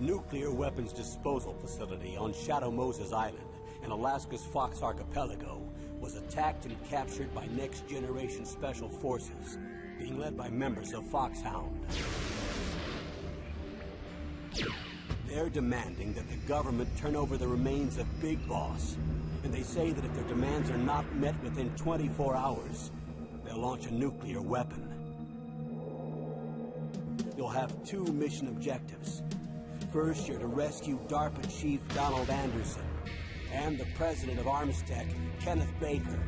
nuclear weapons disposal facility on Shadow Moses Island in Alaska's Fox Archipelago was attacked and captured by Next Generation Special Forces, being led by members of Foxhound. They're demanding that the government turn over the remains of Big Boss, and they say that if their demands are not met within 24 hours, they'll launch a nuclear weapon. You'll have two mission objectives. First, you're to rescue DARPA Chief Donald Anderson and the president of Armstech, Kenneth Baker.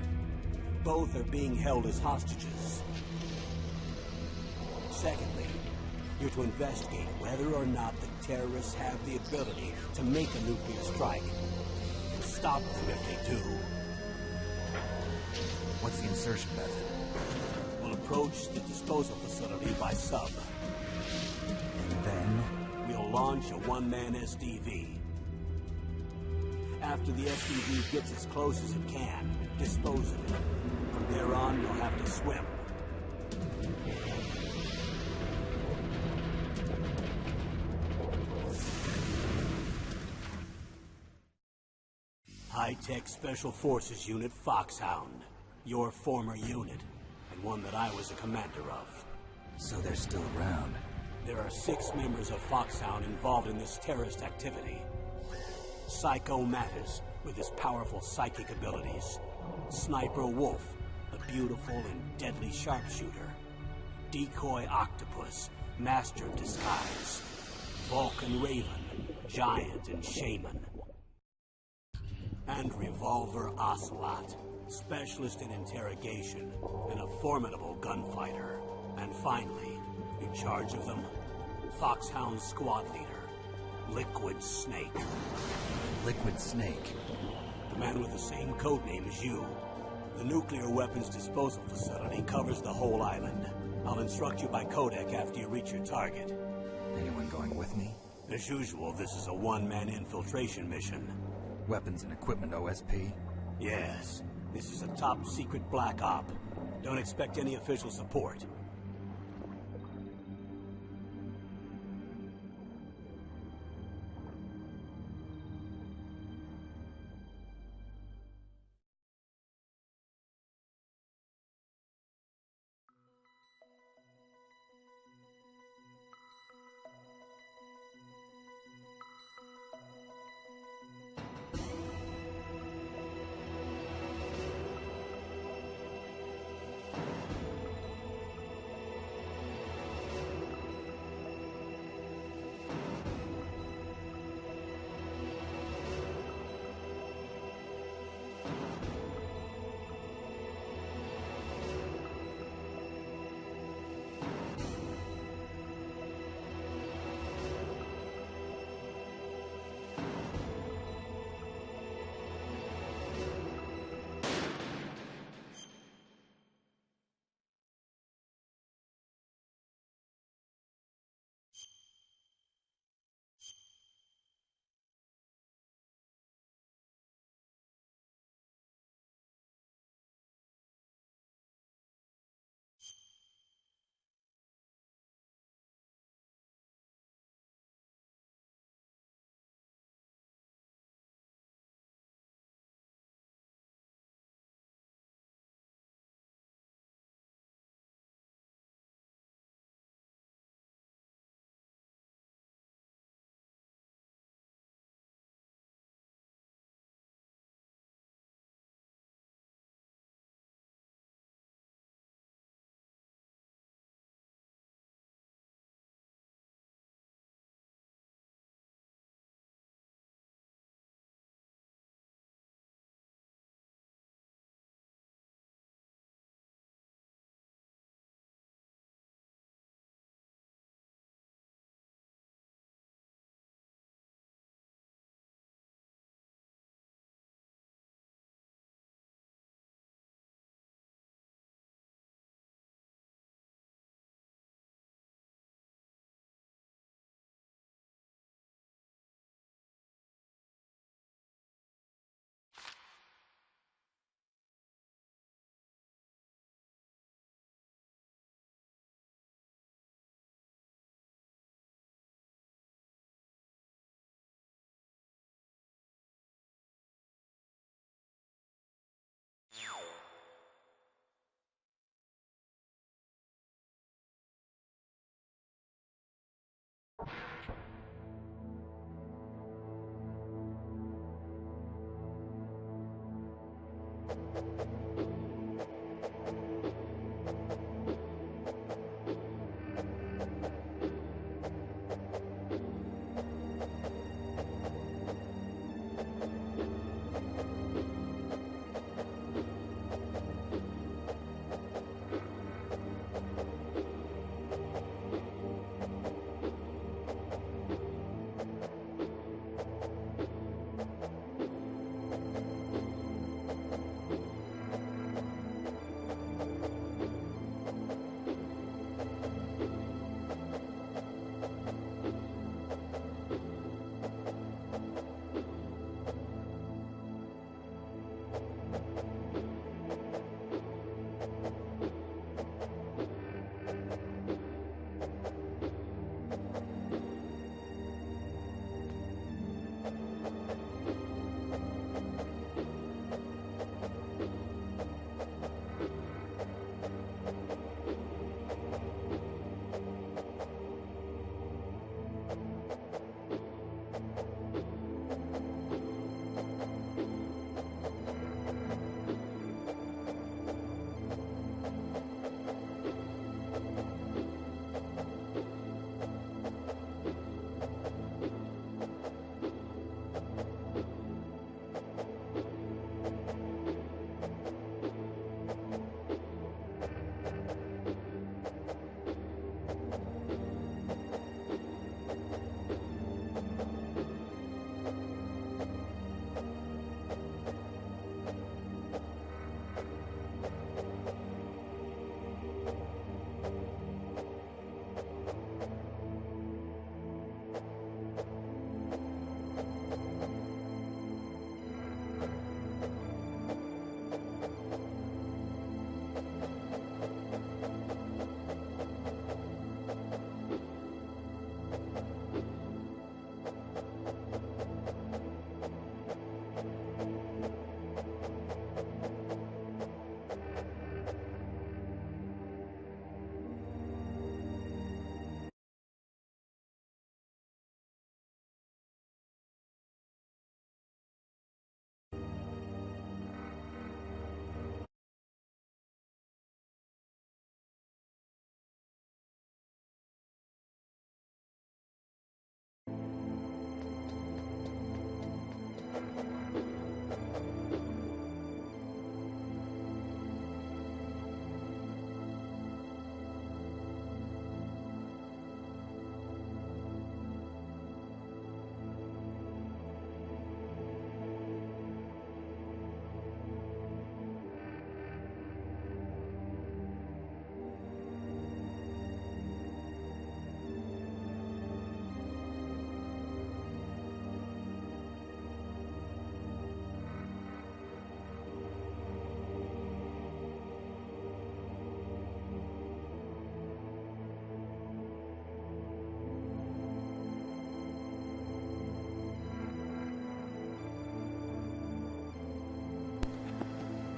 Both are being held as hostages. Secondly, you're to investigate whether or not the terrorists have the ability to make a nuclear strike and stop them if they do. What's the insertion method? We'll approach the disposal facility by sub. And then? We'll launch a one-man SDV. After the SDV gets as close as it can, dispose of it. From there on, you'll have to swim. High-Tech Special Forces Unit Foxhound. Your former unit, and one that I was a commander of. So they're still around. There are 6 members of Foxhound involved in this terrorist activity. Psycho Mattis, with his powerful psychic abilities. Sniper Wolf, a beautiful and deadly sharpshooter. Decoy Octopus, master of disguise. Vulcan Raven, giant and shaman. And Revolver Ocelot, specialist in interrogation and a formidable gunfighter. And finally, in charge of them, Foxhound squad leader, Liquid Snake. Liquid Snake? The man with the same codename as you. The nuclear weapons disposal facility covers the whole island. I'll instruct you by codec after you reach your target. Anyone going with me? As usual, this is a one-man infiltration mission. Weapons and equipment OSP? Yes. This is a top-secret black op. Don't expect any official support.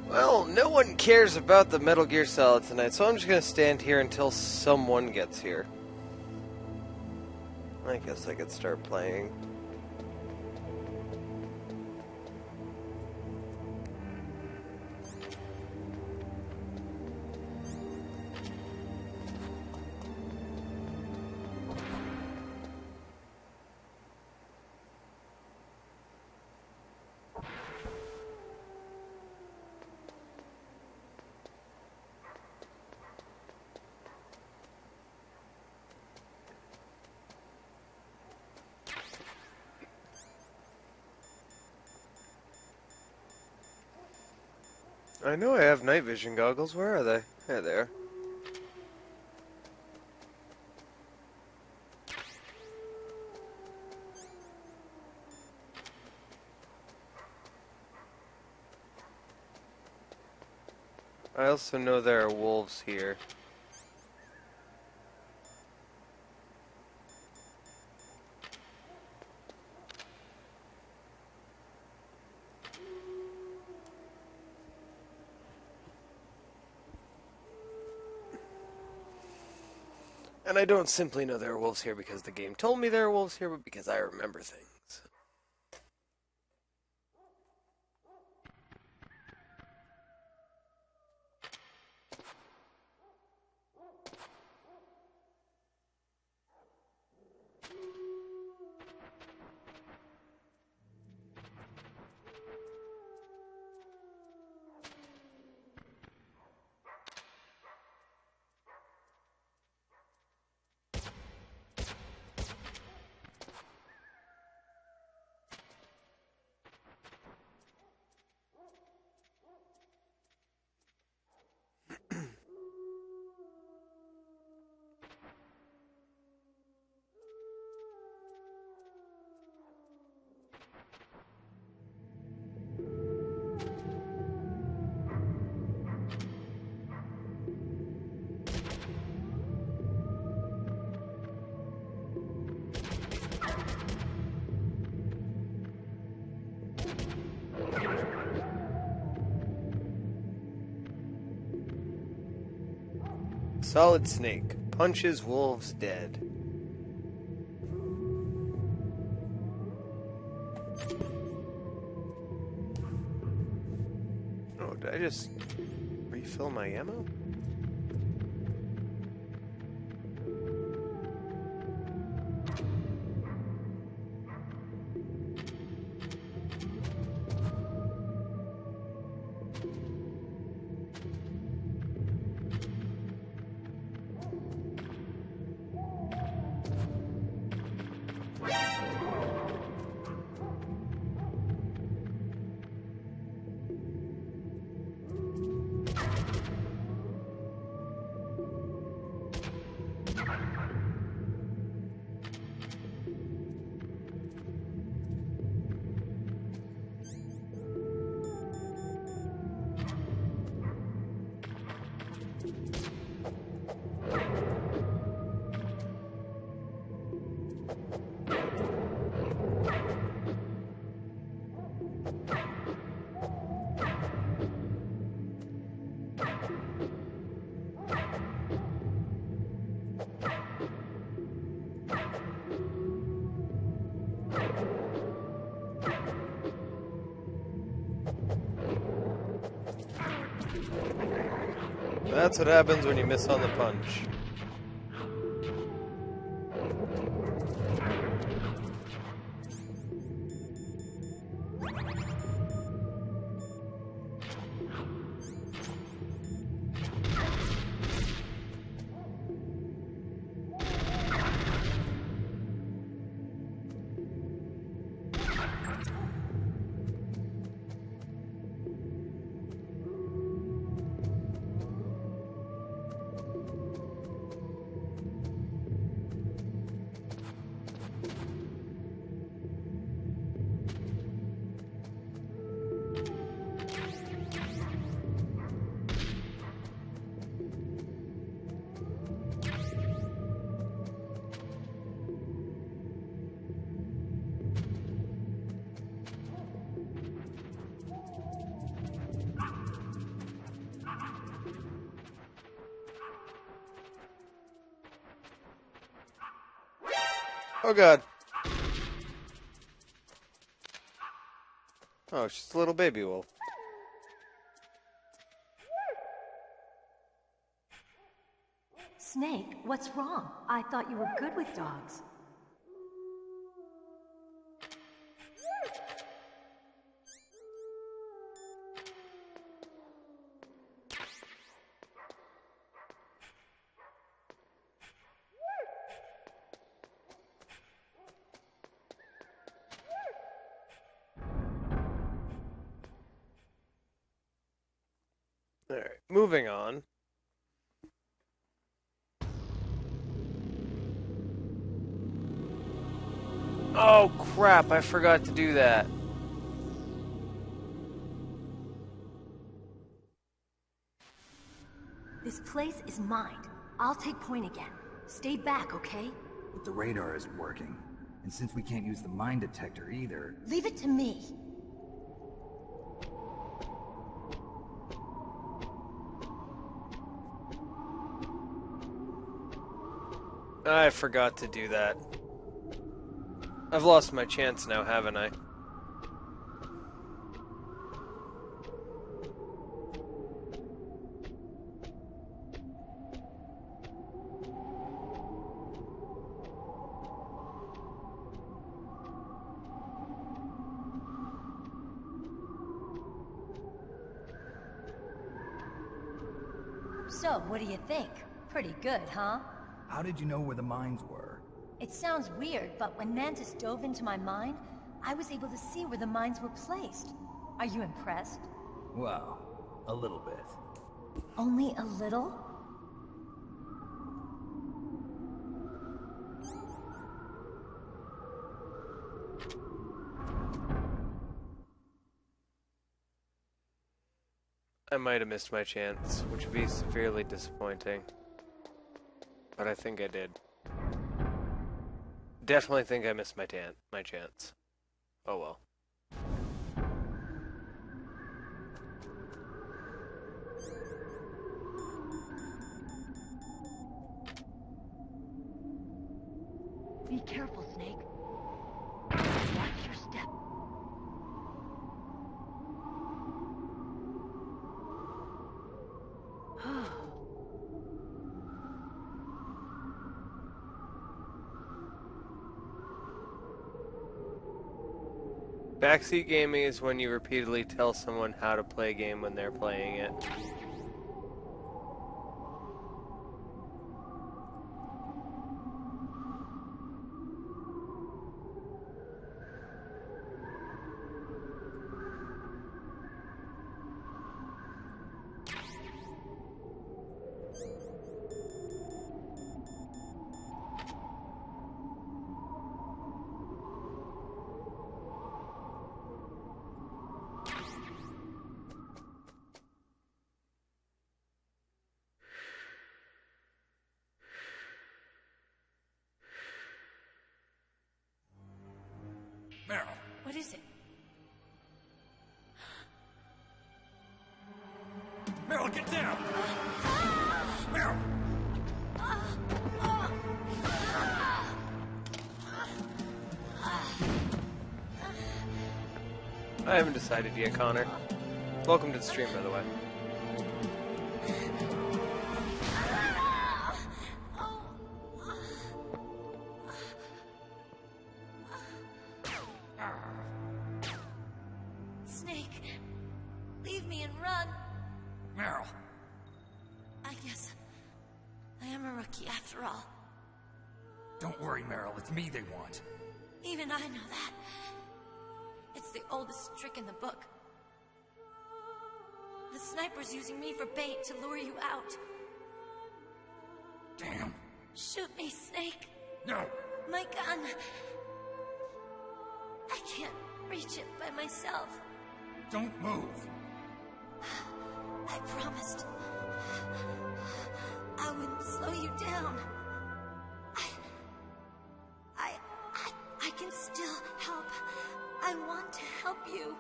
Well, no one cares about the Metal Gear Solid tonight, so I'm just going to stand here until someone gets here. I guess I could start playing. I know I have night vision goggles. Where are they? There they are. I also know there are wolves here. And I don't simply know there are wolves here because the game told me there are wolves here, but because I remember things. Solid Snake. Punches wolves dead. Oh, did I just refill my ammo? That's what happens when you miss on the punch. Oh god. Oh, it's just a little baby wolf. Snake, what's wrong? I thought you were good with dogs. Alright, moving on. Oh crap, I forgot to do that. This place is mine. I'll take point again. Stay back, okay? But the radar isn't working. And since we can't use the mine detector either... Leave it to me. I forgot to do that. I've lost my chance now, haven't I? So, what do you think? Pretty good, huh? How did you know where the mines were? It sounds weird, but when Mantis dove into my mind, I was able to see where the mines were placed. Are you impressed? Well, a little bit. Only a little? I might have missed my chance, which would be severely disappointing. But I think I did. Definitely think I missed my chance. Oh well. Be careful, Snake. Watch your step. Backseat gaming is when you repeatedly tell someone how to play a game when they're playing it. Meryl, What is it? Meryl, get down! Meryl! I haven't decided yet, Connor. Welcome to the stream, by the way. Snake, leave me and run. Meryl! I guess I am a rookie after all. Don't worry, Meryl. It's me they want. Even I know that. It's the oldest trick in the book. The sniper's using me for bait to lure you out. Damn. Shoot me, Snake. No! My gun. I can't reach it by myself. Don't move! I promised. I wouldn't slow you down. I can still help. I want to help you.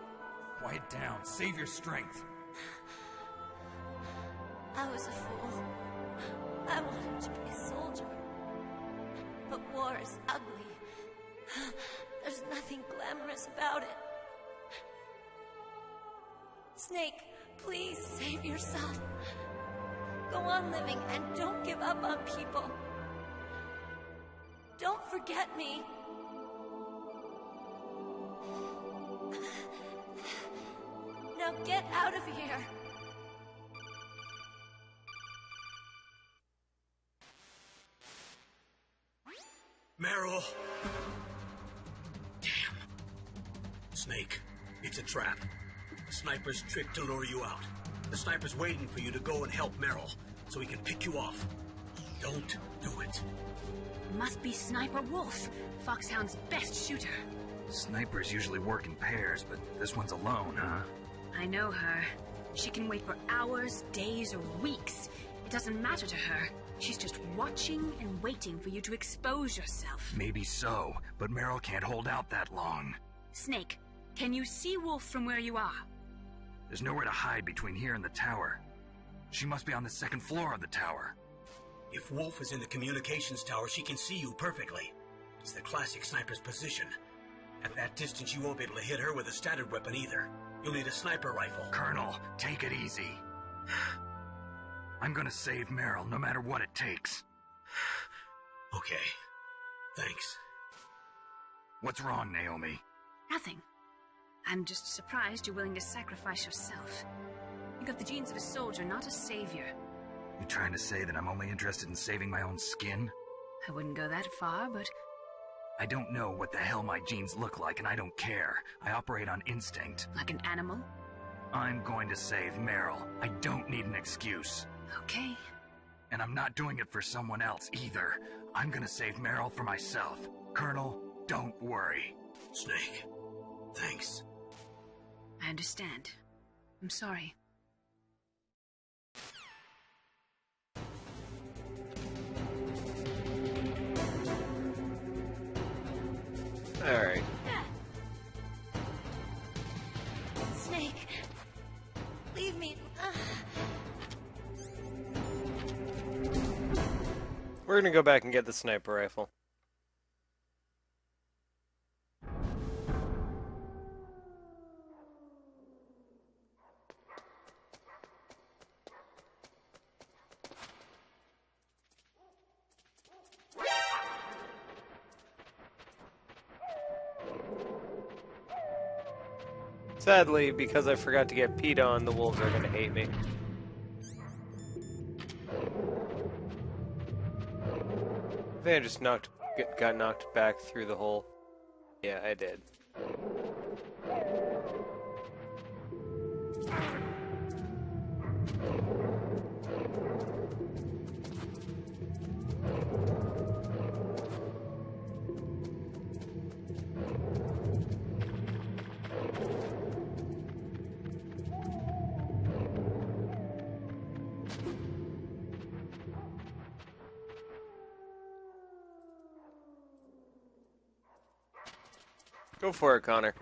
Quiet down. Save your strength. I was a fool. I wanted to be a soldier. But war is ugly. There's nothing glamorous about it. Snake, please save yourself. Go on living and don't give up on people. Don't forget me. Now get out of here. Meryl! Damn. Snake, it's a trap. The sniper's trick to lure you out. The sniper's waiting for you to go and help Meryl, so he can pick you off. Don't do it. Must be Sniper Wolf, Foxhound's best shooter. Snipers usually work in pairs, but this one's alone, huh? I know her. She can wait for hours, days, or weeks. It doesn't matter to her. She's just watching and waiting for you to expose yourself. Maybe so, but Meryl can't hold out that long. Snake, can you see Wolf from where you are? There's nowhere to hide between here and the tower. She must be on the second floor of the tower. If Wolf is in the communications tower, she can see you perfectly. It's the classic sniper's position. At that distance, you won't be able to hit her with a standard weapon either. You'll need a sniper rifle. Colonel, take it easy. I'm gonna save Meryl, no matter what it takes. Okay. Thanks. What's wrong, Naomi? Nothing. I'm just surprised you're willing to sacrifice yourself. You got the genes of a soldier, not a savior. You trying to say that I'm only interested in saving my own skin? I wouldn't go that far, but I don't know what the hell my genes look like, and I don't care. I operate on instinct. like an animal? I'm going to save Meryl. I don't need an excuse. Okay. And I'm not doing it for someone else either. I'm gonna save Meryl for myself. Colonel, don't worry. Snake, thanks. I understand. I'm sorry. Alright. Snake, leave me. We're gonna go back and get the sniper rifle. Sadly, because I forgot to get PETA on, the wolves are gonna hate me. I think I just got knocked back through the hole. Yeah, I did. Go for it, Connor.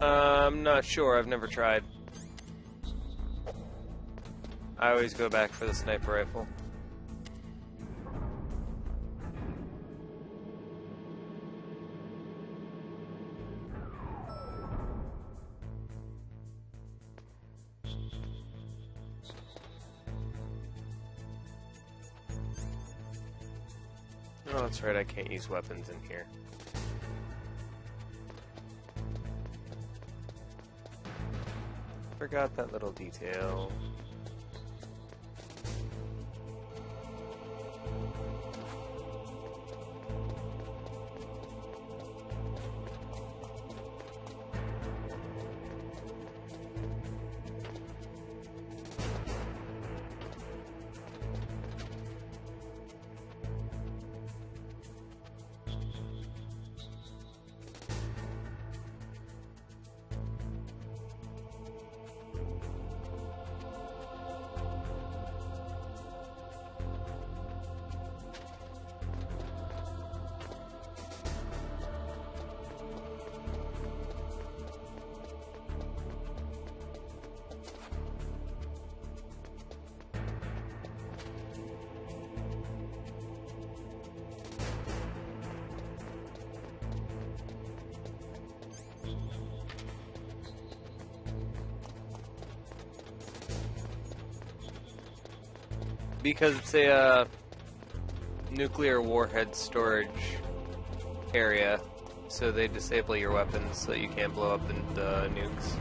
I'm not sure. I've never tried. I always go back for the sniper rifle. Oh, that's right. I can't use weapons in here. Forgot that little detail. Because it's a nuclear warhead storage area, so they disable your weapons so you can't blow up the nukes.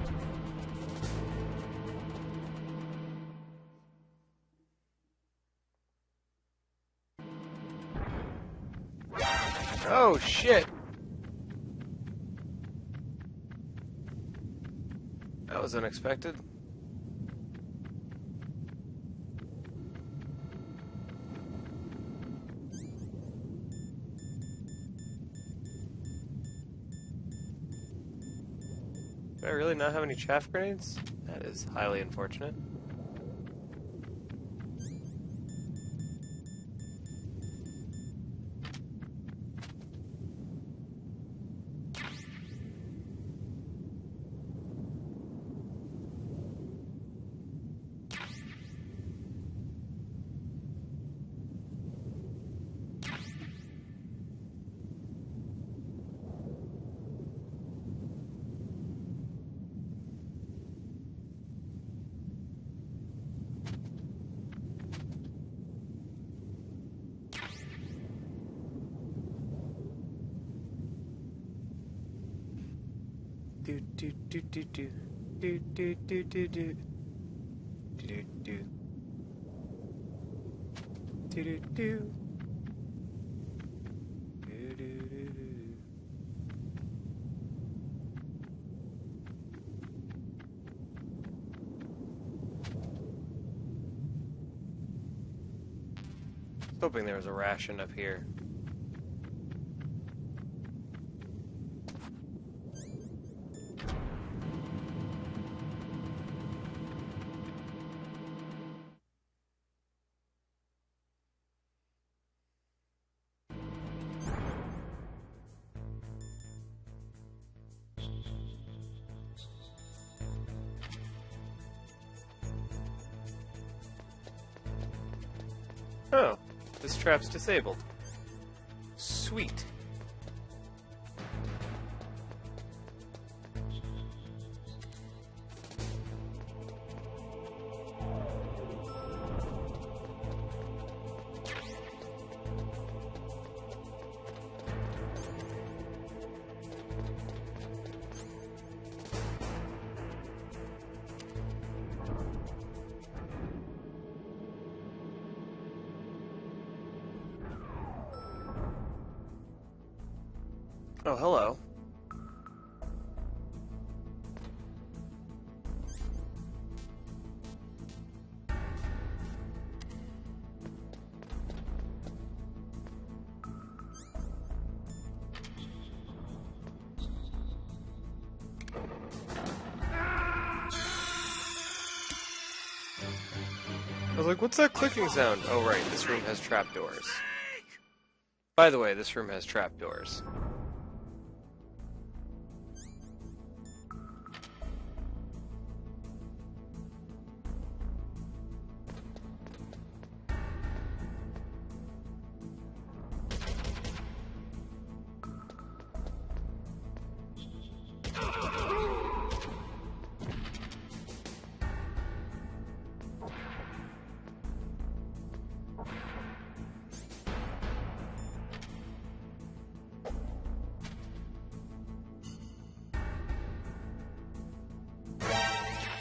Oh shit! That was unexpected. Do I really not have any chaff grenades? That is highly unfortunate. Do do do do do do do do do do do do do do do. Hoping there was a ration up here. Oh, this trap's disabled. Sweet. Oh, hello. I was like, what's that clicking sound? Oh, right, this room has trapdoors. By the way, this room has trapdoors.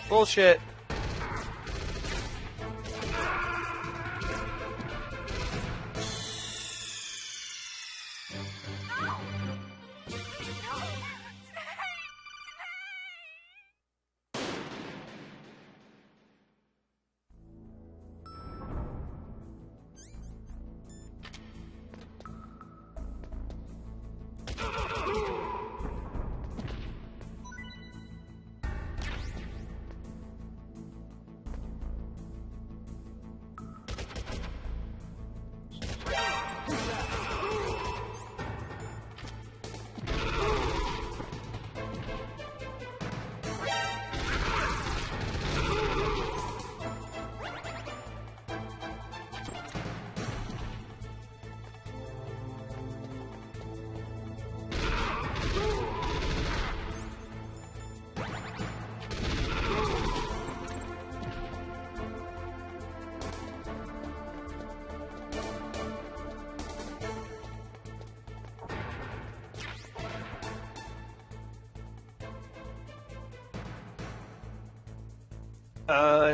Bullshit.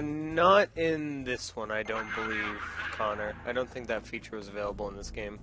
Not in this one, I don't believe, Connor. I don't think that feature was available in this game.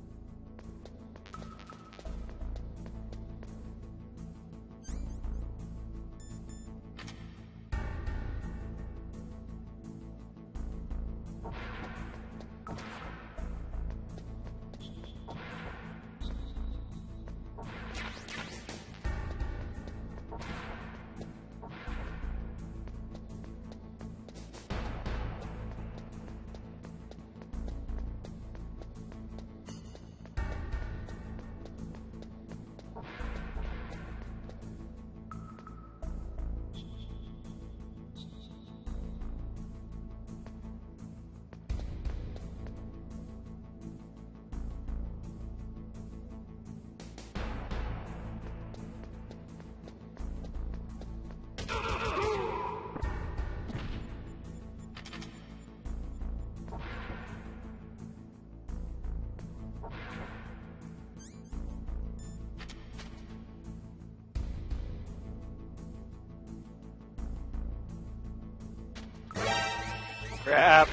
Crap.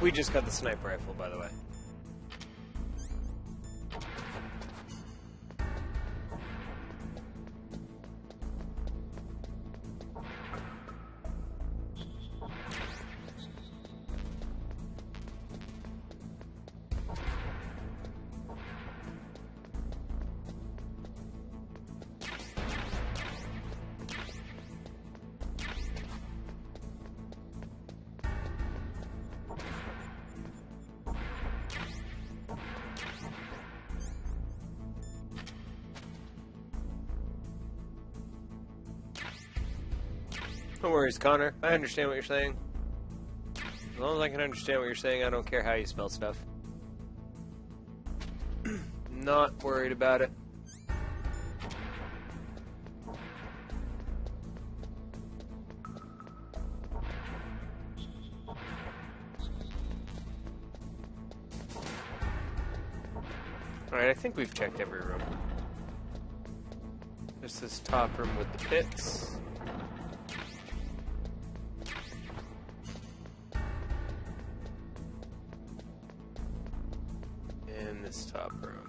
We just got the sniper rifle, by the way. No worries, Connor. I understand what you're saying. As long as I can understand what you're saying, I don't care how you spell stuff. Not worried about it. Alright, I think we've checked every room. There's this top room with the pits. And this top room.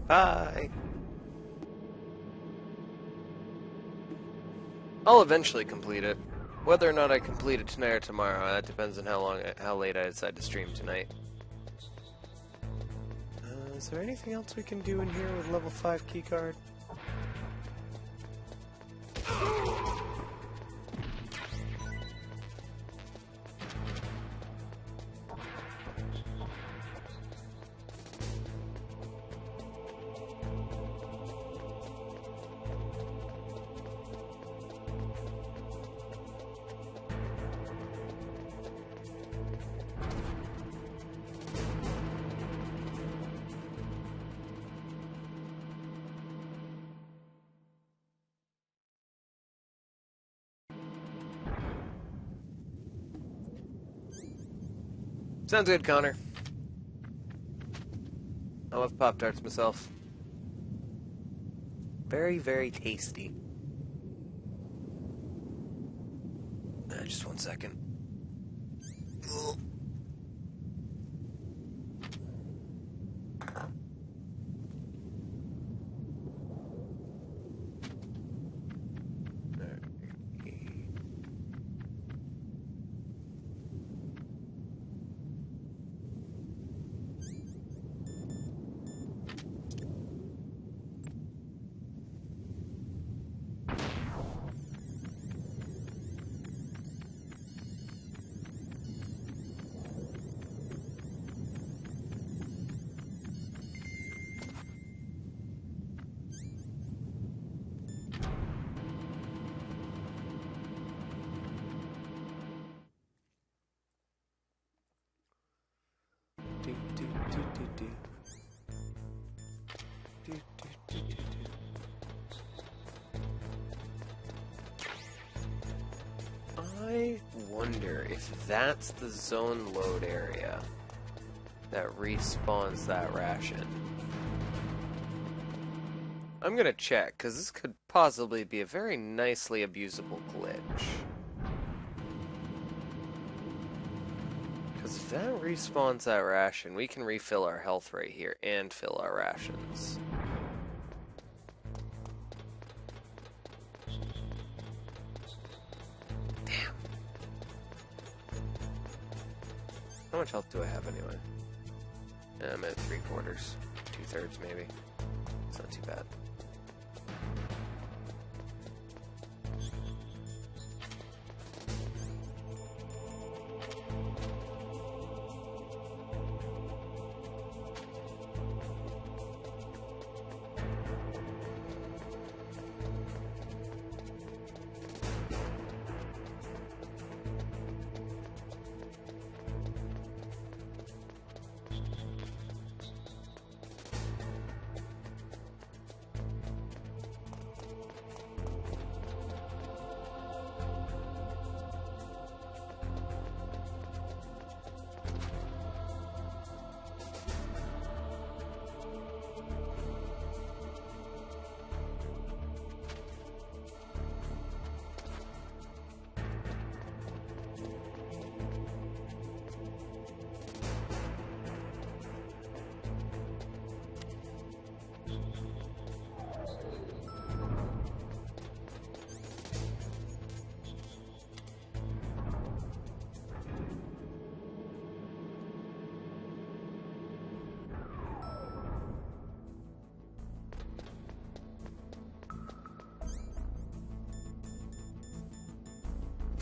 Bye. I'll eventually complete it. Whether or not I complete it tonight or tomorrow, that depends on how late I decide to stream tonight. Is there anything else we can do in here with level 5 keycard? Sounds good, Connor. I love Pop-Tarts myself. Very, very tasty. Just 1 second. Ugh. I wonder if that's the zone load area that respawns that ration. I'm gonna check, because this could possibly be a very nicely abusable glitch. Because if that respawns that ration, we can refill our health right here and fill our rations. Damn. How much health do I have anyway? I'm at 3/4, 2/3 maybe. It's not too bad.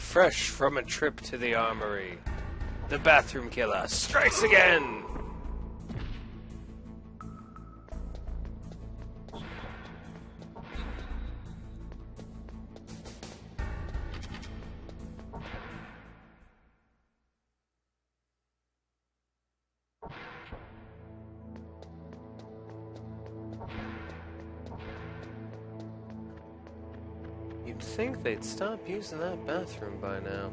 Fresh from a trip to the armory, the bathroom killer strikes again! You'd think they'd stop using that bathroom by now.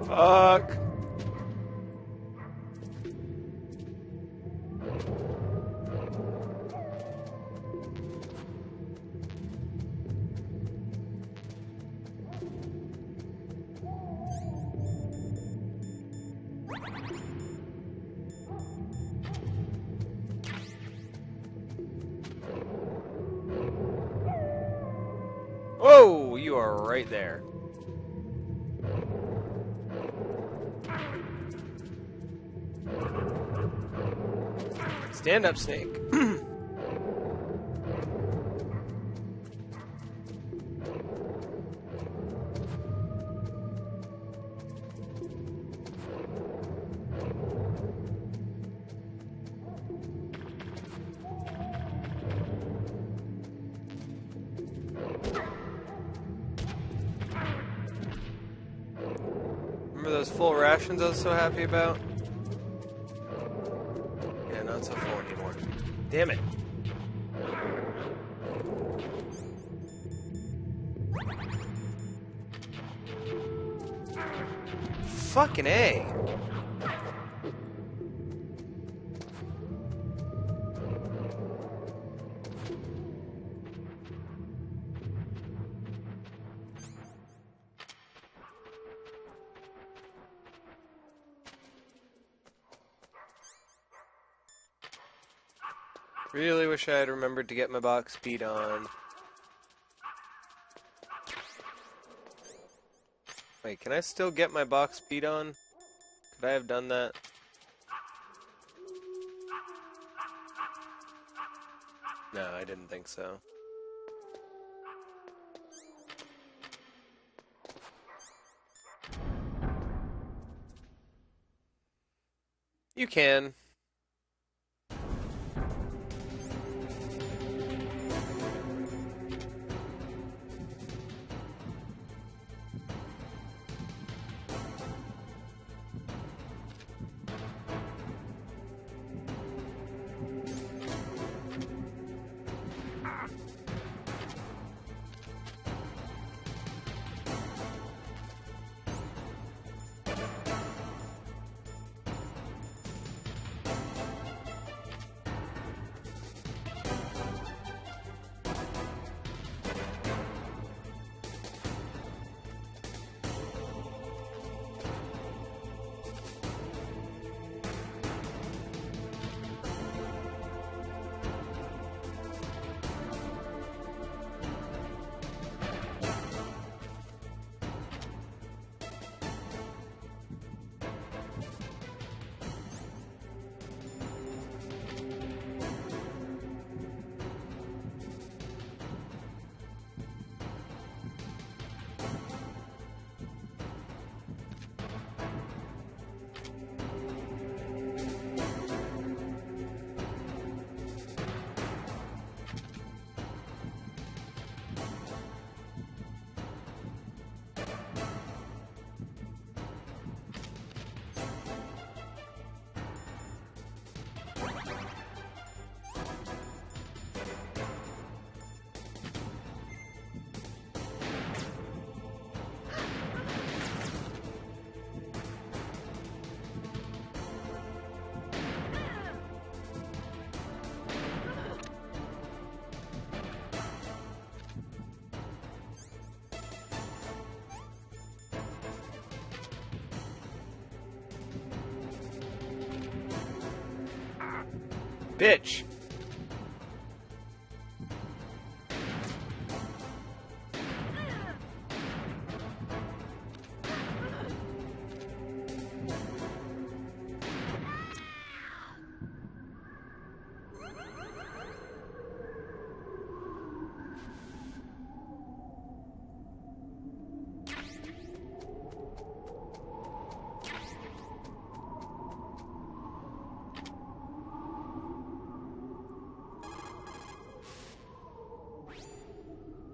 Fuck! Whoa! You are right there. Stand up, Snake. Remember those full rations I was so happy about? Yeah, not so full anymore. Damn it. Fucking A. Really wish I had remembered to get my box speed on. Wait, can I still get my box speed on? Could I have done that? No, I didn't think so. You can. Bitch!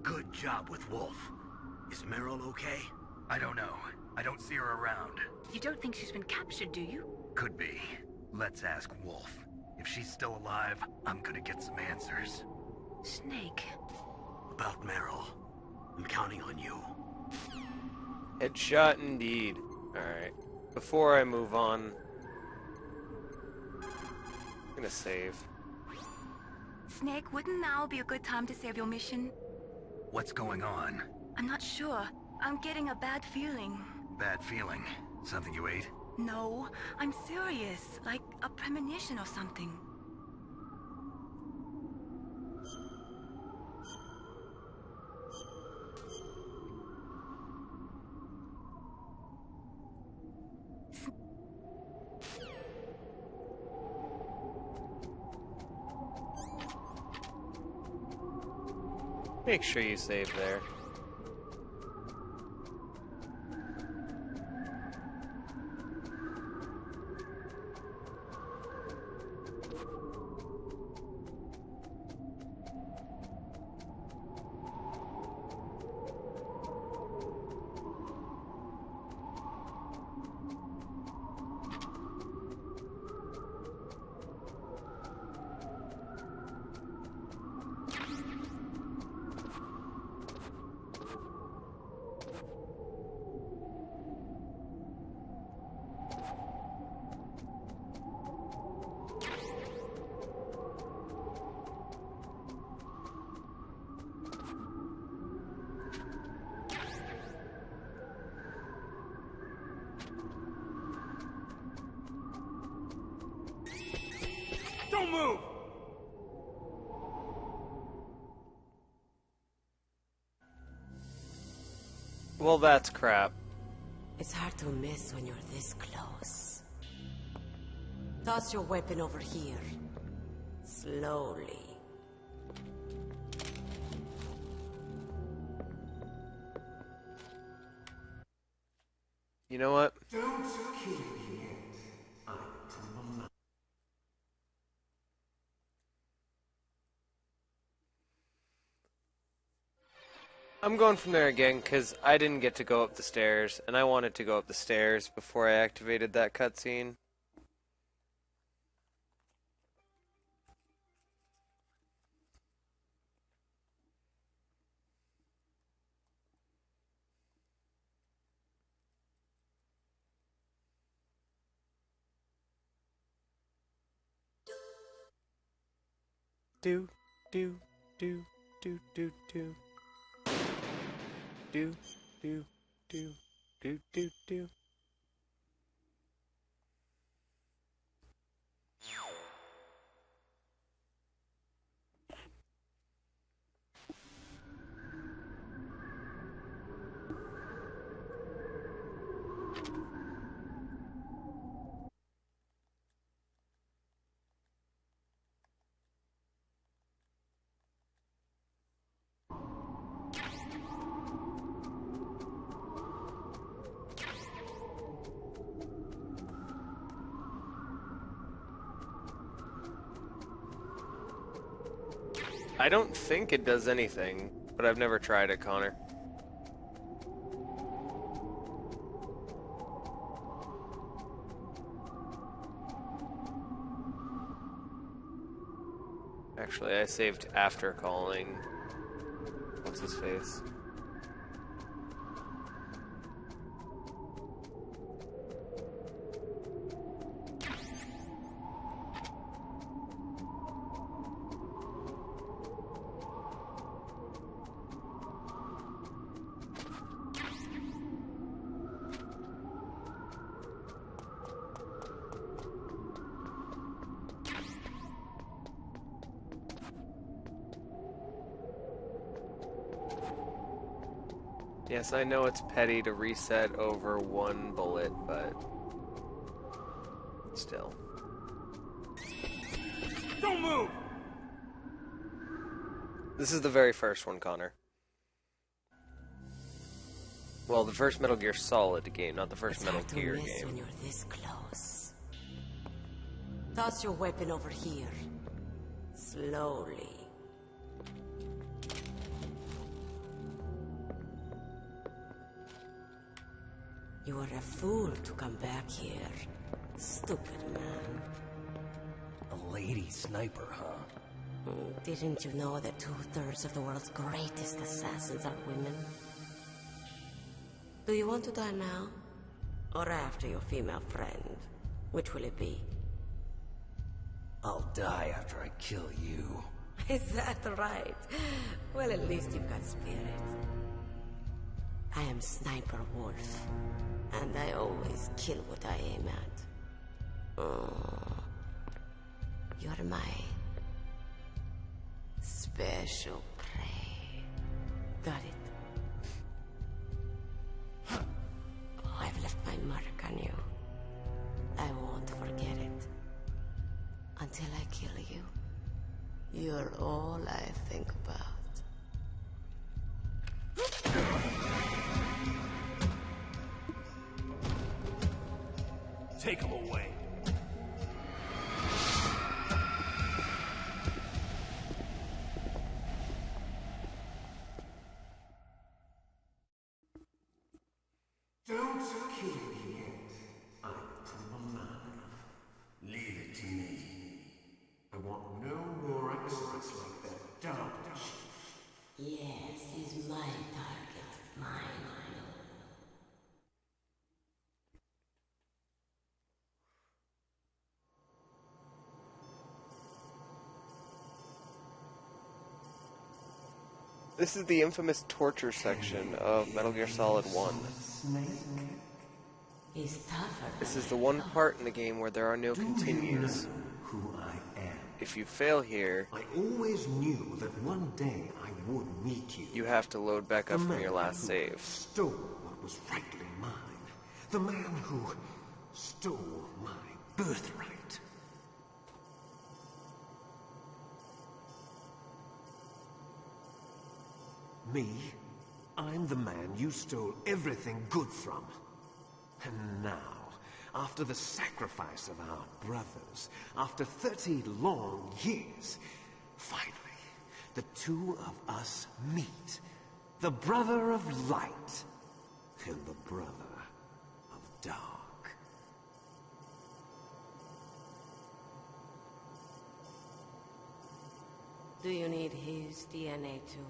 Good job with Wolf. Is Meryl okay? I don't know. I don't see her around. You don't think she's been captured, do you? Could be. Let's ask Wolf. If she's still alive, I'm gonna get some answers. Snake. About Meryl. I'm counting on you. Headshot indeed. Alright. Before I move on, I'm gonna save. Snake, wouldn't now be a good time to save your mission? What's going on? I'm not sure. I'm getting a bad feeling. Bad feeling. Something you ate? No, I'm serious. Like a premonition or something. Make sure you save there. Don't move! Well, that's crap. It's hard to miss when you're this close. Toss your weapon over here. Slowly. You know what? I'm going from there again because I didn't get to go up the stairs, and I wanted to go up the stairs before I activated that cutscene. Do, do, do, do, do, do. Do, do, do, do, do, do. I don't think it does anything, but I've never tried it, Connor. Actually, I saved after calling. What's his face? Yes, I know it's petty to reset over one bullet, but still. Don't move! This is the very first one, Connor. Well, the first Metal Gear Solid game, not the first Metal Gear It's hard to miss game. when you're this close. Toss your weapon over here. Slowly. You are a fool to come back here. Stupid man. A lady sniper, huh? Didn't you know that 2/3 of the world's greatest assassins are women? Do you want to die now? Or after your female friend? Which will it be? I'll die after I kill you. Is that right? Well, at least you've got spirit. I am Sniper Wolf, and I always kill what I aim at. You're my special prey. Got it? I've left my mark on you. I won't forget it. Until I kill you. You're all I think about. Take him away. Don't kill me yet. I'm alive. Leave it to me. I want no more experts like that dumb chief. Yes, he's my target. Mine. This is the infamous torture section of Metal Gear Solid 1. He's tougher. This is the one part in the game where there are no continues. Who I am. If you fail here, I always knew that one day I would meet you. you have to load back up The from man your last who save. Stole what was rightly mine. The man who stole my birthright. Me? I'm the man you stole everything good from. And now, after the sacrifice of our brothers, after 30 long years, finally, the two of us meet. The brother of light and the brother of dark. Do you need his DNA too?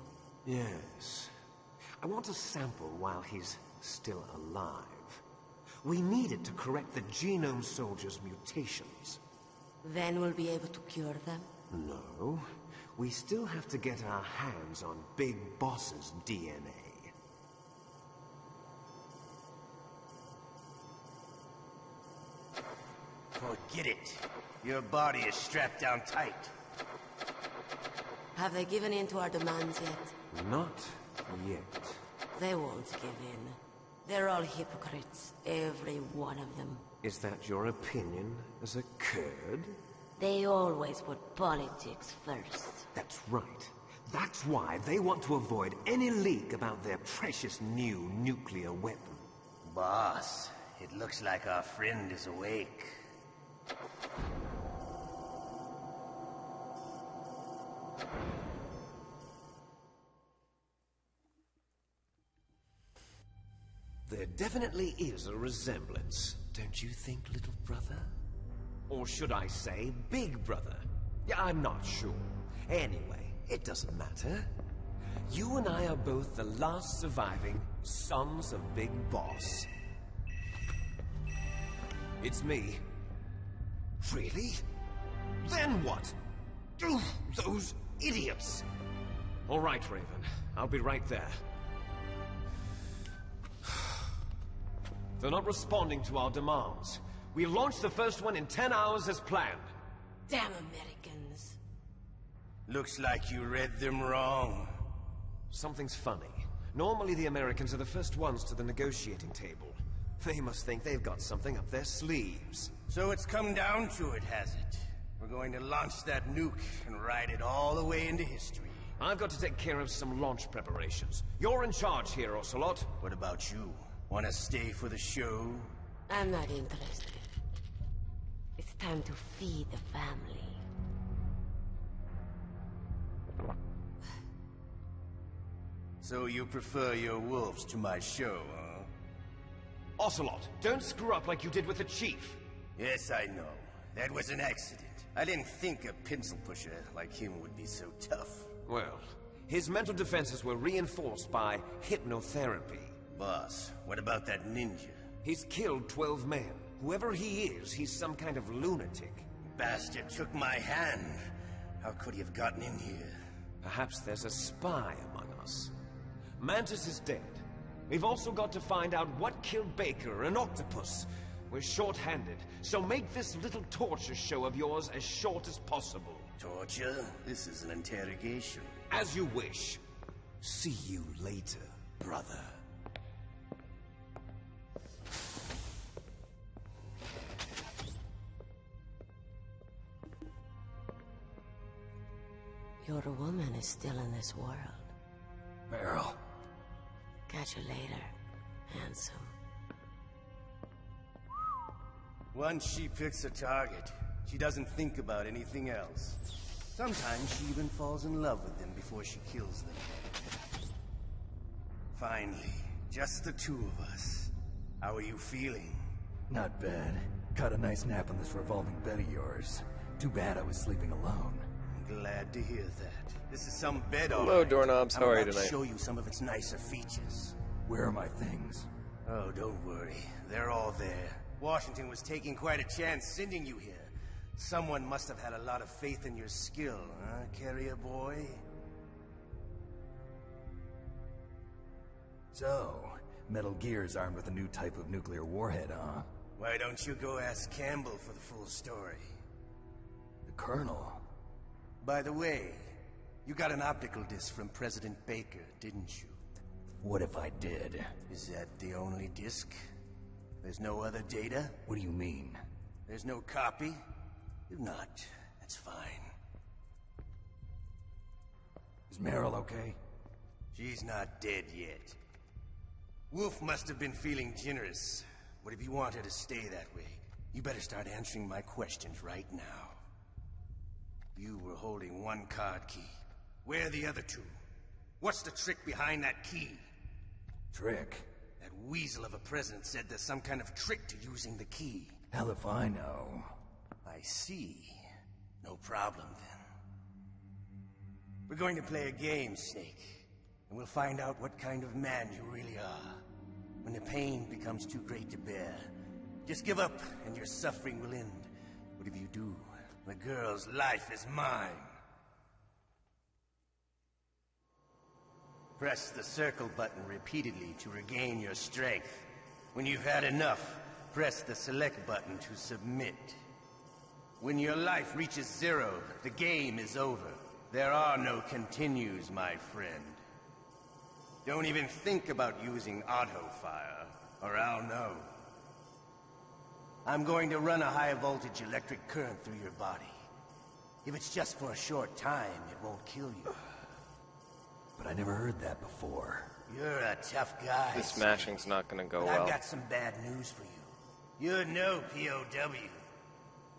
Yes. I want a sample while he's still alive. We need it to correct the Genome Soldier's mutations. Then we'll be able to cure them? No. We still have to get our hands on Big Boss's DNA. Forget it. Your body is strapped down tight. Have they given in to our demands yet? Not yet. They won't give in. They're all hypocrites, every one of them. Is that your opinion as a Kurd? They always put politics first. That's right. That's why they want to avoid any leak about their precious new nuclear weapon. Boss, it looks like our friend is awake. There definitely is a resemblance, don't you think, little brother? Or should I say, big brother? Yeah, I'm not sure. Anyway, it doesn't matter. You and I are both the last surviving sons of Big Boss. It's me. Really? Then what? Oof, those idiots! All right, Raven. I'll be right there. They're not responding to our demands. We launched the first one in 10 hours as planned. Damn Americans. Looks like you read them wrong. Something's funny. Normally the Americans are the first ones to the negotiating table. They must think they've got something up their sleeves. So it's come down to it, has it? We're going to launch that nuke and ride it all the way into history. I've got to take care of some launch preparations. You're in charge here, Ocelot. What about you? Want to stay for the show? I'm not interested. It's time to feed the family. So you prefer your wolves to my show, huh? Ocelot, don't screw up like you did with the Chief. Yes, I know. That was an accident. I didn't think a pencil pusher like him would be so tough. Well, his mental defenses were reinforced by hypnotherapy. Boss, what about that ninja? He's killed 12 men. Whoever he is, he's some kind of lunatic. Bastard took my hand. How could he have gotten in here? Perhaps there's a spy among us. Mantis is dead. We've also got to find out what killed Baker, an octopus. We're short-handed, so make this little torture show of yours as short as possible. Torture? This is an interrogation. As you wish. See you later, brother. Your woman is still in this world. Meryl. Catch you later, handsome. Once she picks a target, she doesn't think about anything else. Sometimes she even falls in love with them before she kills them. Finally, just the two of us. How are you feeling? Not bad. Caught a nice nap on this revolving bed of yours. Too bad I was sleeping alone. I'm glad to hear that. This is some bed. Hello, doorknobs. How are you I'm about tonight? to show you some of its nicer features. Where are my things? Oh, don't worry. They're all there. Washington was taking quite a chance sending you here. Someone must have had a lot of faith in your skill, huh, carrier boy? So, Metal Gear's armed with a new type of nuclear warhead, huh? Why don't you go ask Campbell for the full story? The Colonel? By the way, you got an optical disc from President Baker, didn't you? What if I did? Is that the only disc? There's no other data? What do you mean? There's no copy? If not, that's fine. Is Meryl okay? She's not dead yet. Wolf must have been feeling generous. What if you want her to stay that way? You better start answering my questions right now. You were holding one card key. Where are the other two? What's the trick behind that key? Trick? That weasel of a president said there's some kind of trick to using the key. Hell if I know. I see. No problem, then. We're going to play a game, Snake. And we'll find out what kind of man you really are. When the pain becomes too great to bear, just give up and your suffering will end. But if you do, the girl's life is mine. Press the circle button repeatedly to regain your strength. When you've had enough, press the select button to submit. When your life reaches 0, the game is over. There are no continues, my friend. Don't even think about using auto-fire, or I'll know. I'm going to run a high-voltage electric current through your body. If it's just for a short time, it won't kill you. But I never heard that before. You're a tough guy. The smashing's not gonna go But well. I've got some bad news for you. You're no POW.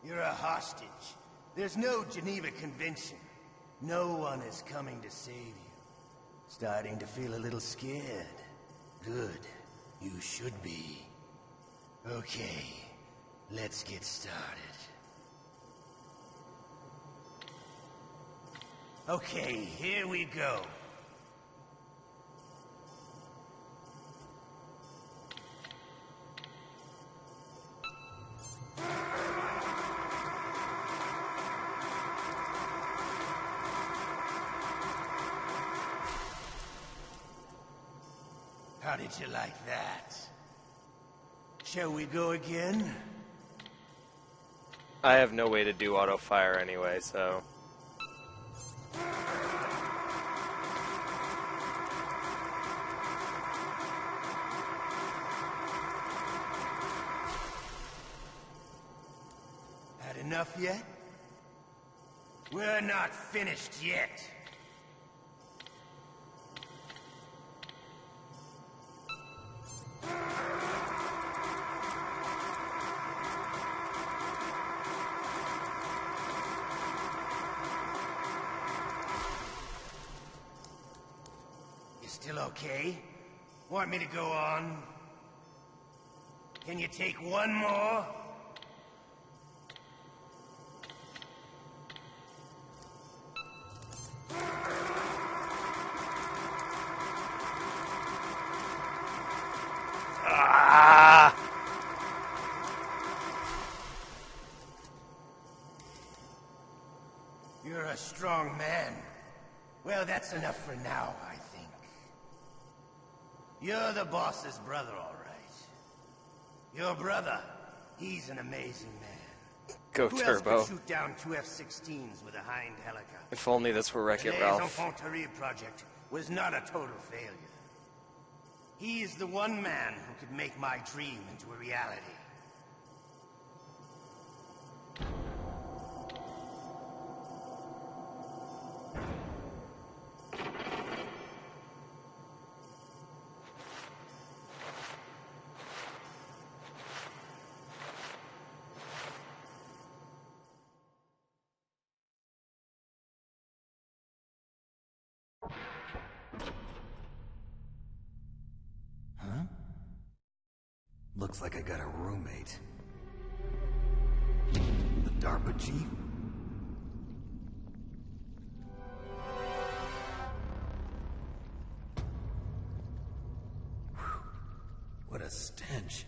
You're a hostage. There's no Geneva Convention. No one is coming to save you. Starting to feel a little scared. Good. You should be. Okay, let's get started. Okay, here we go. How did you like that? Shall we go again? I have no way to do auto fire anyway, so. Enough yet? We're not finished yet. You still okay? Want me to go on? Can you take one more? You're a strong man. Well, that's enough for now, I think. You're the boss's brother, all right. Your brother, he's an amazing man. Go Who Turbo. else could shoot down two F-16s with a Hind helicopter? If only this were Wreck-It The Ralph. Les Enfants project was not a total failure. He is the one man who could make my dream into a reality. Huh? Looks like I got a roommate. The DARPA chief? Whew. What a stench.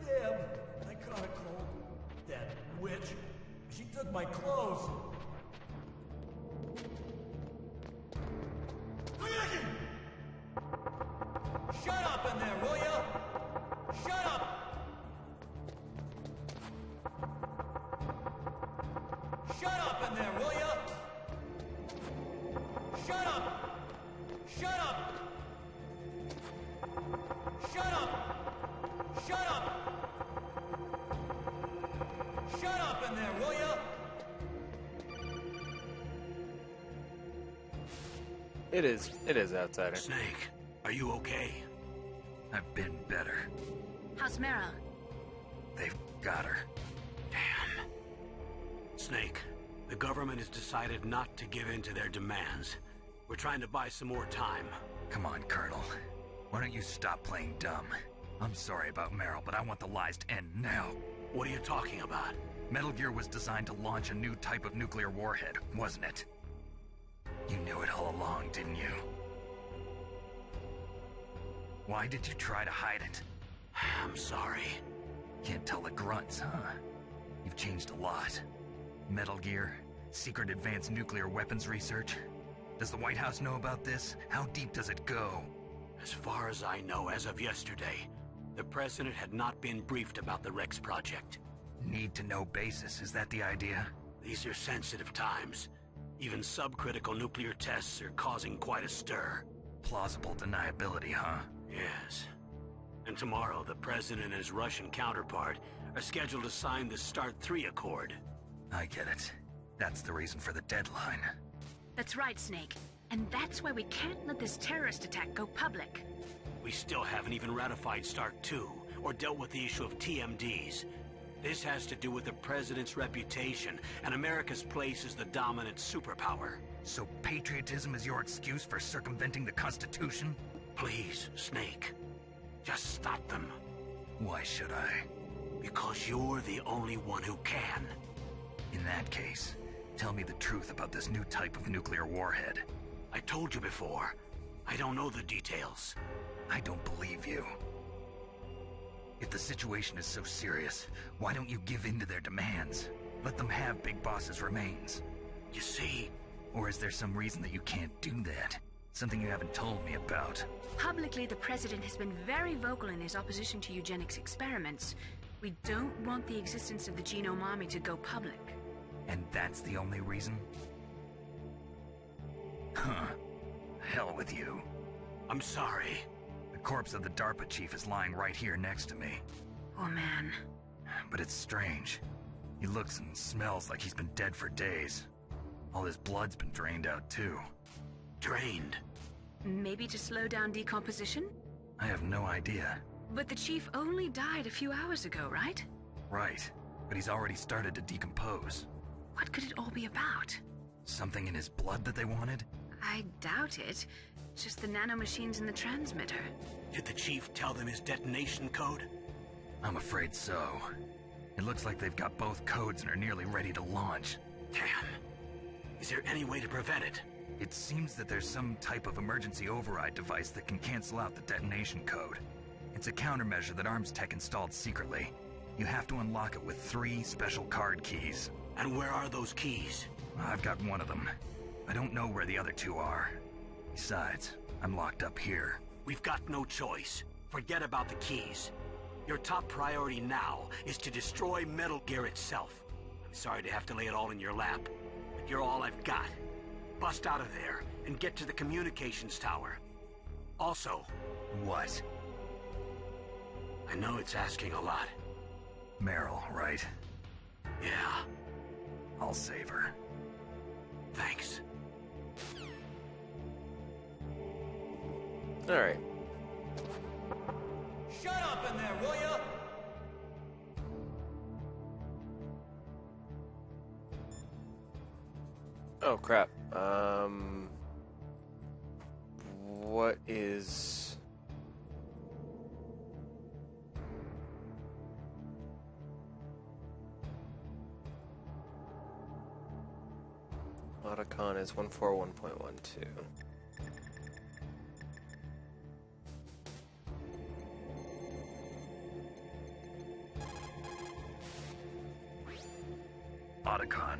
Damn, I caught a cold. That witch. She took my clothes. Shut up in there, will ya? Shut up! Shut up in there, will ya? Shut up! Shut up! Shut up! Shut up! Shut up in there, will ya? It is Outsider. Snake, are you okay? I've been better. How's Meryl? They've got her. Damn. Snake, the government has decided not to give in to their demands. We're trying to buy some more time. Come on, Colonel. Why don't you stop playing dumb? I'm sorry about Meryl, but I want the lies to end now. What are you talking about? Metal Gear was designed to launch a new type of nuclear warhead, wasn't it? You knew it all along, didn't you? Why did you try to hide it? I'm sorry. Can't tell the grunts, huh? You've changed a lot. Metal Gear, secret advanced nuclear weapons research. Does the White House know about this? How deep does it go? As far as I know, as of yesterday, the president had not been briefed about the Rex project. Need-to-know basis, is that the idea? These are sensitive times. Even subcritical nuclear tests are causing quite a stir. Plausible deniability, huh? Yes. And tomorrow, the president and his Russian counterpart are scheduled to sign the START 3 Accord. I get it. That's the reason for the deadline. That's right, Snake. And that's why we can't let this terrorist attack go public. We still haven't even ratified START 2, or dealt with the issue of TMDs. This has to do with the president's reputation, and America's place as the dominant superpower. So patriotism is your excuse for circumventing the Constitution? Please, Snake. Just stop them. Why should I? Because you're the only one who can. In that case, tell me the truth about this new type of nuclear warhead. I told you before. I don't know the details. I don't believe you. If the situation is so serious, why don't you give in to their demands? Let them have Big Boss's remains. You see... Or is there some reason that you can't do that? Something you haven't told me about? Publicly, the president has been very vocal in his opposition to eugenics experiments. We don't want the existence of the Genome Army to go public. And that's the only reason? Huh. Hell with you. I'm sorry. The corpse of the DARPA chief is lying right here next to me. Oh man. But it's strange. He looks and smells like he's been dead for days. All his blood's been drained out too. Drained? Maybe to slow down decomposition? I have no idea. But the chief only died a few hours ago, right? Right, but he's already started to decompose. What could it all be about? Something in his blood that they wanted? I doubt it. Just the nanomachines in the transmitter. Did the chief tell them his detonation code? I'm afraid so. It looks like they've got both codes and are nearly ready to launch. Damn. Is there any way to prevent it? It seems that there's some type of emergency override device that can cancel out the detonation code. It's a countermeasure that Arms Tech installed secretly. You have to unlock it with 3 special card keys. And where are those keys? I've got one of them. I don't know where the other 2 are. Besides, I'm locked up here. We've got no choice. Forget about the keys. Your top priority now is to destroy Metal Gear itself. I'm sorry to have to lay it all in your lap, but you're all I've got. Bust out of there and get to the communications tower. Also... What? I know it's asking a lot. Meryl, right? Yeah. I'll save her. Thanks. Alright. Shut up in there, will ya? Oh crap. What is... Otacon is 141.12. Otacon,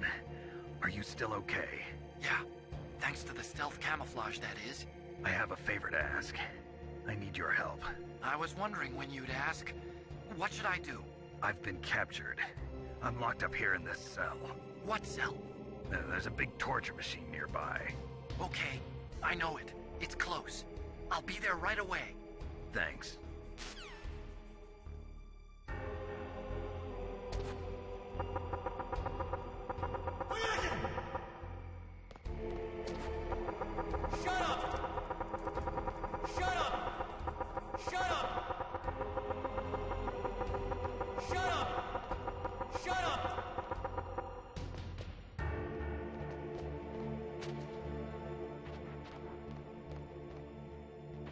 are you still okay? Yeah, thanks to the stealth camouflage, that is. I have a favor to ask. I need your help. I was wondering when you'd ask. What should I do? I've been captured. I'm locked up here in this cell. What cell? There's a big torture machine nearby. Okay, I know it. It's close. I'll be there right away. Thanks. Shut up! Shut up! Shut up! Shut up! Shut up!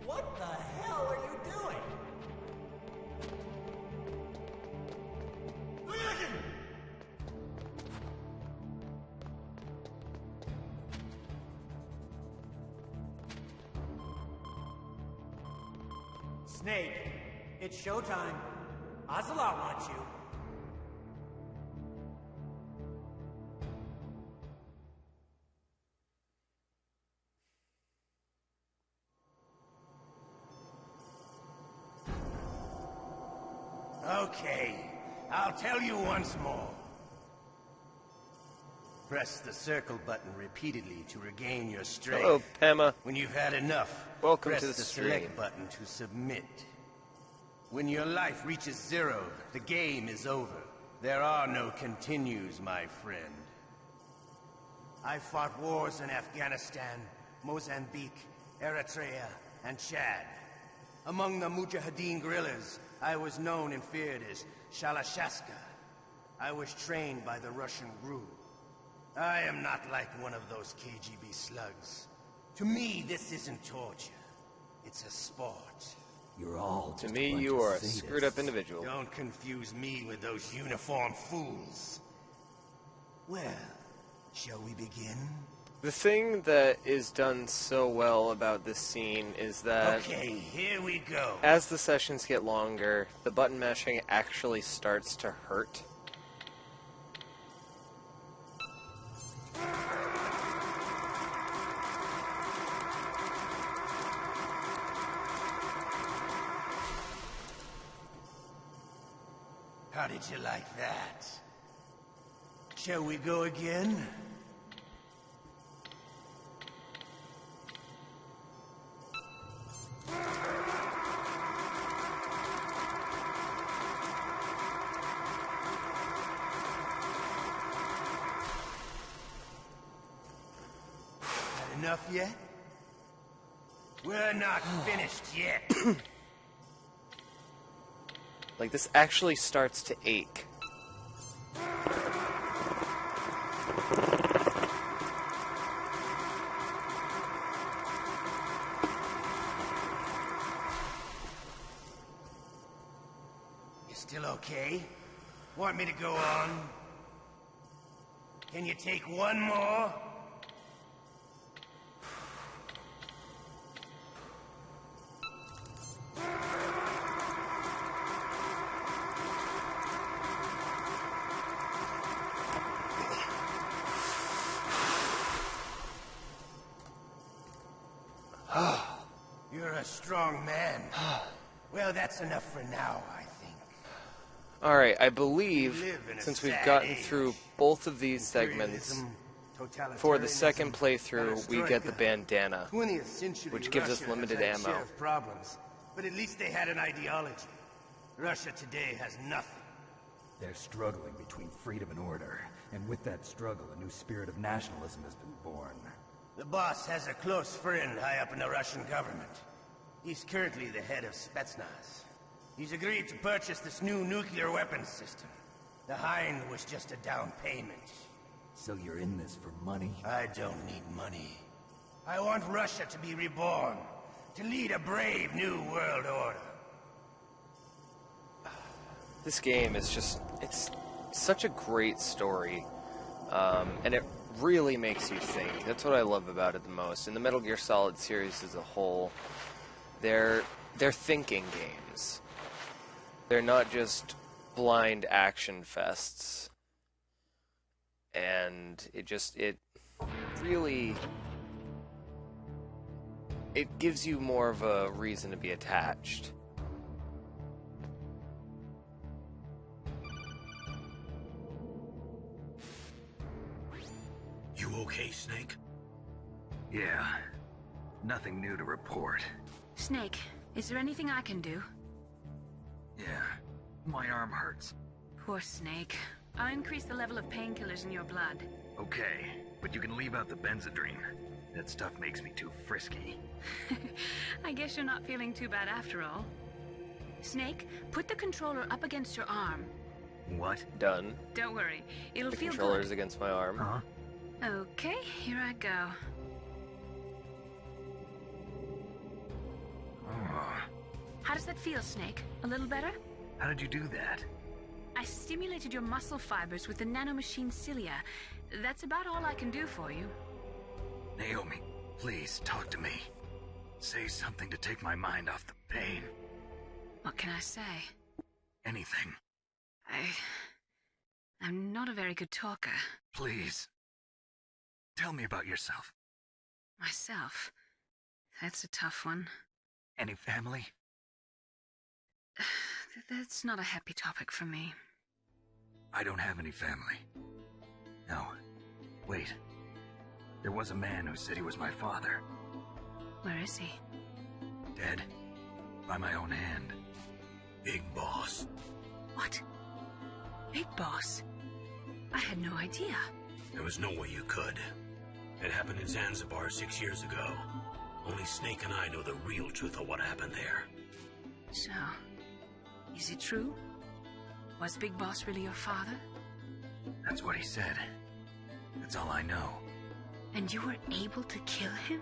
What the hell are you doing? Snake, it's showtime. Ocelot wants you. Okay, I'll tell you once more. Press the circle button repeatedly to regain your strength. Hello, Pema. When you've had enough, Welcome press to the select stream. button to submit. When your life reaches 0, the game is over. There are no continues, my friend. I fought wars in Afghanistan, Mozambique, Eritrea, and Chad. Among the Mujahideen guerrillas, I was known and feared as Shalashaska. I was trained by the Russian GRU. I am not like one of those KGB slugs. To me, this isn't torture. It's a sport. You're all To me, you are a screwed up individual. Don't confuse me with those uniformed fools. Well, shall we begin? The thing that is done so well about this scene is that Okay, here we go. as the sessions get longer, the button mashing actually starts to hurt. How did you like that? Shall we go again? enough yet? We're not finished yet. Like, this actually starts to ache. You still okay? Want me to go on? Can you take one more? You're a strong man. Well, that's enough for now, I think. Alright, I believe, since we've gotten through both of these segments, for the second playthrough, we get the bandana, which gives us limited ammo. Problems, but at least they had an ideology. Russia today has nothing. They're struggling between freedom and order, and with that struggle, a new spirit of nationalism has been born. The boss has a close friend high up in the Russian government. He's currently the head of Spetsnaz. He's agreed to purchase this new nuclear weapons system. The Hind was just a down payment. So you're in this for money? I don't need money. I want Russia to be reborn, to lead a brave new world order. This game is just, it's such a great story, and it really makes you think. That's what I love about it the most. In the Metal Gear Solid series as a whole, they're thinking games. They're not just blind action fests. And it really, it gives you more of a reason to be attached. You okay, Snake? Yeah. Nothing new to report. Snake, is there anything I can do? Yeah. My arm hurts. Poor Snake. I'll increase the level of painkillers in your blood. Okay, but you can leave out the Benzedrine. That stuff makes me too frisky. I guess you're not feeling too bad after all. Snake, put the controller up against your arm. What? Done. Don't worry, it'll The feel good. controller's against my arm. Huh? Okay, here I go. Oh. How does that feel, Snake? A little better? How did you do that? I stimulated your muscle fibers with the nanomachine cilia. That's about all I can do for you. Naomi, please talk to me. Say something to take my mind off the pain. What can I say? Anything. I'm not a very good talker. Please. Tell me about yourself. Myself? That's a tough one. Any family? That's not a happy topic for me. I don't have any family. No. Wait. There was a man who said he was my father. Where is he? Dead. By my own hand. Big Boss. What? Big Boss? I had no idea. There was no way you could. It happened in Zanzibar 6 years ago. Only Snake and I know the real truth of what happened there. So, is it true? Was Big Boss really your father? That's what he said. That's all I know. And you were able to kill him,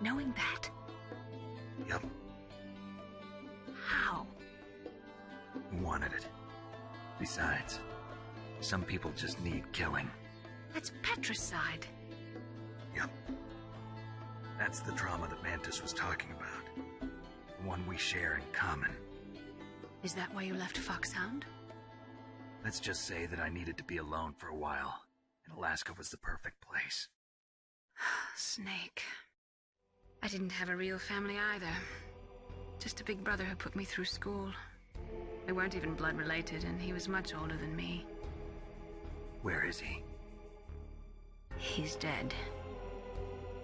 knowing that? Yep. How? He wanted it. Besides, some people just need killing. That's patricide. Yep. That's the trauma that Mantis was talking about. The one we share in common. Is that why you left Foxhound? Let's just say that I needed to be alone for a while, and Alaska was the perfect place. Snake. I didn't have a real family either. Just a big brother who put me through school. We weren't even blood related, and he was much older than me. Where is he? He's dead.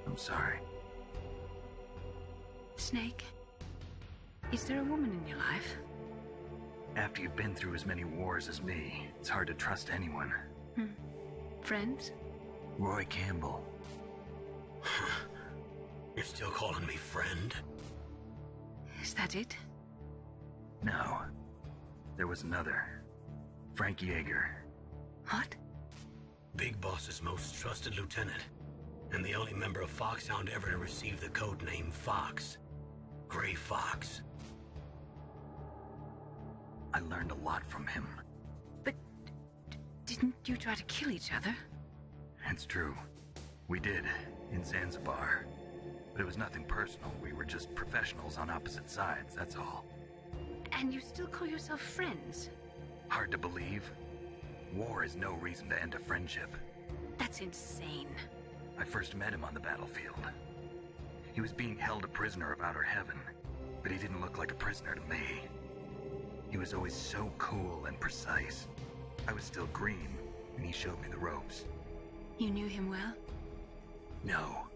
I'm sorry. Snake, is there a woman in your life? After you've been through as many wars as me, it's hard to trust anyone. Friends? Roy Campbell. You're still calling me friend? Is that it? No. There was another. Frank Yeager. What? Big Boss's most trusted lieutenant, and the only member of Foxhound ever to receive the code name Fox. Gray Fox. I learned a lot from him. But didn't you try to kill each other? It's true. We did, in Zanzibar. But it was nothing personal. We were just professionals on opposite sides, that's all. And you still call yourself friends? Hard to believe. War is no reason to end a friendship. That's insane. I first met him on the battlefield. He was being held a prisoner of Outer Heaven, but he didn't look like a prisoner to me. He was always so cool and precise. I was still green, and he showed me the ropes. You knew him well? No.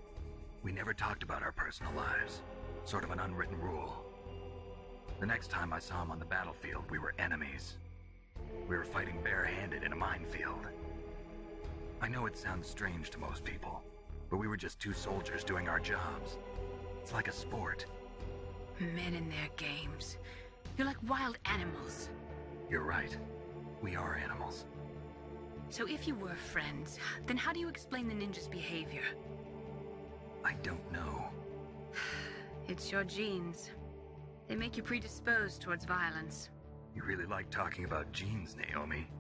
We never talked about our personal lives. Sort of an unwritten rule. The next time I saw him on the battlefield, we were enemies. We were fighting barehanded in a minefield. I know it sounds strange to most people, but we were just two soldiers doing our jobs. It's like a sport. Men in their games. You're like wild animals. You're right. We are animals. So if you were friends, then how do you explain the ninja's behavior? I don't know. It's your genes. They make you predisposed towards violence. You really like talking about genes, Naomi.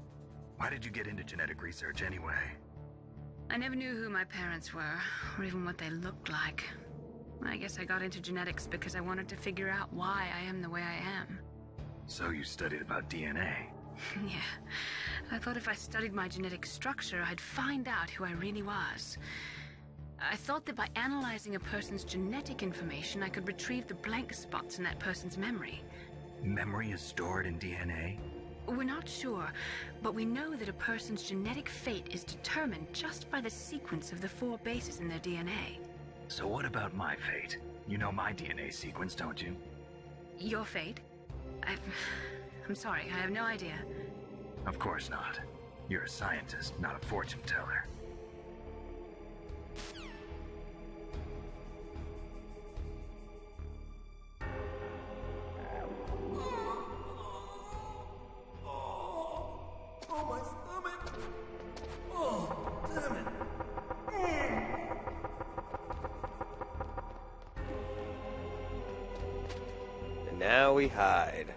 Why did you get into genetic research anyway? I never knew who my parents were, or even what they looked like. I guess I got into genetics because I wanted to figure out why I am the way I am. So you studied about DNA? Yeah. I thought if I studied my genetic structure, I'd find out who I really was. I thought that by analyzing a person's genetic information, I could retrieve the blank spots in that person's memory. Memory is stored in DNA? We're not sure, but we know that a person's genetic fate is determined just by the sequence of the 4 bases in their DNA. So what about my fate? You know my DNA sequence, don't you? Your fate? I'm sorry, I have no idea. Of course not. You're a scientist, not a fortune teller. Oh, my stomach! Oh, damn it! And now we hide.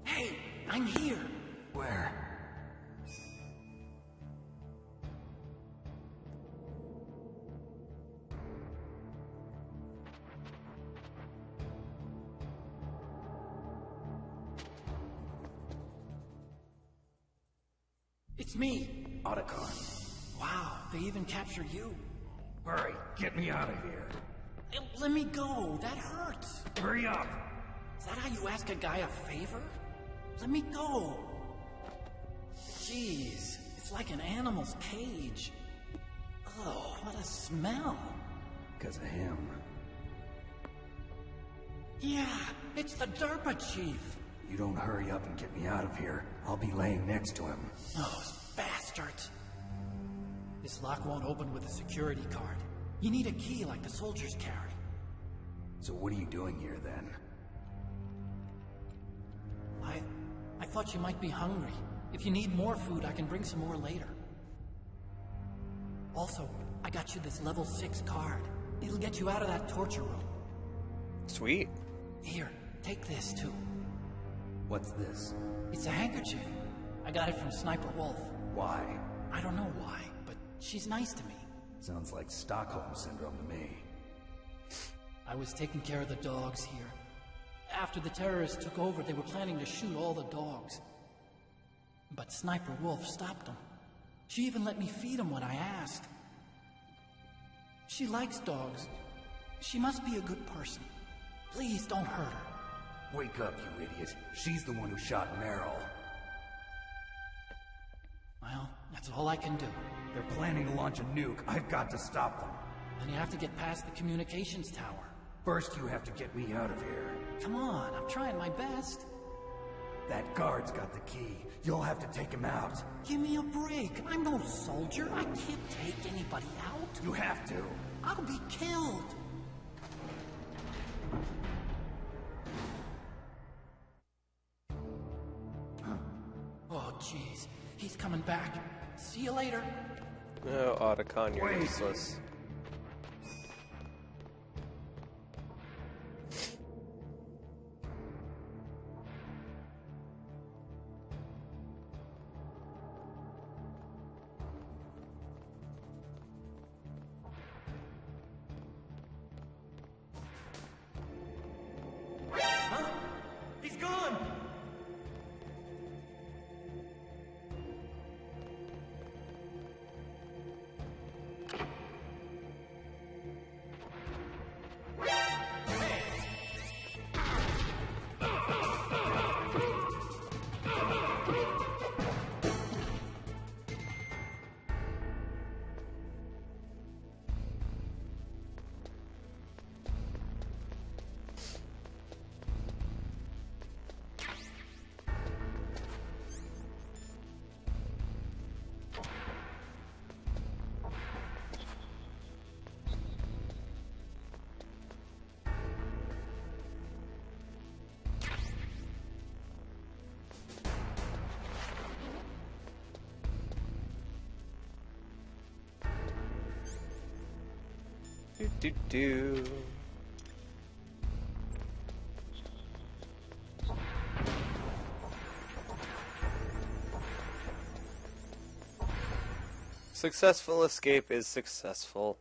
Hey, I'm here. Where? It's me, Otacon. Wow, they even captured you. Hurry, get me out of here. Let me go, that hurts. Hurry up! Is that how you ask a guy a favor? Let me go. Jeez, it's like an animal's cage. Oh, what a smell. Because of him. Yeah, it's the Derpa Chief. You don't hurry up and get me out of here, I'll be laying next to him. Those bastards. This lock won't open with a security card. You need a key like the soldiers carry. So what are you doing here then? I thought you might be hungry. If you need more food, I can bring some more later. Also, I got you this level 6 card. It'll get you out of that torture room. Sweet. Here, take this too. What's this? It's a handkerchief. I got it from Sniper Wolf. Why? I don't know why, but she's nice to me. Sounds like Stockholm Syndrome to me. I was taking care of the dogs here. After the terrorists took over, they were planning to shoot all the dogs. But Sniper Wolf stopped them. She even let me feed them when I asked. She likes dogs. She must be a good person. Please don't hurt her. Wake up, you idiot. She's the one who shot Meryl. Well, that's all I can do. They're planning to launch a nuke. I've got to stop them. And you have to get past the communications tower. First, you have to get me out of here. Come on, I'm trying my best. That guard's got the key. You'll have to take him out. Give me a break. I'm no soldier. I can't take anybody out. You have to. I'll be killed. Oh, jeez. He's coming back. See you later. No, Otacon, you're useless. Huh? He's gone! Do. Successful escape is successful.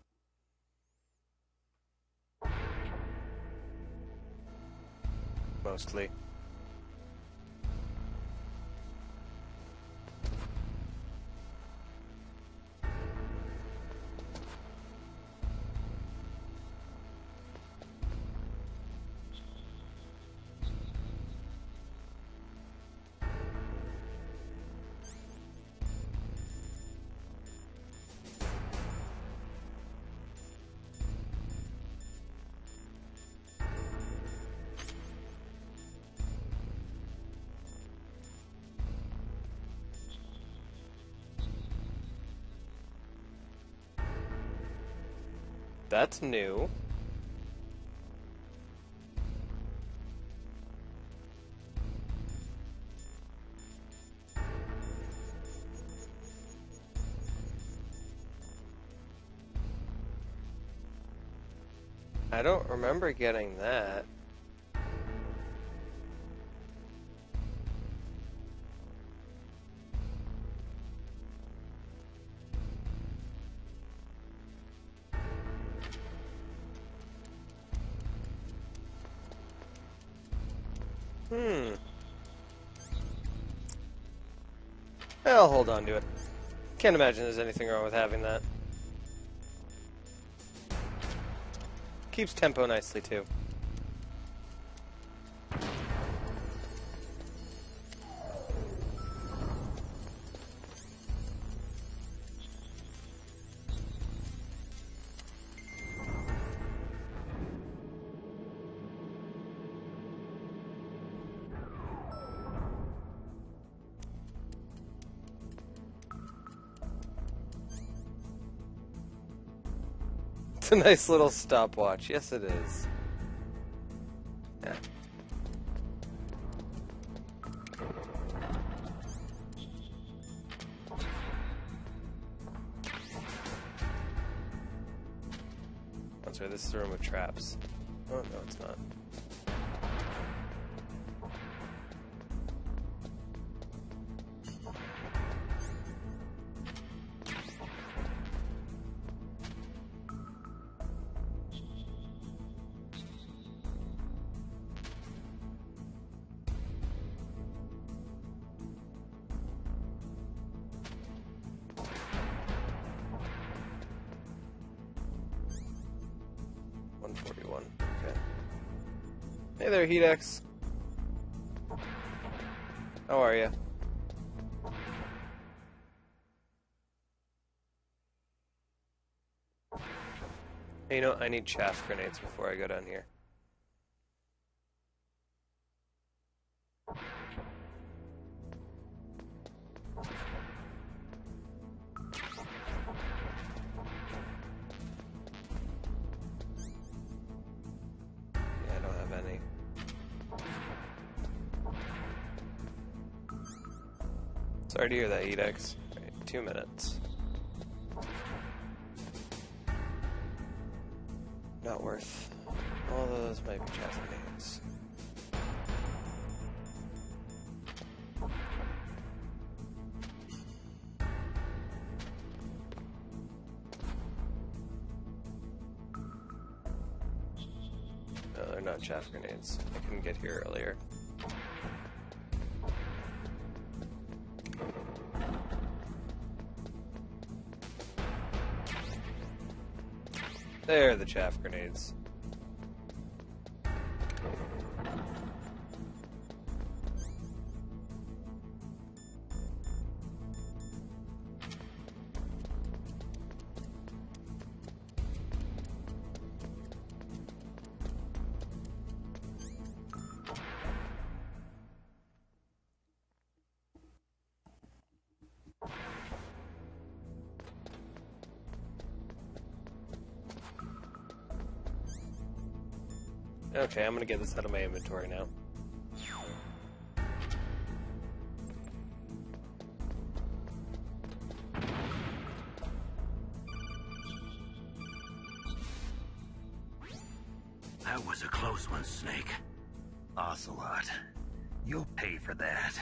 Mostly. That's new. I don't remember getting that. I'll hold on to it. Can't imagine there's anything wrong with having that. Keeps tempo nicely, too. It's a nice little stopwatch. Yes, it is. Yeah. I'm sorry, this is the room with traps. Oh, no, it's not. Okay. Hey there, Hedex. How are you? Hey, you know, I need chaff grenades before I go down here. Yeah, I don't have any. Sorry to hear that, Edex. Right, 2 minutes. Not worth. All those might be chaff grenades. No, they're not chaff grenades. I couldn't get here earlier. There are the chaff grenades. Okay, I'm gonna get this out of my inventory now. That was a close one, Snake. Ocelot, you'll pay for that.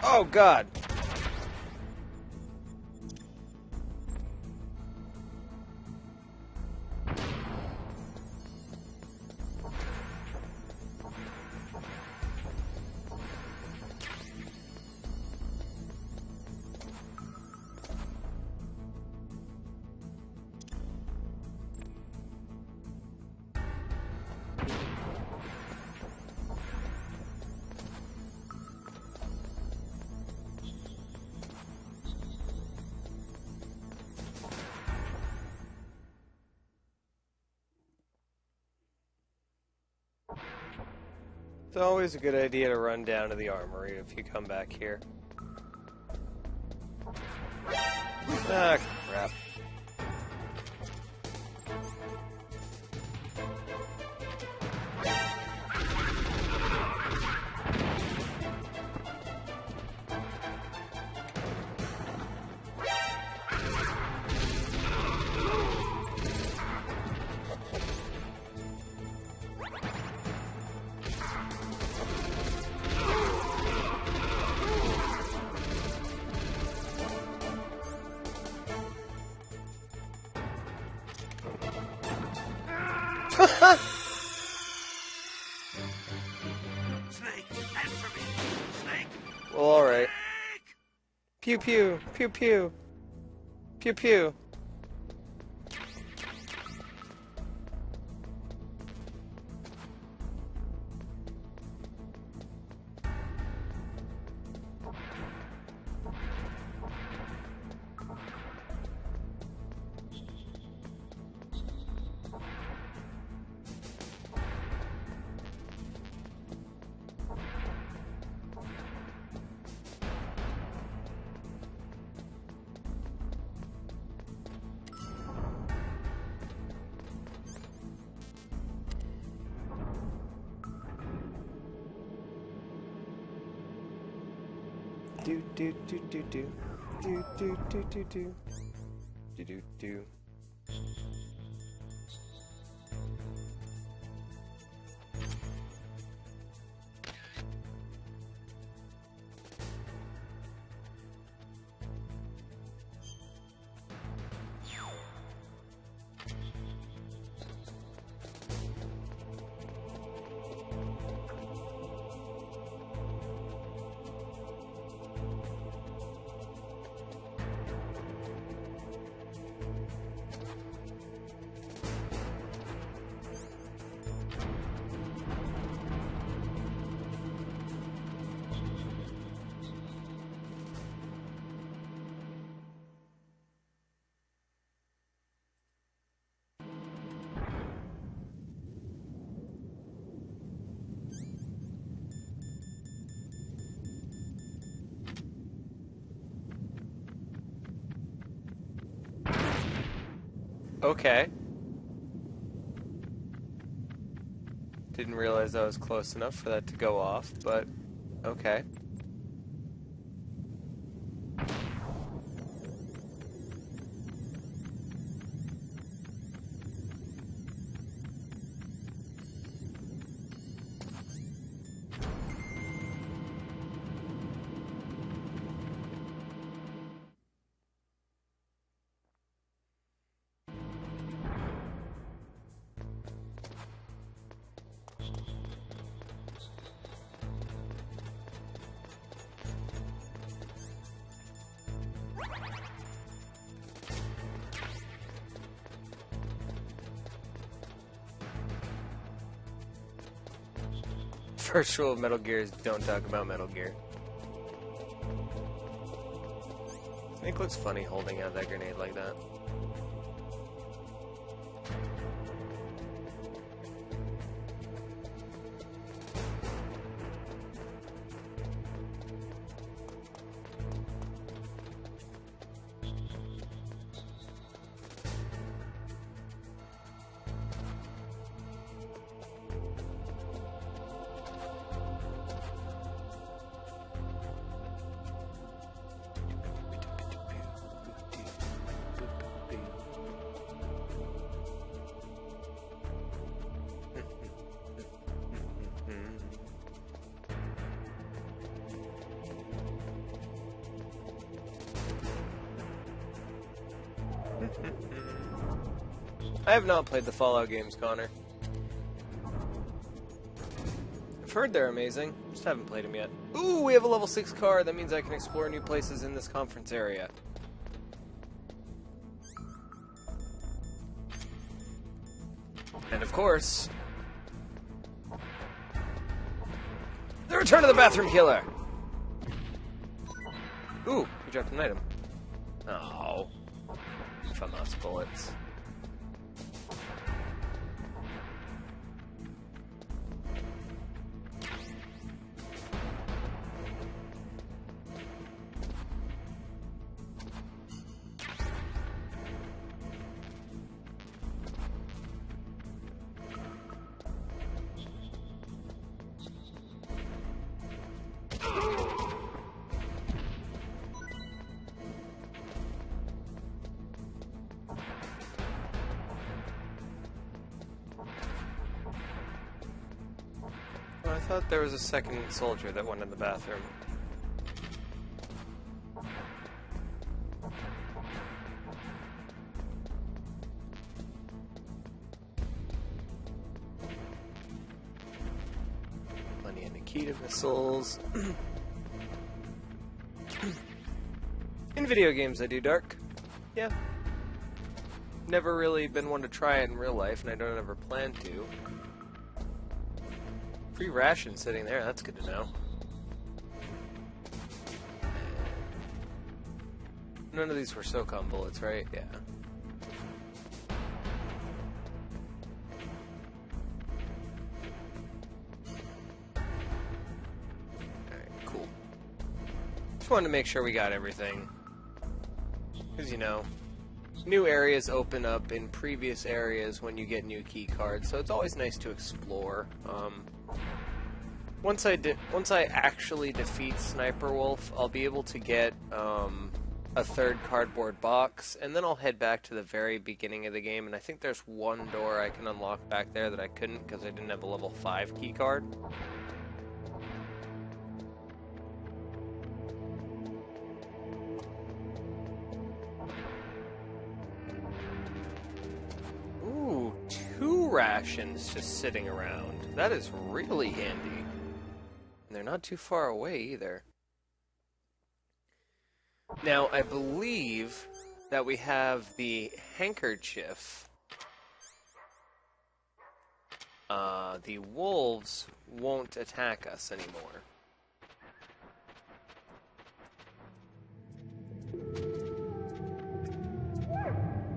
Oh, God! It's always a good idea to run down to the armory if you come back here. Ah, crap. Snake, answer me! Snake! Well, alright. Pew pew, pew pew. Pew pew. Do do do do do do do do do do do do do. Okay. Didn't realize I was close enough for that to go off, but okay. First rule of Metal Gear is don't talk about Metal Gear. Snake looks funny holding out that grenade like that. I have not played the Fallout games, Connor. I've heard they're amazing, just haven't played them yet. Ooh, we have a level 6 car. That means I can explore new places in this conference area. And of course, the return of the bathroom killer! Ooh, we dropped an item. Oh. FAMAS bullets. I thought there was a second soldier that went in the bathroom. Plenty of Nikita missiles. In video games I do, Dark. Yeah. Never really been one to try it in real life, and I don't ever plan to. Free ration sitting there, that's good to know. None of these were SOCOM bullets, right? Yeah. Alright, cool. Just wanted to make sure we got everything. Because, you know, new areas open up in previous areas when you get new key cards, so it's always nice to explore. Once I actually defeat Sniper Wolf, I'll be able to get a third cardboard box, and then I'll head back to the very beginning of the game, and I think there's one door I can unlock back there that I couldn't because I didn't have a level 5 key card. Ooh, 2 rations just sitting around. That is really handy. And they're not too far away either. Now, I believe that we have the handkerchief. The wolves won't attack us anymore.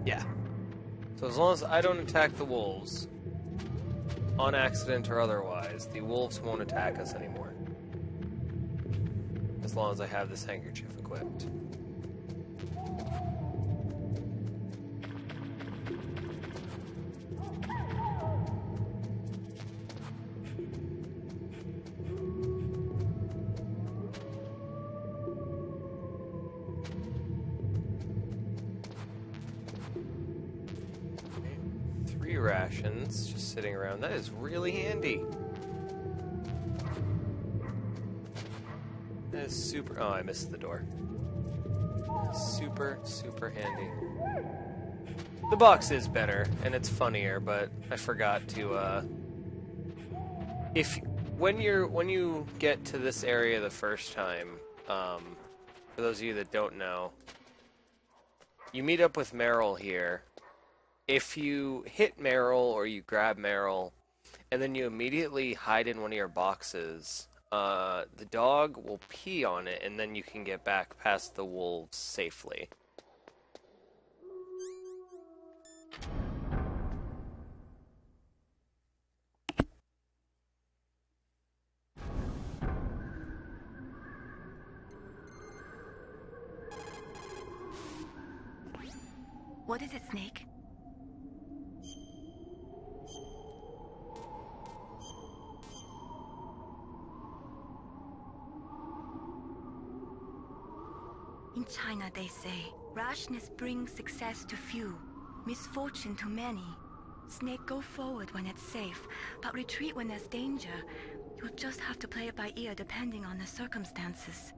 Yeah. So as long as I don't attack the wolves, on accident or otherwise, the wolves won't attack us anymore. As long as I have this handkerchief equipped. rations just sitting around. That is really handy. That is super... Oh, I missed the door. Super, super handy. The box is better, and it's funnier, but I forgot to, when you get to this area the first time, for those of you that don't know, you meet up with Meryl here. If you hit Meryl or you grab Meryl, and then you immediately hide in one of your boxes, the dog will pee on it, and then you can get back past the wolves safely. What is it, Snake? In China, they say, rashness brings success to few, misfortune to many. Snake, go forward when it's safe, but retreat when there's danger. You'll just have to play it by ear depending on the circumstances.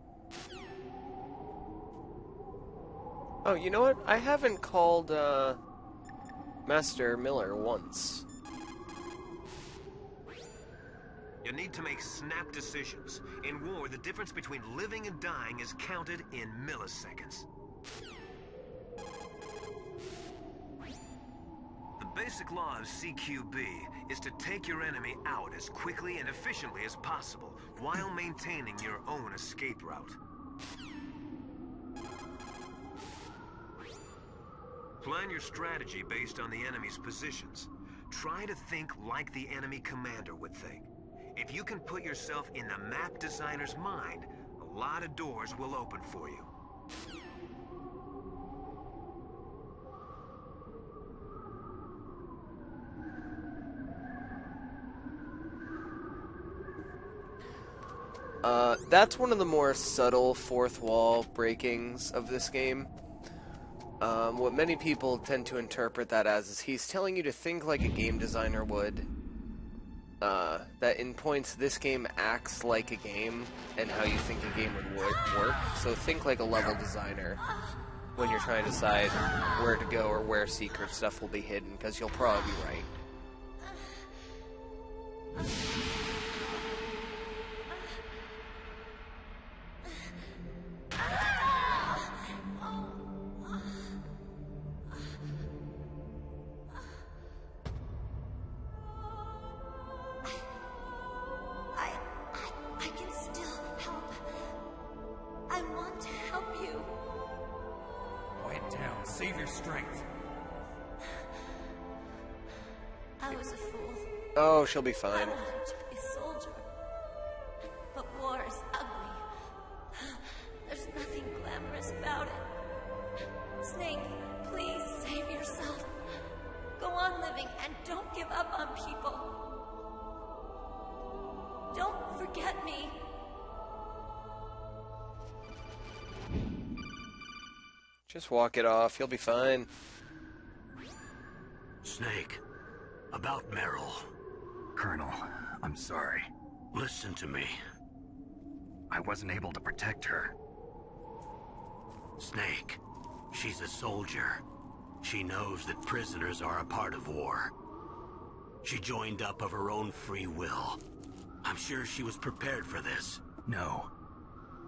Oh, you know what? I haven't called, Master Miller once. You need to make snap decisions. In war, the difference between living and dying is counted in milliseconds. The basic law of CQB is to take your enemy out as quickly and efficiently as possible, while maintaining your own escape route. Plan your strategy based on the enemy's positions. Try to think like the enemy commander would think. If you can put yourself in the map designer's mind, a lot of doors will open for you. That's one of the more subtle fourth wall breakings of this game. What many people tend to interpret that as is he's telling you to think like a game designer would. That in points this game acts like a game and how you think a game would work. So think like a level designer when you're trying to decide where to go or where secret stuff will be hidden, because you'll probably be right. I can still help. I want to help you. Quiet down. Save your strength. I was a fool. Oh, she'll be I fine. wanted to be a soldier. But war is ugly. There's nothing glamorous about it. Snake, please save yourself. Go on living and don't give up on people. Don't forget me. Just walk it off. You'll be fine. Snake, about Meryl. Colonel, I'm sorry. Listen to me. I wasn't able to protect her. Snake, she's a soldier. She knows that prisoners are a part of war. She joined up of her own free will. I'm sure she was prepared for this. No,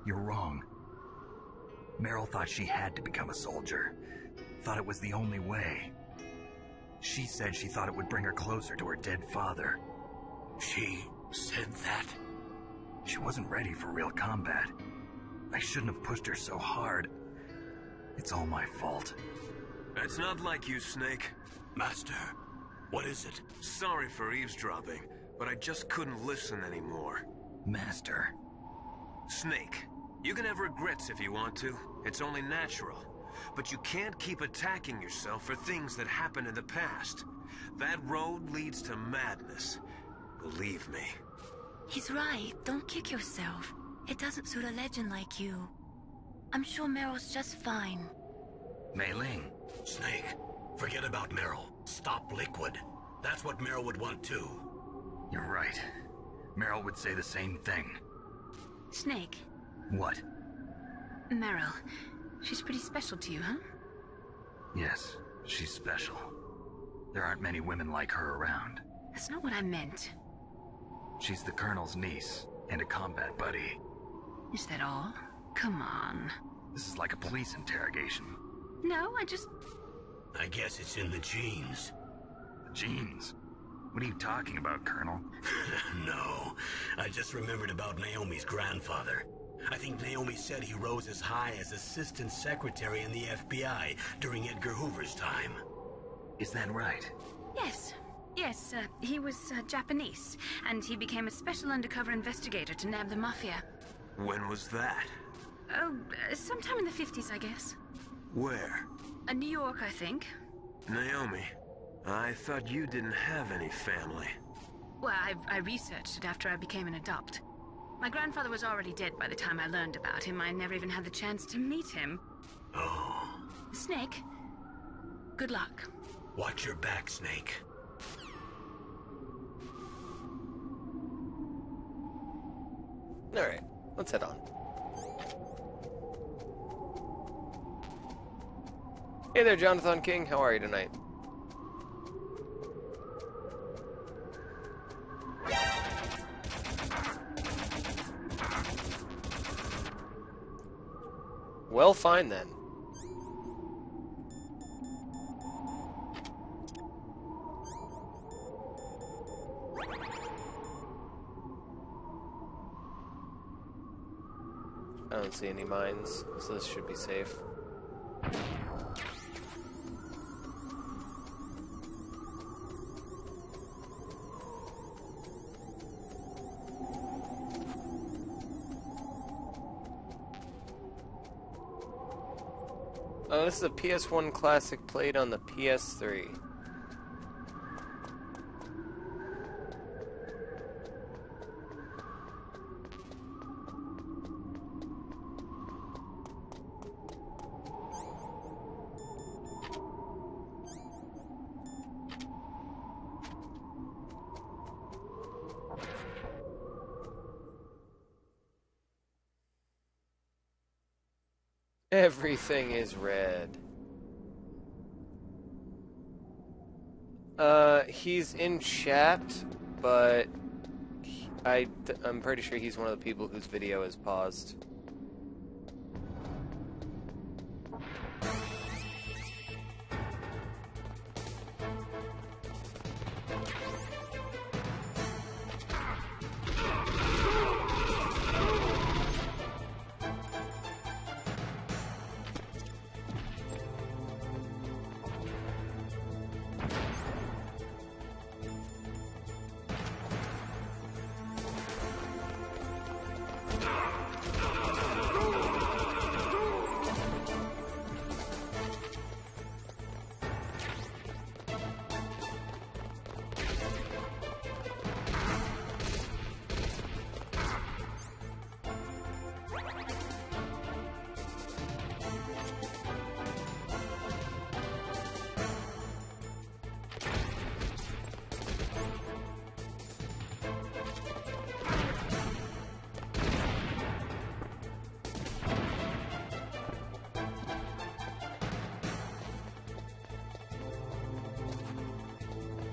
you're wrong. Meryl thought she had to become a soldier. Thought it was the only way. She said she thought it would bring her closer to her dead father. She said that? She wasn't ready for real combat. I shouldn't have pushed her so hard. It's all my fault. That's not like you, Snake. Master, what is it? Sorry for eavesdropping, but I just couldn't listen anymore. Master. Snake, you can have regrets if you want to. It's only natural. But you can't keep attacking yourself for things that happened in the past. That road leads to madness. Believe me. He's right. Don't kick yourself. It doesn't suit a legend like you. I'm sure Meryl's just fine. Mei Ling. Snake, forget about Meryl. Stop Liquid. That's what Meryl would want too. You're right. Meryl would say the same thing. Snake. What? Meryl. She's pretty special to you, huh? Yes, she's special. There aren't many women like her around. That's not what I meant. She's the Colonel's niece, and a combat buddy. Is that all? Come on. This is like a police interrogation. No, I guess it's in the genes. The genes? What are you talking about, Colonel? No, I just remembered about Naomi's grandfather. I think Naomi said he rose as high as assistant secretary in the FBI during Edgar Hoover's time. Is that right? Yes. Yes, he was Japanese, and he became a special undercover investigator to nab the Mafia. When was that? Oh, sometime in the 50s, I guess. Where? New York, I think. Naomi, I thought you didn't have any family. Well, I researched it after I became an adopt. My grandfather was already dead by the time I learned about him. I never even had the chance to meet him. Oh. Snake, good luck. Watch your back, Snake. Alright, let's head on. Hey there, Jonathan King. How are you tonight? Well, fine then. I don't see any mines, so this should be safe. Oh, this is a PS1 classic played on the PS3. Everything is red. He's in chat, but I'm pretty sure he's one of the people whose video is paused.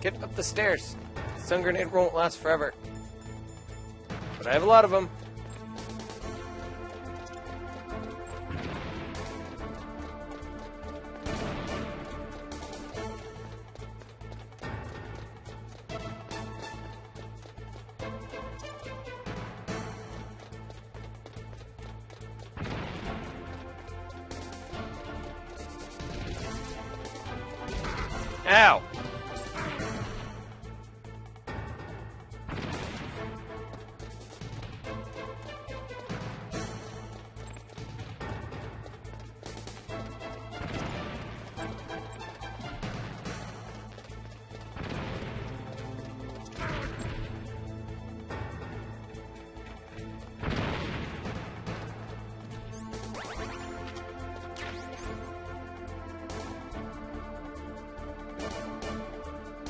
Get up the stairs. Stun grenade won't last forever. But I have a lot of them. Ow!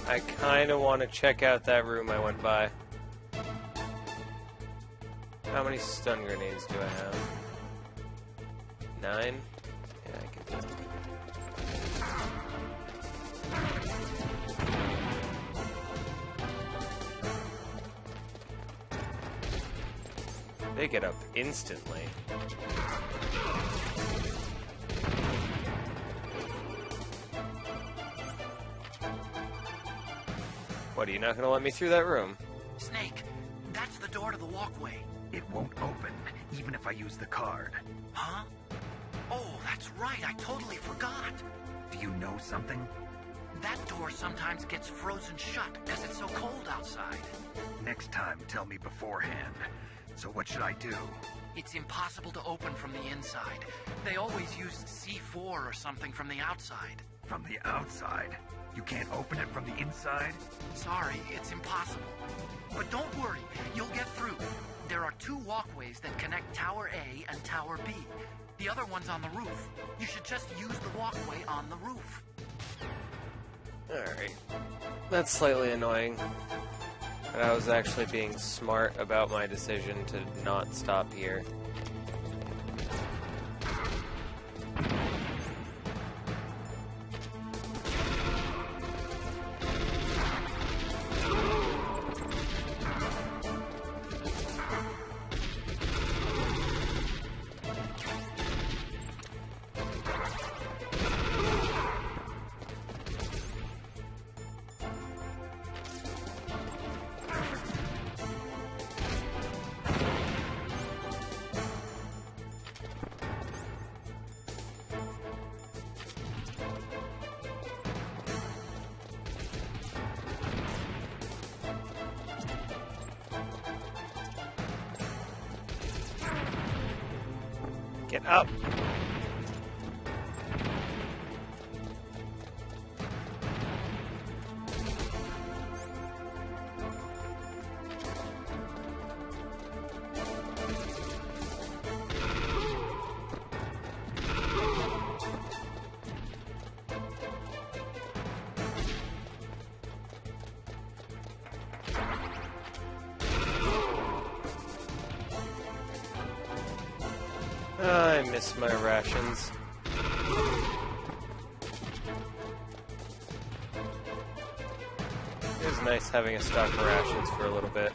I kind of want to check out that room I went by. How many stun grenades do I have? 9? Yeah, I can do it. They get up instantly. What, are you not going to let me through that room? Snake, that's the door to the walkway. It won't open, even if I use the card. Huh? Oh, that's right, I totally forgot. Do you know something? That door sometimes gets frozen shut because it's so cold outside. Next time, tell me beforehand. So what should I do? It's impossible to open from the inside. They always used C4 or something from the outside. From the outside? You can't open it from the inside? Sorry, it's impossible. But don't worry, you'll get through. There are 2 walkways that connect Tower A and Tower B. The other one's on the roof. You should just use the walkway on the roof. Alright. That's slightly annoying. But I was actually being smart about my decision to not stop here. Get up! I miss my rations. It was nice having a stock of rations for a little bit.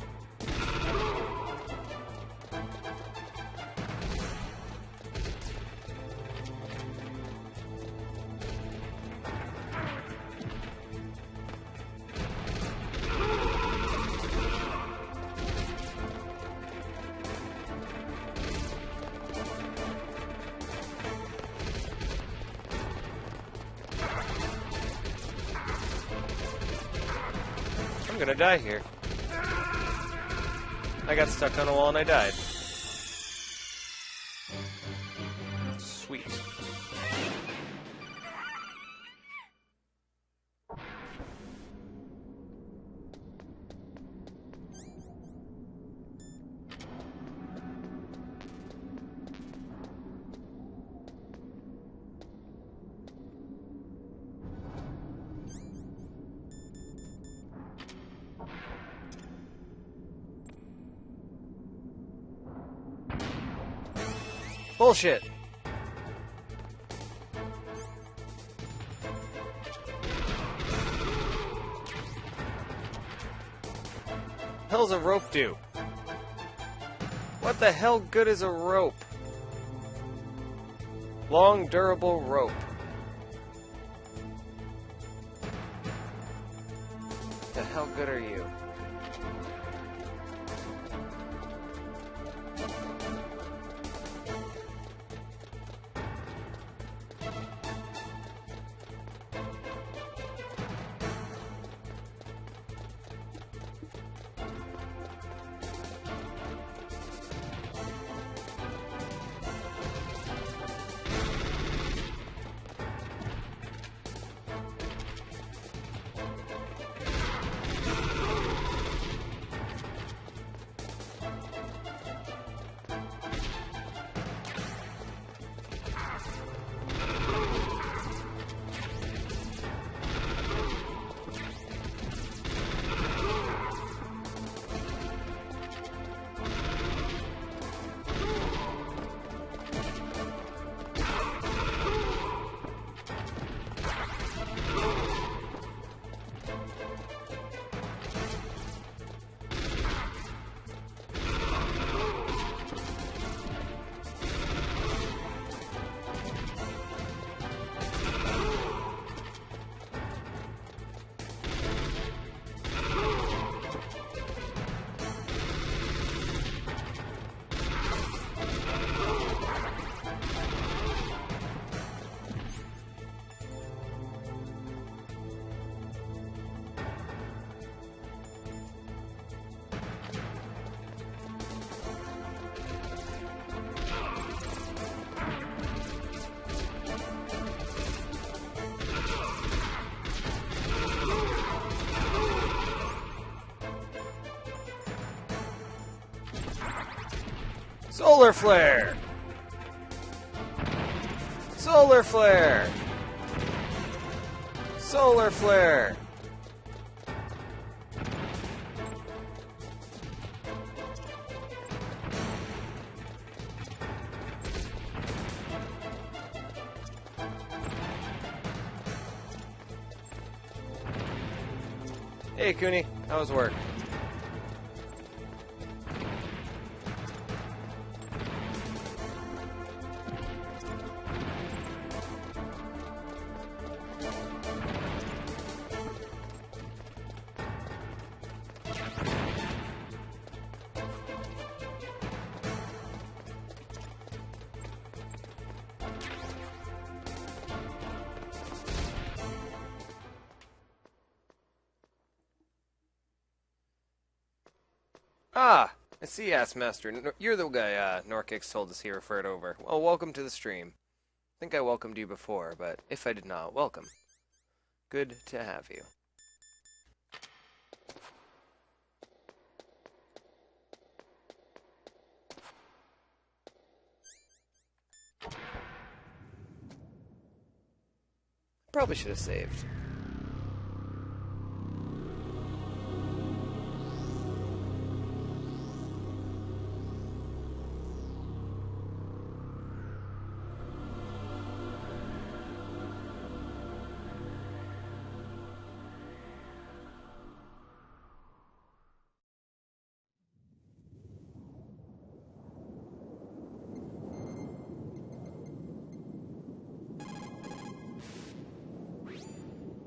I'm gonna die here. I got stuck on a wall and I died. Sweet. Bullshit! Hell's a rope do? What the hell good is a rope? Long, durable rope. The hell good are you? Solar flare! Solar flare! Solar flare! Hey, Cooney. How was work? Ah, I see, Master. You're the guy Norkix told us he referred over. Well, welcome to the stream. I think I welcomed you before, but if I did not, welcome. Good to have you. Probably should have saved.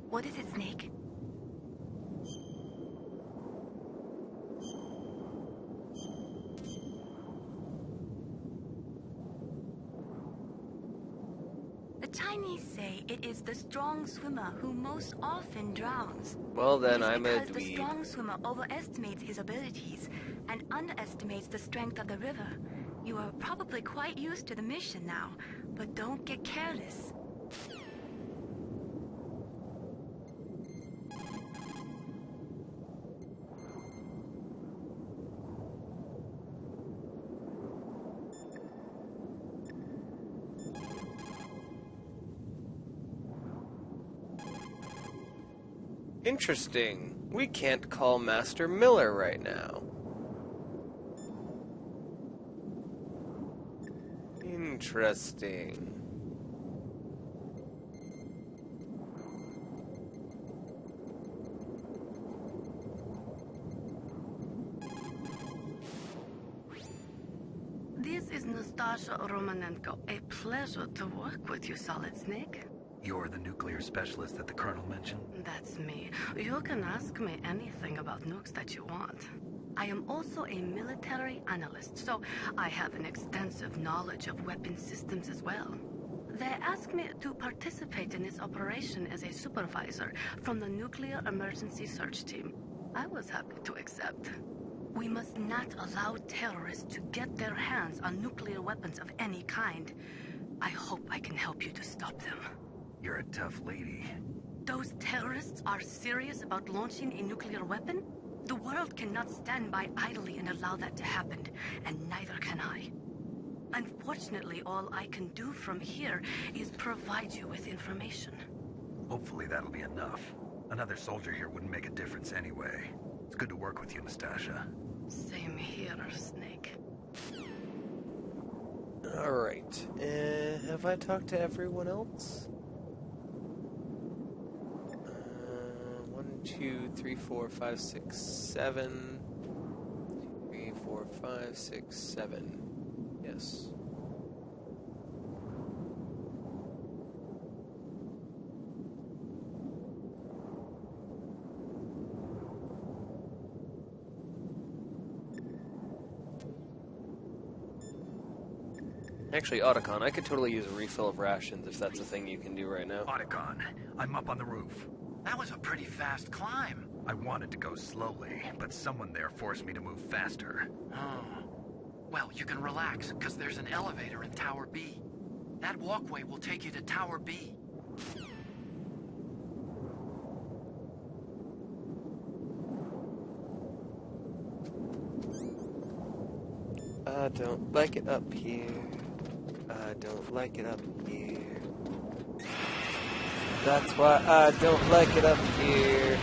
What is it, Snake? The Chinese say it is the strong swimmer who most often drowns. Well, then I'm a because the dweeb. strong swimmer overestimates his abilities and underestimates the strength of the river. You are probably quite used to the mission now, but don't get careless. Interesting. We can't call Master Miller right now. Interesting. This is Nastasha Romanenko. A pleasure to work with you, Solid Snake. You're the nuclear specialist that the Colonel mentioned? That's me. You can ask me anything about nukes that you want. I am also a military analyst, so I have an extensive knowledge of weapon systems as well. They asked me to participate in this operation as a supervisor from the Nuclear Emergency Search Team. I was happy to accept. We must not allow terrorists to get their hands on nuclear weapons of any kind. I hope I can help you to stop them. You're a tough lady. Those terrorists are serious about launching a nuclear weapon? The world cannot stand by idly and allow that to happen, and neither can I. Unfortunately, all I can do from here is provide you with information. Hopefully that'll be enough. Another soldier here wouldn't make a difference anyway. It's good to work with you, Nastasha. Same here, Snake. Alright. Have I talked to everyone else? 1, 2, 3, 4, 5, 6, 7. 3, 4, 5, 6, 7. Yes. Actually, Otacon, I could totally use a refill of rations if that's a thing you can do right now. Otacon, I'm up on the roof. That was a pretty fast climb. I wanted to go slowly, but someone there forced me to move faster. Oh. Well, you can relax, because there's an elevator in Tower B. That walkway will take you to Tower B. don't like it up here. I don't like it up here. That's why I don't like it up here.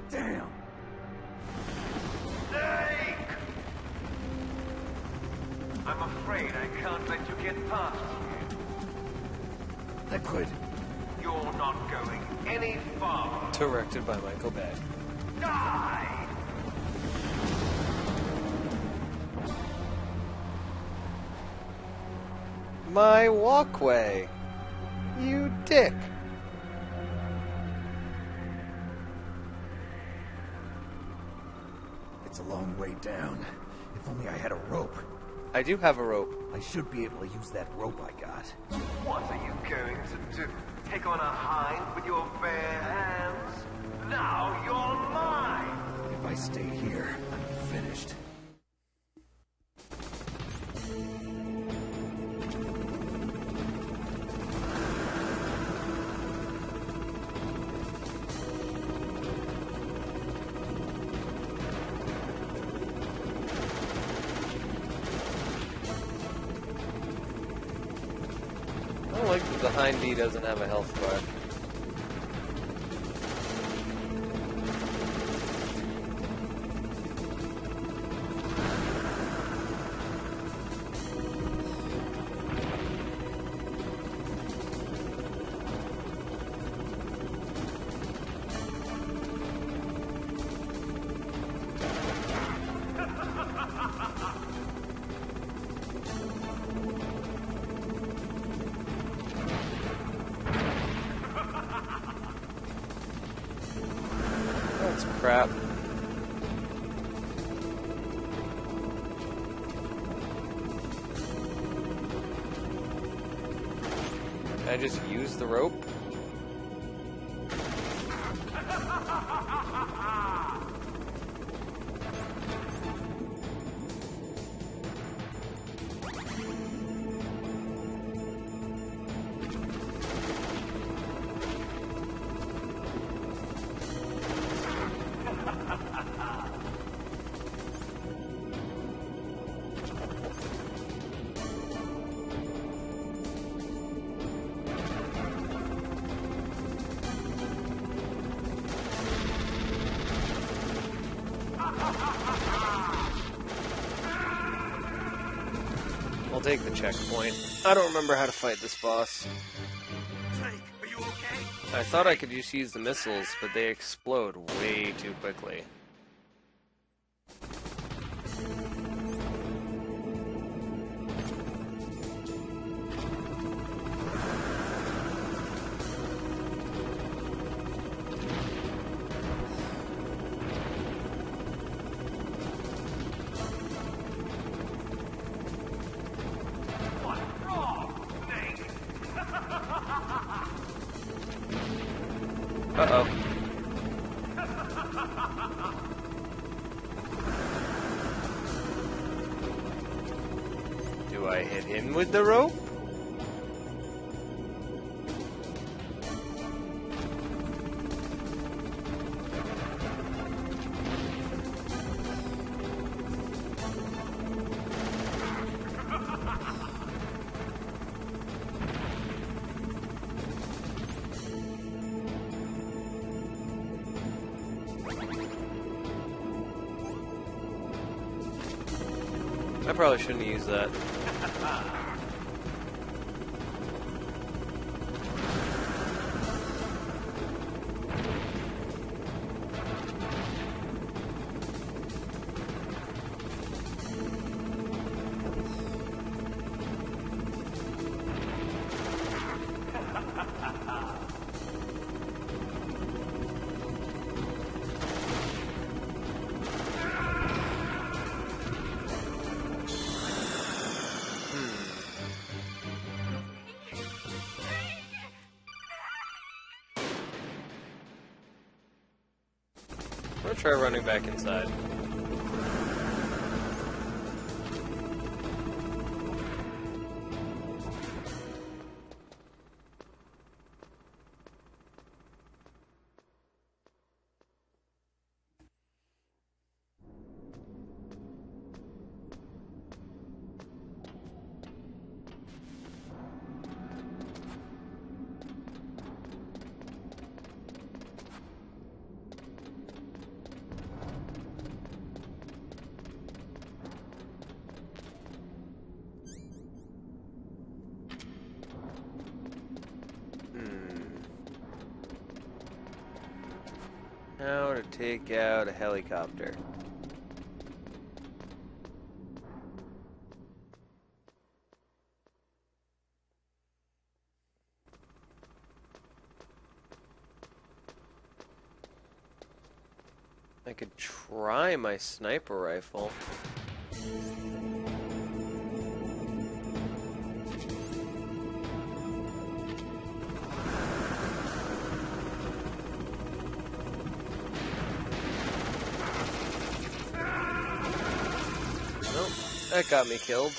Damn! Snake! I'm afraid I can't let you get past here. Liquid! You're not going any farther. Directed by Michael Bay. Die! My walkway! You dick! It's a long way down. If only I had a rope. I do have a rope. I should be able to use that rope I got. What are you going to do? Take on a hind with your bare hands? Now you're mine! If I stay here, I'm finished. I don't like that the Hind Bee doesn't have a health bar. That's crap. Can I just use the rope? I'll take the checkpoint. I don't remember how to fight this boss. Snake, are you okay? I thought I could just use the missiles, but they explode way too quickly. What's wrong, Snake? Uh-oh. Do I hit him with the rope? I probably shouldn't use that. gonna try running back inside. How to take out a helicopter. I could try my sniper rifle. That got me killed.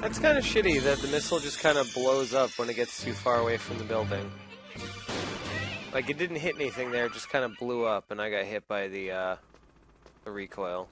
It's kind of shitty that the missile just kind of blows up when it gets too far away from the building. Like, it didn't hit anything there, it just kind of blew up, and I got hit by the recoil.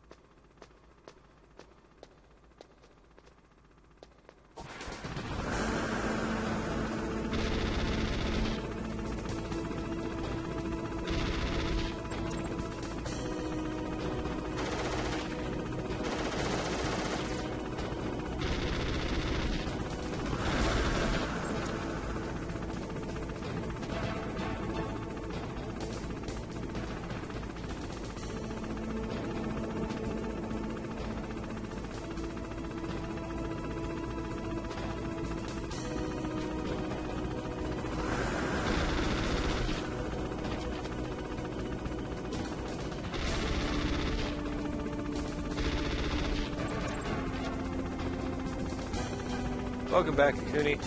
Welcome back, Kakuni.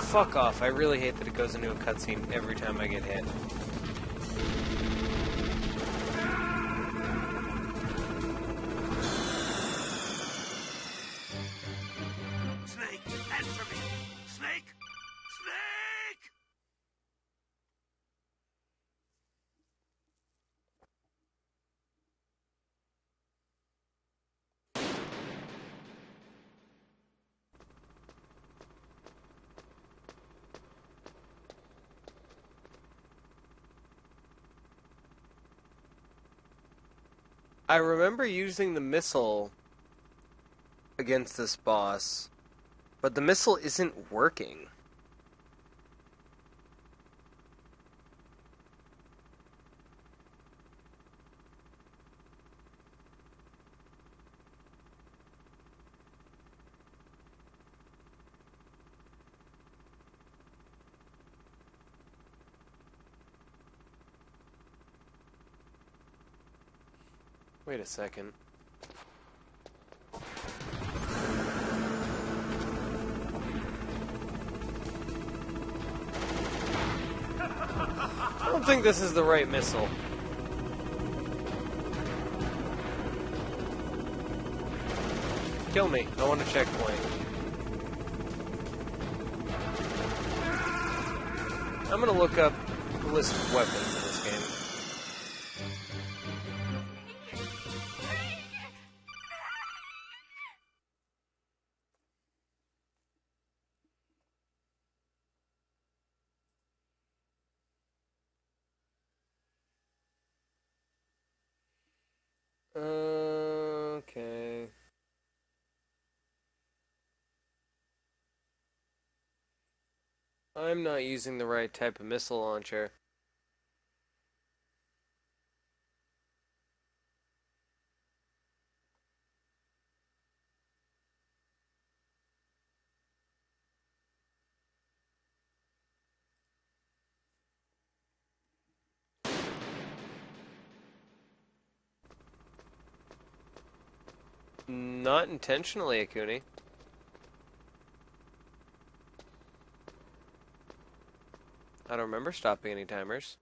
Fuck off. I really hate that it goes into a cutscene every time I get hit. Snake, answer me! Snake! Snake! I remember using the missile against this boss, but the missile isn't working. Wait a second. I don't think this is the right missile. Kill me. I want a checkpoint. I'm gonna look up the list of weapons in this game. Okay. I'm not using the right type of missile launcher. Not intentionally, Akuni. I don't remember stopping any timers.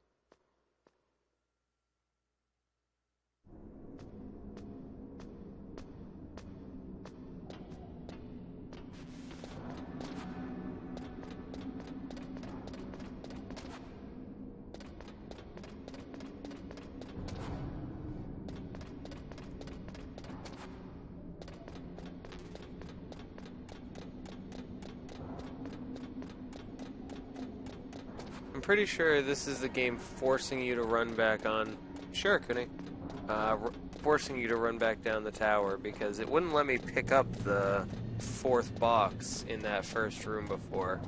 I'm pretty sure this is the game forcing you to run back on... Sure, Kuni. Forcing you to run back down the tower because it wouldn't let me pick up the fourth box in that first room before.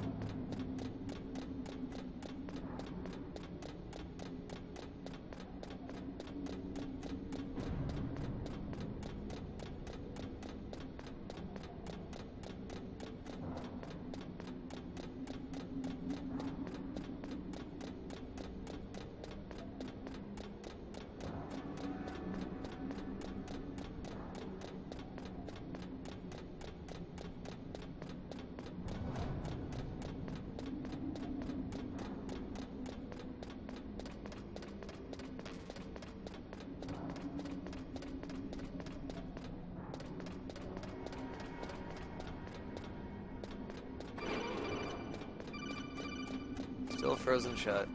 Still frozen shut.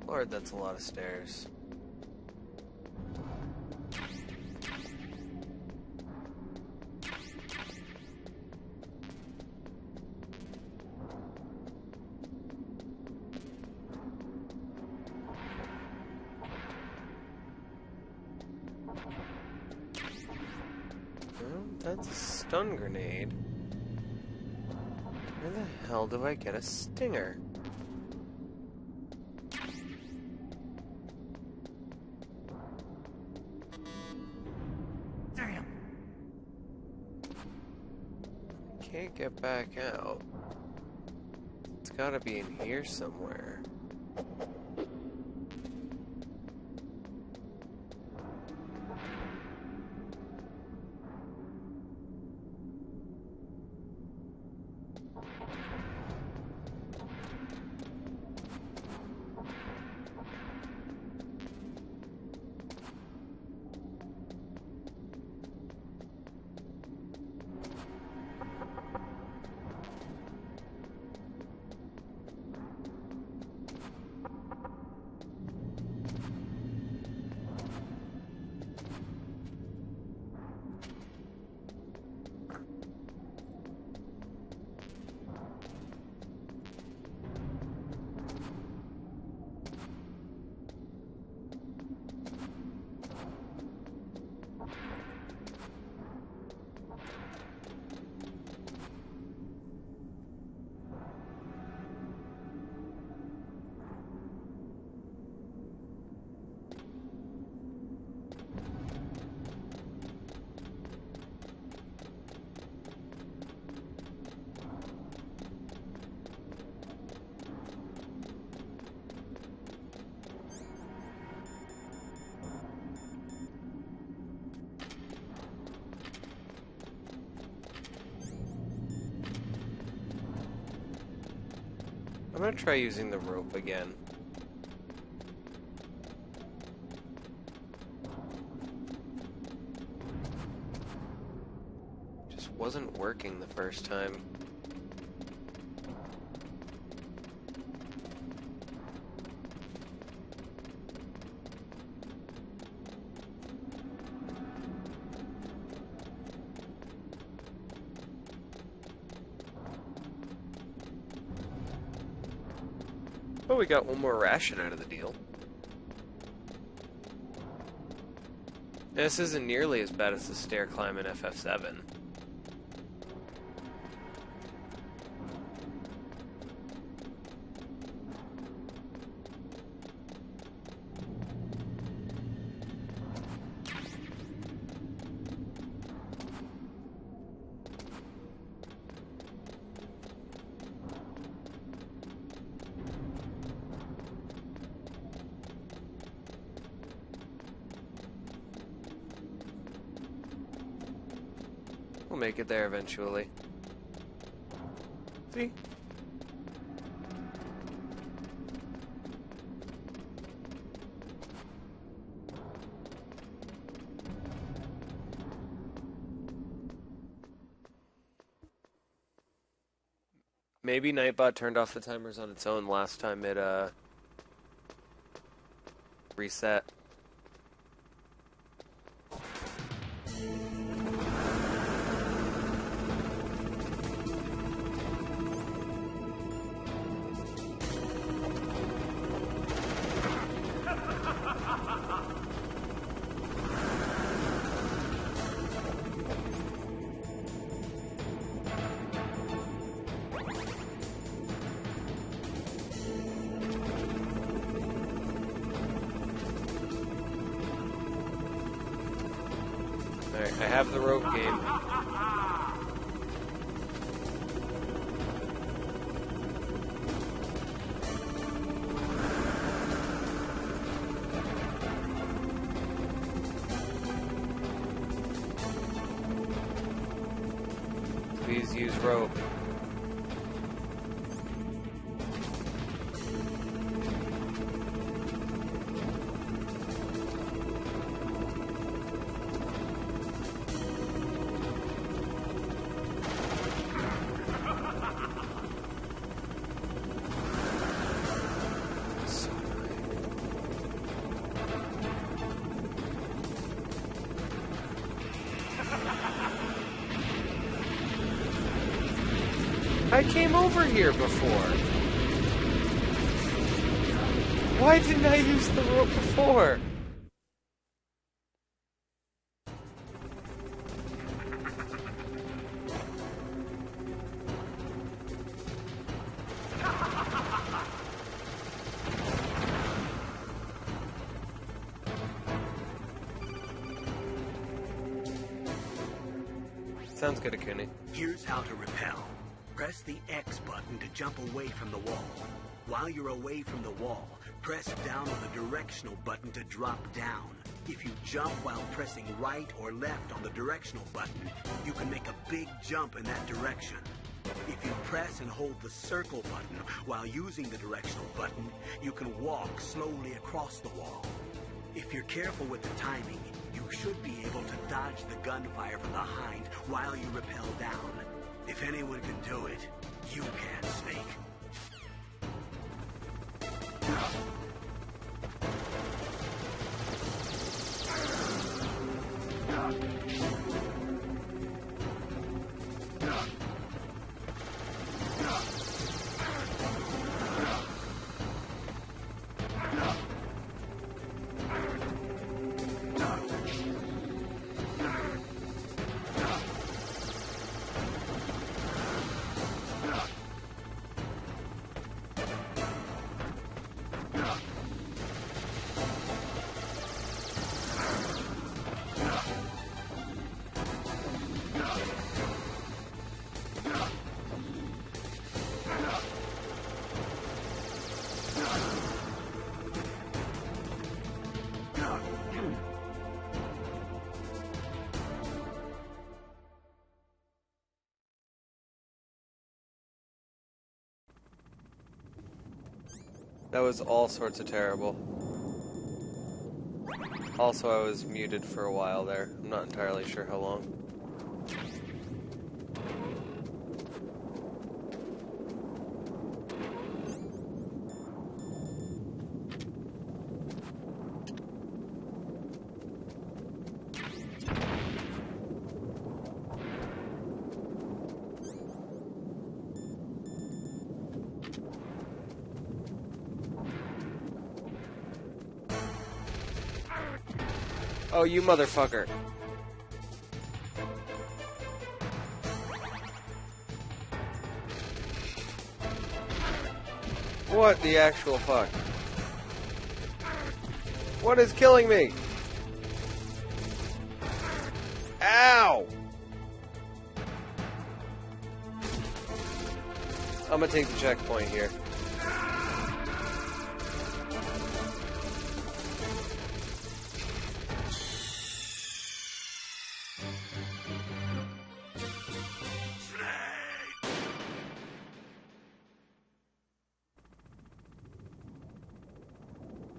Lord, that's a lot of stairs. Well, that's a stun grenade. Where the hell do I get a stinger? Damn! Can't get back out. It's gotta be in here somewhere. I'm gonna try using the rope again. Just wasn't working the first time. Oh, we got one more ration out of the deal. This isn't nearly as bad as the stair climb in FF7. We'll make it there eventually. See? Maybe Nightbot turned off the timers on its own last time it reset. Alright, I have the rope game. Please use rope. I came over here before. Why didn't I use the rope before? Sounds good, Akuni. Here's how to repel. Press the X button to jump away from the wall. While you're away from the wall, press down on the directional button to drop down. If you jump while pressing right or left on the directional button, you can make a big jump in that direction. If you press and hold the circle button while using the directional button, you can walk slowly across the wall. If you're careful with the timing, you should be able to dodge the gunfire from behind while you rappel down. If anyone can do it, you can, Snake. That was all sorts of terrible. Also, I was muted for a while there. I'm not entirely sure how long. Oh, you motherfucker. What the actual fuck? What is killing me? Ow! I'm gonna take the checkpoint here.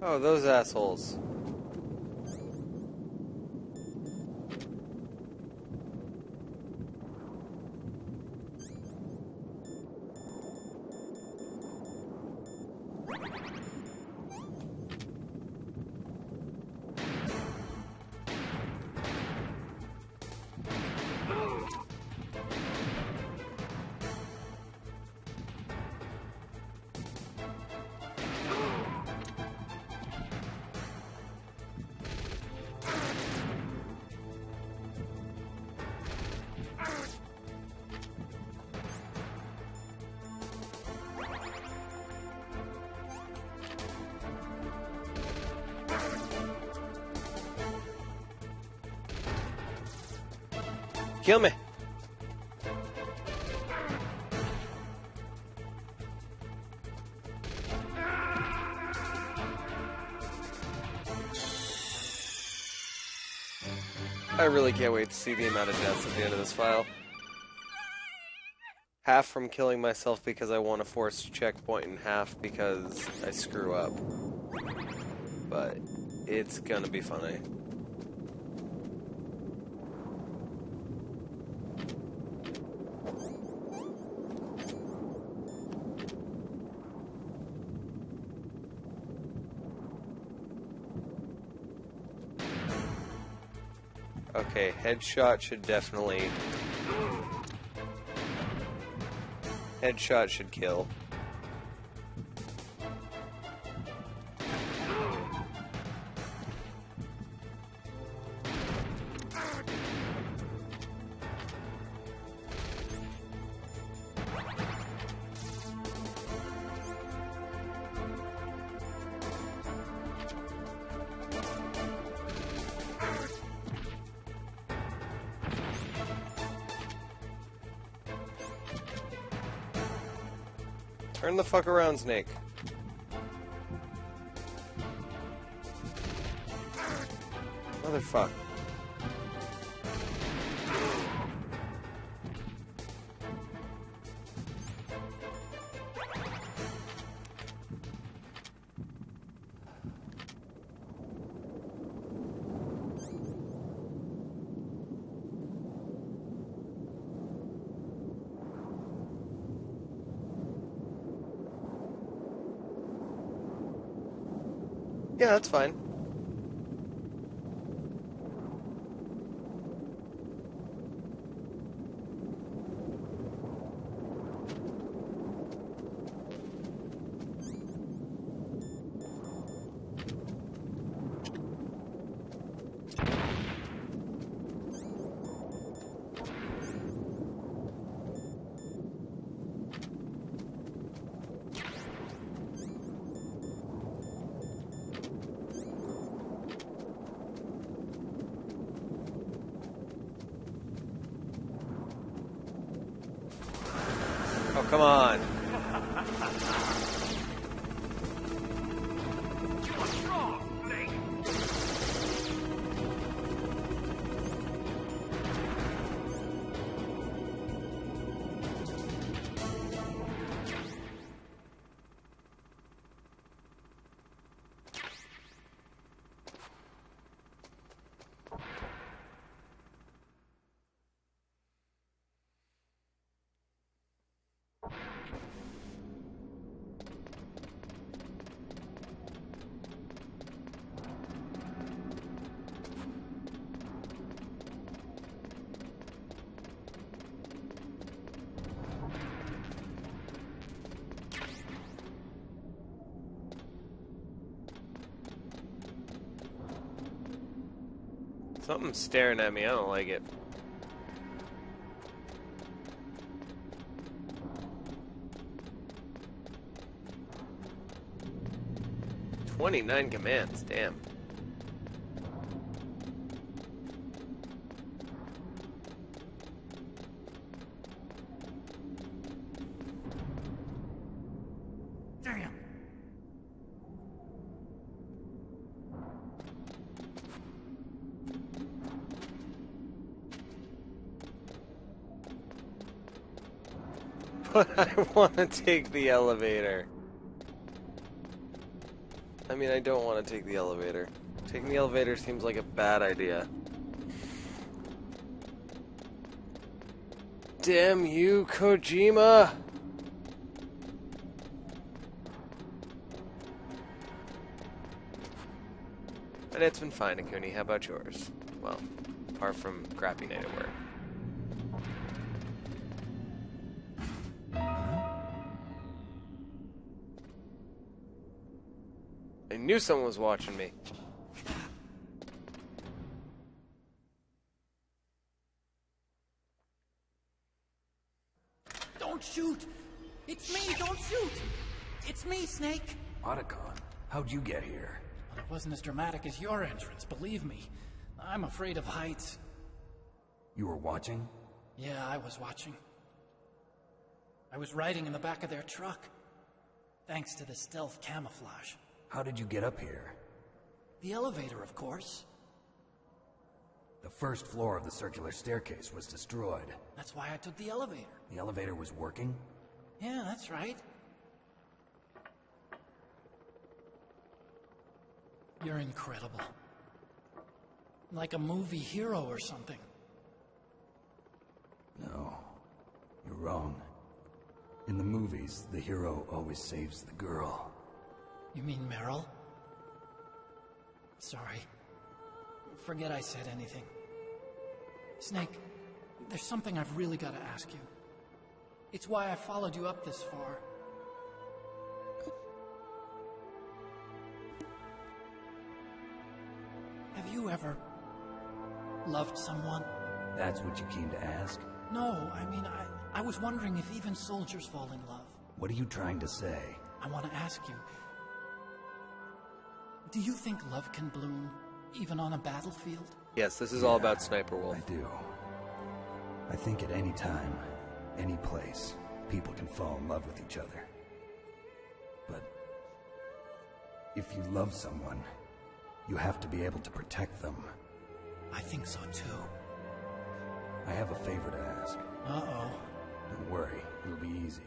Oh, those assholes. Kill me. I really can't wait to see the amount of deaths at the end of this file. Half from killing myself because I want a forced checkpoint and half because I screw up. But it's gonna be funny. Okay, headshot should definitely... Headshot should kill. Turn the fuck around, Snake. Motherfuck. Yeah, that's fine. Oh, come on. What's wrong, Snake? Something's staring at me. I don't like it. "29 commands, damn. Damn. But I want to take the elevator. I mean, I don't want to take the elevator. Taking the elevator seems like a bad idea. Damn you, Kojima! And it's been fine, Akuni. How about yours? Well, apart from crappy night at work. I knew someone was watching me. Don't shoot! It's me! Don't shoot! It's me, Snake! Otacon, how'd you get here? Well, it wasn't as dramatic as your entrance, believe me. I'm afraid of heights. You were watching? Yeah, I was watching. I was riding in the back of their truck. Thanks to the stealth camouflage. How did you get up here? The elevator, of course. The first floor of the circular staircase was destroyed. That's why I took the elevator. The elevator was working? Yeah, that's right. You're incredible. Like a movie hero or something. No, you're wrong. In the movies, the hero always saves the girl. You mean Meryl? Sorry. Forget I said anything. Snake, there's something I've really got to ask you. It's why I followed you up this far. Have you ever loved someone? That's what you came to ask? No, I mean, I was wondering if even soldiers fall in love. What are you trying to say? I want to ask you, do you think love can bloom, even on a battlefield? Yes, this is all about Sniper Wolf. I do. I think at any time, any place, people can fall in love with each other. But if you love someone, you have to be able to protect them. I think so too. I have a favor to ask. Uh-oh. Don't worry, it'll be easy.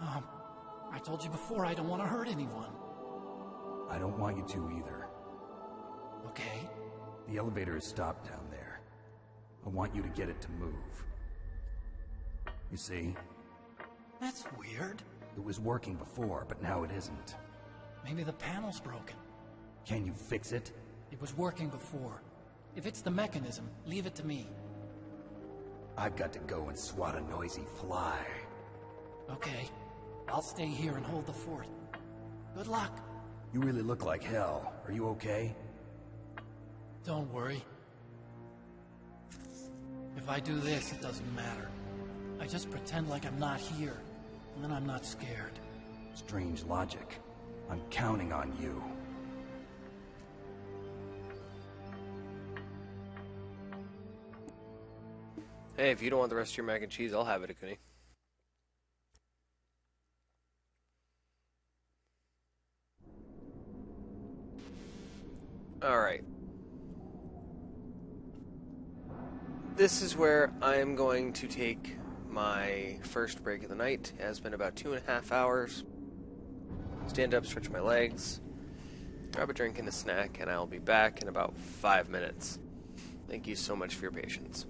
I told you before I don't want to hurt anyone. I don't want you to either. Okay. The elevator is stopped down there. I want you to get it to move. You see? That's weird. It was working before, but now it isn't. Maybe the panel's broken. Can you fix it? It was working before. If it's the mechanism, leave it to me. I've got to go and swat a noisy fly. Okay. I'll stay here and hold the fort. Good luck. You really look like hell. Are you okay? Don't worry. If I do this, it doesn't matter. I just pretend like I'm not here, and then I'm not scared. Strange logic. I'm counting on you. Hey, if you don't want the rest of your mac and cheese, I'll have it, Akuni. Alright. This is where I'm going to take my first break of the night. It has been about 2.5 hours. Stand up, stretch my legs, grab a drink and a snack, and I'll be back in about 5 minutes. Thank you so much for your patience.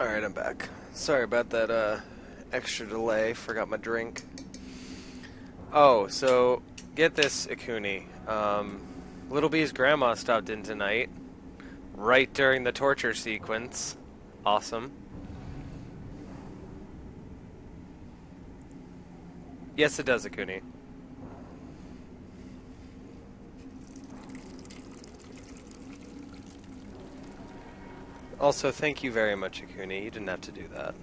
Alright, I'm back. Sorry about that extra delay. Forgot my drink. Oh, so get this, Ikuni. Little B's grandma stopped in tonight, right during the torture sequence. Awesome. Yes, it does, Ikuni. Also, thank you very much, Ikuni. You didn't have to do that.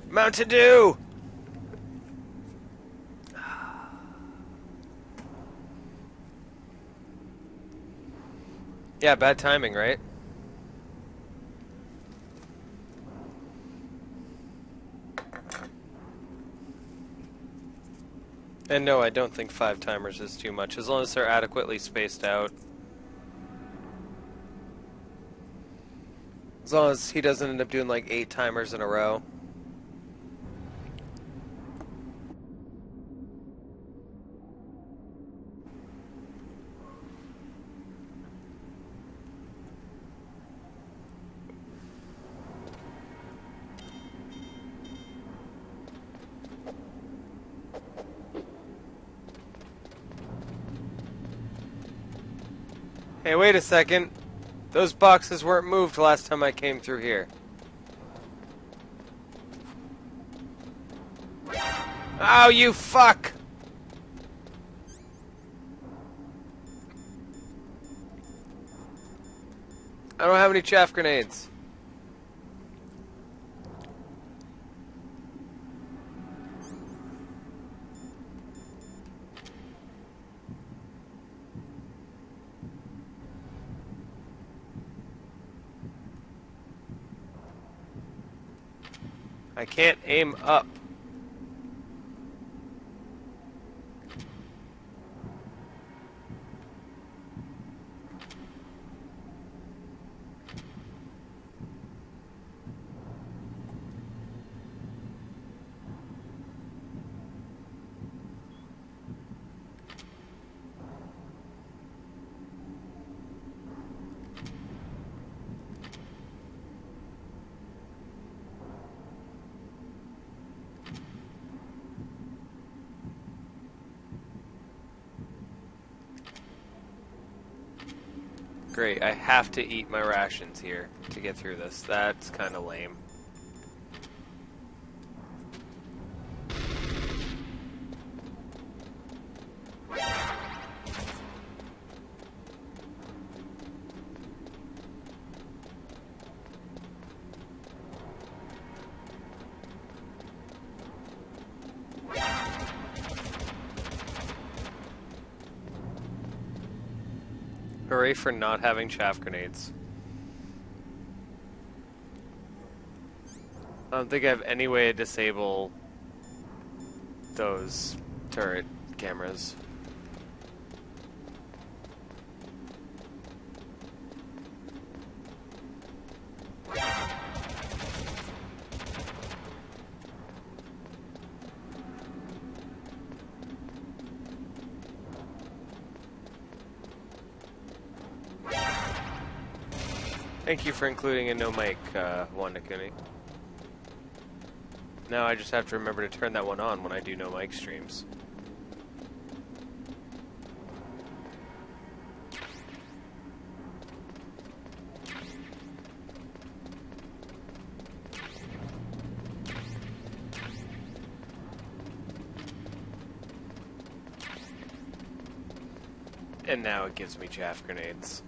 Mountain Dew! Yeah, bad timing, right? And no, I don't think 5 timers is too much, as long as they're adequately spaced out. As long as he doesn't end up doing like 8 timers in a row. Hey, wait a second. Those boxes weren't moved last time I came through here. Oh, you fuck! I don't have any chaff grenades. I can't aim up. Great, I have to eat my rations here to get through this. That's kind of lame. Hooray for not having chaff grenades. I don't think I have any way to disable those turret cameras. Thank you for including a no mic one, Nikuni. Now I just have to remember to turn that one on when I do no mic streams. And now it gives me chaff grenades.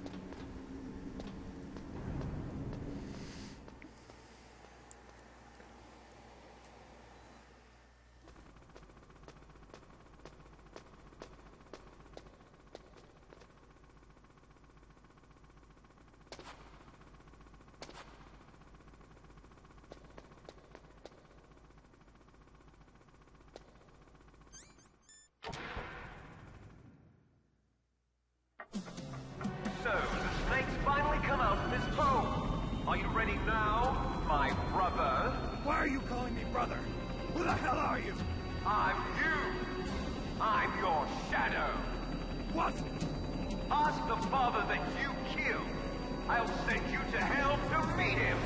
So, the snakes finally come out of this hole. Are you ready now, my brother? Why are you calling me brother? Who the hell are you? I'm you. I'm your shadow. What? Ask the father that you killed. I'll send you to hell to meet him.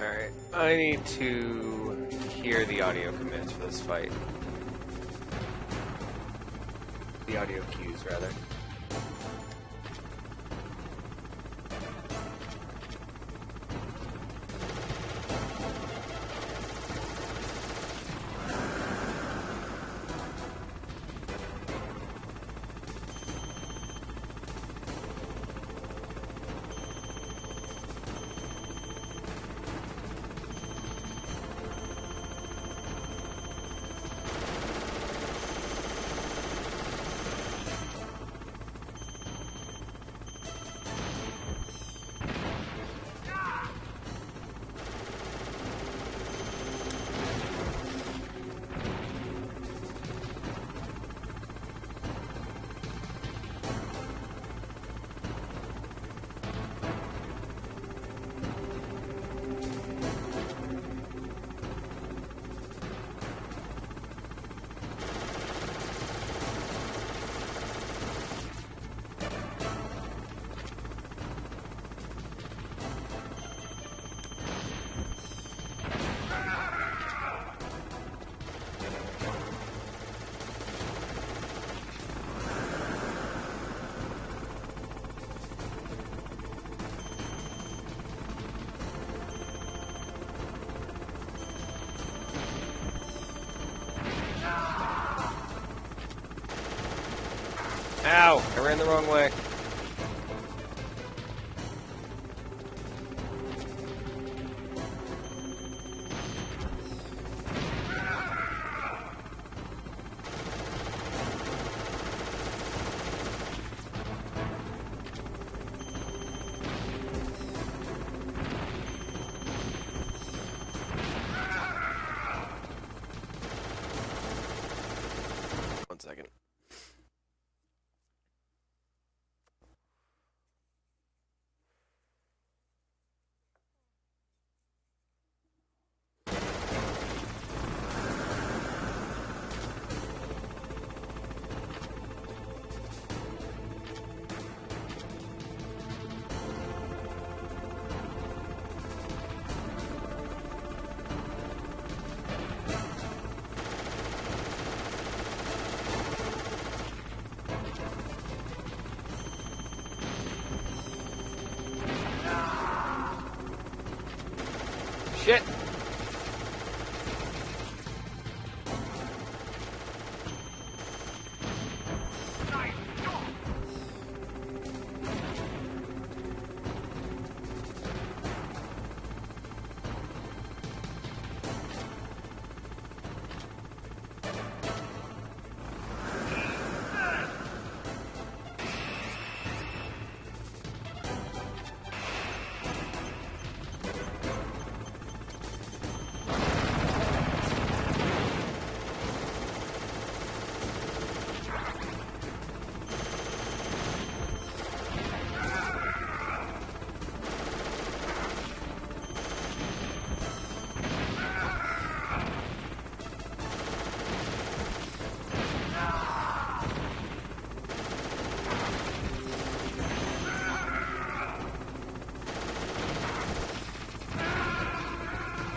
Alright, I need to hear the audio commands for this fight. The audio cues, rather. Ow! I ran the wrong way. One second. Shit!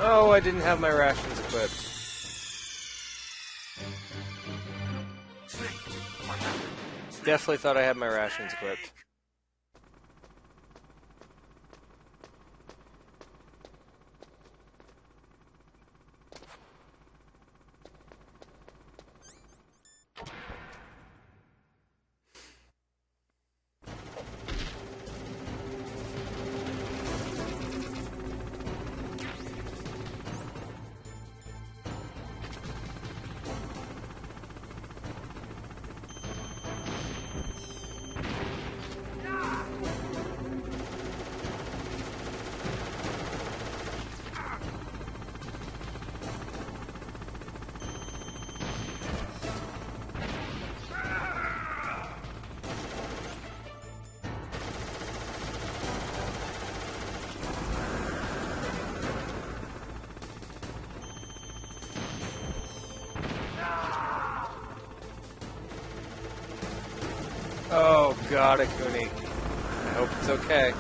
Oh, I didn't have my rations equipped. Definitely thought I had my rations equipped. God, Akuni. I hope it's okay.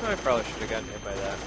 I probably should have gotten hit by that.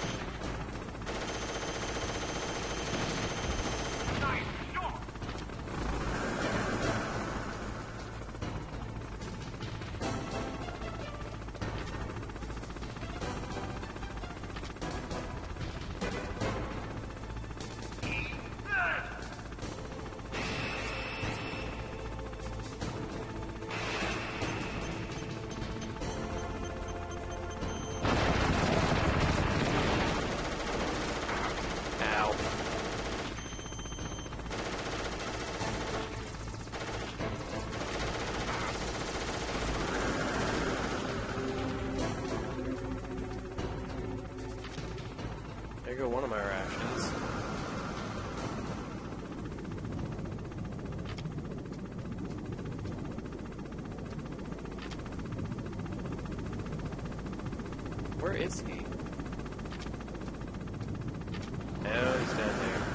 There go one of my rations. Where is he? Oh, he's down there.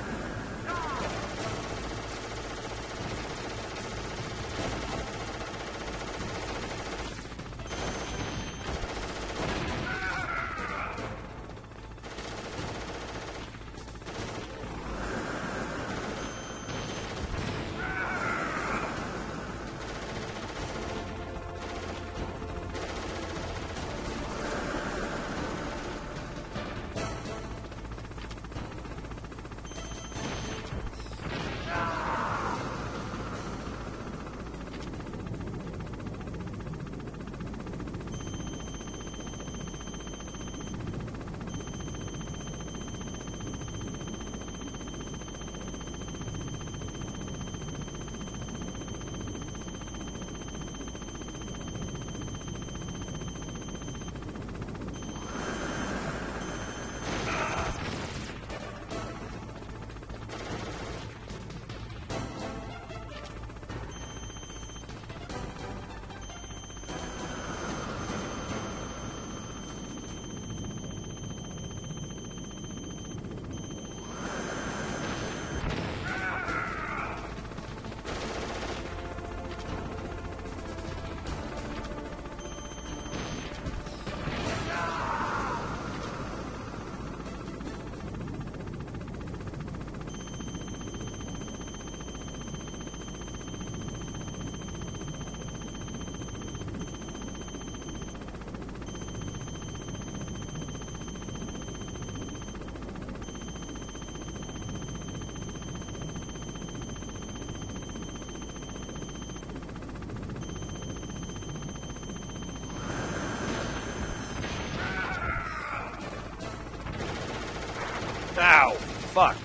Ow! Fuck.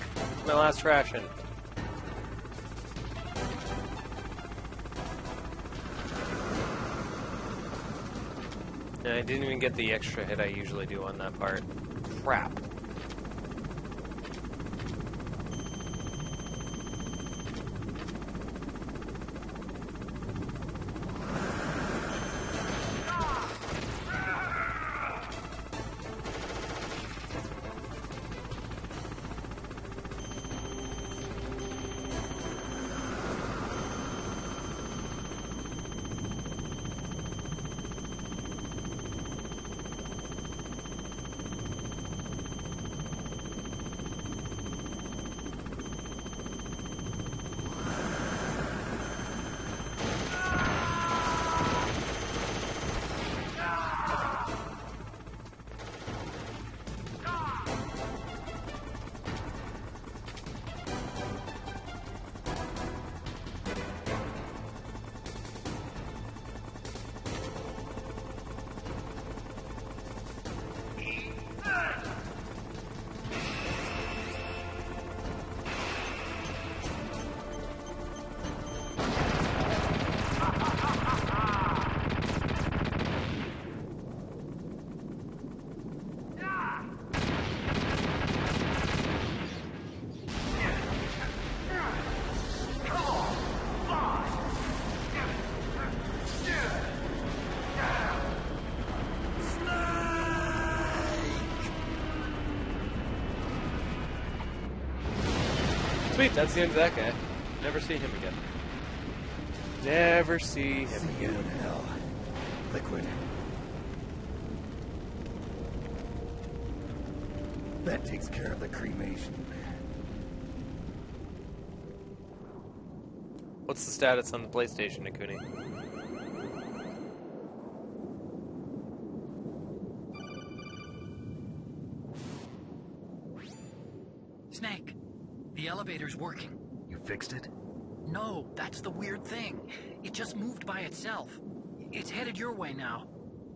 My last ration. And I didn't even get the extra hit I usually do on that part. Crap. sweet, that's the end of that guy. Never see him again. Never see him again. In hell. Liquid. That takes care of the cremation. What's the status on the PlayStation, Nikuni? Snake, the elevator's working. You fixed it? No, that's the weird thing. It just moved by itself. It's headed your way now.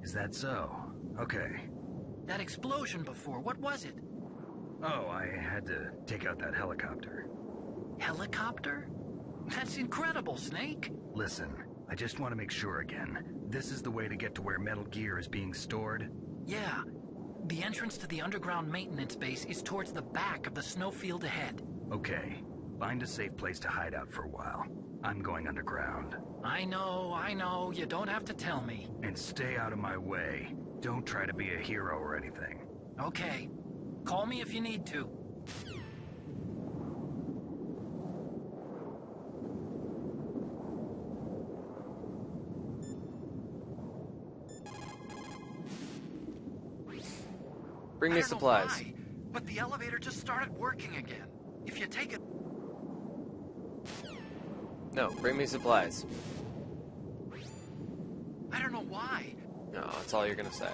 Is that so? Okay. That explosion before, what was it? Oh, I had to take out that helicopter. Helicopter? That's incredible, Snake. Listen, I just want to make sure again. This is the way to get to where Metal Gear is being stored? Yeah. The entrance to the underground maintenance base is towards the back of the snowfield ahead. Okay. Find a safe place to hide out for a while. I'm going underground. I know. You don't have to tell me. And stay out of my way. Don't try to be a hero or anything. Okay. Call me if you need to. Bring me supplies. Why, but the elevator just started working again. If you take it... No, bring me supplies. I don't know why. No, that's all you're gonna say.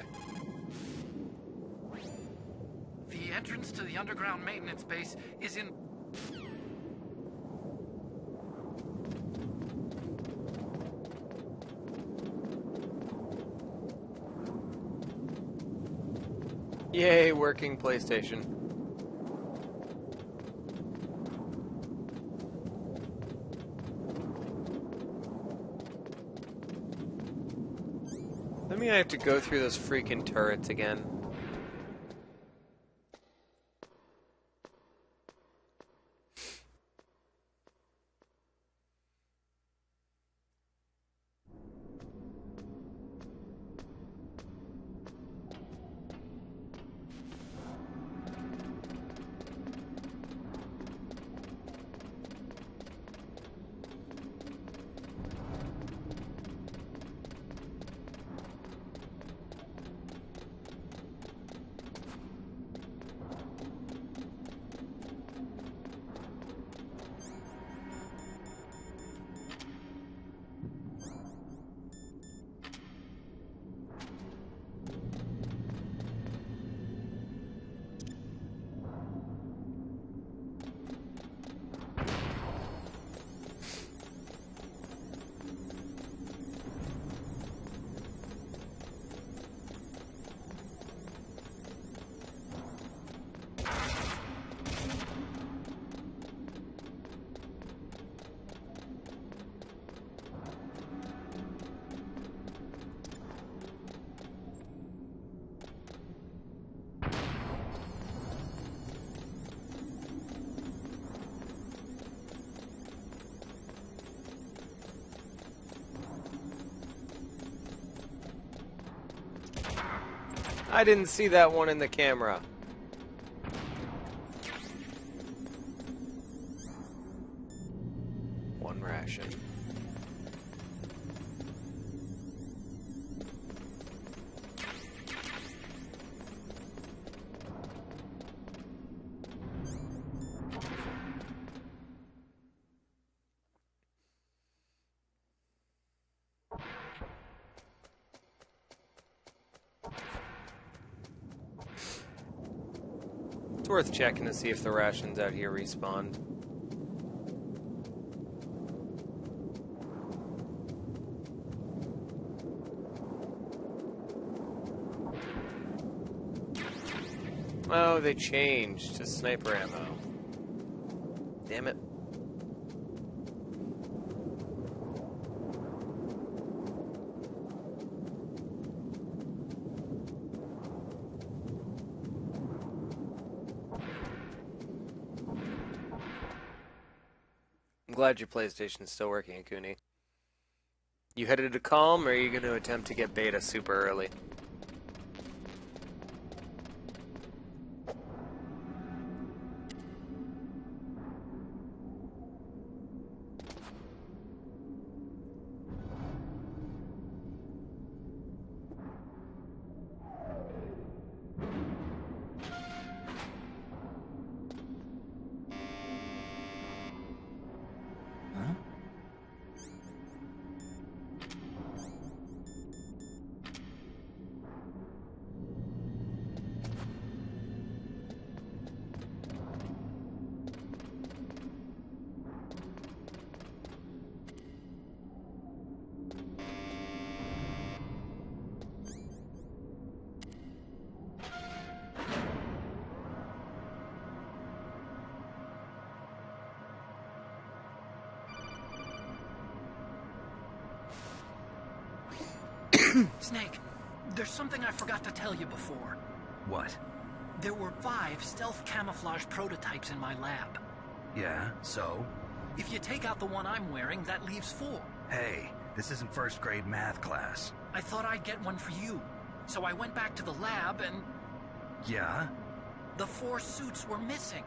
The entrance to the underground maintenance base is in... Yay, working PlayStation. That mean I have to go through those freaking turrets again. I didn't see that one in the camera. One ration. It's worth checking to see if the rations out here respawned. Oh, they changed to sniper ammo. Damn it. I'm glad your PlayStation is still working, Akuni. You headed to Calm, or are you going to attempt to get beta super early? Snake, there's something I forgot to tell you before. What? There were 5 stealth camouflage prototypes in my lab. Yeah, so? If you take out the one I'm wearing, that leaves 4. Hey, this isn't first grade math class. I thought I'd get one for you. So I went back to the lab and... Yeah? The 4 suits were missing.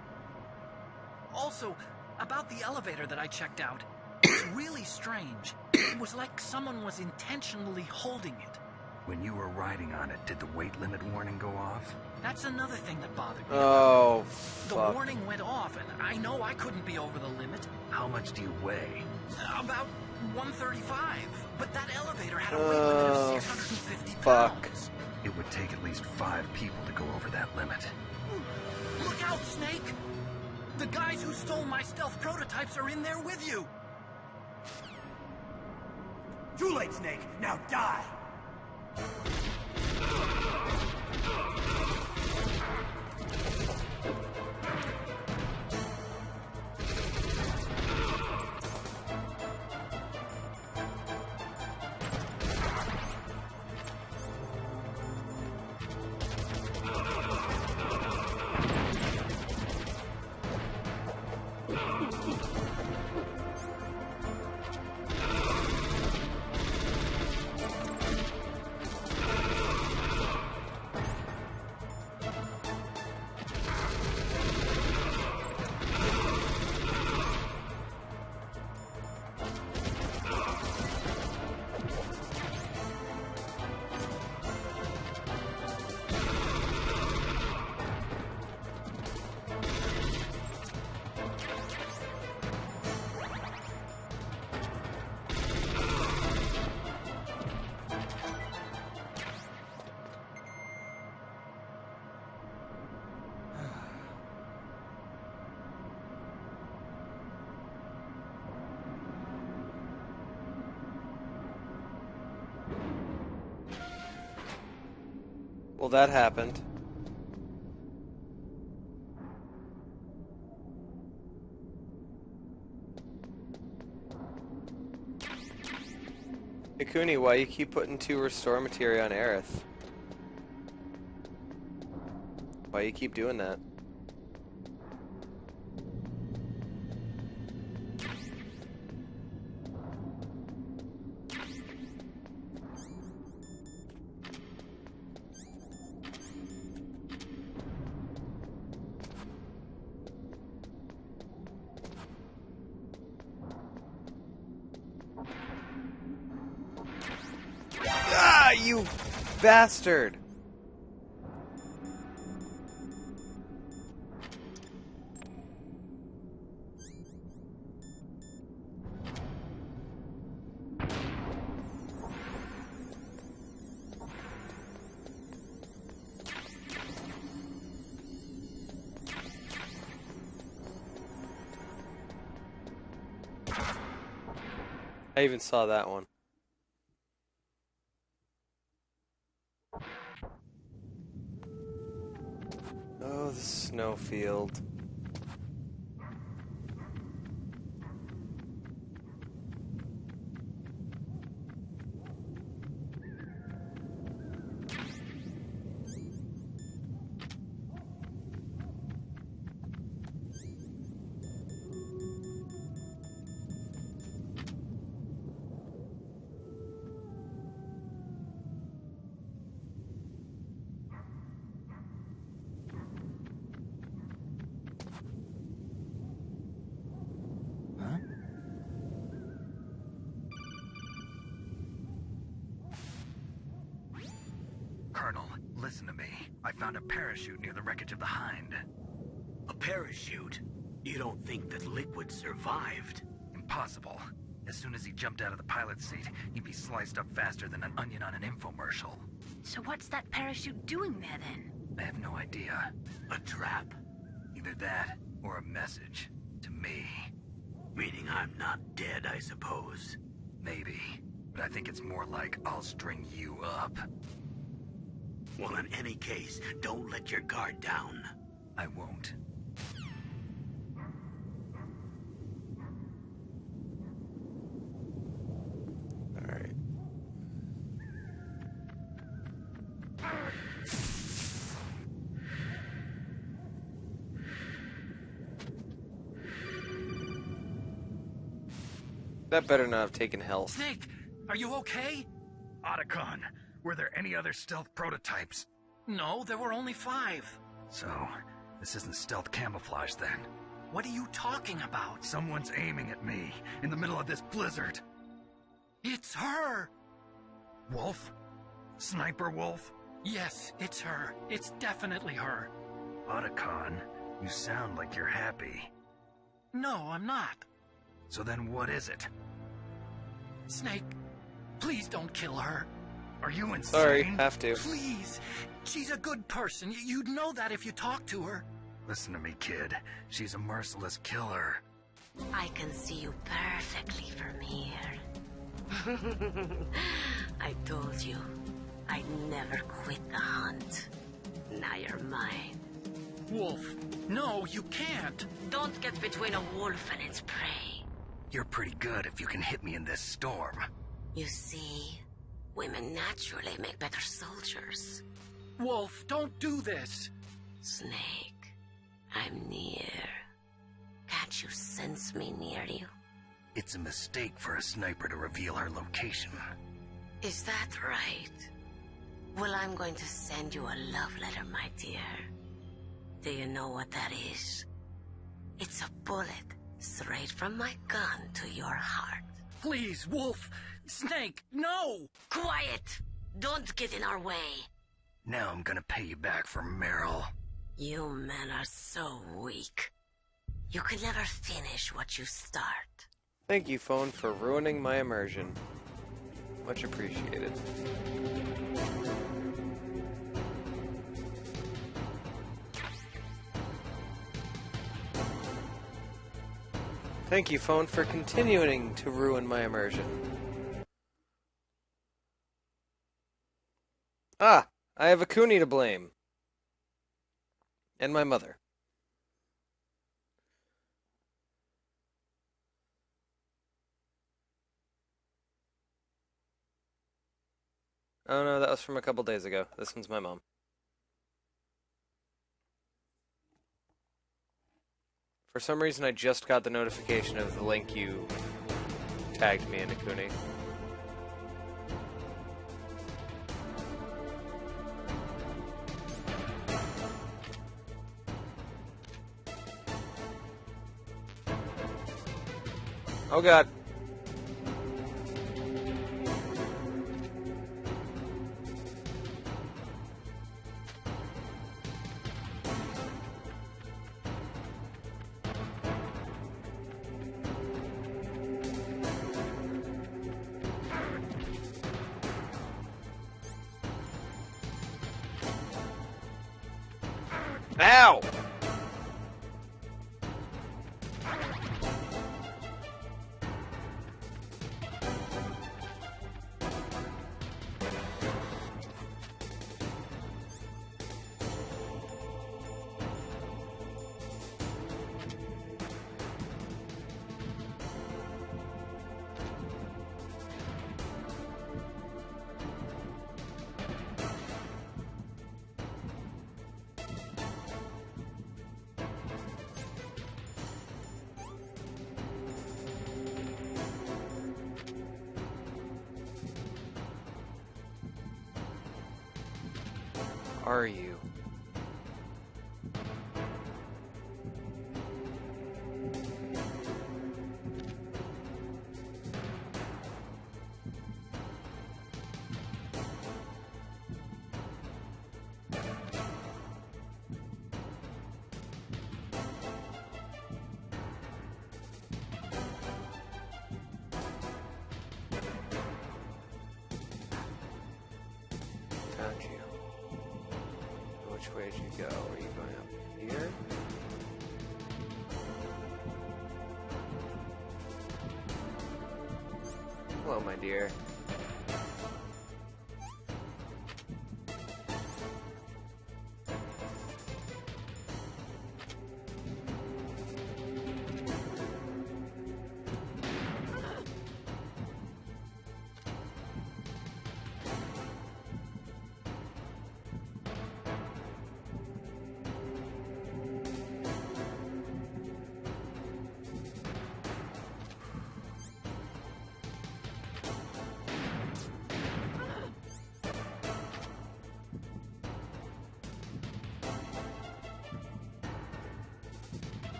Also, about the elevator that I checked out, it's really strange. It was like someone was intentionally holding it. When you were riding on it, did the weight limit warning go off? That's another thing that bothered me. Oh, The fuck. warning went off, and I know I couldn't be over the limit. How much do you weigh? About 135. But that elevator had a weight limit of 650 fuck. pounds. It would take at least 5 people to go over that limit. Look out, Snake! The guys who stole my stealth prototypes are in there with you! Too late, Snake! Now die! Well, that happened. Hey, Cooney, why you keep putting 2 restore materia on Aerith? Why you keep doing that? Ah, you bastard! I even saw that one. Oh, the snowfield. Colonel, listen to me. I found a parachute near the wreckage of the Hind. A parachute? You don't think that Liquid survived? Impossible. As soon as he jumped out of the pilot's seat, he'd be sliced up faster than an onion on an infomercial. So what's that parachute doing there then? I have no idea. A trap? Either that, or a message. To me. Meaning I'm not dead, I suppose. Maybe. But I think it's more like I'll string you up. Well, in any case, don't let your guard down. I won't. Alright. That better not have taken health. Snake, are you okay? Otacon, were there any other stealth prototypes? No, there were only 5. So, this isn't stealth camouflage then. What are you talking about? Someone's aiming at me in the middle of this blizzard. It's her! Wolf? Sniper Wolf? Yes, it's her. It's definitely her. Otacon, you sound like you're happy. No, I'm not. So then what is it? Snake, please don't kill her. Are you insane? Sorry, have to. Please. She's a good person. You'd know that if you talked to her. Listen to me, kid. She's a merciless killer. I can see you perfectly from here. I told you, I'd never quit the hunt. Now you're mine. Wolf, no, you can't. Don't get between a wolf and its prey. You're pretty good if you can hit me in this storm. You see, women naturally make better soldiers. Wolf, don't do this. Snake, I'm near. Can't you sense me near you? It's a mistake for a sniper to reveal her location. Is that right? Well, I'm going to send you a love letter, my dear. Do you know what that is? It's a bullet straight from my gun to your heart. Please, Wolf! Snake, no! Quiet! Don't get in our way. Now I'm gonna pay you back for Meryl. You men are so weak. You can never finish what you start. Thank you, phone, for ruining my immersion. Much appreciated. Thank you, phone, for continuing to ruin my immersion. Ah! I have a Kuni to blame. And my mother. Oh no, that was from a couple days ago. This one's my mom. For some reason, I just got the notification of the link you tagged me in, Akuni. Oh god. Ow! Are you? Found you. Which way did you go? Are you going up here? Hello, my dear.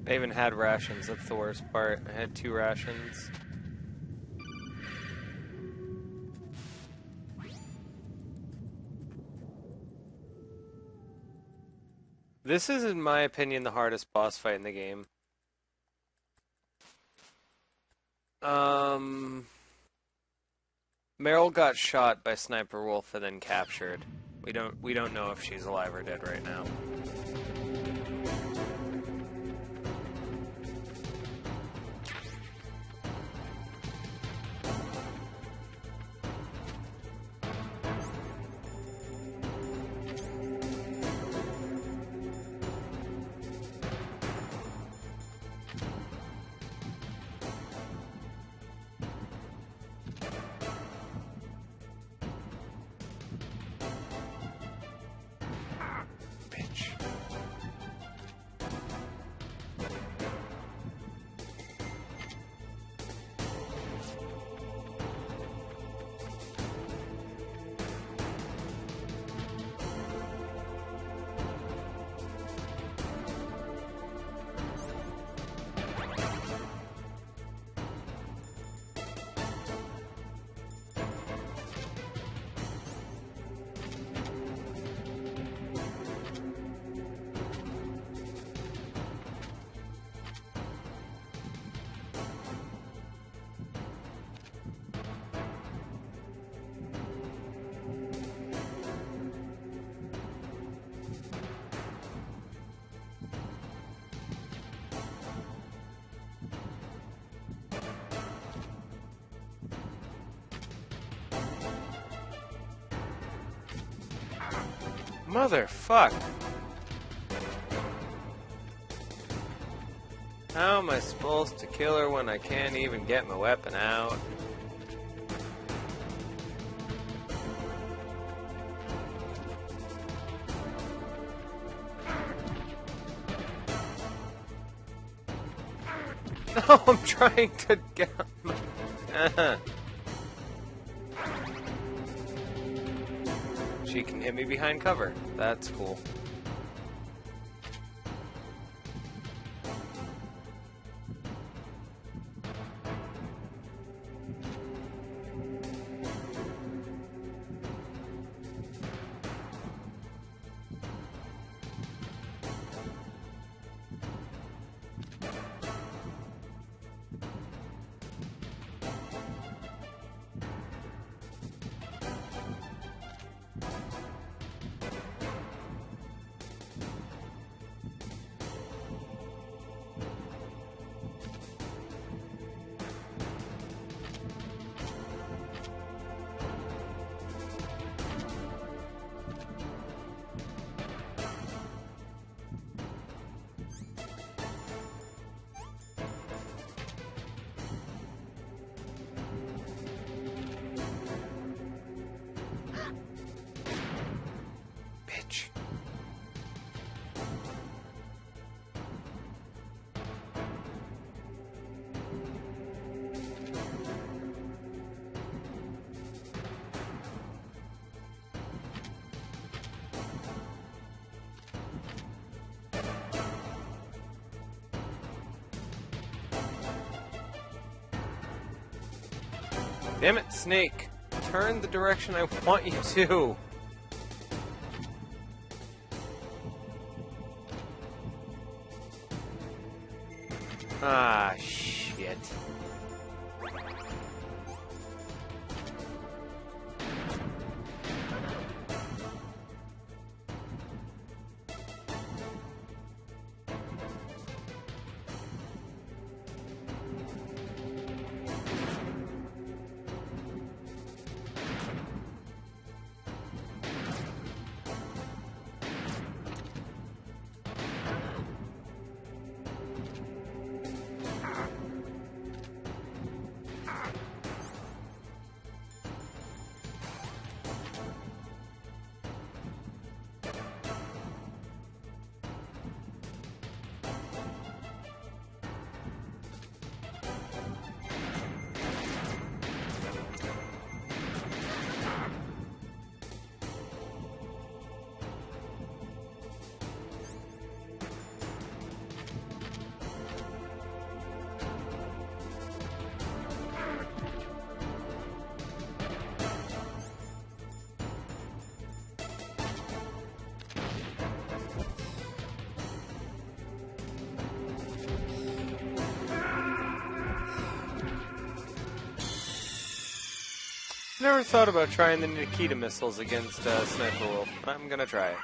I even had rations, that's the worst part. I had 2 rations. This is, in my opinion, the hardest boss fight in the game. Meryl got shot by Sniper Wolf and then captured. We don't know if she's alive or dead right now. Motherfuck. How am I supposed to kill her when I can't even get my weapon out? No, I'm trying to get... She can hit me behind cover. That's cool. Damn it, Snake. Turn the direction I want you to. Ah, shit. Never thought about trying the Nikita missiles against Sniper Wolf, but I'm gonna try it.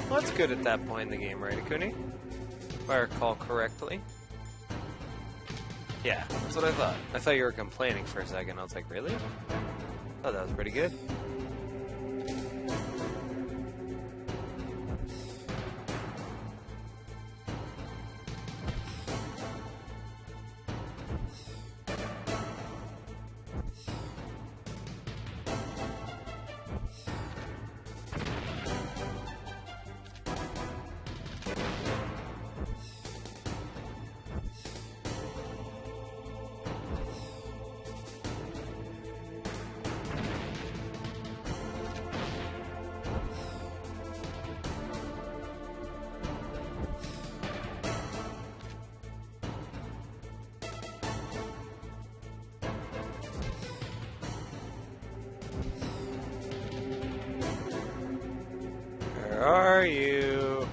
Well, that's good at that point in the game, right, Akuni? If I recall correctly. Yeah, that's what I thought. I thought you were complaining for a second. I was like, really? I thought that was pretty good. Where are you?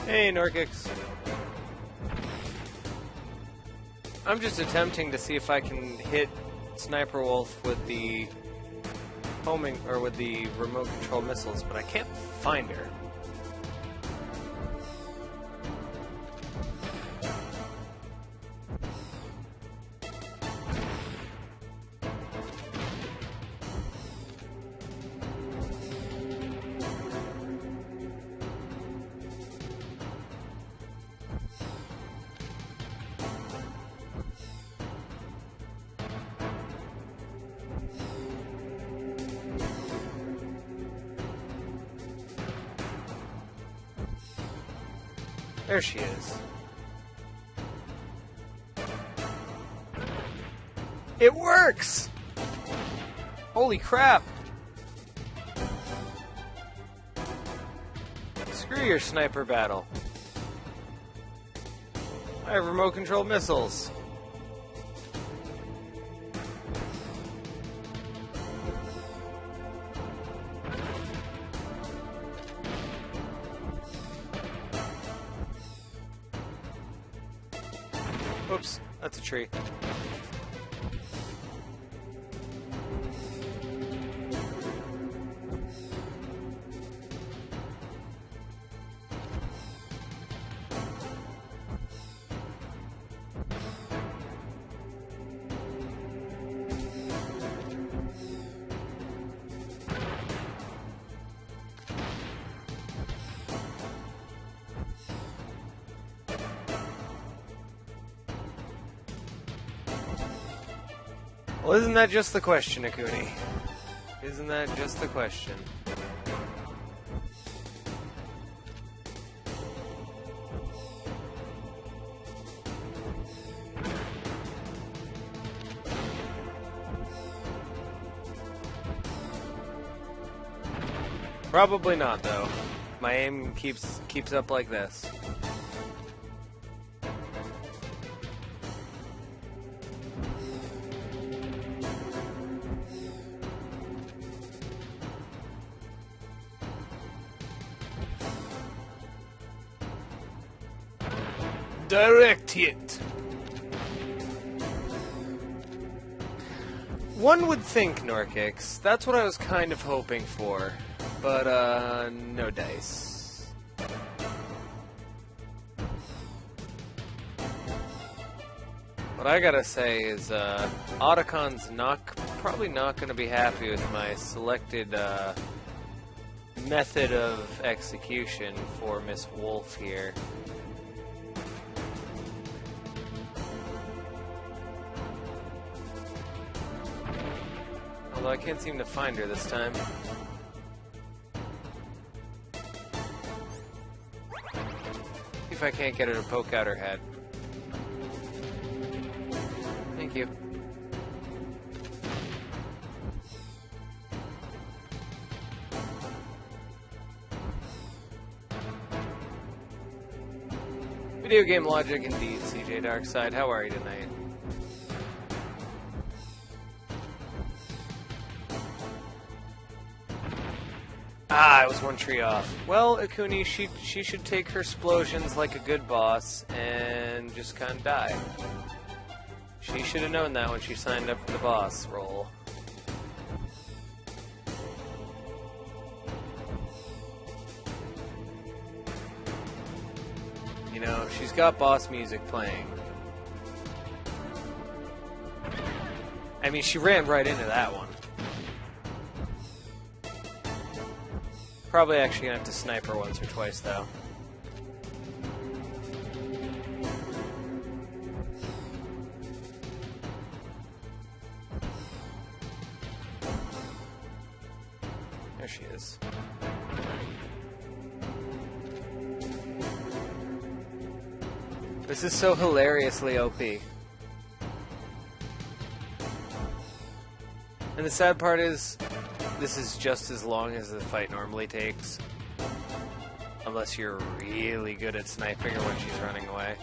Hey, Norkix. I'm just attempting to see if I can hit Sniper Wolf with the homing or with the remote control missiles, but I can't find her. There she is. It works! Holy crap! Screw your sniper battle. I have remote control missiles. Oops, that's a tree. Well, isn't that just the question, Akuni? Isn't that just the question? Probably not, though. My aim keeps up like this. Direct hit. One would think Norkix. That's what I was kind of hoping for. But, no dice. What I gotta say is, Otacon's probably not gonna be happy with my selected, method of execution for Miss Wolf here. Although I can't seem to find her this time. See if I can't get her to poke out her head. Thank you. Video game logic indeed, CJ Darkside. How are you tonight? Ah, I was one tree off. Well, Akuni, she should take her explosions like a good boss and just kind of die. She should have known that when she signed up for the boss role. You know, she's got boss music playing. I mean, she ran right into that one. Probably actually gonna have to snipe her once or twice, though. There she is. This is so hilariously OP. And the sad part is, this is just as long as the fight normally takes. Unless you're really good at sniping her when she's running away.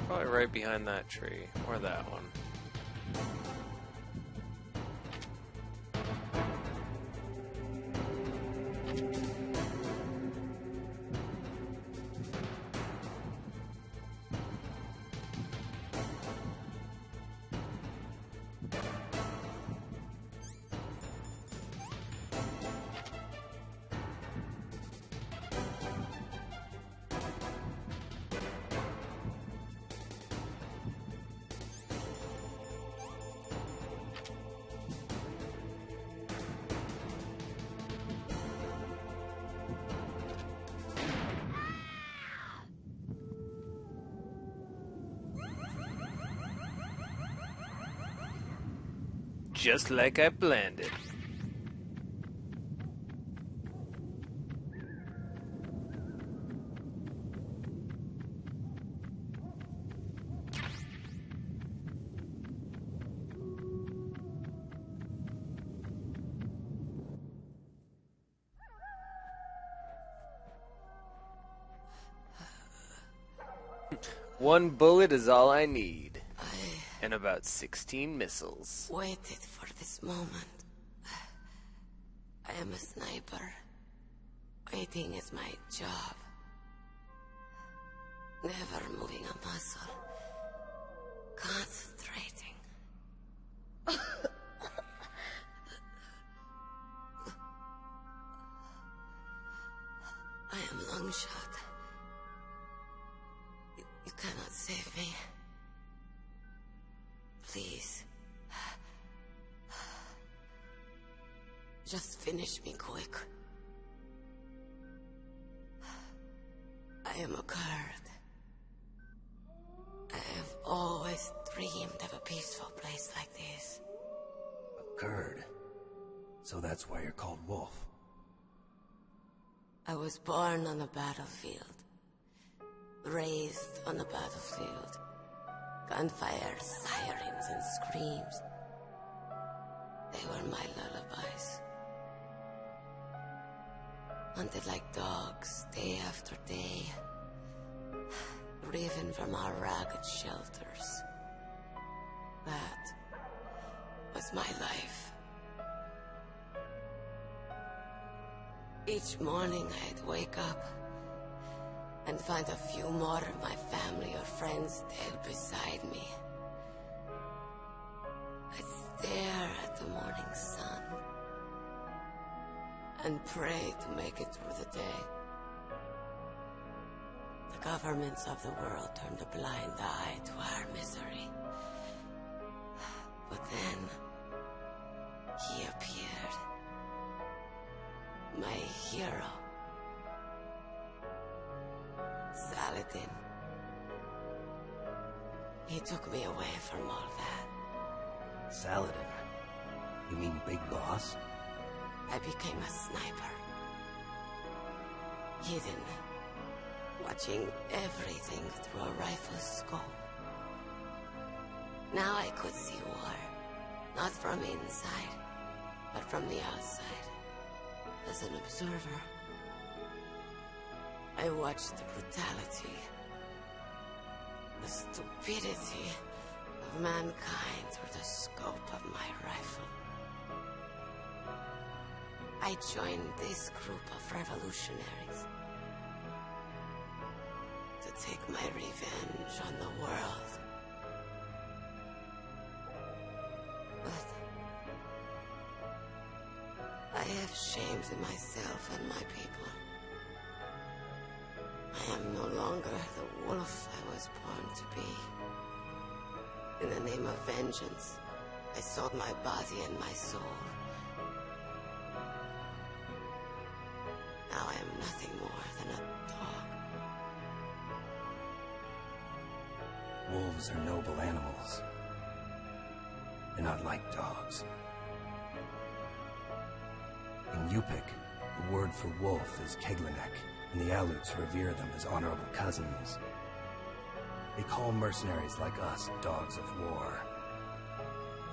Probably right behind that tree, or that one. Just like I planned it. One bullet is all I need. And about 16 missiles. Waited for this moment. I am a sniper. Waiting is my job. Never moving a muscle. Concentrating. I am Longshot. You cannot save me. Please. Just finish me quick. I am a Kurd. I have always dreamed of a peaceful place like this. A Kurd? So that's why you're called Wolf. I was born on a battlefield. Raised on a battlefield. Gunfire, sirens, and screams. They were my lullabies. Hunted like dogs, day after day. Driven from our ragged shelters. That was my life. Each morning I'd wake up and find a few more of my family or friends dead beside me. I'd stare at the morning sun and pray to make it through the day. The governments of the world turned a blind eye to our misery. But then, he appeared. My hero. Saladin. He took me away from all that. Saladin? You mean Big Boss? I became a sniper. Hidden. Watching everything through a rifle's scope. Now I could see war. Not from inside, but from the outside. As an observer. I watched the brutality, the stupidity of mankind through the scope of my rifle. I joined this group of revolutionaries to take my revenge on the world. But I have shamed myself and my people. I am no longer the wolf I was born to be. In the name of vengeance, I sold my body and my soul. Now I am nothing more than a dog. Wolves are noble animals. They're not like dogs. In Yupik, the word for wolf is Keglenek, and the Aleuts revere them as honorable cousins. They call mercenaries like us dogs of war.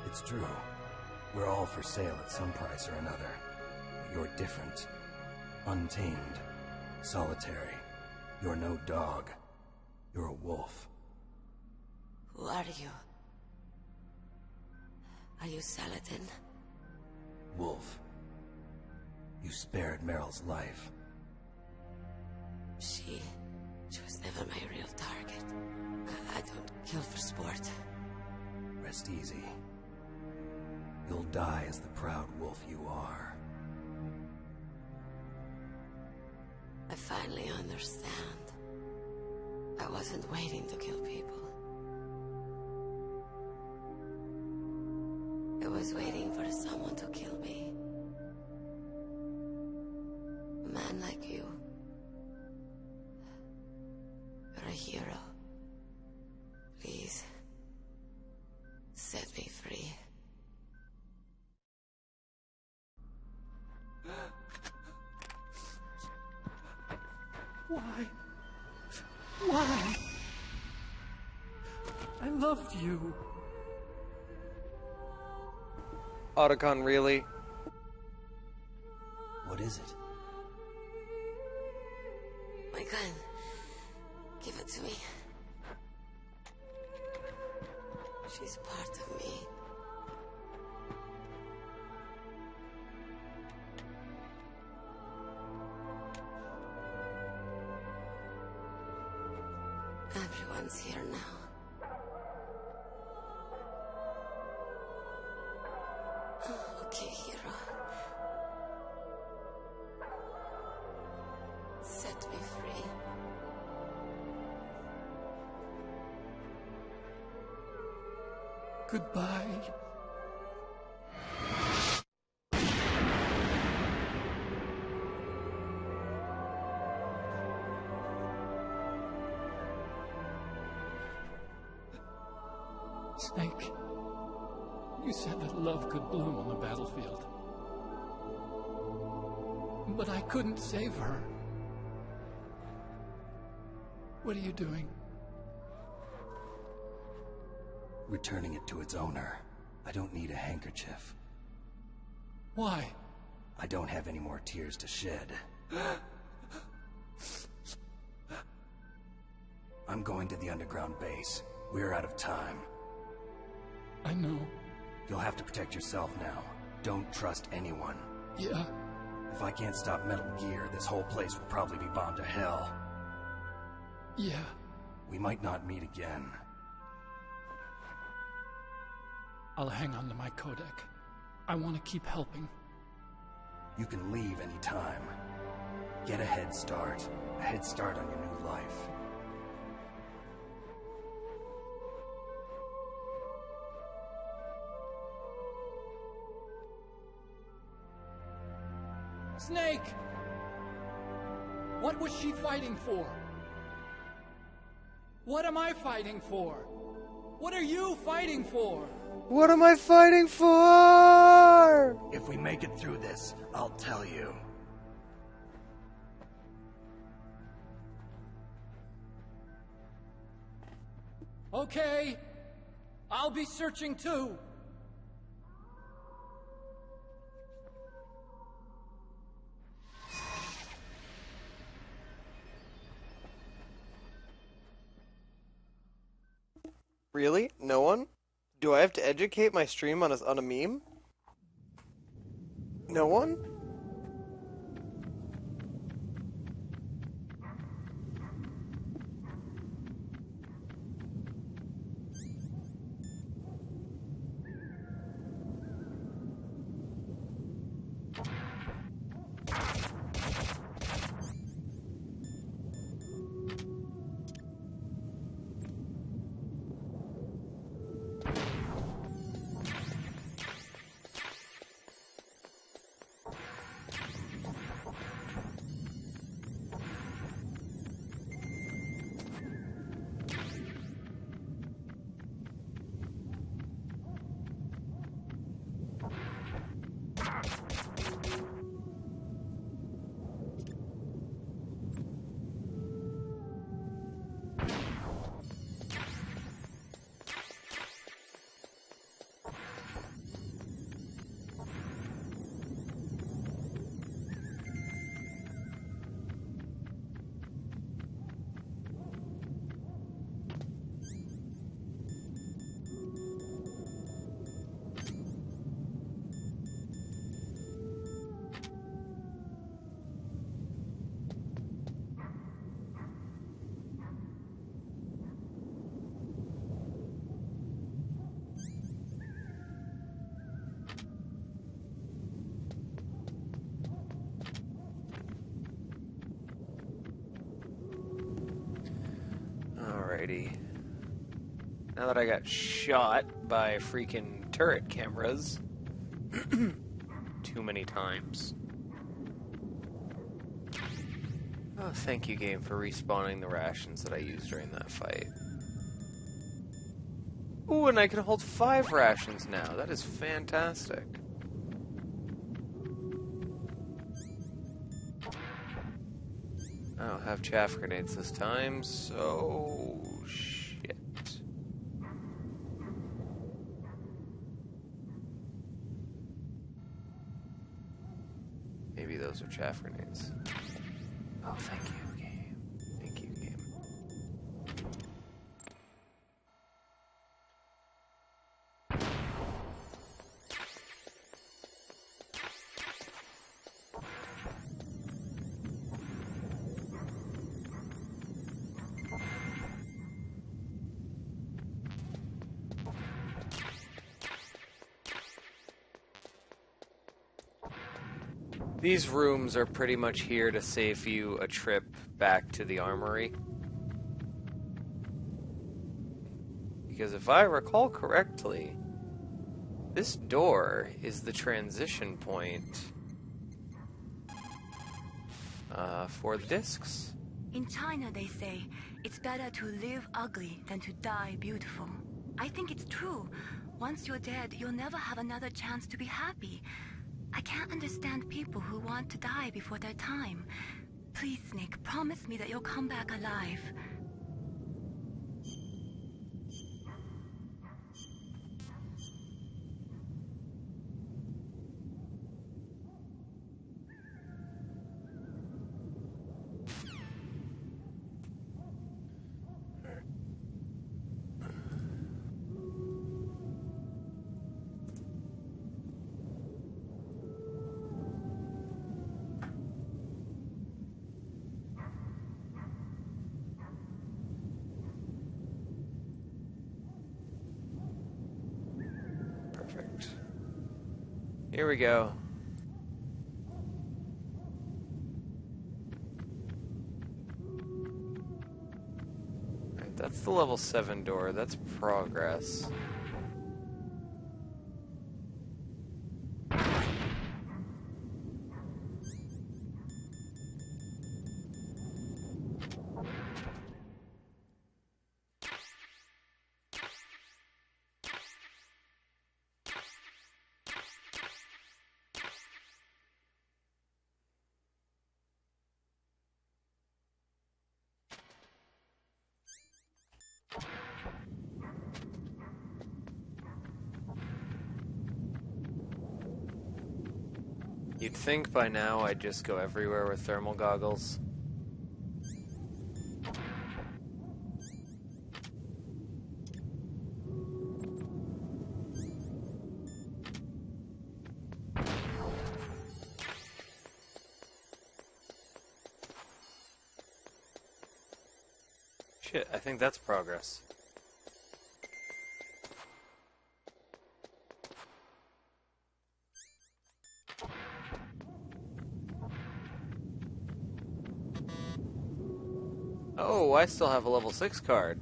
It's true. We're all for sale at some price or another. But you're different. Untamed. Solitary. You're no dog. You're a wolf. Who are you? Are you Saladin? Wolf. You spared Meryl's life. She was never my real target. I don't kill for sport. Rest easy. You'll die as the proud wolf you are. I finally understand. I wasn't waiting to kill people. I was waiting for someone to kill me. A man like you. You're a hero. Please, set me free. Why? Why? I loved you. Otacon, really? What is it? My gun. Give it to me. She's part of me. Everyone's here now. Okay, hero. Set me free. Goodbye. Snake, you said that love could bloom on the battlefield. But I couldn't save her. What are you doing? Returning it to its owner. I don't need a handkerchief. Why? I don't have any more tears to shed. I'm going to the underground base. We're out of time. I know. You'll have to protect yourself now. Don't trust anyone. Yeah. If I can't stop Metal Gear, this whole place will probably be bombed to hell. Yeah. We might not meet again. I'll hang on to my codec. I want to keep helping. You can leave any time. Get a head start. A head start on your new life. Snake! What was she fighting for? What am I fighting for? What are you fighting for? What am I fighting for? If we make it through this, I'll tell you. Okay. I'll be searching too. Really? No one? Do I have to educate my stream on a meme? No one? Alrighty. Now that I got shot by freaking turret cameras too many times. Oh, thank you, game, for respawning the rations that I used during that fight. Ooh, and I can hold 5 rations now. That is fantastic. I don't have chaff grenades this time, so shit. Maybe those are chaff grenades. Oh, thank you, game. Thank you, game. These rooms are pretty much here to save you a trip back to the armory. Because if I recall correctly, this door is the transition point for the discs. In China, they say, it's better to live ugly than to die beautiful. I think it's true. Once you're dead, you'll never have another chance to be happy. I can't understand people who want to die before their time. Please, Snake, promise me that you'll come back alive. Here we go. Alright, that's the level 7 door. That's progress. You'd think by now I'd just go everywhere with thermal goggles. Shit, I think that's progress. Oh, I still have a level 6 card.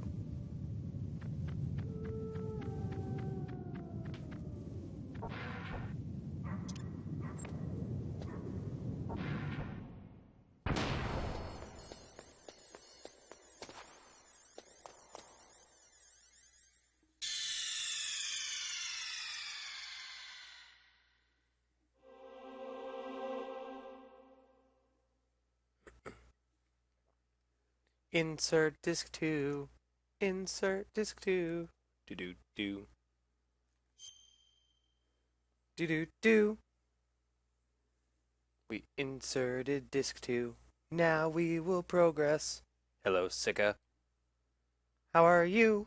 Insert disc 2. Insert disc 2. Do-do-do. Do-do-do. We inserted disc 2. Now we will progress. Hello, Sika. How are you?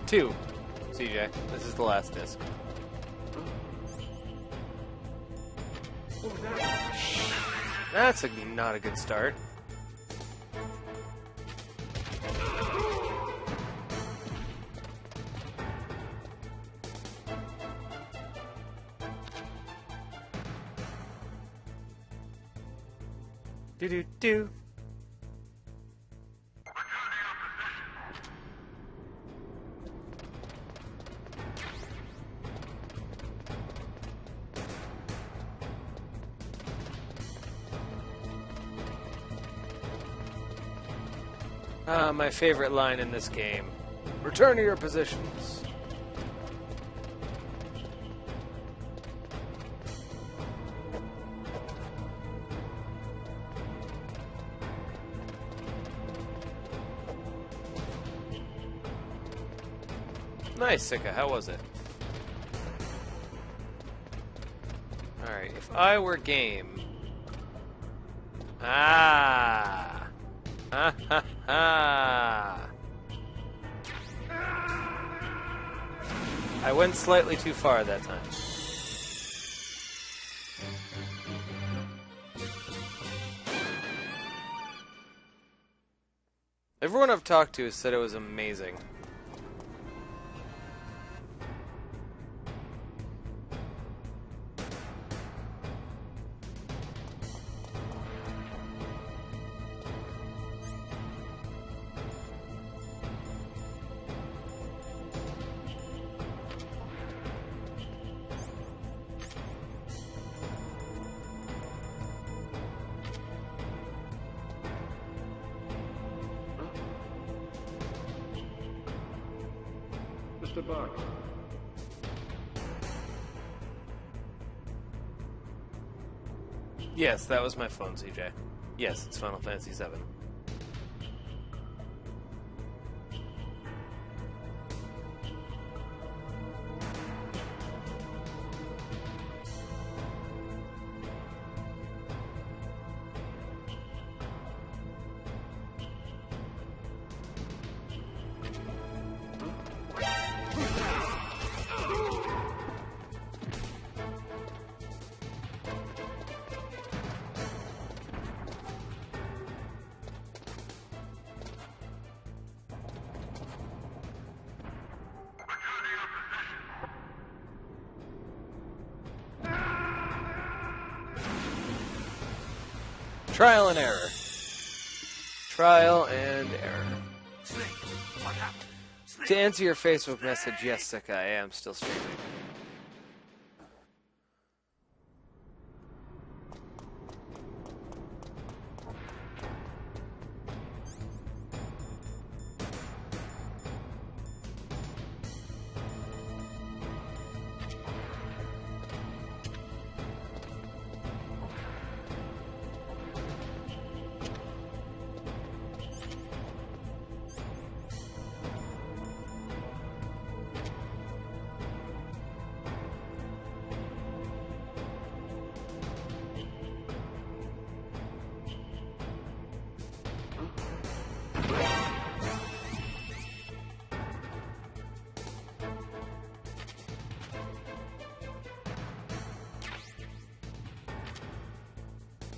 Two. CJ, this is the last disc. That's not a good start. Do-do-do. My favorite line in this game. Return to your positions. Nice, Sika. How was it? Alright, if I were game... Ah! Ha ha ha! I went slightly too far that time. Everyone I've talked to has said it was amazing. Mr. Buck. Yes, that was my phone, CJ. Yes, it's Final Fantasy VII. Trial and error. Trial and error. To answer your Facebook message, yes, Sika, I am still streaming.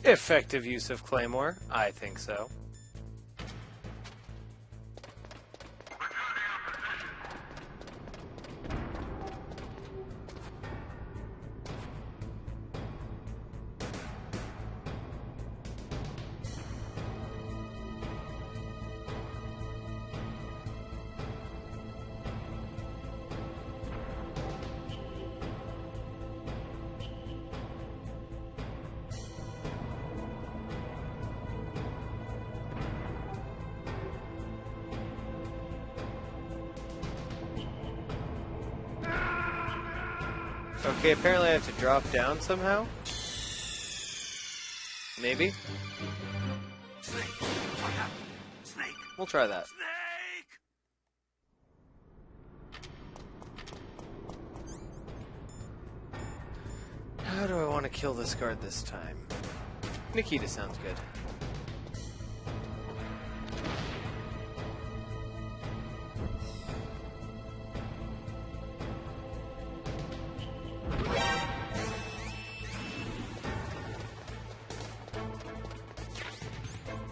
Effective use of Claymore? I think so. Okay, apparently I have to drop down somehow. Maybe? Snake! Snake! We'll try that. How do I want to kill this guard this time? Nikita sounds good.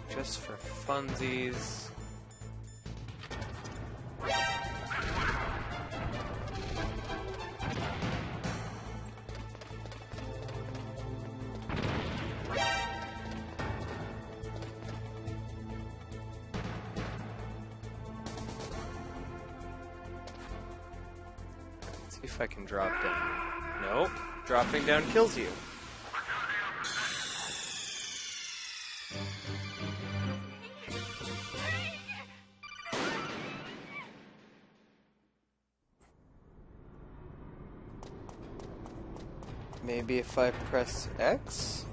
Just for funsies. Let's see if I can drop down. Nope. Dropping down kills you. Maybe if I press X?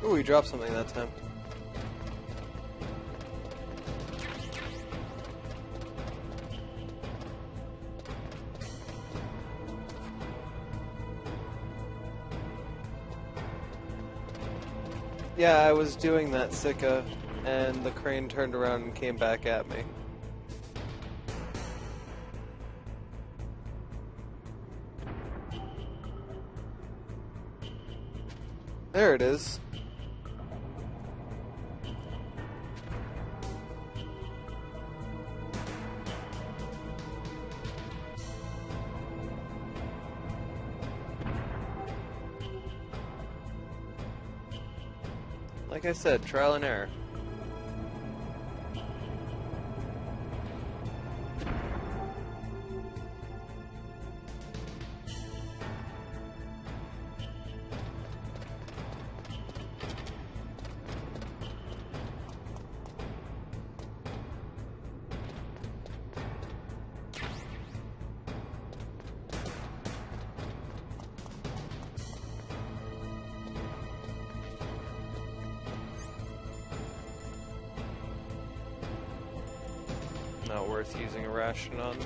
Ooh, he dropped something that time. Yeah, I was doing that, Sika, and the crane turned around and came back at me. There it is. Like I said, trial and error. Not worth using a ration on.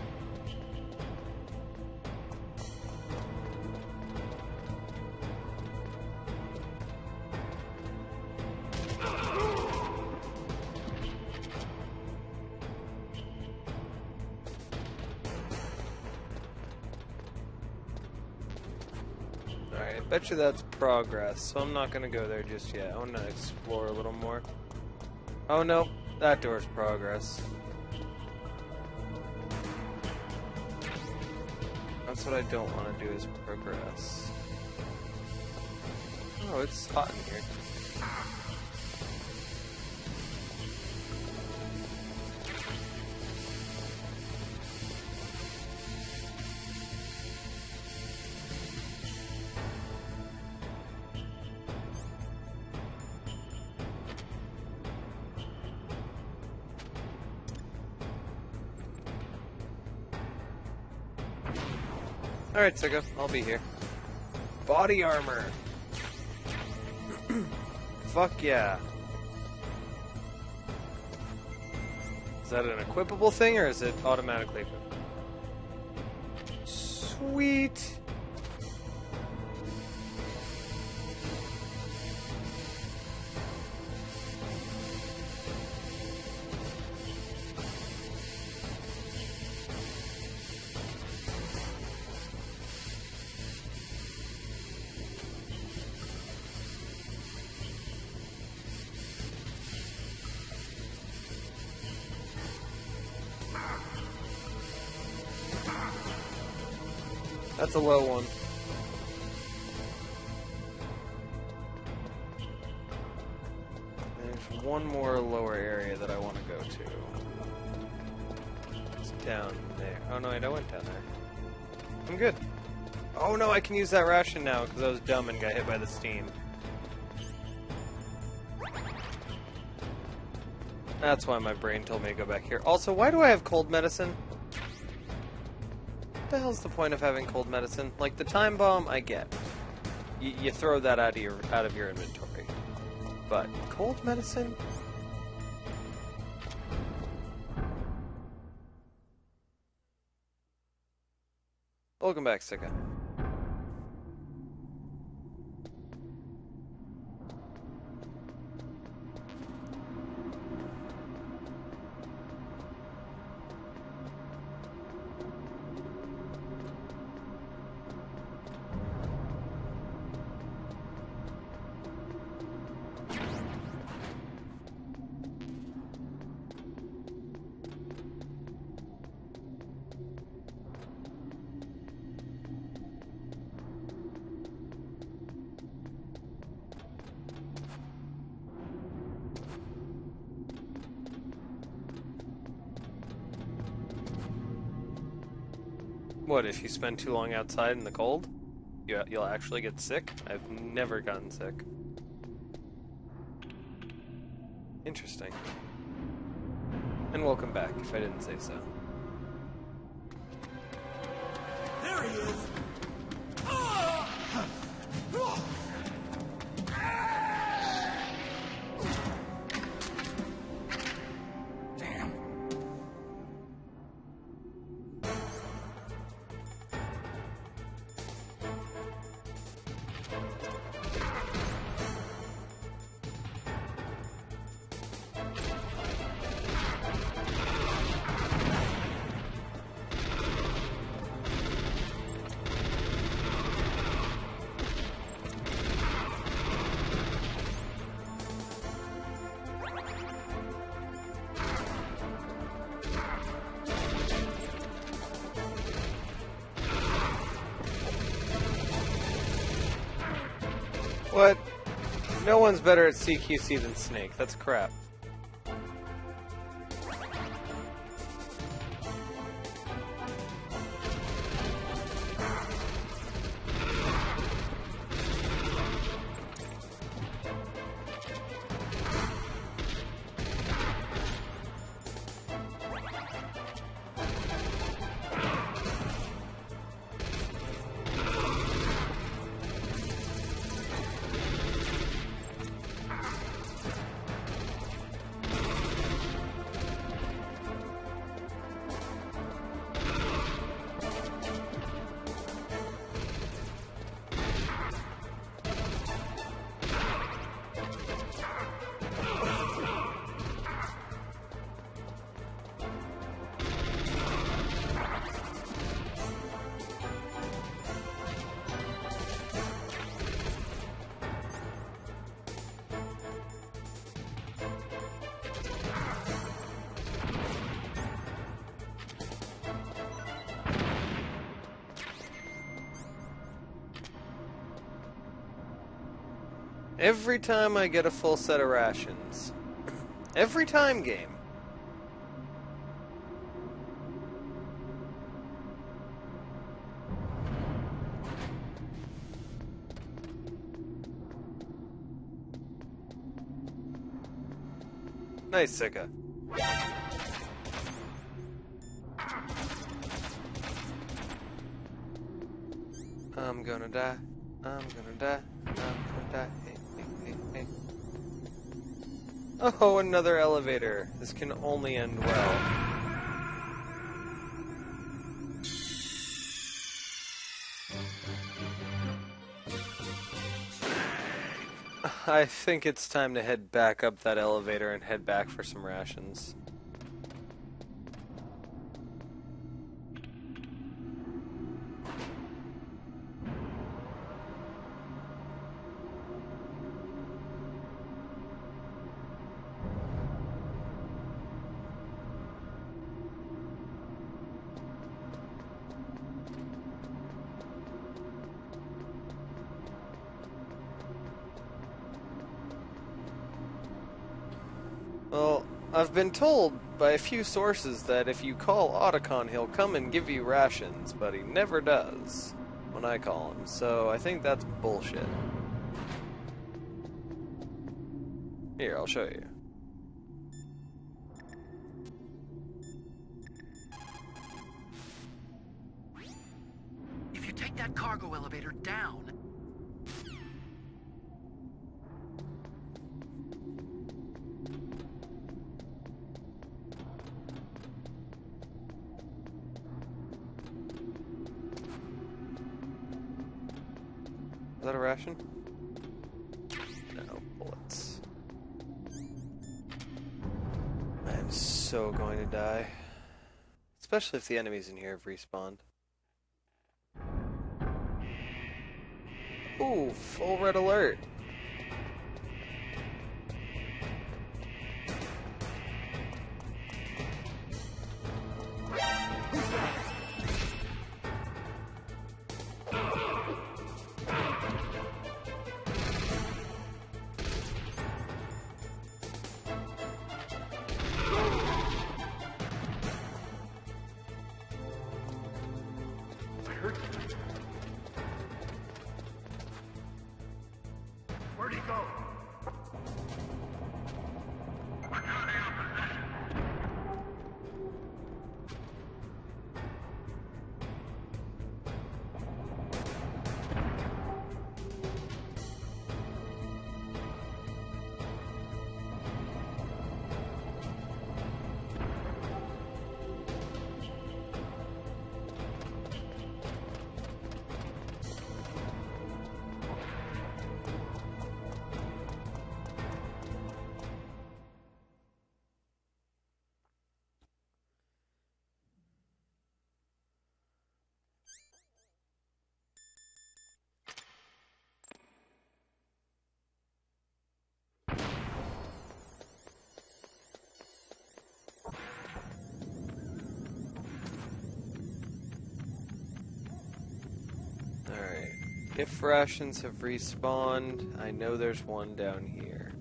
Alright, bet you that's progress, so I'm not gonna go there just yet. I wanna explore a little more. Oh no, that door's progress. That's what I don't want to do is progress. Oh, it's hot in here. Alright, Sika, I'll be here. Body armor! Fuck yeah. Is that an equipable thing, or is it automatically equipped? Sweet! That's a low one. There's one more lower area that I want to go to. It's down there. Oh no, I went down there. I'm good. Oh no, I can use that ration now because I was dumb and got hit by the steam. That's why my brain told me to go back here. Also, why do I have cold medicine? What the hell's the point of having cold medicine? Like, the time bomb, I get. You throw that out of your inventory. But cold medicine? Welcome back, Sika. What, if you spend too long outside in the cold, you'll actually get sick? I've never gotten sick. Interesting. And welcome back, if I didn't say so. There he is! What? No one's better at CQC than Snake. That's crap. Every time I get a full set of rations. Every time, game. Nice, Sika. I'm gonna die. I'm gonna die. I'm gonna die. Hey, hey, hey, hey. Oh, another elevator. This can only end well. I think it's time to head back up that elevator and head back for some rations. Well, I've been told by a few sources that if you call Otacon, he'll come and give you rations, but he never does when I call him, so I think that's bullshit. Here, I'll show you. If you take that cargo elevator down... Is that a ration? No, bullets. I am so going to die. Especially if the enemies in here have respawned. Ooh, full red alert. Where'd he go? Alright. If rations have respawned, I know there's one down here.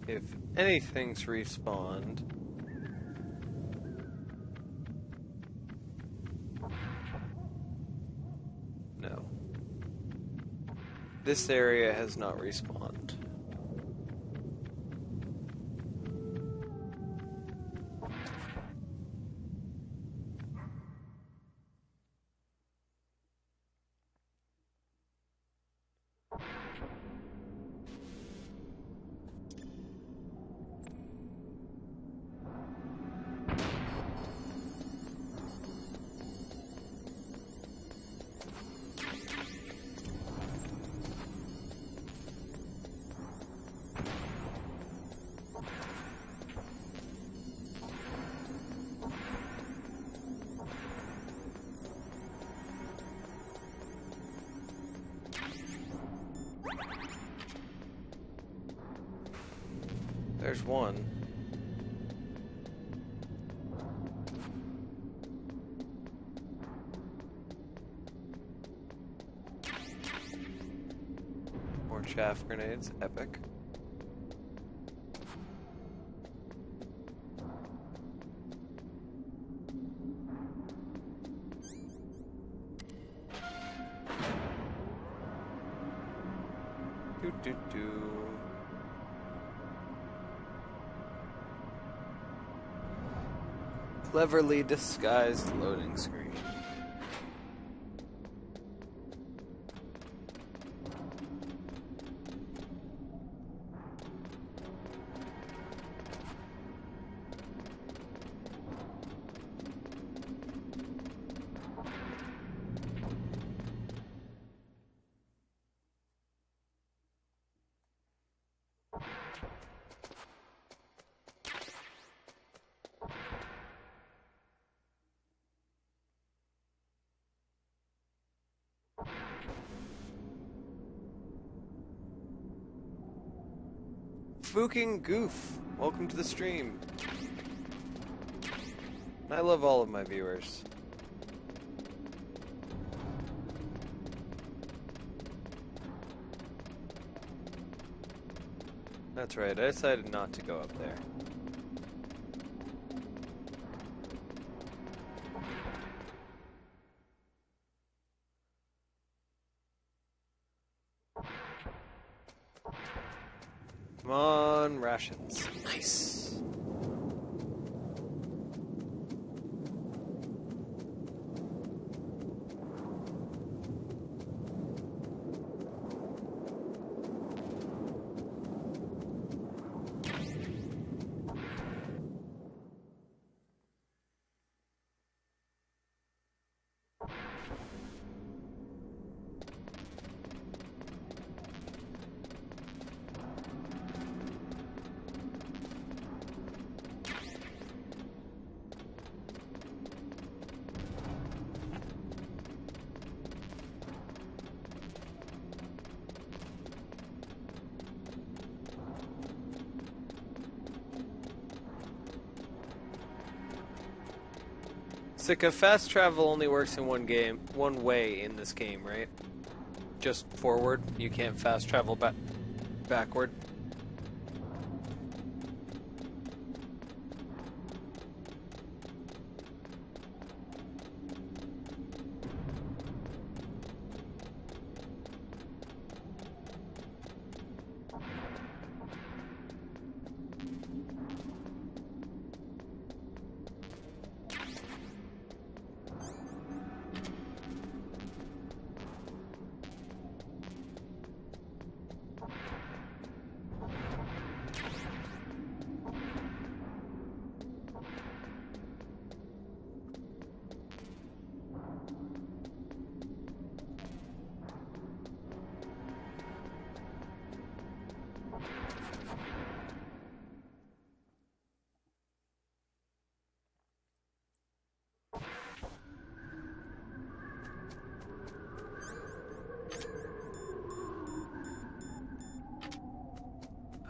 If anything's respawned... No. This area has not respawned. There's one. More chaff grenades, epic. Cleverly disguised loading screen. Fucking Goof, welcome to the stream. I love all of my viewers. That's right, I decided not to go up there. Come on, rations. Nice. Sika, fast travel only works in one way in this game, right? Just forward. You can't fast travel backward.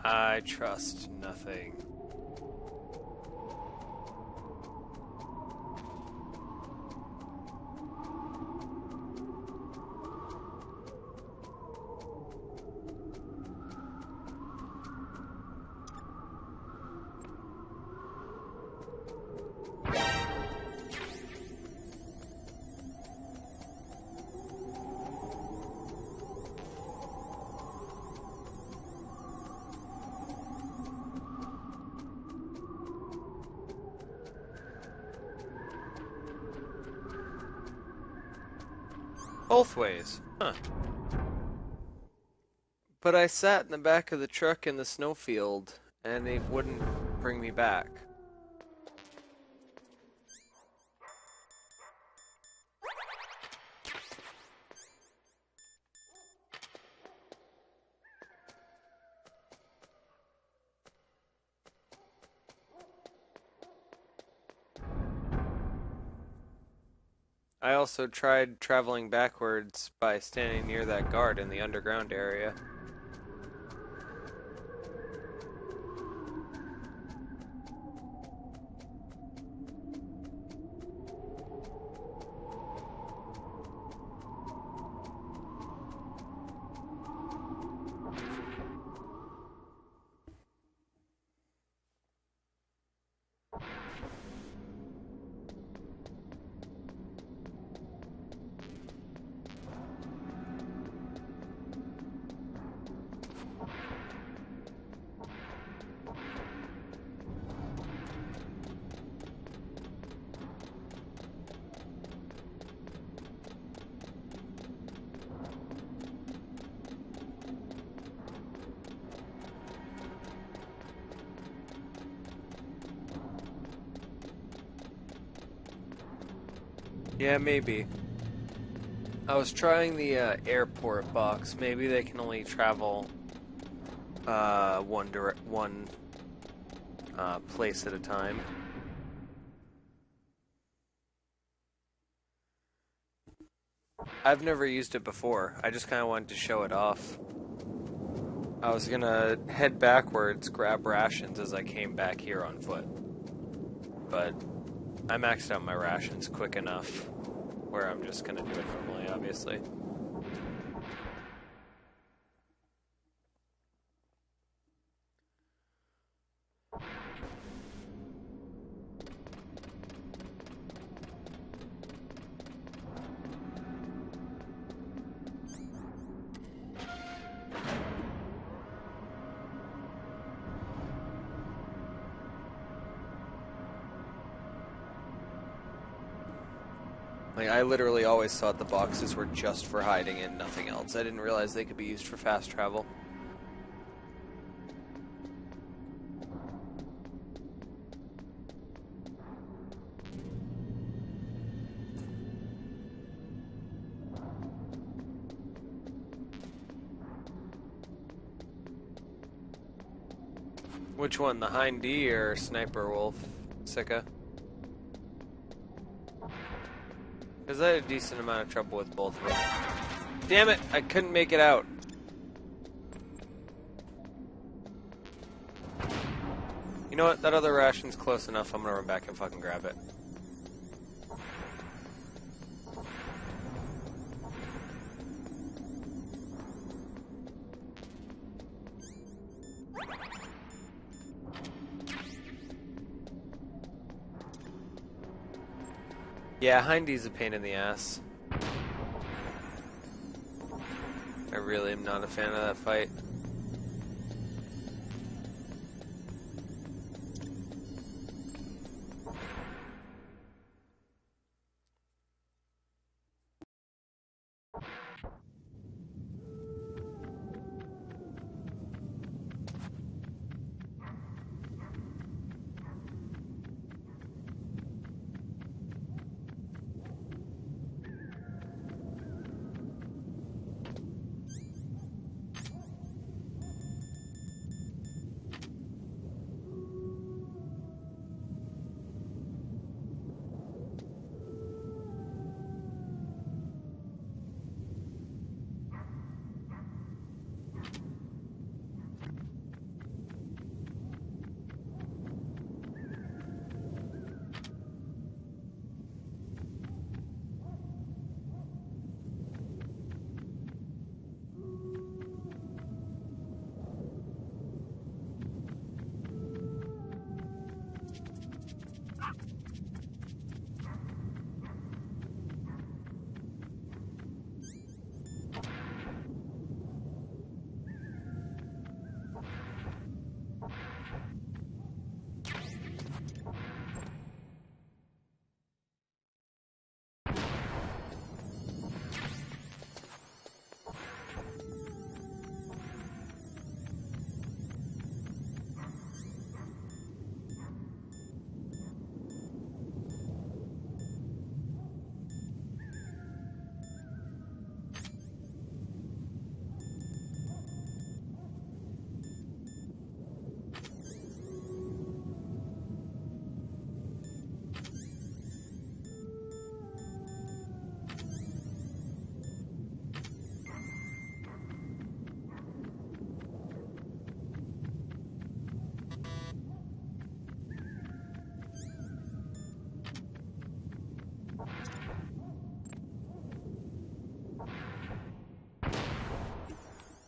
I trust nothing. Both ways, huh? But I sat in the back of the truck in the snowfield, and it wouldn't bring me back. I also tried traveling backwards by standing near that guard in the underground area. Yeah, maybe. I was trying the airport box. Maybe they can only travel one place at a time. I've never used it before. I just kind of wanted to show it off. I was gonna head backwards, grab rations as I came back here on foot. But I maxed out my rations quick enough where I'm just gonna do it normally, obviously. Like, I literally always thought the boxes were just for hiding and nothing else. I didn't realize they could be used for fast travel. Which one, the Hind D or Sniper Wolf, Sika? Because I had a decent amount of trouble with both of them. Damn it! I couldn't make it out. You know what? That other ration's close enough. I'm gonna run back and fucking grab it. Yeah, Hindy's a pain in the ass. I really am not a fan of that fight.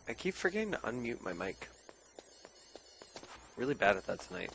I keep forgetting to unmute my mic. Really bad at that tonight.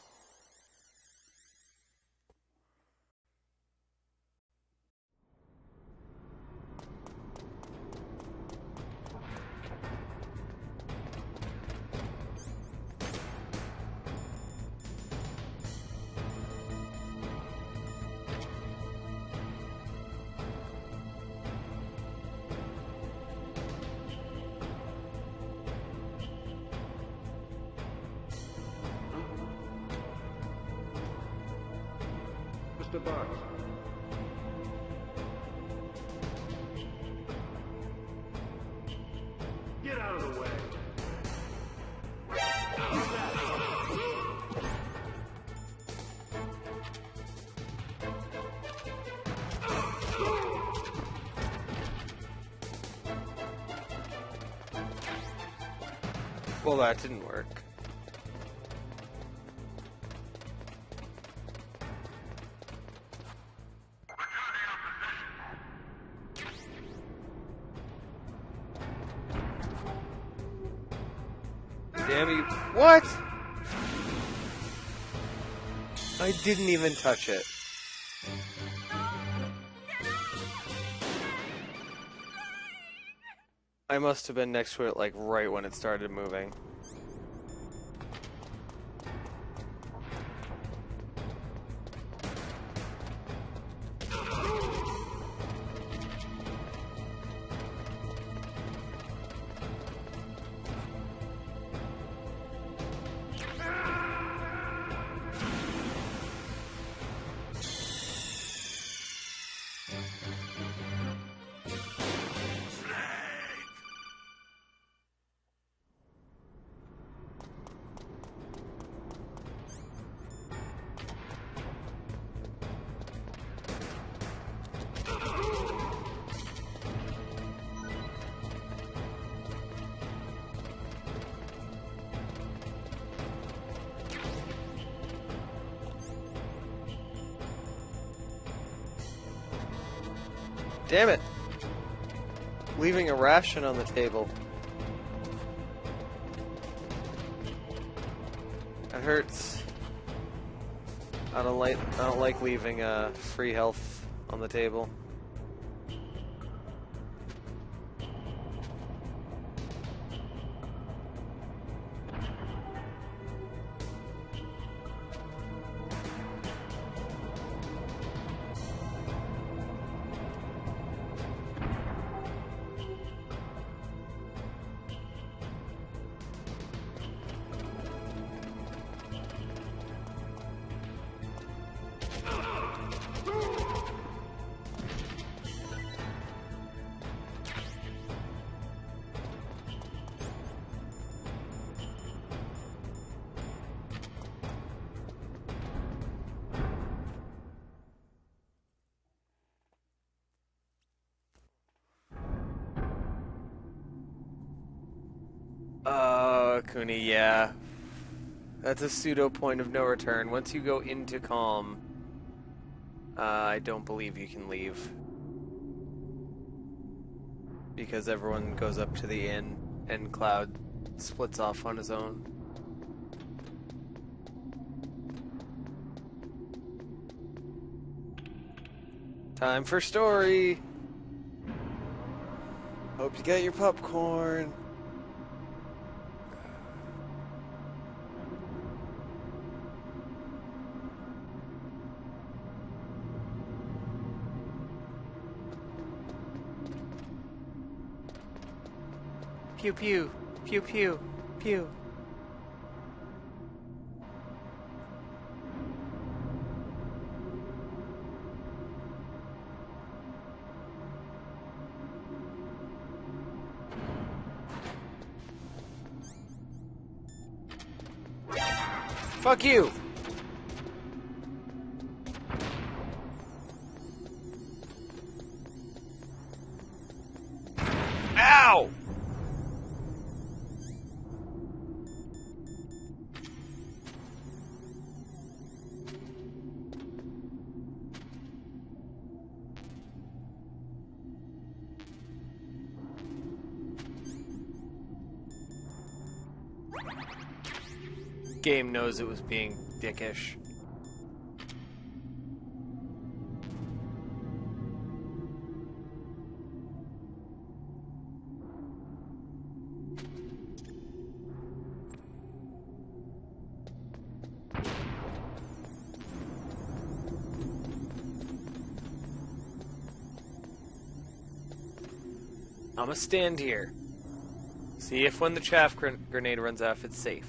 Mr. Bart. Well, that didn't work. Damn you. What? I didn't even touch it. I must have been next to it, like, right when it started moving. Damn it! Leaving a ration on the table. That hurts. I don't like leaving free health on the table. Kuni, yeah. That's a pseudo point of no return. Once you go into calm, I don't believe you can leave. Because everyone goes up to the inn, and Cloud splits off on his own. Time for story! Hope you got your popcorn. Pew pew, pew pew, pew. Fuck you! Ow! Game knows it was being dickish. I'ma stand here. See if when the chaff grenade runs off, it's safe.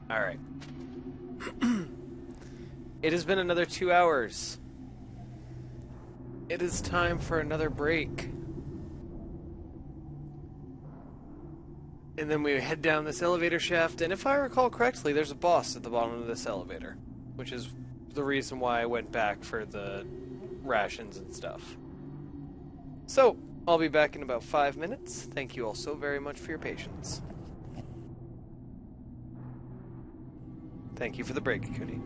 Alright. It has been another 2 hours. It is time for another break. And then we head down this elevator shaft, and if I recall correctly, there's a boss at the bottom of this elevator, which is the reason why I went back for the rations and stuff. So, I'll be back in about 5 minutes. Thank you all so very much for your patience. Thank you for the break, Cooney.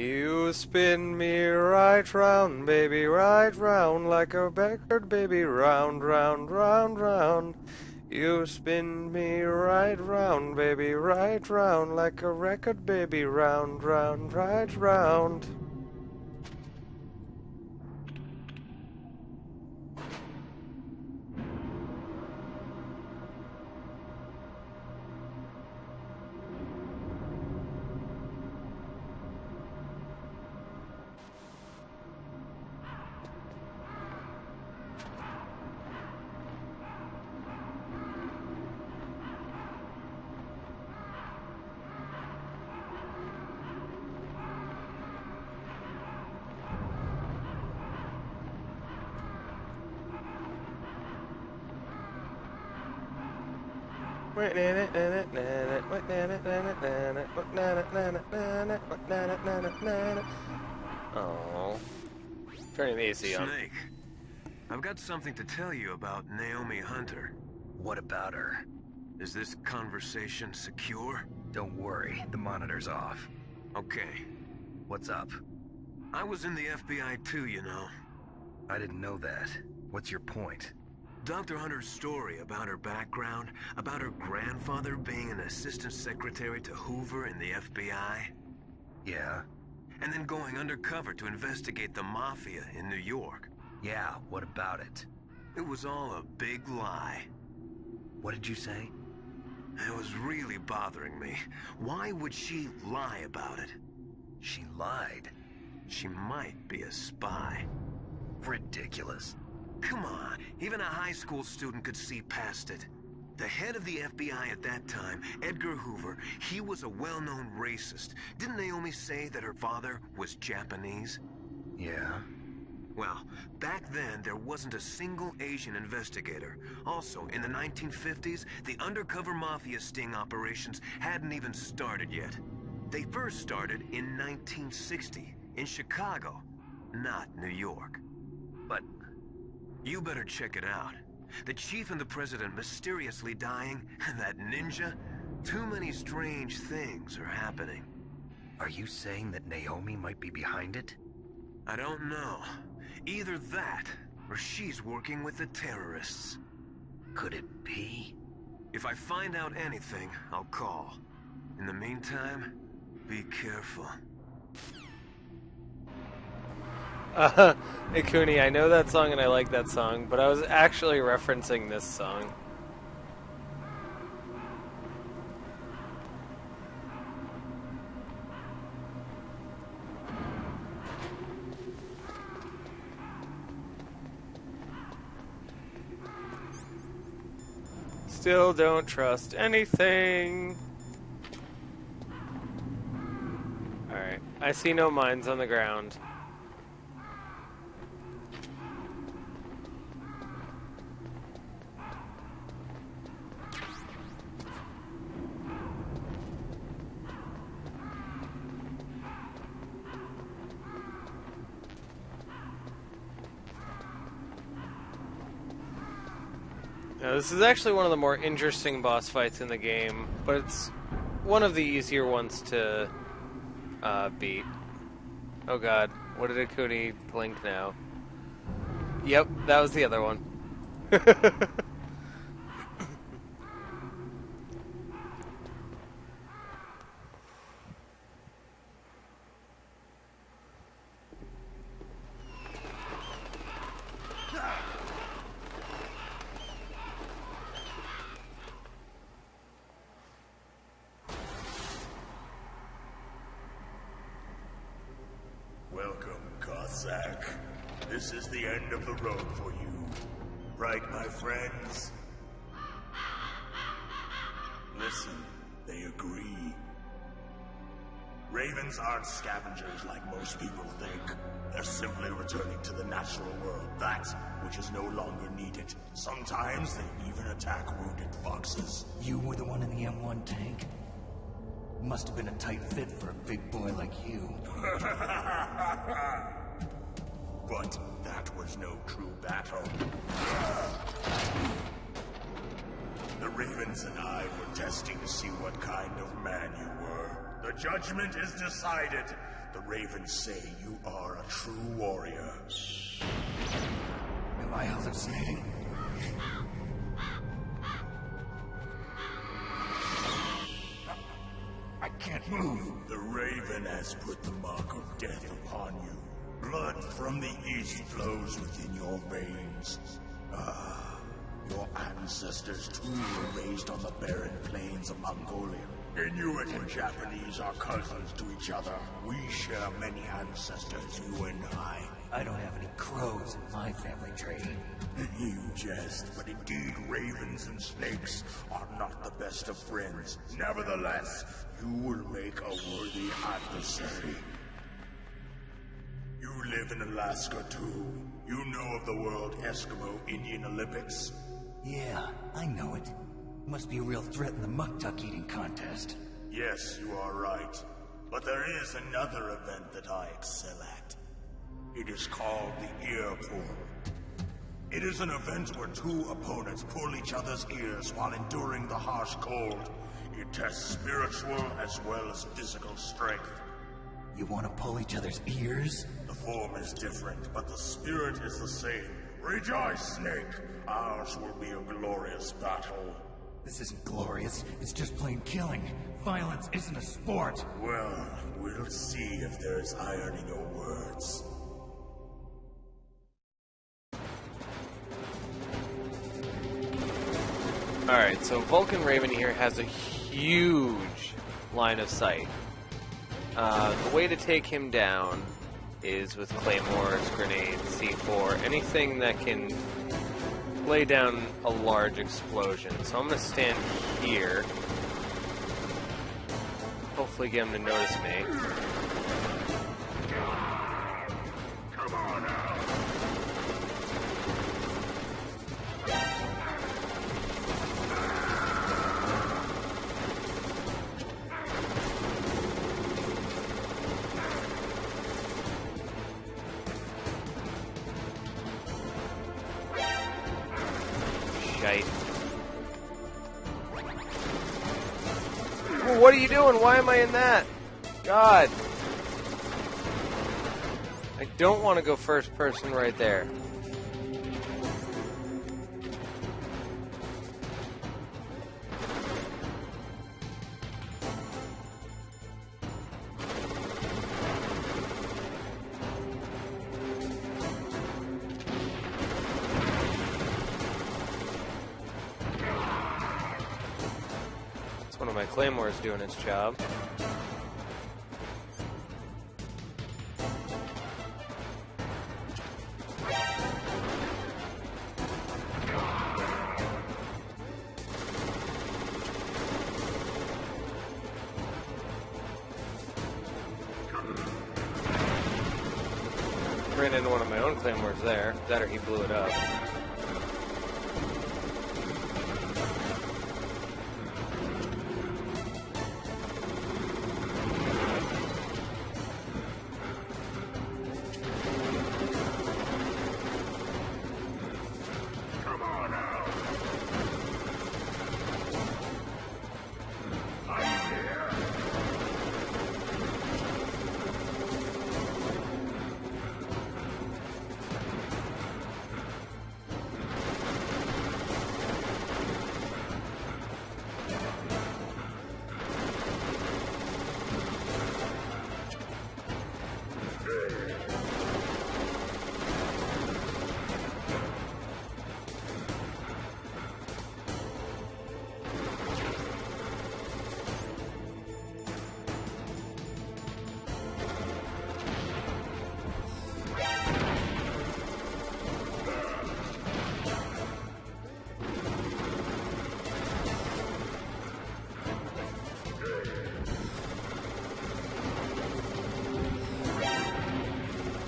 You spin me right round, baby, right round, like a record, baby, round, round, round, round. You spin me right round, baby, right round, like a record, baby, round, round, right round. Oh, turning the AC on. Snake, I've got something to tell you about Naomi Hunter. What about her? Is this conversation secure? Don't worry, the monitor's off. Okay. What's up? I was in the FBI too, you know. I didn't know that. What's your point? Dr. Hunter's story about her background, about her grandfather being an assistant secretary to Hoover in the FBI. Yeah? And then going undercover to investigate the Mafia in New York. Yeah, what about it? It was all a big lie. What did you say? It was really bothering me. Why would she lie about it? She lied. She might be a spy. Ridiculous. Come on, even a high school student could see past it. The head of the FBI at that time, Edgar Hoover, he was a well-known racist. Didn't Naomi say that her father was Japanese? Yeah. Well, back then, there wasn't a single Asian investigator. Also, in the 1950s, the undercover Mafia sting operations hadn't even started yet. They first started in 1960, in Chicago, not New York. But you better check it out. The chief and the president mysteriously dying, and that ninja. Too many strange things are happening. Are you saying that Naomi might be behind it? I don't know. Either that, or she's working with the terrorists. Could it be? If I find out anything, I'll call. In the meantime, be careful. Hey Cooney, I know that song and I like that song, but I was actually referencing this song. Still don't trust anything. Alright, I see no mines on the ground. Now, this is actually one of the more interesting boss fights in the game, but it's one of the easier ones to beat. Oh god, what did Akuni blink now? Yep, that was the other one. Cossack. This is the end of the road for you. Right, my friends? Listen, they agree. Ravens aren't scavengers like most people think. They're simply returning to the natural world, that which is no longer needed. Sometimes they even attack wounded foxes. You were the one in the M1 tank? Must have been a tight fit for a big boy like you. But that was no true battle. The Ravens and I were testing to see what kind of man you were. The judgment is decided. The Ravens say you are a true warrior. Am I hallucinating? I can't move. The Raven has put the mark of death upon you. Blood from the east flows within your veins. Ah, your ancestors too were raised on the barren plains of Mongolia. Inuit and Japanese are cousins to each other. We share many ancestors, you and I. I don't have any crows in my family tree. You jest, but indeed ravens and snakes are not the best of friends. Nevertheless, you will make a worthy adversary. You live in Alaska too. You know of the World Eskimo Indian Olympics? Yeah, I know it. Must be a real threat in the muck-duck eating contest. Yes, you are right. But there is another event that I excel at. It is called the Ear Pull. It is an event where two opponents pull each other's ears while enduring the harsh cold. It tests spiritual as well as physical strength. You want to pull each other's ears? The form is different, but the spirit is the same. Rejoice, Snake! Ours will be a glorious battle. This isn't glorious, it's just plain killing. Violence isn't a sport. Well, we'll see if there's iron in your words. Alright, so Vulcan Raven here has a huge line of sight. The way to take him down is with claymores, grenades, C4, anything that can lay down a large explosion. So I'm going to stand here. Hopefully get him to notice me. Come on now. What are you doing? Why am I in that? God. I don't want to go first person right there. One of my claymores doing its job. Ran into one of my own claymores there. That or he blew it up.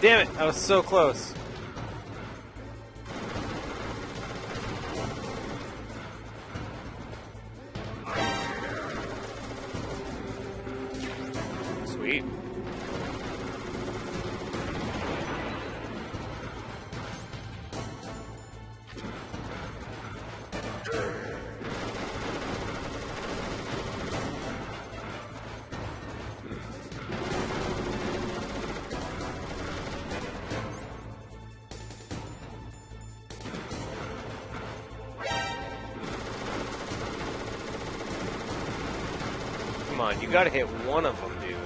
Damn it, I was so close. Sweet. on, you gotta hit one of them, dude.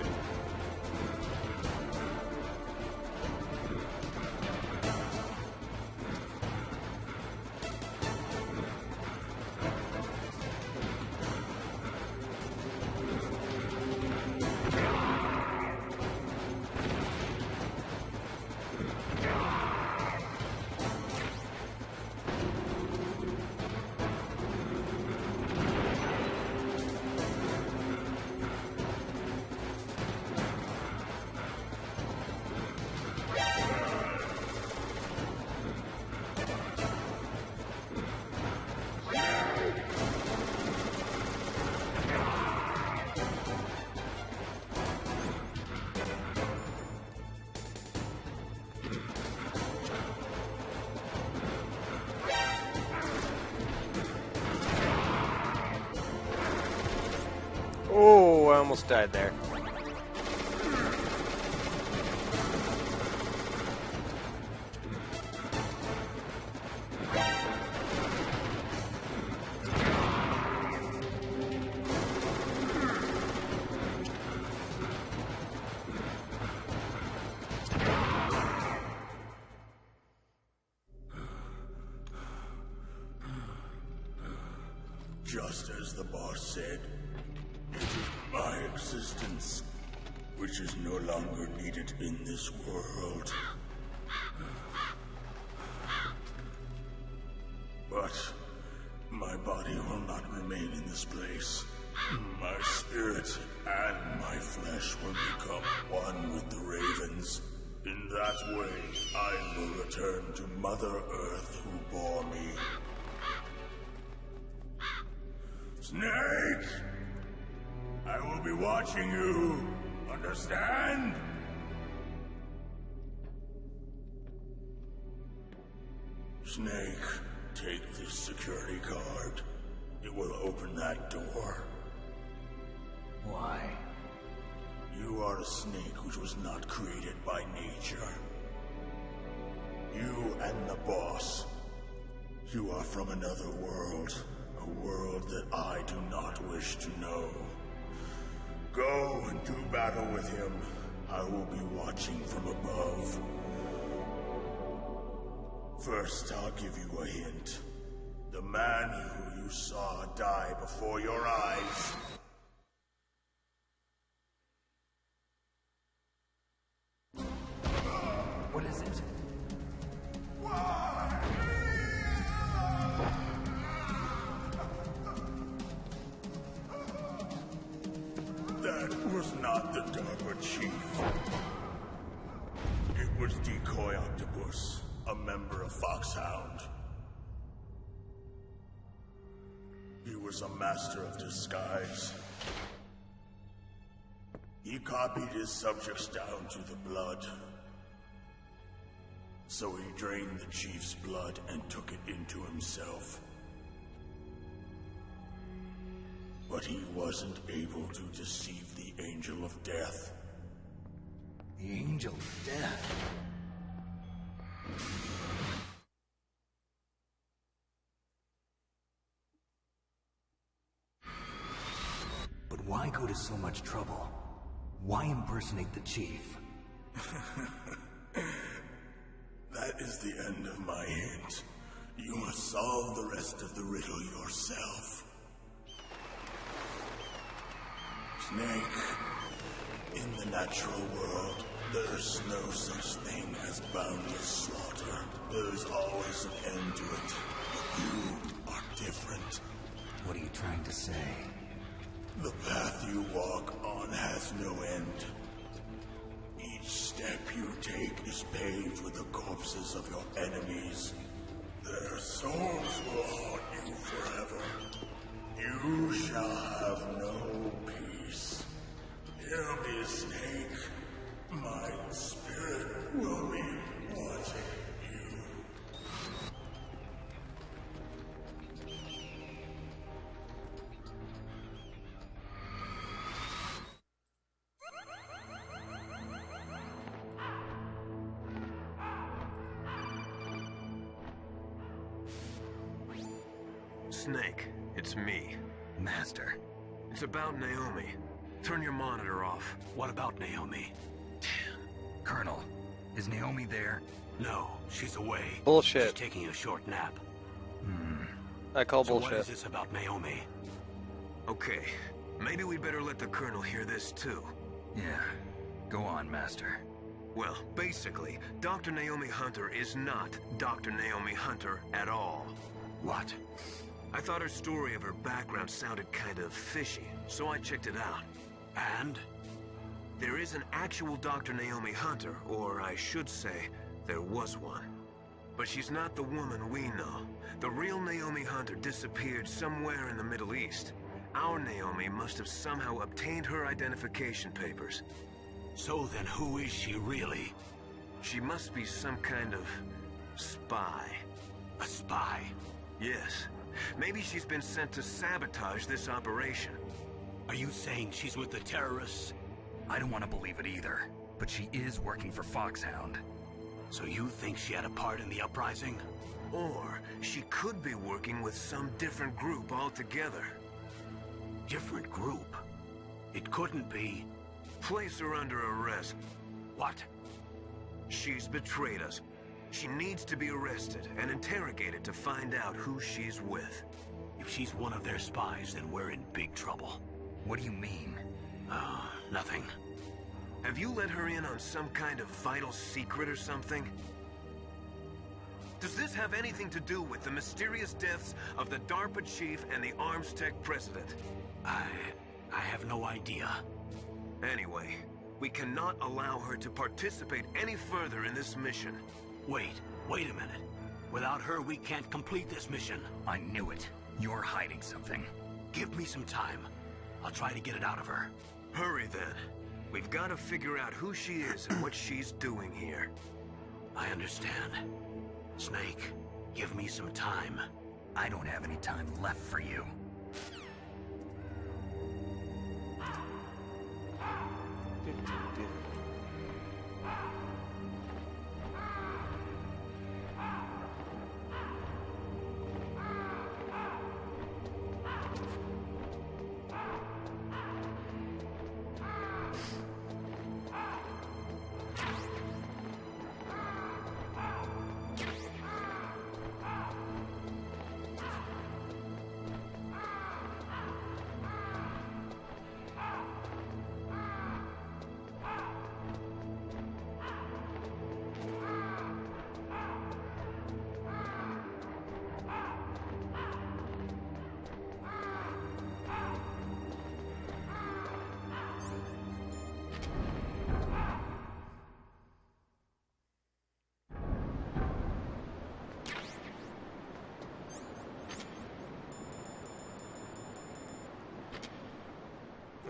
Oh, I almost died there. Just as the boss said, it is my existence which is no longer needed in this world. But my body will not remain in this place. My spirit and my flesh will become one with the ravens. In that way, I will return to Mother Earth who bore me. Snake! I will be watching you. Understand? Snake, take this security card. It will open that door. Why? You are a snake which was not created by nature. You and the boss. You are from another world. A world that I do not wish to know. Go and do battle with him. I will be watching from above. First, I'll give you a hint. The man who you saw die before your eyes. What is it? That was not the DARPA chief. It was Decoy Octopus, a member of Foxhound. He was a master of disguise. He copied his subjects down to the blood. So he drained the chief's blood and took it into himself. But he wasn't able to deceive the Angel of Death. The Angel of Death? But why go to so much trouble? Why impersonate the chief? That is the end of my hint. You must solve the rest of the riddle yourself. Snake, in the natural world, there's no such thing as boundless slaughter. There's always an end to it. But you are different. What are you trying to say? The path you walk on has no end. Each step you take is paved with the corpses of your enemies. Their souls will haunt you forever. You shall have no peace. Hear me, Snake. My spirit will be watching you. Snake, it's me. Master. It's about Naomi. turn your monitor off. What about Naomi? Colonel, is Naomi there? No, she's away. Bullshit. She's taking a short nap. I call So bullshit. what is this about Naomi? Okay, maybe we'd better let the Colonel hear this too. Yeah. Go on, Master. Well, basically, Dr. Naomi Hunter is not Dr. Naomi Hunter at all. What? I thought her story of her background sounded kind of fishy, so I checked it out. And? There is an actual Dr. Naomi Hunter, or I should say, there was one. But she's not the woman we know. The real Naomi Hunter disappeared somewhere in the Middle East. Our Naomi must have somehow obtained her identification papers. So then who is she really? She must be some kind of spy. A spy? Yes. Maybe she's been sent to sabotage this operation. Are you saying she's with the terrorists? I don't want to believe it either, but she is working for Foxhound. So you think she had a part in the uprising? Or she could be working with some different group altogether. Different group? It couldn't be. Place her under arrest. What? She's betrayed us. She needs to be arrested and interrogated to find out who she's with. If she's one of their spies, then we're in big trouble. What do you mean? Nothing. Have you let her in on some kind of vital secret or something? Does this have anything to do with the mysterious deaths of the DARPA chief and the ArmsTech president? I have no idea. Anyway, we cannot allow her to participate any further in this mission. Wait a minute. Without her, we can't complete this mission. I knew it. You're hiding something. Give me some time. I'll try to get it out of her. Hurry then. We've got to figure out who she is and what she's doing here. I understand. Snake, give me some time. I don't have any time left for you.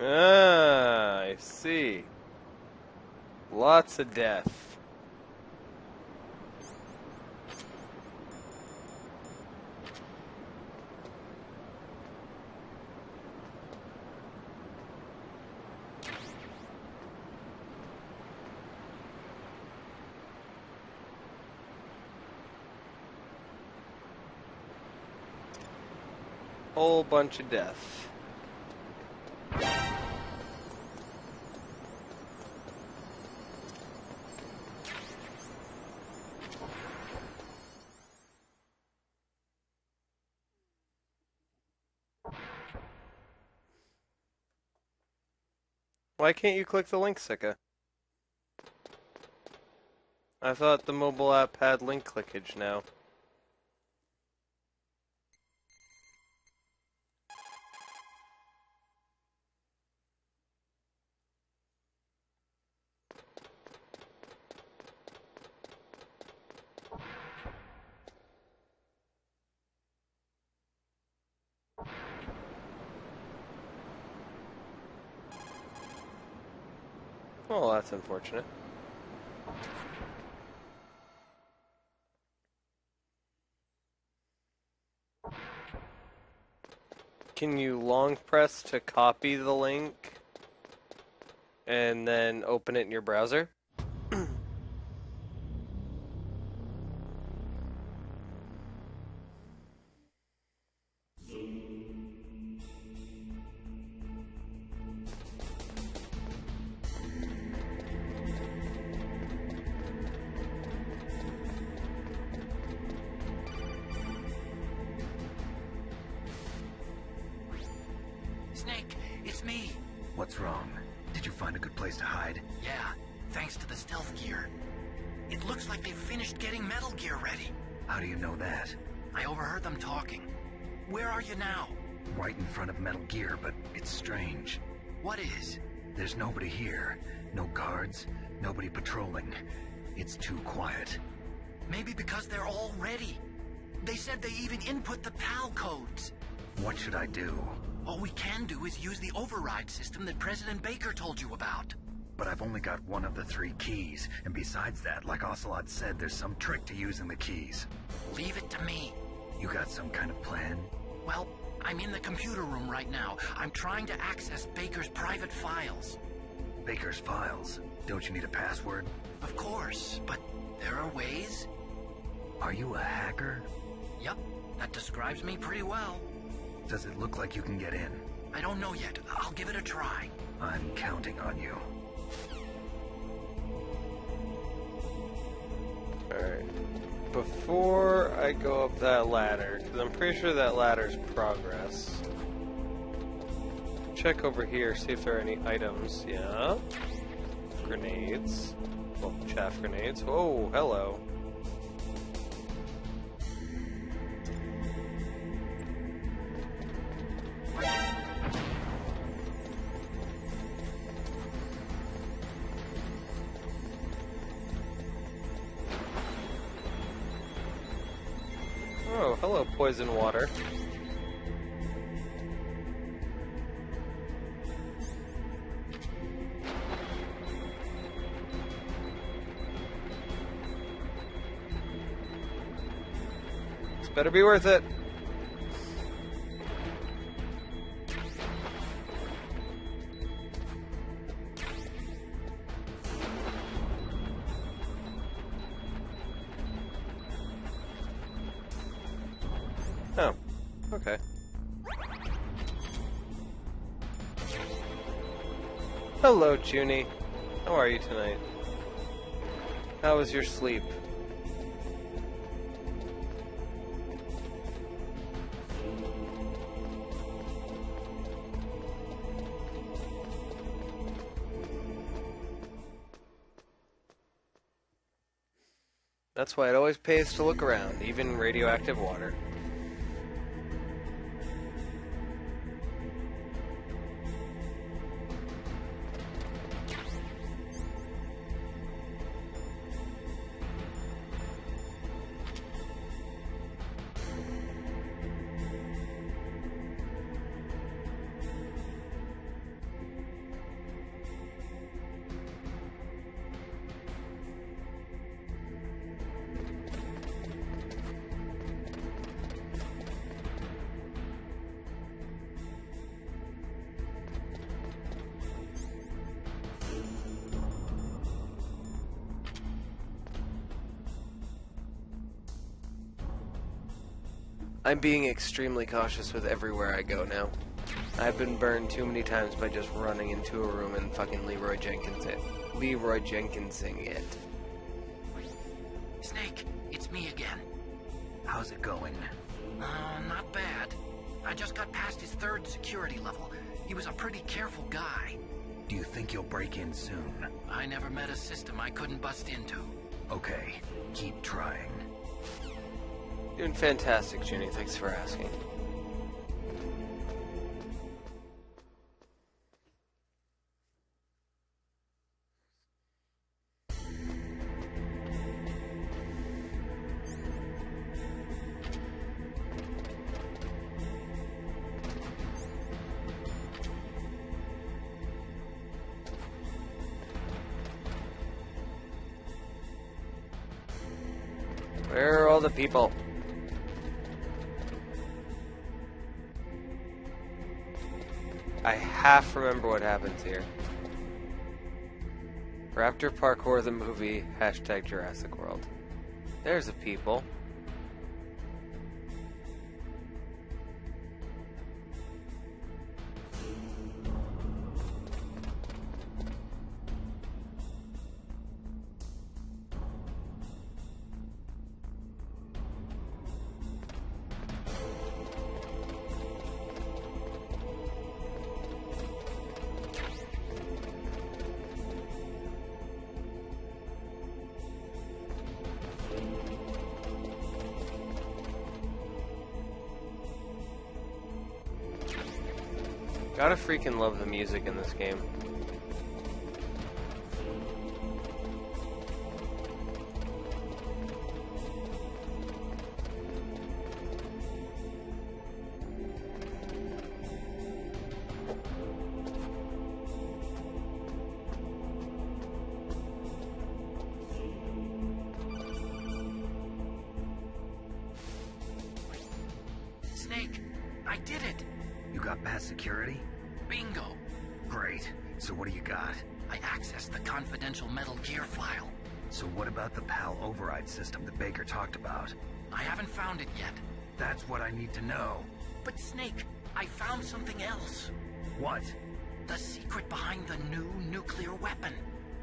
Ah, I see. Lots of death. Whole bunch of death. Why can't you click the link, Sika? I thought the mobile app had link clickage now. Well, that's unfortunate. Can you long press to copy the link and then open it in your browser? What's wrong? Did you find a good place to hide? Yeah, thanks to the stealth gear. It looks like they've finished getting Metal Gear ready. How do you know that? I overheard them talking. Where are you now? Right in front of Metal Gear, but it's strange. What is? There's nobody here. No guards, nobody patrolling. It's too quiet. Maybe because they're all ready. They said they even input the PAL codes. What should I do? All we can do is use the override system that President Baker told you about. But I've only got one of the 3 keys, and besides that, like Ocelot said, there's some trick to using the keys. Leave it to me. You got some kind of plan? Well, I'm in the computer room right now. I'm trying to access Baker's private files. Baker's files? Don't you need a password? Of course, but there are ways. Are you a hacker? Yup, that describes me pretty well. Does it look like you can get in? I don't know yet. I'll give it a try. I'm counting on you. Alright. Before I go up that ladder, because I'm pretty sure that ladder's progress. Check over here, see if there are any items. Yeah. Grenades. Oh, chaff grenades. Oh, hello. Oh, hello, poison water. This better be worth it. Oh, okay. Hello, Junie. How are you tonight? How was your sleep? That's why it always pays to look around, even radioactive water. I'm being extremely cautious with everywhere I go now. I've been burned too many times by just running into a room and fucking Leroy Jenkinsing it. Snake, it's me again. How's it going? Not bad. I just got past his 3rd security level. He was a pretty careful guy. Do you think you'll break in soon? I never met a system I couldn't bust into. Okay, keep trying. Doing fantastic, Junie. Thanks for asking. Where are all the people? I half remember what happens here. Raptor Parkour the movie, # Jurassic World. There's a people. Gotta freaking love the music in this game. Snake, I did it! You got past security? Bingo! Great. So what do you got? I accessed the confidential Metal Gear file. So what about the PAL override system that Baker talked about? I haven't found it yet. That's what I need to know. But Snake, I found something else. What? The secret behind the new nuclear weapon.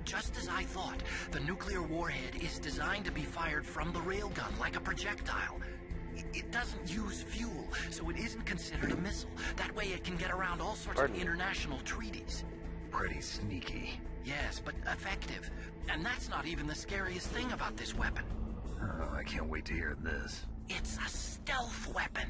Just as I thought, the nuclear warhead is designed to be fired from the railgun like a projectile. It doesn't use fuel, so it isn't considered a missile. That way it can get around all sorts of international treaties. Pretty sneaky. Yes, but effective. And that's not even the scariest thing about this weapon. Oh, I can't wait to hear this. It's a stealth weapon.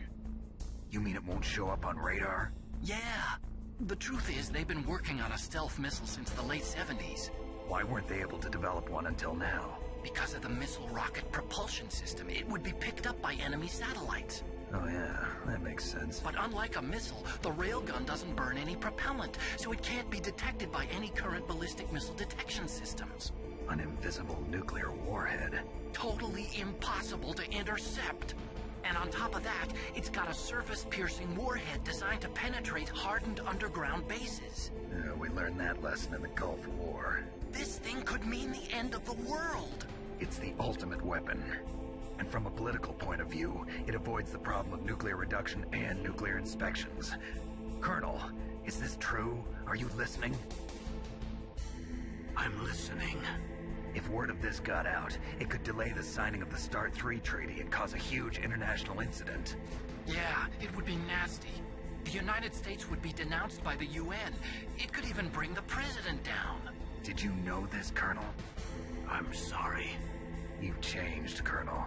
You mean it won't show up on radar? Yeah. The truth is, they've been working on a stealth missile since the late 70s. Why weren't they able to develop one until now? Because of the missile rocket propulsion system, it would be picked up by enemy satellites. Oh yeah, that makes sense. But unlike a missile, the railgun doesn't burn any propellant, so it can't be detected by any current ballistic missile detection systems. An invisible nuclear warhead. Totally impossible to intercept. And on top of that, it's got a surface-piercing warhead designed to penetrate hardened underground bases. Yeah, we learned that lesson in the Gulf War. This thing could mean the end of the world. It's the ultimate weapon. And from a political point of view, it avoids the problem of nuclear reduction and nuclear inspections. Colonel, is this true? Are you listening? I'm listening. If word of this got out, it could delay the signing of the START 3 treaty and cause a huge international incident. Yeah, it would be nasty. The United States would be denounced by the UN. It could even bring the president down. Did you know this, Colonel? I'm sorry. You've changed, Colonel.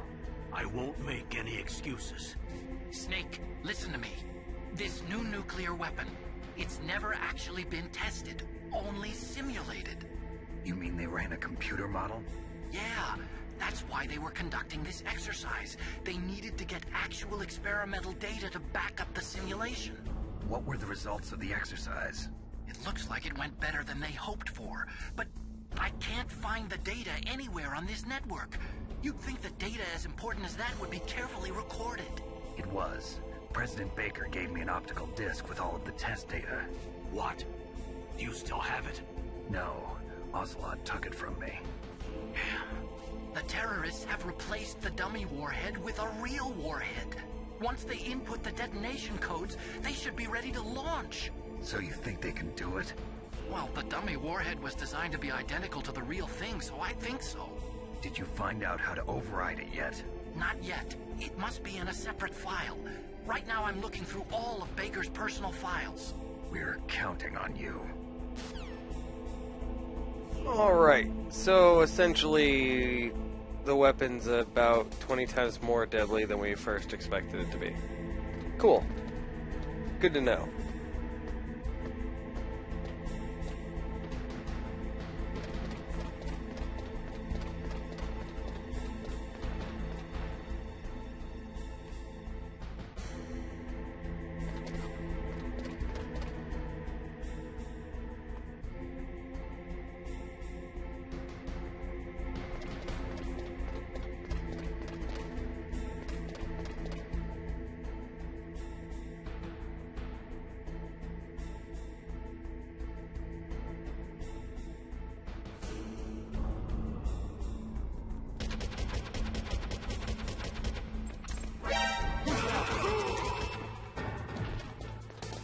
I won't make any excuses. Snake, listen to me. This new nuclear weapon, it's never actually been tested, only simulated. You mean they ran a computer model? Yeah, that's why they were conducting this exercise. They needed to get actual experimental data to back up the simulation. What were the results of the exercise? It looks like it went better than they hoped for, but I can't find the data anywhere on this network. You'd think that data as important as that would be carefully recorded. It was. President Baker gave me an optical disc with all of the test data. What? Do you still have it? No. Ocelot took it from me. Damn. The terrorists have replaced the dummy warhead with a real warhead. Once they input the detonation codes, they should be ready to launch. So you think they can do it? Well, the dummy warhead was designed to be identical to the real thing, so I think so. Did you find out how to override it yet? Not yet. It must be in a separate file. Right now I'm looking through all of Baker's personal files. We're counting on you. Alright, so essentially the weapon's about 20 times more deadly than we first expected it to be. Cool. Good to know.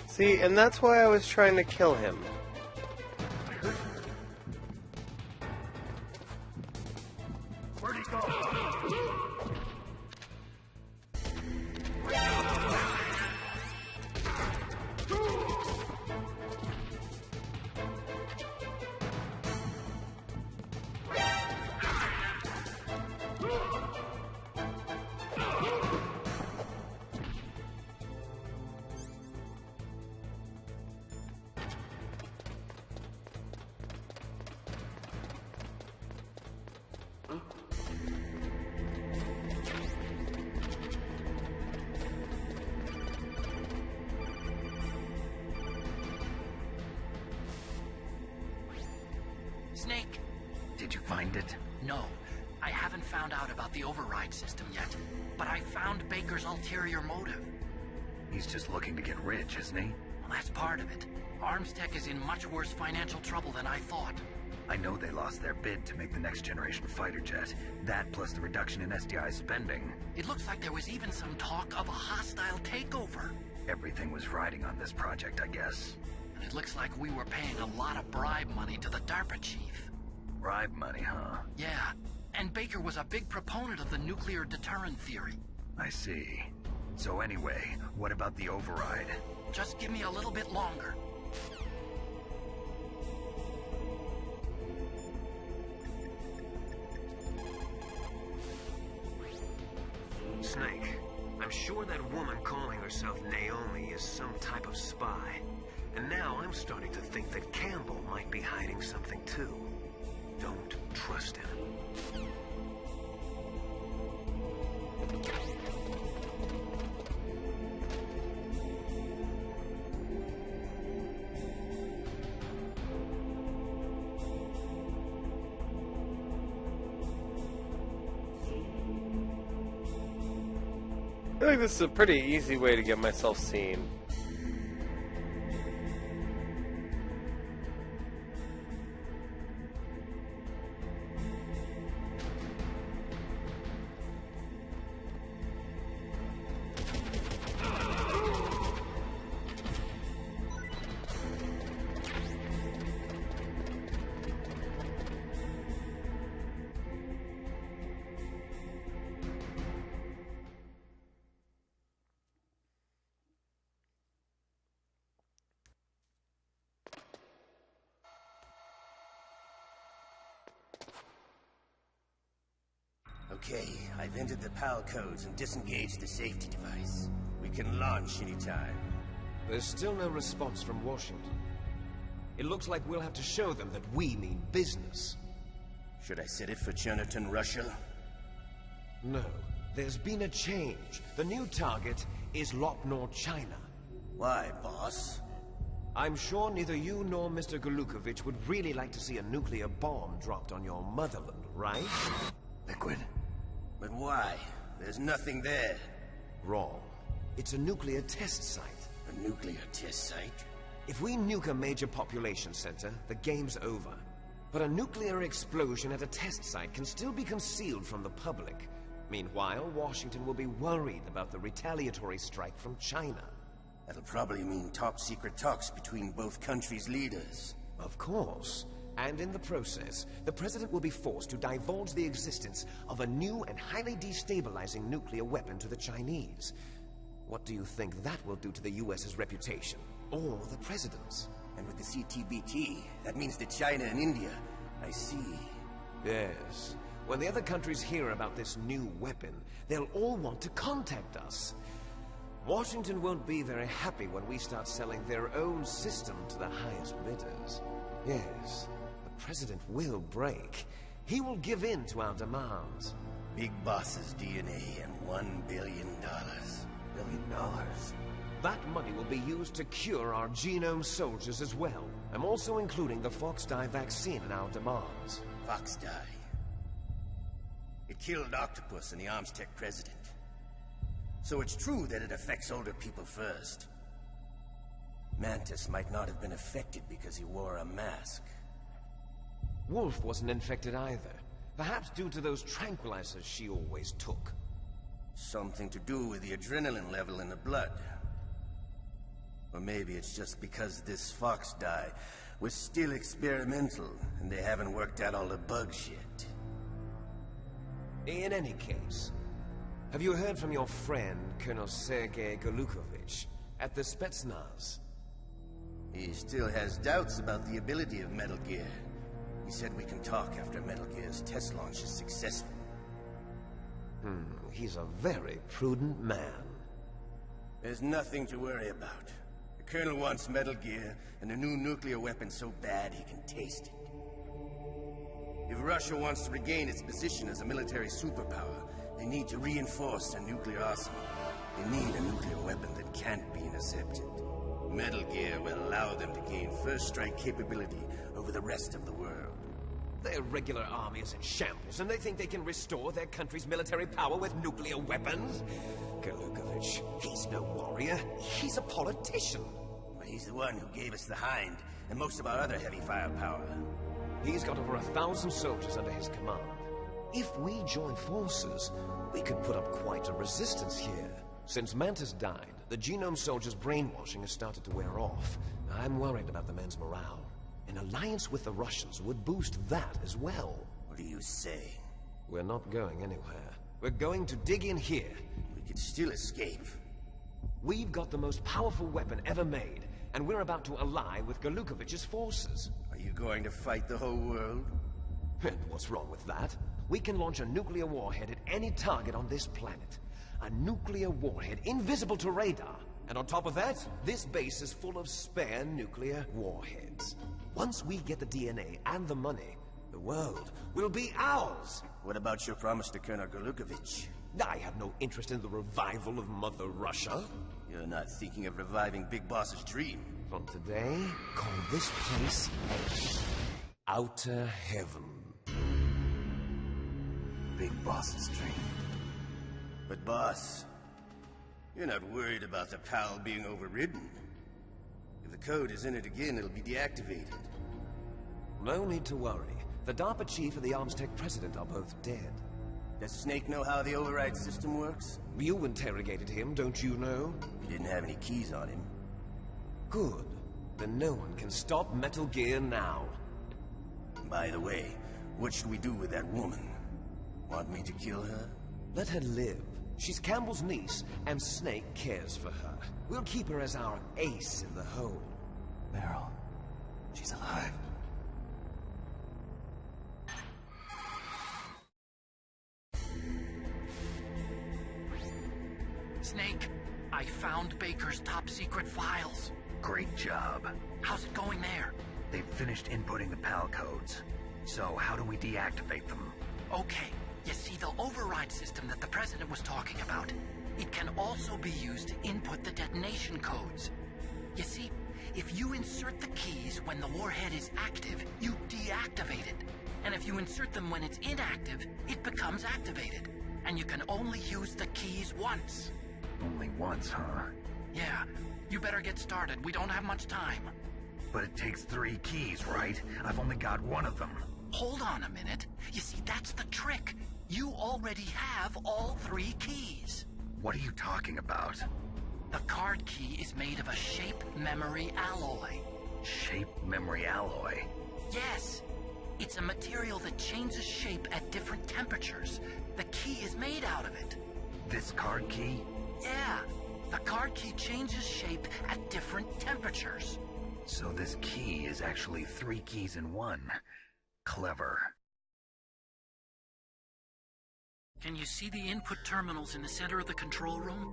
See, and that's why I was trying to kill him. Where'd he go? Snake! Did you find it? No. I haven't found out about the override system yet, but I found Baker's ulterior motive. He's just looking to get rich, isn't he? Well, that's part of it. Armstech is in much worse financial trouble than I thought. I know they lost their bid to make the next generation fighter jet. That plus the reduction in SDI spending. It looks like there was even some talk of a hostile takeover. Everything was riding on this project, I guess. And it looks like we were paying a lot of bribe money to the DARPA chief. Bribe money, huh? Yeah, and Baker was a big proponent of the nuclear deterrent theory. I see. So anyway, what about the override? Just give me a little bit longer. Snake, I'm sure that woman calling herself Naomi is some type of spy. And now I'm starting to think that Campbell might be hiding something too. Don't trust him. I think this is a pretty easy way to get myself seen. Okay, I've entered the PAL codes and disengaged the safety device. We can launch anytime. There's still no response from Washington. It looks like we'll have to show them that we mean business. Should I set it for Chernobyl, Russia? No. There's been a change. The new target is Lopnor, China. Why, boss? I'm sure neither you nor Mr. Golukovich would really like to see a nuclear bomb dropped on your motherland, right? Liquid. But why? There's nothing there. Wrong. It's a nuclear test site. A nuclear test site? If we nuke a major population center, the game's over. But a nuclear explosion at a test site can still be concealed from the public. Meanwhile, Washington will be worried about the retaliatory strike from China. That'll probably mean top-secret talks between both countries' leaders. Of course. And in the process, the President will be forced to divulge the existence of a new and highly destabilizing nuclear weapon to the Chinese. What do you think that will do to the US's reputation? Or the President's? And with the CTBT, that means that China and India. I see. Yes. When the other countries hear about this new weapon, they'll all want to contact us. Washington won't be very happy when we start selling their own system to the highest bidders. Yes. The President will break. He will give in to our demands. Big Boss's DNA and $1 billion. $1 billion? That money will be used to cure our genome soldiers as well. I'm also including the Foxdie vaccine in our demands. Foxdie? It killed Octopus and the Armstech president. So it's true that it affects older people first. Mantis might not have been affected because he wore a mask. Wolf wasn't infected either. Perhaps due to those tranquilizers she always took. Something to do with the adrenaline level in the blood. Or maybe it's just because this Foxdie was still experimental and they haven't worked out all the bugs yet. In any case, have you heard from your friend, Colonel Sergei Golukovich, at the Spetsnaz? He still has doubts about the ability of Metal Gear. He said we can talk after Metal Gear's test launch is successful. He's a very prudent man. There's nothing to worry about. The Colonel wants Metal Gear and a new nuclear weapon so bad he can taste it. If Russia wants to regain its position as a military superpower, they need to reinforce their nuclear arsenal. They need a nuclear weapon that can't be intercepted. Metal Gear will allow them to gain first strike capability over the rest of the world. Their regular army is in shambles, and they think they can restore their country's military power with nuclear weapons? Galukovich, he's no warrior. He's a politician. But he's the one who gave us the Hind and most of our other heavy firepower. He's got over 1,000 soldiers under his command. If we join forces, we could put up quite a resistance here. Since Mantis died, the Genome soldiers' brainwashing has started to wear off. I'm worried about the men's morale. An alliance with the Russians would boost that as well. What are you saying? We're not going anywhere. We're going to dig in here. We could still escape. We've got the most powerful weapon ever made, and we're about to ally with Galukovich's forces. Are you going to fight the whole world? And what's wrong with that? We can launch a nuclear warhead at any target on this planet. A nuclear warhead invisible to radar. And on top of that, this base is full of spare nuclear warheads. Once we get the DNA and the money, the world will be ours. What about your promise to Colonel Galukovich? I have no interest in the revival of Mother Russia. You're not thinking of reviving Big Boss's dream. From today, call this place Outer Heaven. Big Boss's dream. But boss, you're not worried about the PAL being overridden. If the code is in it again, it'll be deactivated. No need to worry. The DARPA chief and the ArmsTech president are both dead. Does Snake know how the override system works? You interrogated him, don't you know? He didn't have any keys on him. Good. Then no one can stop Metal Gear now. By the way, what should we do with that woman? Want me to kill her? Let her live. She's Campbell's niece, and Snake cares for her. We'll keep her as our ace in the hole. Meryl, she's alive. Snake, I found Baker's top-secret files. Great job. How's it going there? They've finished inputting the PAL codes. So how do we deactivate them? Okay. You see, the override system that the President was talking about, it can also be used to input the detonation codes. You see, if you insert the keys when the warhead is active, you deactivate it. And if you insert them when it's inactive, it becomes activated. And you can only use the keys once. Only once, huh? Yeah, you better get started. We don't have much time. But it takes 3 keys, right? I've only got 1 of them. Hold on a minute. You see, that's the trick. You already have all 3 keys. What are you talking about? The card key is made of a shape memory alloy. Shape memory alloy? Yes. It's a material that changes shape at different temperatures. The key is made out of it. This card key? Yeah. The card key changes shape at different temperatures. So this key is actually 3 keys in 1. Clever. Can you see the input terminals in the center of the control room?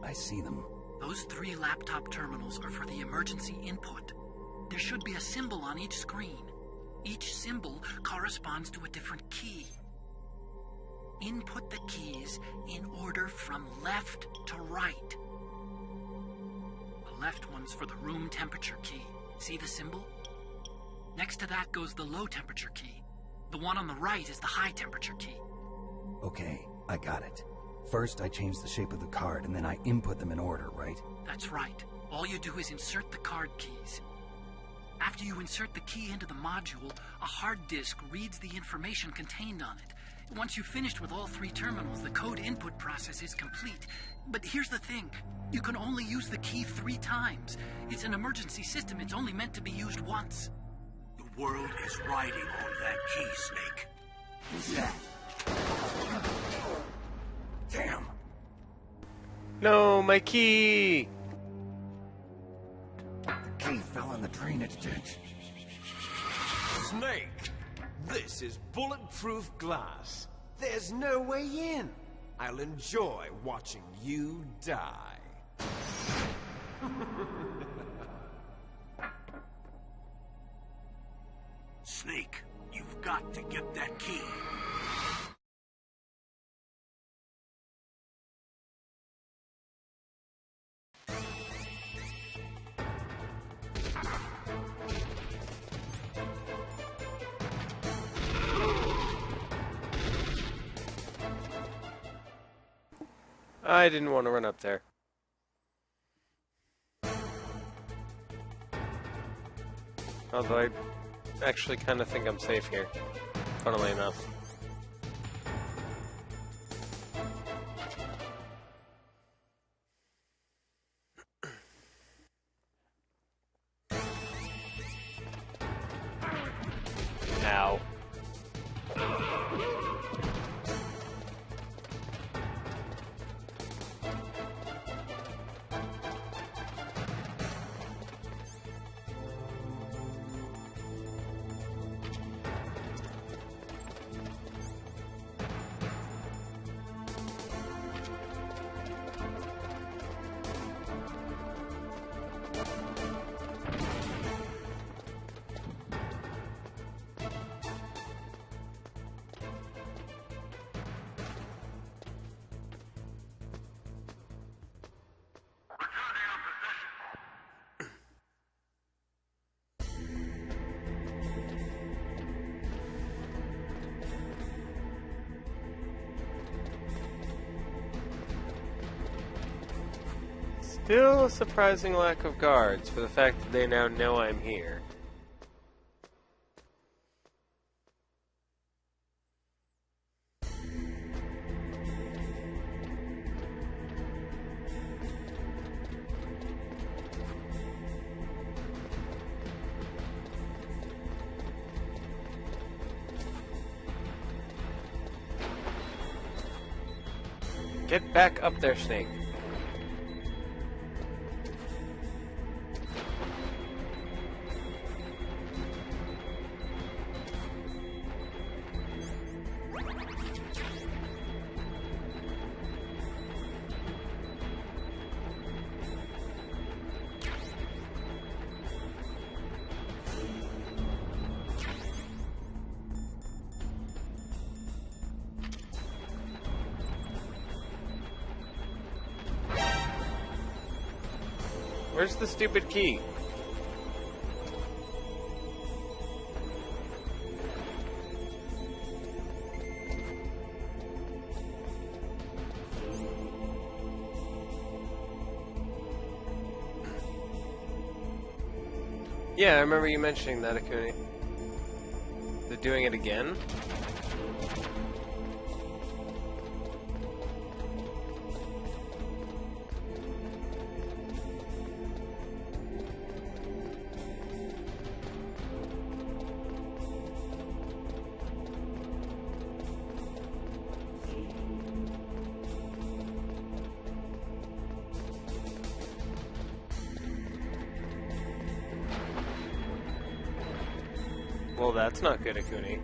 I see them. Those 3 laptop terminals are for the emergency input. There should be a symbol on each screen. Each symbol corresponds to a different key. Input the keys in order from left to right. The left one's for the room temperature key. See the symbol? Next to that goes the low temperature key. The one on the right is the high temperature key. Okay, I got it. First, I change the shape of the card, and then I input them in order, right? That's right. All you do is insert the card keys. After you insert the key into the module, a hard disk reads the information contained on it. Once you've finished with all 3 terminals, the code input process is complete. But here's the thing. You can only use the key 3 times. It's an emergency system. It's only meant to be used once. The world is riding on that key, Snake. Who's that? Damn. No, my key! The key fell in the drainage ditch. Snake! This is bulletproof glass. There's no way in. I'll enjoy watching you die. Snake, you've got to get that key. I didn't want to run up there. Although I actually kind of think I'm safe here, funnily enough. Ow. Still a surprising lack of guards for the fact that they now know I'm here. Get back up there, Snake. Where's the stupid key? Yeah, I remember you mentioning that, Akuni. They're doing it again? Well, that's not good, Akuni.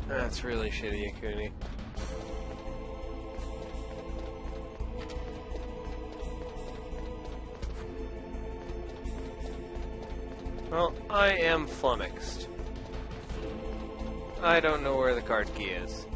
That's really shitty, Akuni. Well, I am flummoxed. I don't know where the card key is.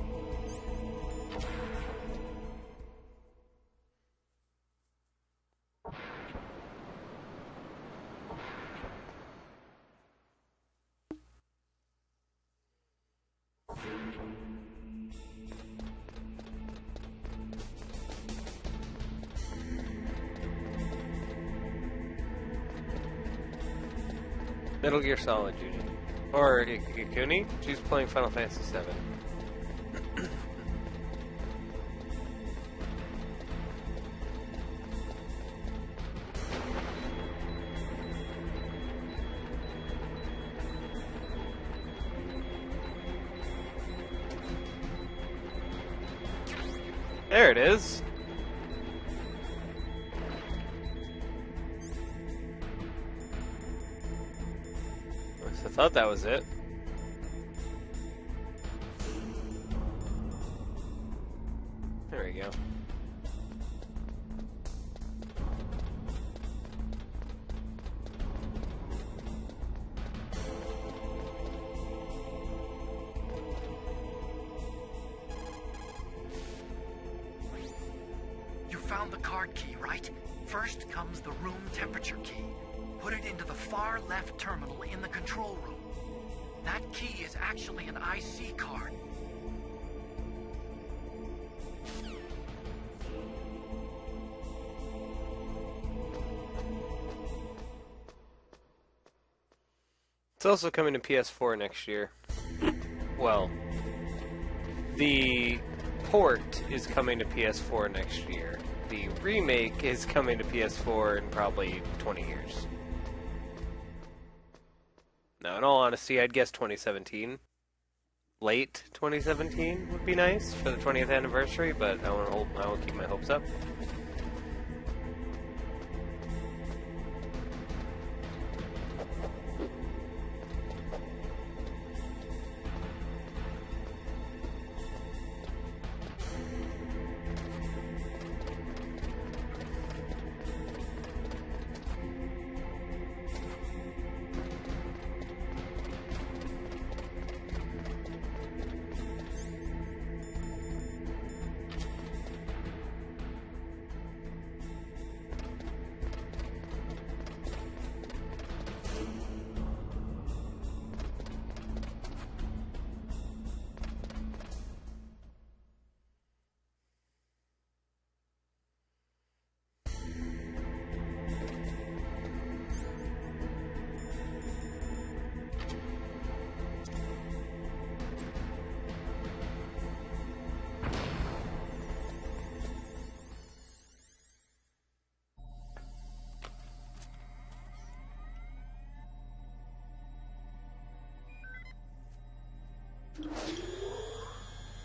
Metal Gear Solid, Judy. Or Akuni? She's playing Final Fantasy VII. There it is. I thought that was it. There we go. You found the card key, right? First comes the room temperature key. Put it into the far left terminal in the control room. That key is actually an IC card. It's also coming to PS4 next year. Well, the port is coming to PS4 next year. The remake is coming to PS4 in probably 20 years. Now, in all honesty, I'd guess 2017. Late 2017 would be nice for the 20th anniversary, but I won't keep my hopes up.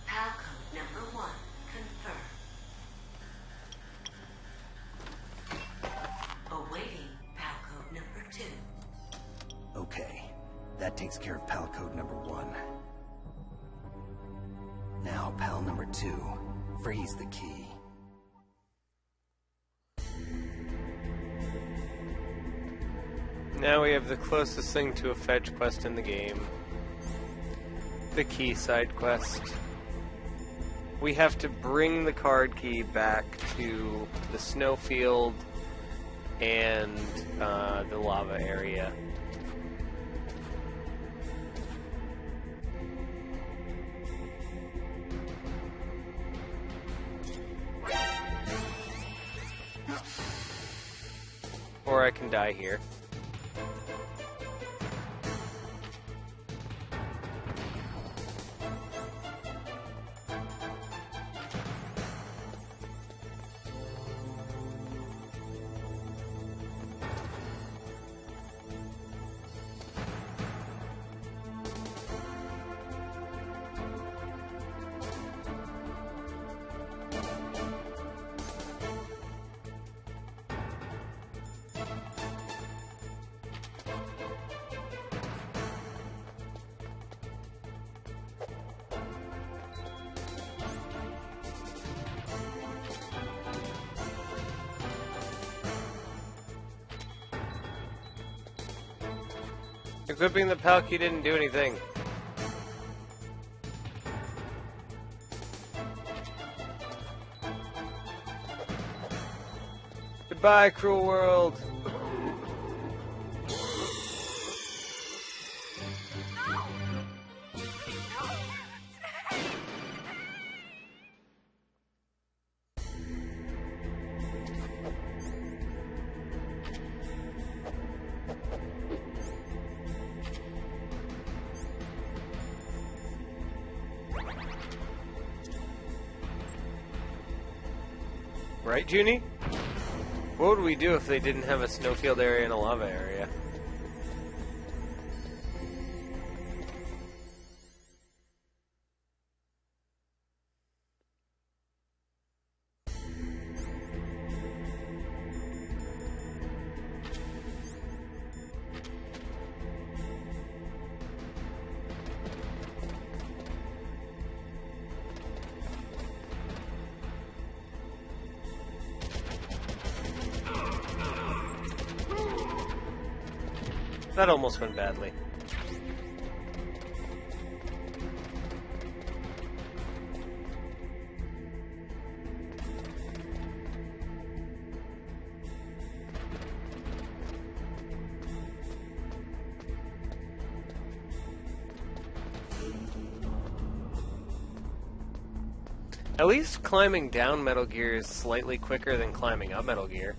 Palcode number 1, confirmed. Awaiting Palcode number 2. Okay, that takes care of pal code number 1. Now, pal number 2, freeze the key. Now we have the closest thing to a fetch quest in the game. The key side quest. We have to bring the card key back to the snowfield and the lava area. Or I can die here. Equipping the Palkey didn't do anything. Goodbye, cruel world. Right, Junie? What would we do if they didn't have a snowfield area and a lava area? That almost went badly. At least climbing down Metal Gear is slightly quicker than climbing up Metal Gear.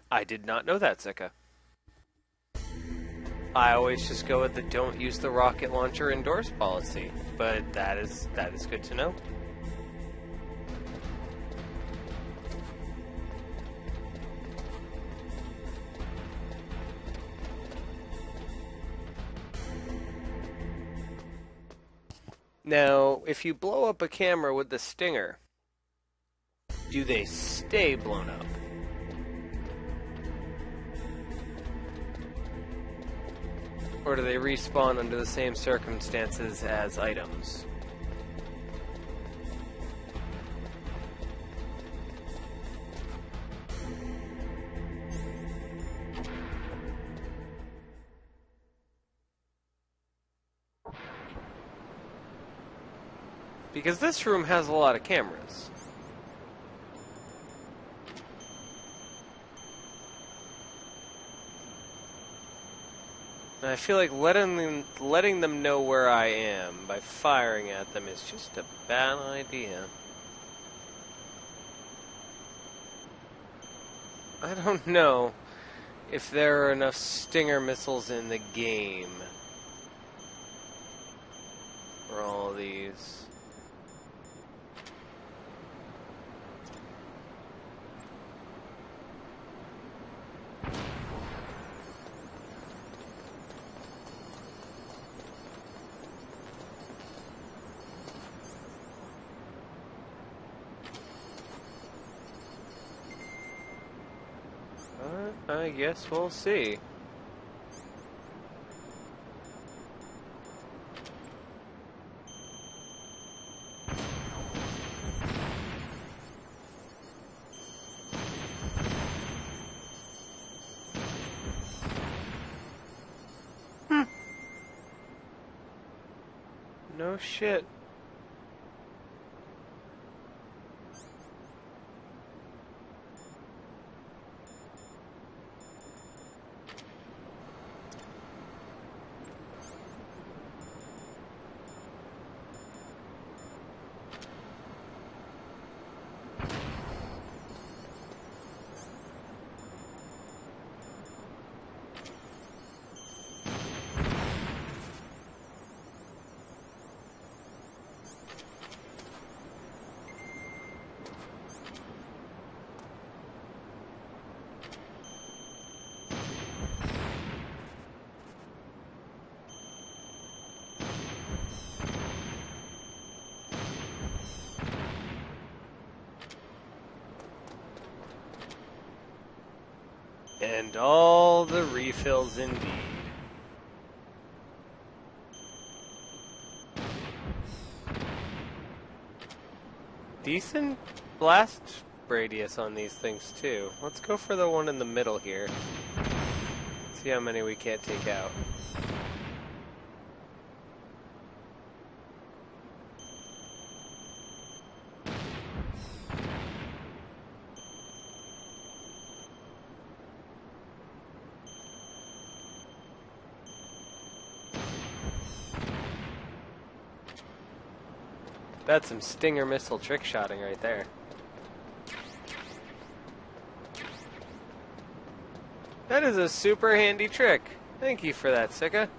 I did not know that, Zika. I always just go with the don't use the rocket launcher indoors policy, but that is good to know. Now, if you blow up a camera with the Stinger, do they stay blown up? Or do they respawn under the same circumstances as items? Because this room has a lot of cameras. And I feel like letting them know where I am by firing at them is just a bad idea. I don't know if there are enough Stinger missiles in the game for all of these. I guess we'll see. No shit. And all the refills indeed. Decent blast radius on these things too. Let's go for the one in the middle here. See how many we can't take out. That's some Stinger missile trick shotting right there. That is a super handy trick. Thank you for that, Sika.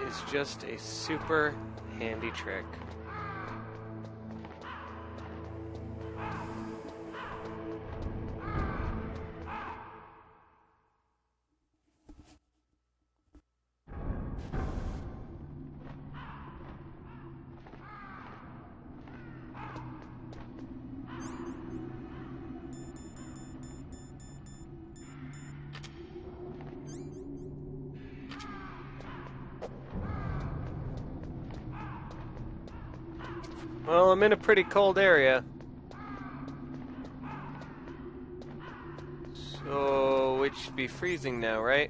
is just a super handy trick. Well, I'm in a pretty cold area. So, it should be freezing now, right?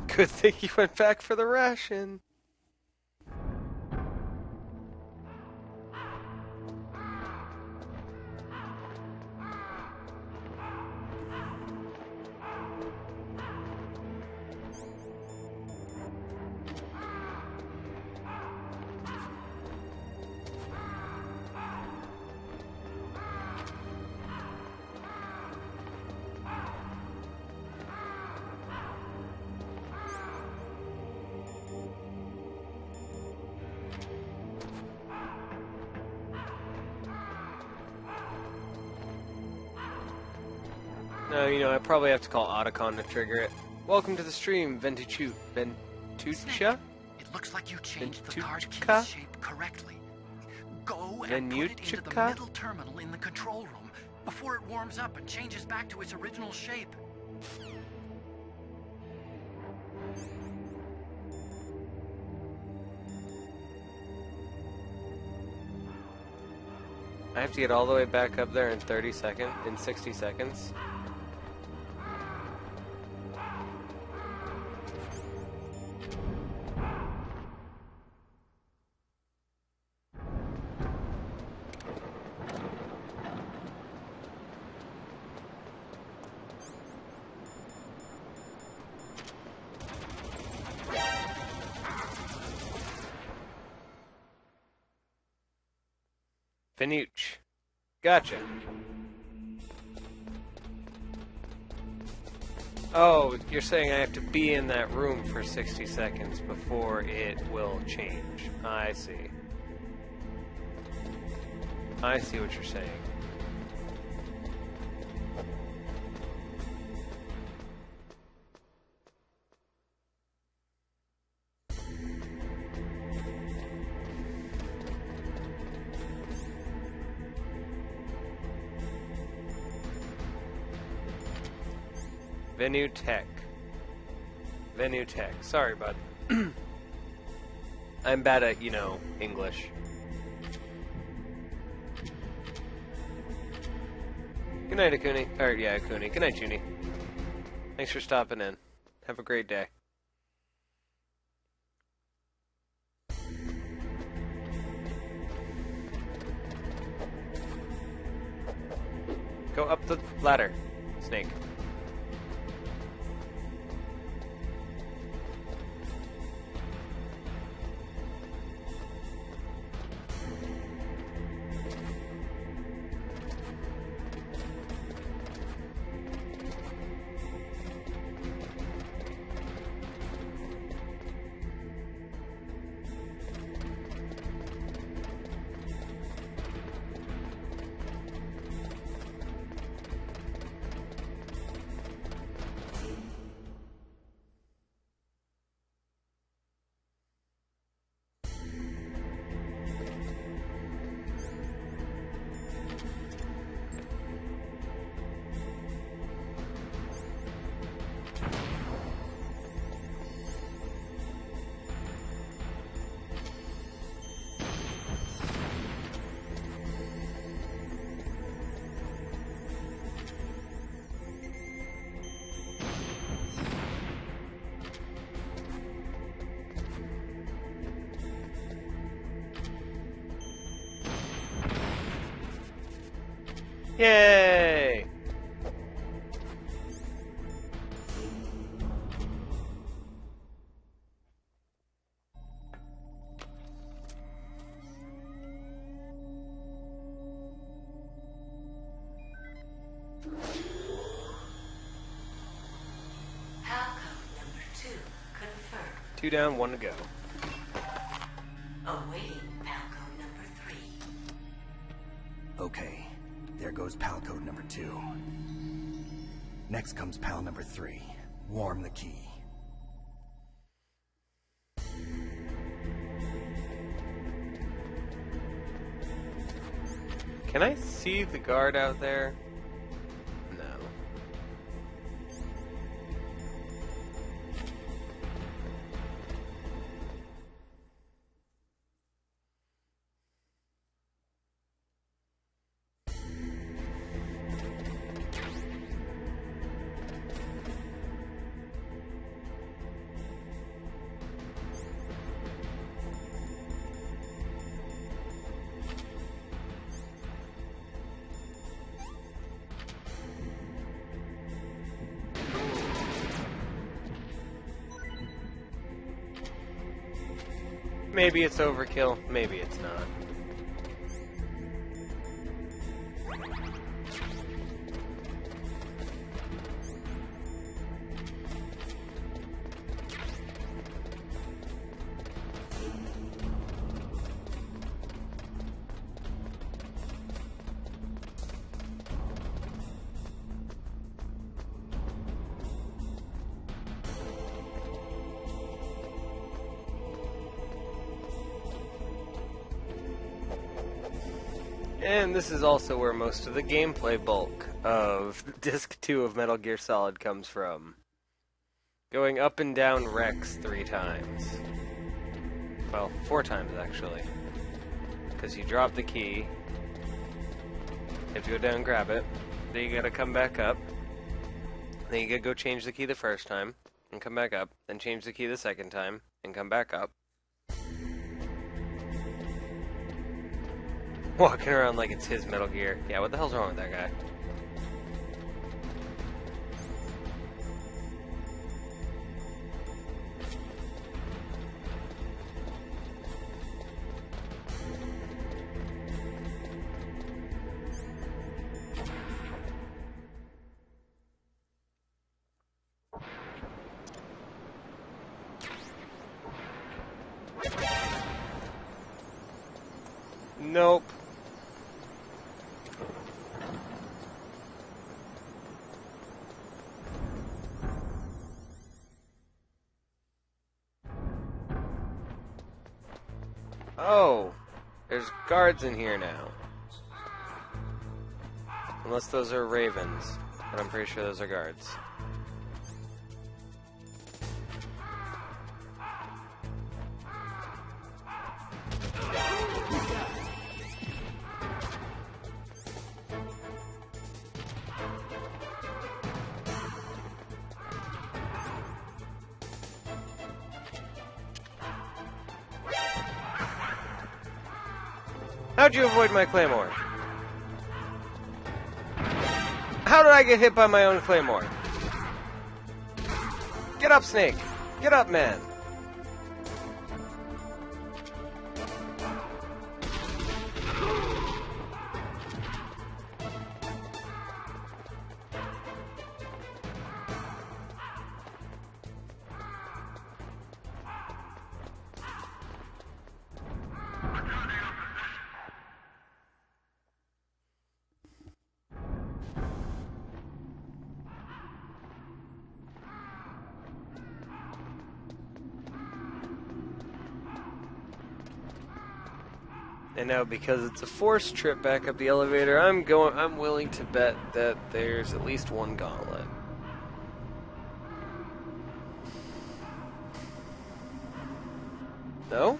Good thing you went back for the ration. No, you know, I probably have to call Otacon to trigger it. Welcome to the stream, Ventucha? It looks like you changed the card key's shape correctly. Go and put it into the middle terminal in the control room before it warms up and changes back to its original shape. I have to get all the way back up there in 60 seconds. Venuch. Gotcha. Oh, you're saying I have to be in that room for 60 seconds before it will change. I see. I see what you're saying. Venutech. Sorry, bud. I'm bad at, you know, English. Good night, Akuni. Or, yeah, Akuni. Good night, Junie. Thanks for stopping in. Have a great day. Go up the ladder, Snake. Yay! Halcone number 2 confirmed. 2 down, 1 to go. Awaiting Halcone number 3. Okay, there goes pal code number 2. Next comes pal number 3. Warm the key. Can I see the guard out there? No. Maybe it's overkill, maybe it's not. And this is also where most of the gameplay bulk of Disc 2 of Metal Gear Solid comes from. Going up and down Rex 3 times. Well, 4 times actually. Because you drop the key, you have to go down and grab it, then you gotta come back up, then you gotta go change the key the first time, and come back up, then change the key the second time, and come back up. Walking around like it's his Metal Gear. Yeah, what the hell's wrong with that guy? Nope. Oh, there's guards in here now. Unless those are ravens, but I'm pretty sure those are guards. How'd you avoid my claymore? How did I get hit by my own claymore? Get up, Snake! Get up, man! And now, because it's a forced trip back up the elevator, I'm willing to bet that there's at least one gauntlet. No?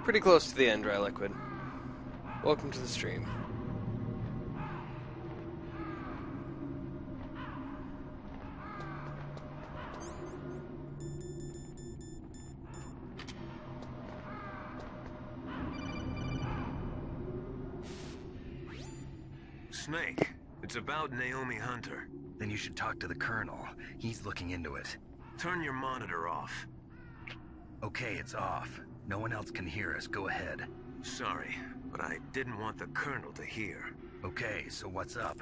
Pretty close to the end, Dry Liquid. Welcome to the stream. Snake, it's about Naomi Hunter. Then you should talk to the Colonel. He's looking into it. Turn your monitor off. Okay, it's off. No one else can hear us. Go ahead. Sorry, but I didn't want the Colonel to hear. Okay, so what's up?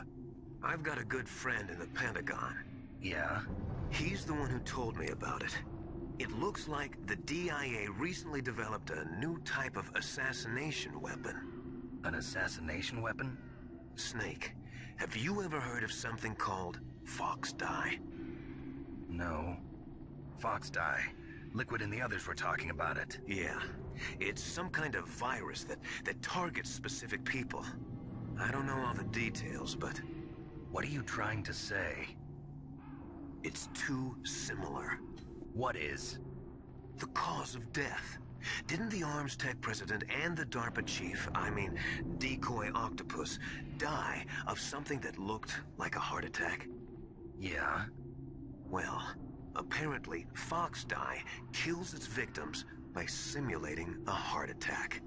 I've got a good friend in the Pentagon. Yeah? He's the one who told me about it. It looks like the DIA recently developed a new type of assassination weapon. An assassination weapon? Snake, have you ever heard of something called Fox Dye? No. Fox Dye. Liquid and the others were talking about it. Yeah. It's some kind of virus that targets specific people. I don't know all the details, but... What are you trying to say? It's too similar. What is? The cause of death. Didn't the Arms Tech president and the DARPA chief, Decoy Octopus, die of something that looked like a heart attack? Yeah? Well, apparently Fox Dye kills its victims by simulating a heart attack.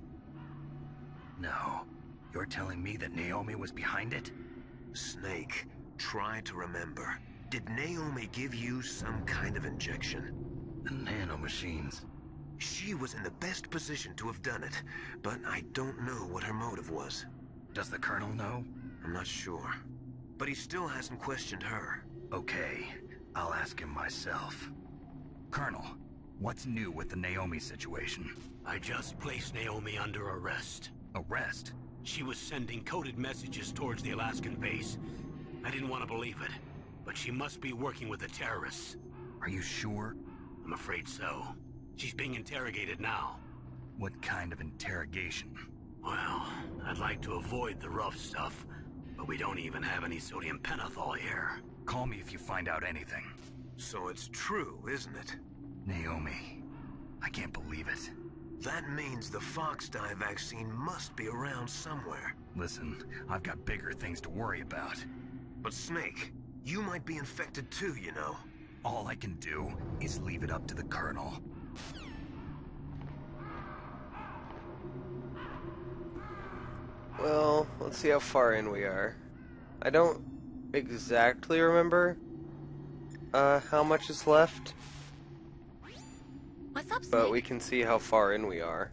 No. You're telling me that Naomi was behind it? Snake, try to remember. Did Naomi give you some kind of injection? The nanomachines. She was in the best position to have done it, but I don't know what her motive was. Does the Colonel know? I'm not sure. But he still hasn't questioned her. Okay, I'll ask him myself. Colonel, what's new with the Naomi situation? I just placed Naomi under arrest. Arrest? She was sending coded messages towards the Alaskan base. I didn't want to believe it, but she must be working with the terrorists. Are you sure? I'm afraid so. She's being interrogated now. What kind of interrogation? Well, I'd like to avoid the rough stuff, but we don't even have any sodium pentothal here. Call me if you find out anything. So it's true, isn't it? Naomi, I can't believe it. That means the Fox Dye vaccine must be around somewhere. Listen, I've got bigger things to worry about. But Snake, you might be infected too, you know. All I can do is leave it up to the Colonel. Well, let's see how far in we are. I don't exactly remember how much is left. What's up, Snake? But we can see how far in we are.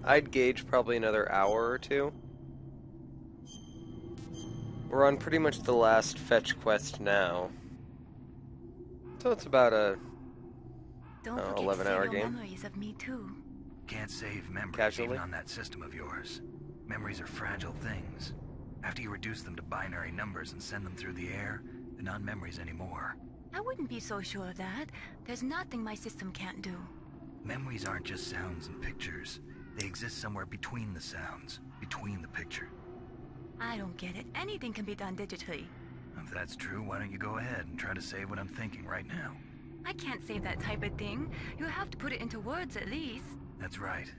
I'd gauge probably another hour or two. We're on pretty much the last fetch quest now. So it's about a 11-hour game. Memories of me too. Can't save memories Casually? even on that system of yours. Memories are fragile things. After you reduce them to binary numbers and send them through the air, they're not memories anymore. I wouldn't be so sure of that. There's nothing my system can't do. Memories aren't just sounds and pictures. They exist somewhere between the sounds, between the picture. I don't get it. Anything can be done digitally. If that's true, why don't you go ahead and try to say what I'm thinking right now? I can't say that type of thing. You have to put it into words at least. That's right.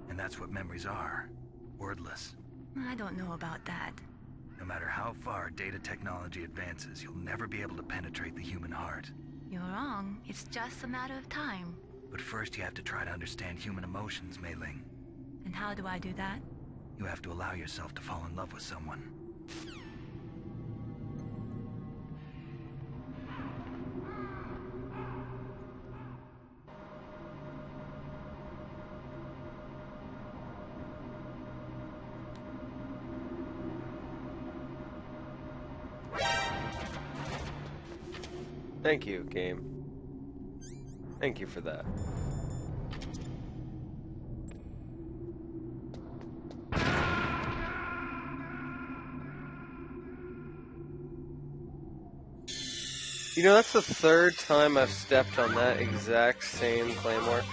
And that's what memories are. Wordless. I don't know about that. No matter how far data technology advances, you'll never be able to penetrate the human heart. You're wrong. It's just a matter of time. But first you have to try to understand human emotions, Mei Ling. And how do I do that? You have to allow yourself to fall in love with someone. Thank you, game. Thank you for that. You know, that's the third time I've stepped on that exact same claymore.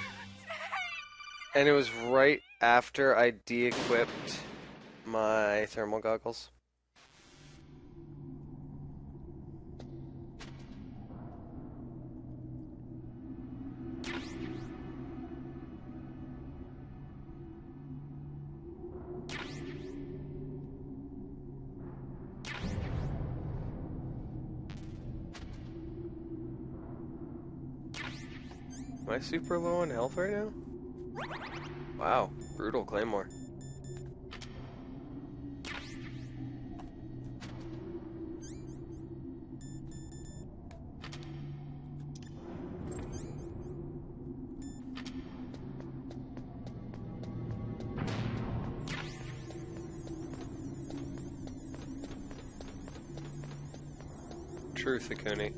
And it was right after I de-equipped my thermal goggles. Am I super low on health right now? Wow, brutal claymore. truth, Akuni.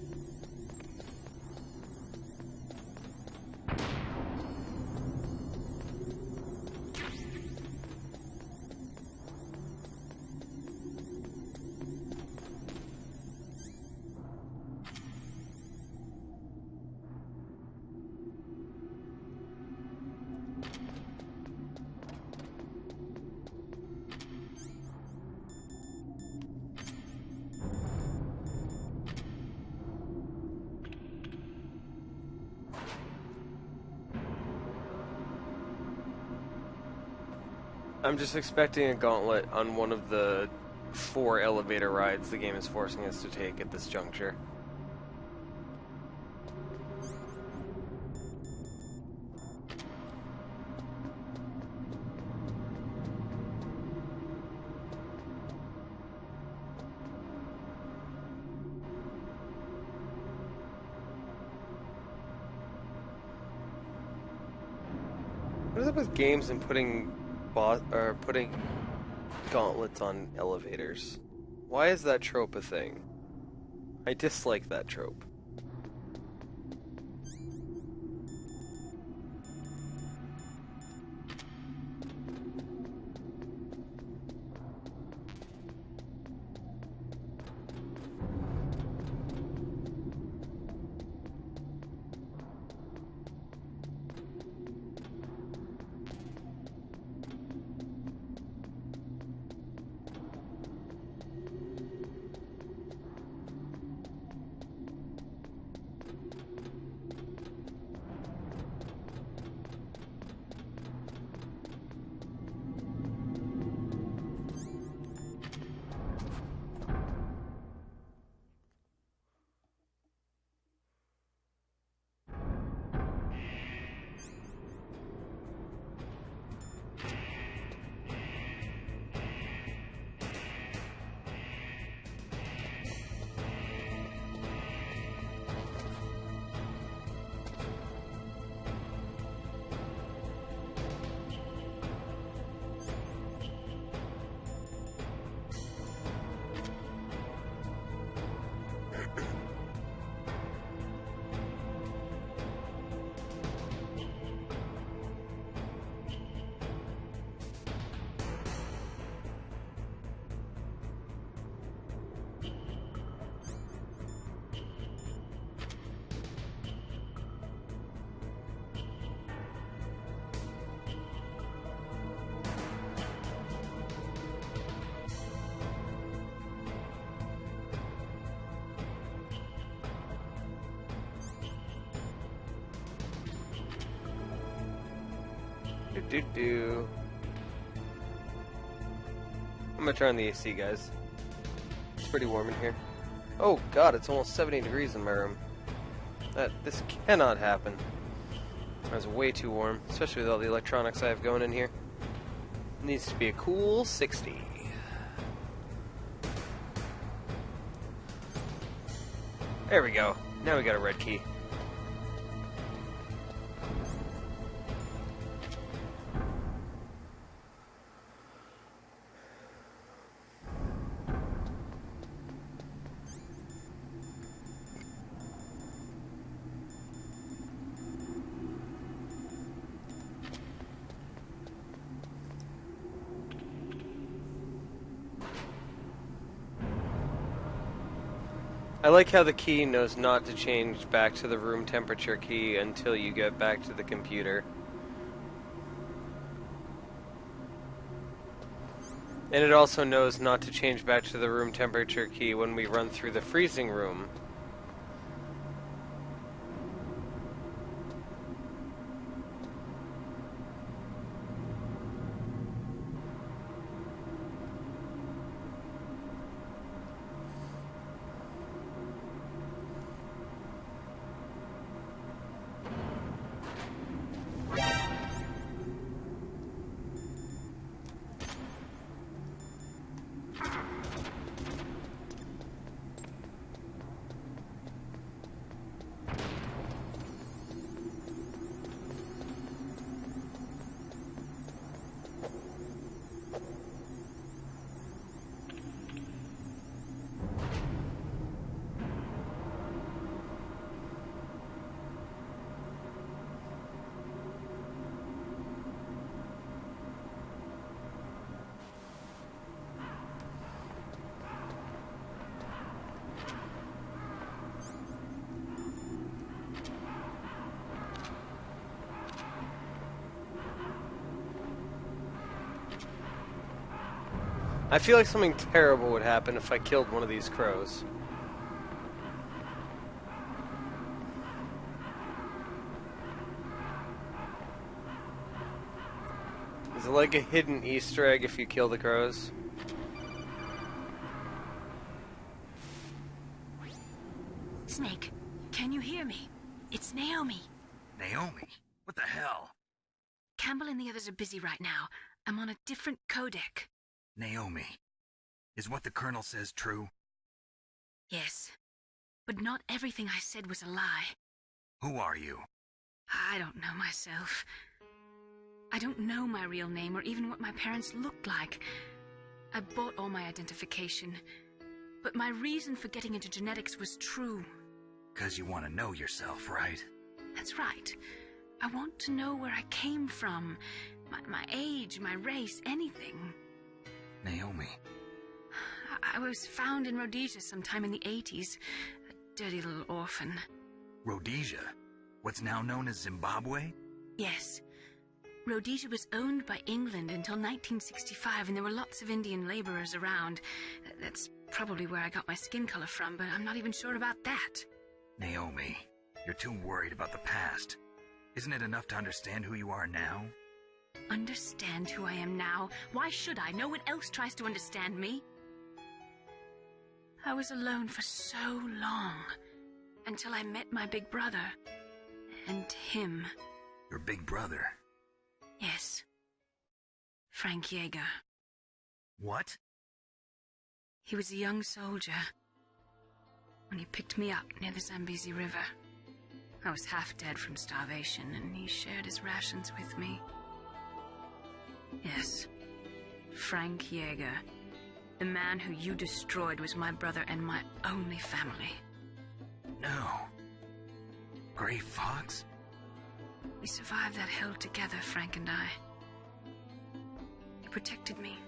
I'm just expecting a gauntlet on one of the 4 elevator rides the game is forcing us to take at this juncture. What is up with games and putting gauntlets on elevators? Why is that trope a thing? I dislike that trope. I'm gonna turn on the AC, guys. It's pretty warm in here. Oh god, it's almost 70 degrees in my room. This cannot happen. It's way too warm, especially with all the electronics I have going in here. It needs to be a cool 60. There we go. Now we got a red key. I like how the key knows not to change back to the room temperature key until you get back to the computer. And it also knows not to change back to the room temperature key when we run through the freezing room. I feel like something terrible would happen if I killed one of these crows. Is it like a hidden Easter egg if you kill the crows? Snake, can you hear me? It's Naomi. Naomi? What the hell? Campbell and the others are busy right now. I'm on a different codec. Naomi, is what the Colonel says true? Yes, but not everything I said was a lie. Who are you? I don't know myself. I don't know my real name or even what my parents looked like. I bought all my identification, but my reason for getting into genetics was true. 'Cause you want to know yourself, right? That's right. I want to know where I came from. My age, my race, anything. Naomi. I was found in Rhodesia sometime in the 80s. A dirty little orphan. Rhodesia? What's now known as Zimbabwe? Yes. Rhodesia was owned by England until 1965, and there were lots of Indian laborers around. That's probably where I got my skin color from, but I'm not even sure about that. Naomi, you're too worried about the past. Isn't it enough to understand who you are now? Understand who I am now? Why should I? No one else tries to understand me. I was alone for so long, until I met my big brother. And him. Your big brother? Yes. Frank Yeager. What? He was a young soldier when he picked me up near the Zambezi River. I was half dead from starvation, and he shared his rations with me. Yes, Frank Yeager. The man who you destroyed was my brother and my only family. No. Gray Fox? We survived that hell together, Frank and I. He protected me.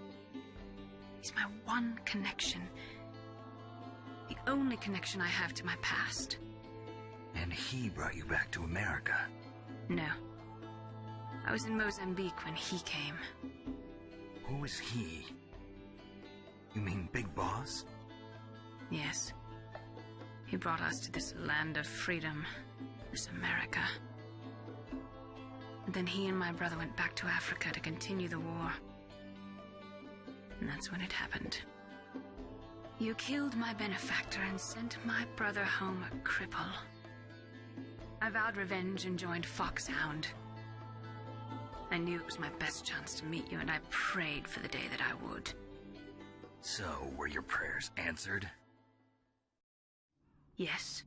He's my one connection. The only connection I have to my past. And he brought you back to America? No. I was in Mozambique when he came. Who is he? You mean Big Boss? Yes. He brought us to this land of freedom, this America. And then he and my brother went back to Africa to continue the war. And that's when it happened. You killed my benefactor and sent my brother home a cripple. I vowed revenge and joined Foxhound. I knew it was my best chance to meet you, and I prayed for the day that I would. So, were your prayers answered? Yes.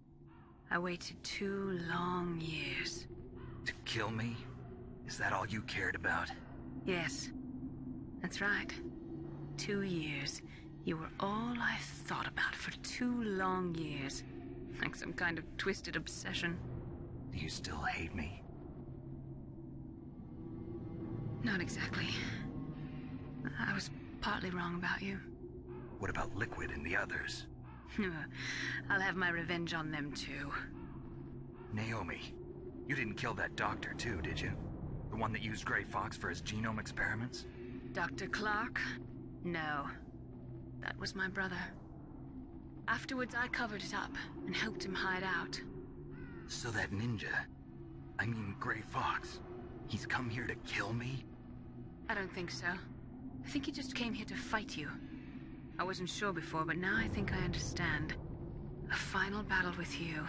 I waited 2 long years. To kill me? Is that all you cared about? Yes. That's right. 2 years. You were all I thought about for 2 long years. Like some kind of twisted obsession. Do you still hate me? Not exactly. I was partly wrong about you. What about Liquid and the others? I'll have my revenge on them too. Naomi, you didn't kill that doctor too, did you? The one that used Gray Fox for his genome experiments? Dr. Clark? No. That was my brother. Afterwards, I covered it up and helped him hide out. So that ninja, I mean Gray Fox, he's come here to kill me? I don't think so. I think he just came here to fight you. I wasn't sure before, but now I think I understand. A final battle with you.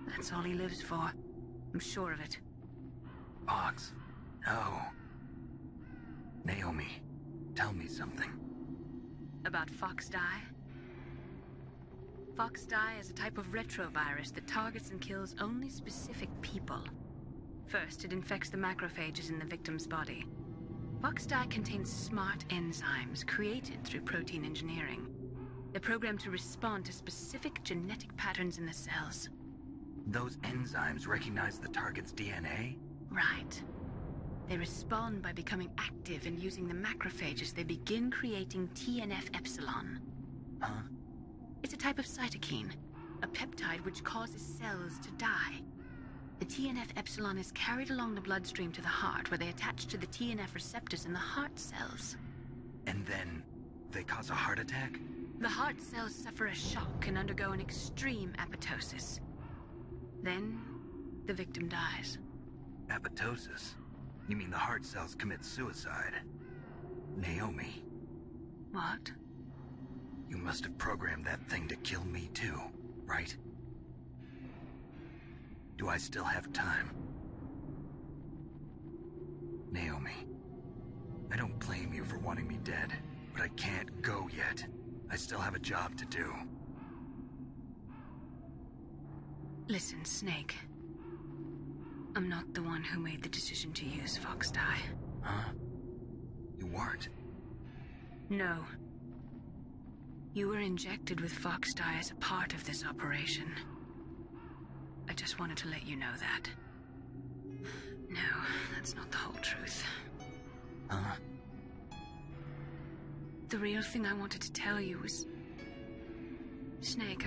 That's all he lives for. I'm sure of it. Fox? No. Naomi, tell me something. About Fox Die? Fox Die is a type of retrovirus that targets and kills only specific people. First, it infects the macrophages in the victim's body. Fox Die contains smart enzymes created through protein engineering. They're programmed to respond to specific genetic patterns in the cells. Those enzymes recognize the target's DNA? Right. They respond by becoming active and using the macrophages. They begin creating TNF-epsilon. Huh? It's a type of cytokine, a peptide which causes cells to die. The TNF-epsilon is carried along the bloodstream to the heart, where they attach to the TNF receptors in the heart cells. And then, They cause a heart attack? The heart cells suffer a shock and undergo an extreme apoptosis. Then, the victim dies. Apoptosis? You mean the heart cells commit suicide? Naomi. What? You must have programmed that thing to kill me too, right? Do I still have time? Naomi, I don't blame you for wanting me dead, but I can't go yet. I still have a job to do. Listen, Snake. I'm not the one who made the decision to use Fox Dye. Huh? You weren't? No. You were injected with Fox Dye as a part of this operation. I just wanted to let you know that. No, that's not the whole truth. Huh? The real thing I wanted to tell you was... Snake,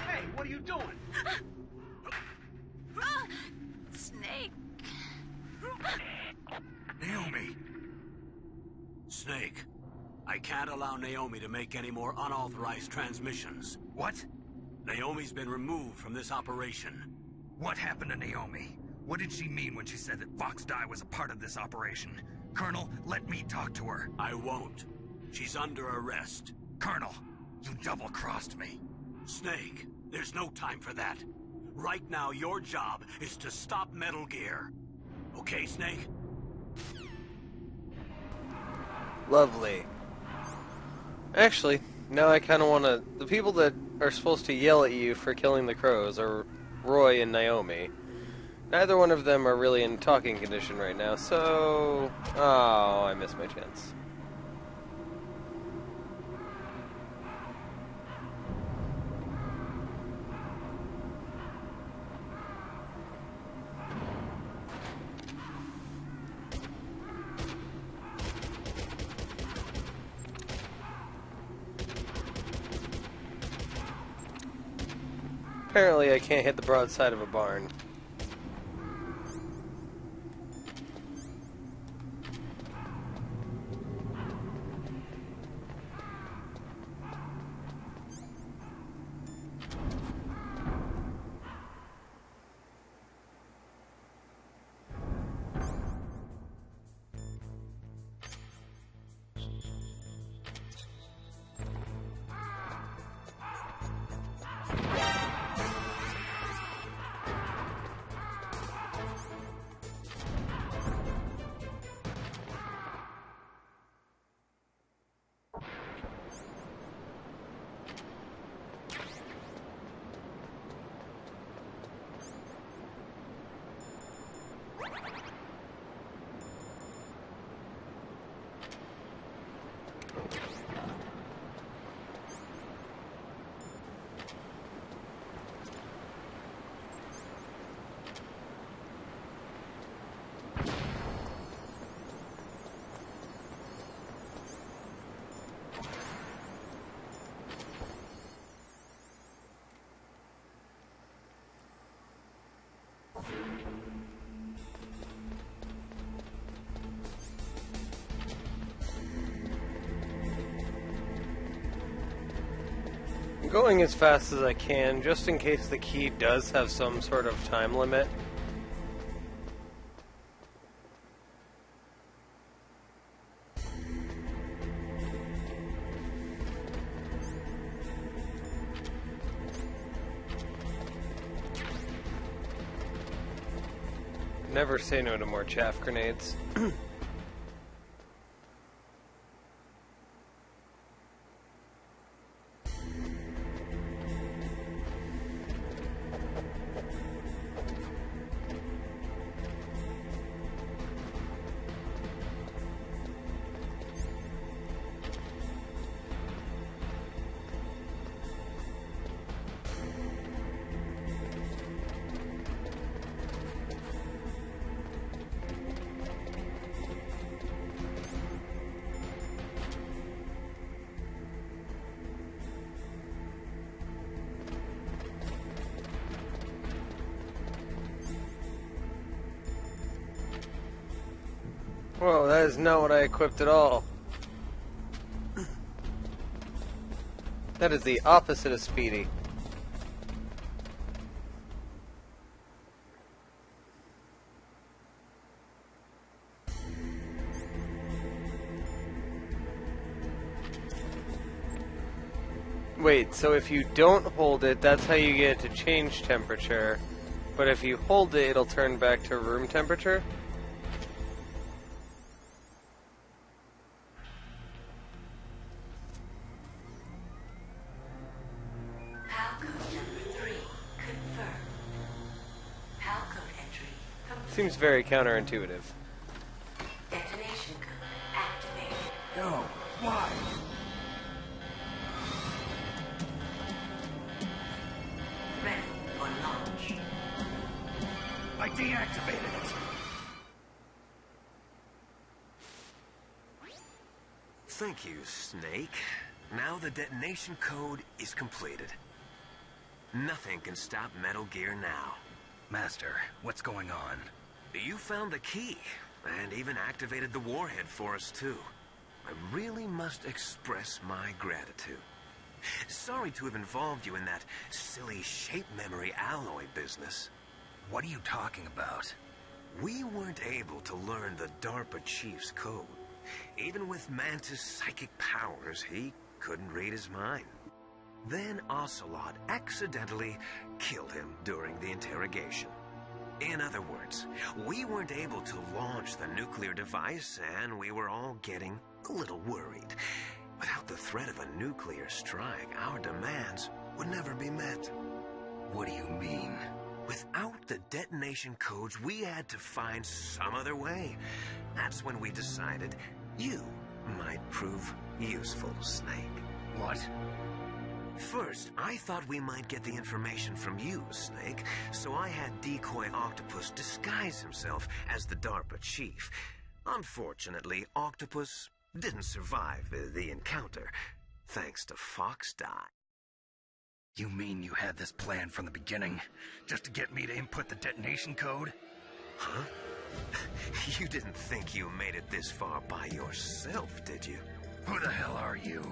Hey, what are you doing? Snake! Naomi! Snake, I can't allow Naomi to make any more unauthorized transmissions. What? Naomi's been removed from this operation. What happened to Naomi? What did she mean when she said that Fox Dye was a part of this operation? Colonel, let me talk to her. I won't. She's under arrest. Colonel, you double-crossed me. Snake, there's no time for that. Right now, your job is to stop Metal Gear. Okay, Snake? Lovely. Actually, now I kind of want to... The people that are supposed to yell at you for killing the crows are Roy and Naomi. Neither one of them are really in talking condition right now, so... Oh, I missed my chance. Apparently I can't hit the broadside of a barn. I'm going as fast as I can, just in case the key does have some sort of time limit. Never say no to more chaff grenades. Whoa, that is not what I equipped at all. That is the opposite of speedy. Wait, so if you don't hold it, that's how you get it to change temperature. But if you hold it, it'll turn back to room temperature? Seems very counterintuitive. Detonation code activated. No, why? Ready for launch. I deactivated it. Thank you, Snake. Now the detonation code is completed. Nothing can stop Metal Gear now. Master, what's going on? You found the key, and even activated the warhead for us, too. I really must express my gratitude. Sorry to have involved you in that silly shape memory alloy business. What are you talking about? We weren't able to learn the DARPA chief's code. Even with Mantis' psychic powers, he couldn't read his mind. Then Ocelot accidentally killed him during the interrogation. In other words, we weren't able to launch the nuclear device, and we were all getting a little worried. Without the threat of a nuclear strike, our demands would never be met. What do you mean? Without the detonation codes, we had to find some other way. That's when we decided you might prove useful, Snake. What? First, I thought we might get the information from you, Snake, so I had Decoy Octopus disguise himself as the DARPA chief. Unfortunately, Octopus didn't survive the encounter, thanks to Fox Die. You mean you had this plan from the beginning, just to get me to input the detonation code? Huh? You didn't think you made it this far by yourself, did you? Who the hell are you?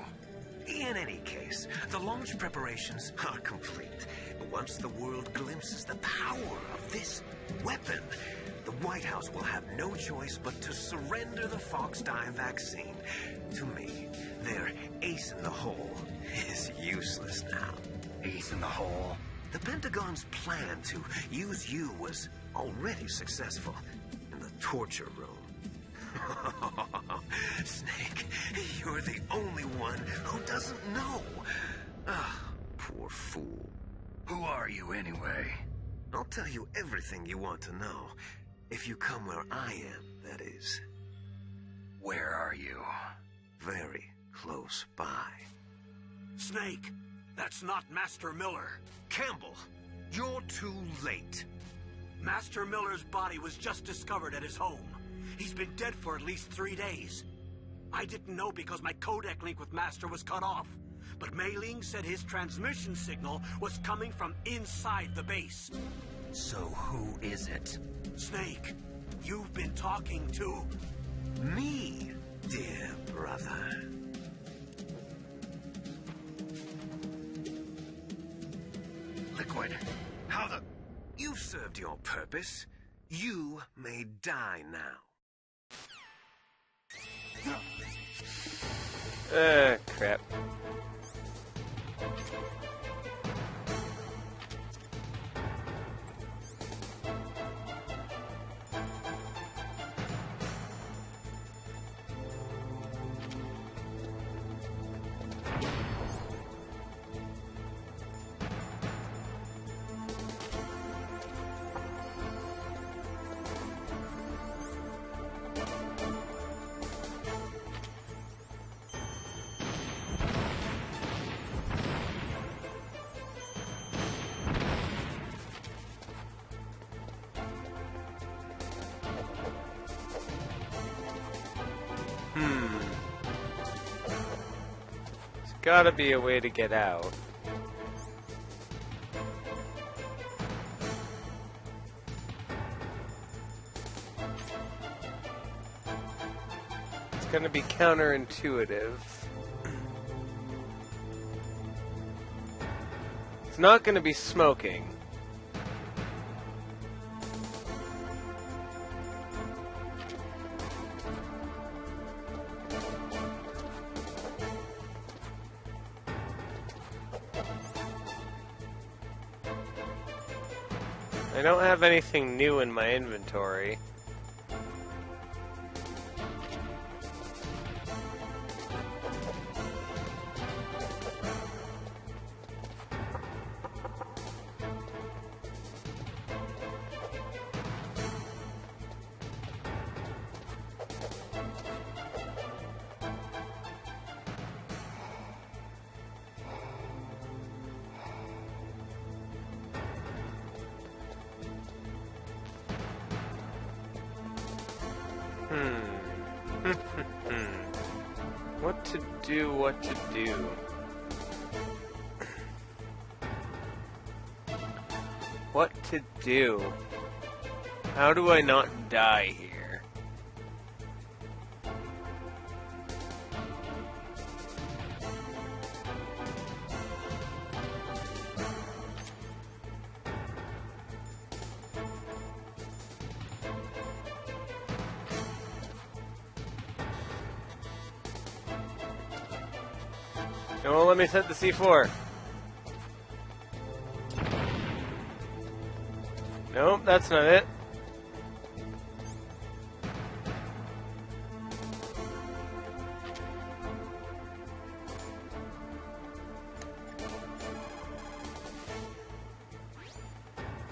In any case, the launch preparations are complete. Once the world glimpses the power of this weapon, the White House will have no choice but to surrender the Fox Die vaccine. To me, their ace in the hole is useless now. Ace in the hole? The Pentagon's plan to use you was already successful in the torture room. Snake, you're the only one who doesn't know. Ah, poor fool. Who are you anyway? I'll tell you everything you want to know. If you come where I am, that is. Where are you? Very close by. Snake, that's not Master Miller. Campbell, you're too late. Master Miller's body was just discovered at his home. He's been dead for at least 3 days. I didn't know because my codec link with Master was cut off. But Mei Ling said his transmission signal was coming from inside the base. So who is it? Snake, you've been talking to... me, dear brother. Liquid, how the... You've served your purpose. You may die now. Crap. There's gotta be a way to get out. It's gonna be counterintuitive. not going to be smoking. I don't have anything new in my inventory. What to do. What to do? How do I not die here? No, let me set the C4. Nope, that's not it.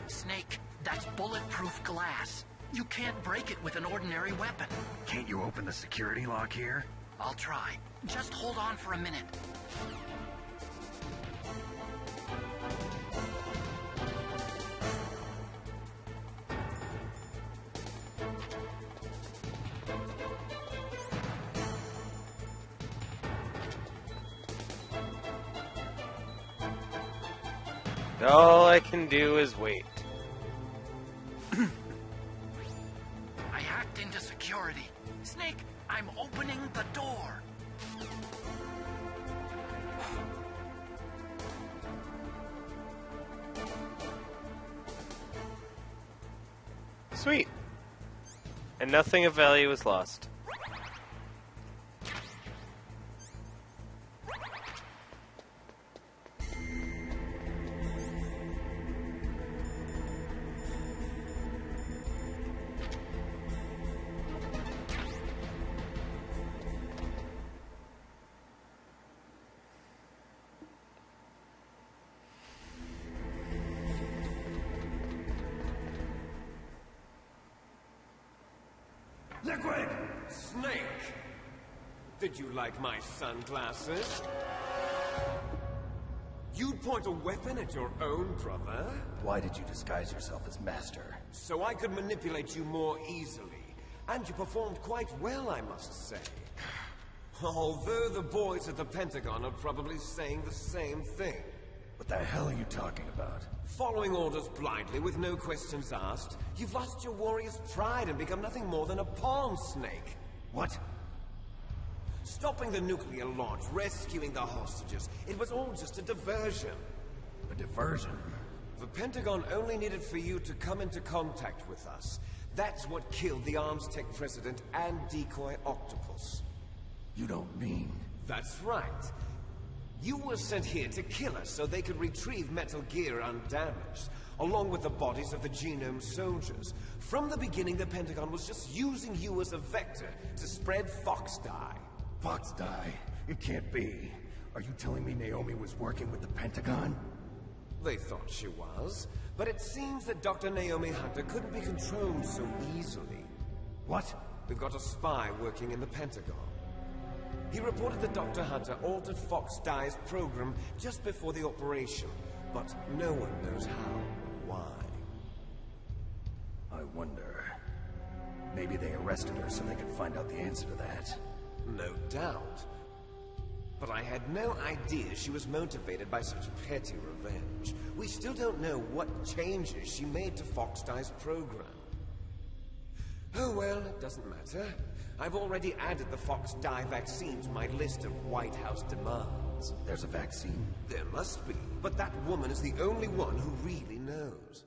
Snake, that's bulletproof glass. You can't break it with an ordinary weapon. Can't you open the security lock here? I'll try. Just hold on for a minute. All I can do is wait. I hacked into security. Snake, I'm opening the door. Sweet. And nothing of value was lost. Liquid! Snake! Did you like my sunglasses? You'd point a weapon at your own brother? Why did you disguise yourself as Master? So I could manipulate you more easily. And you performed quite well, I must say. Although the boys at the Pentagon are probably saying the same thing. What the hell are you talking about? Following orders blindly with no questions asked, you've lost your warrior's pride and become nothing more than a pawn, Snake. What? Stopping the nuclear launch, rescuing the hostages, it was all just a diversion. A diversion? The Pentagon only needed for you to come into contact with us. That's what killed the ArmsTech president and decoy Octopus. You don't mean... That's right. You were sent here to kill us so they could retrieve Metal Gear undamaged, along with the bodies of the Genome soldiers. From the beginning, the Pentagon was just using you as a vector to spread Fox Dye. Fox Dye? It can't be. Are you telling me Naomi was working with the Pentagon? They thought she was, but it seems that Dr. Naomi Hunter couldn't be controlled so easily. What? We've got a spy working in the Pentagon. He reported that Dr. Hunter altered Fox Dye's program just before the operation, but no one knows how or why. I wonder... Maybe they arrested her so they could find out the answer to that. No doubt. But I had no idea she was motivated by such petty revenge. We still don't know what changes she made to Fox Dye's program. Oh well, it doesn't matter. I've already added the Fox Dye vaccine to my list of White House demands. means there's a vaccine? There must be, but that woman is the only one who really knows.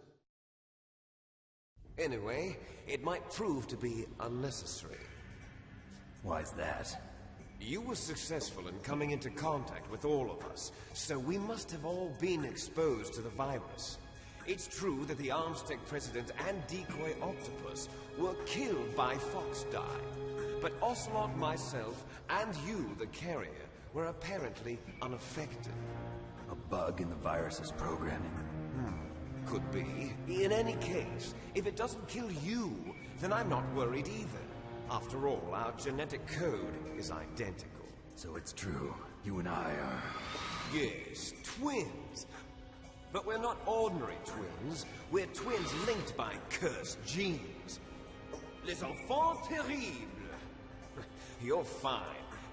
Anyway, it might prove to be unnecessary. Why's that? You were successful in coming into contact with all of us, so we must have all been exposed to the virus. It's true that the Armstech President and Decoy Octopus were killed by Foxdie, but Ocelot, myself, and you, the carrier, were apparently unaffected. A bug in the virus's programming? Could be. In any case, if it doesn't kill you, then I'm not worried either. After all, our genetic code is identical. So it's true. You and I are... Yes, twins. But we're not ordinary twins. We're twins linked by cursed genes. Les enfants terribles. You're fine.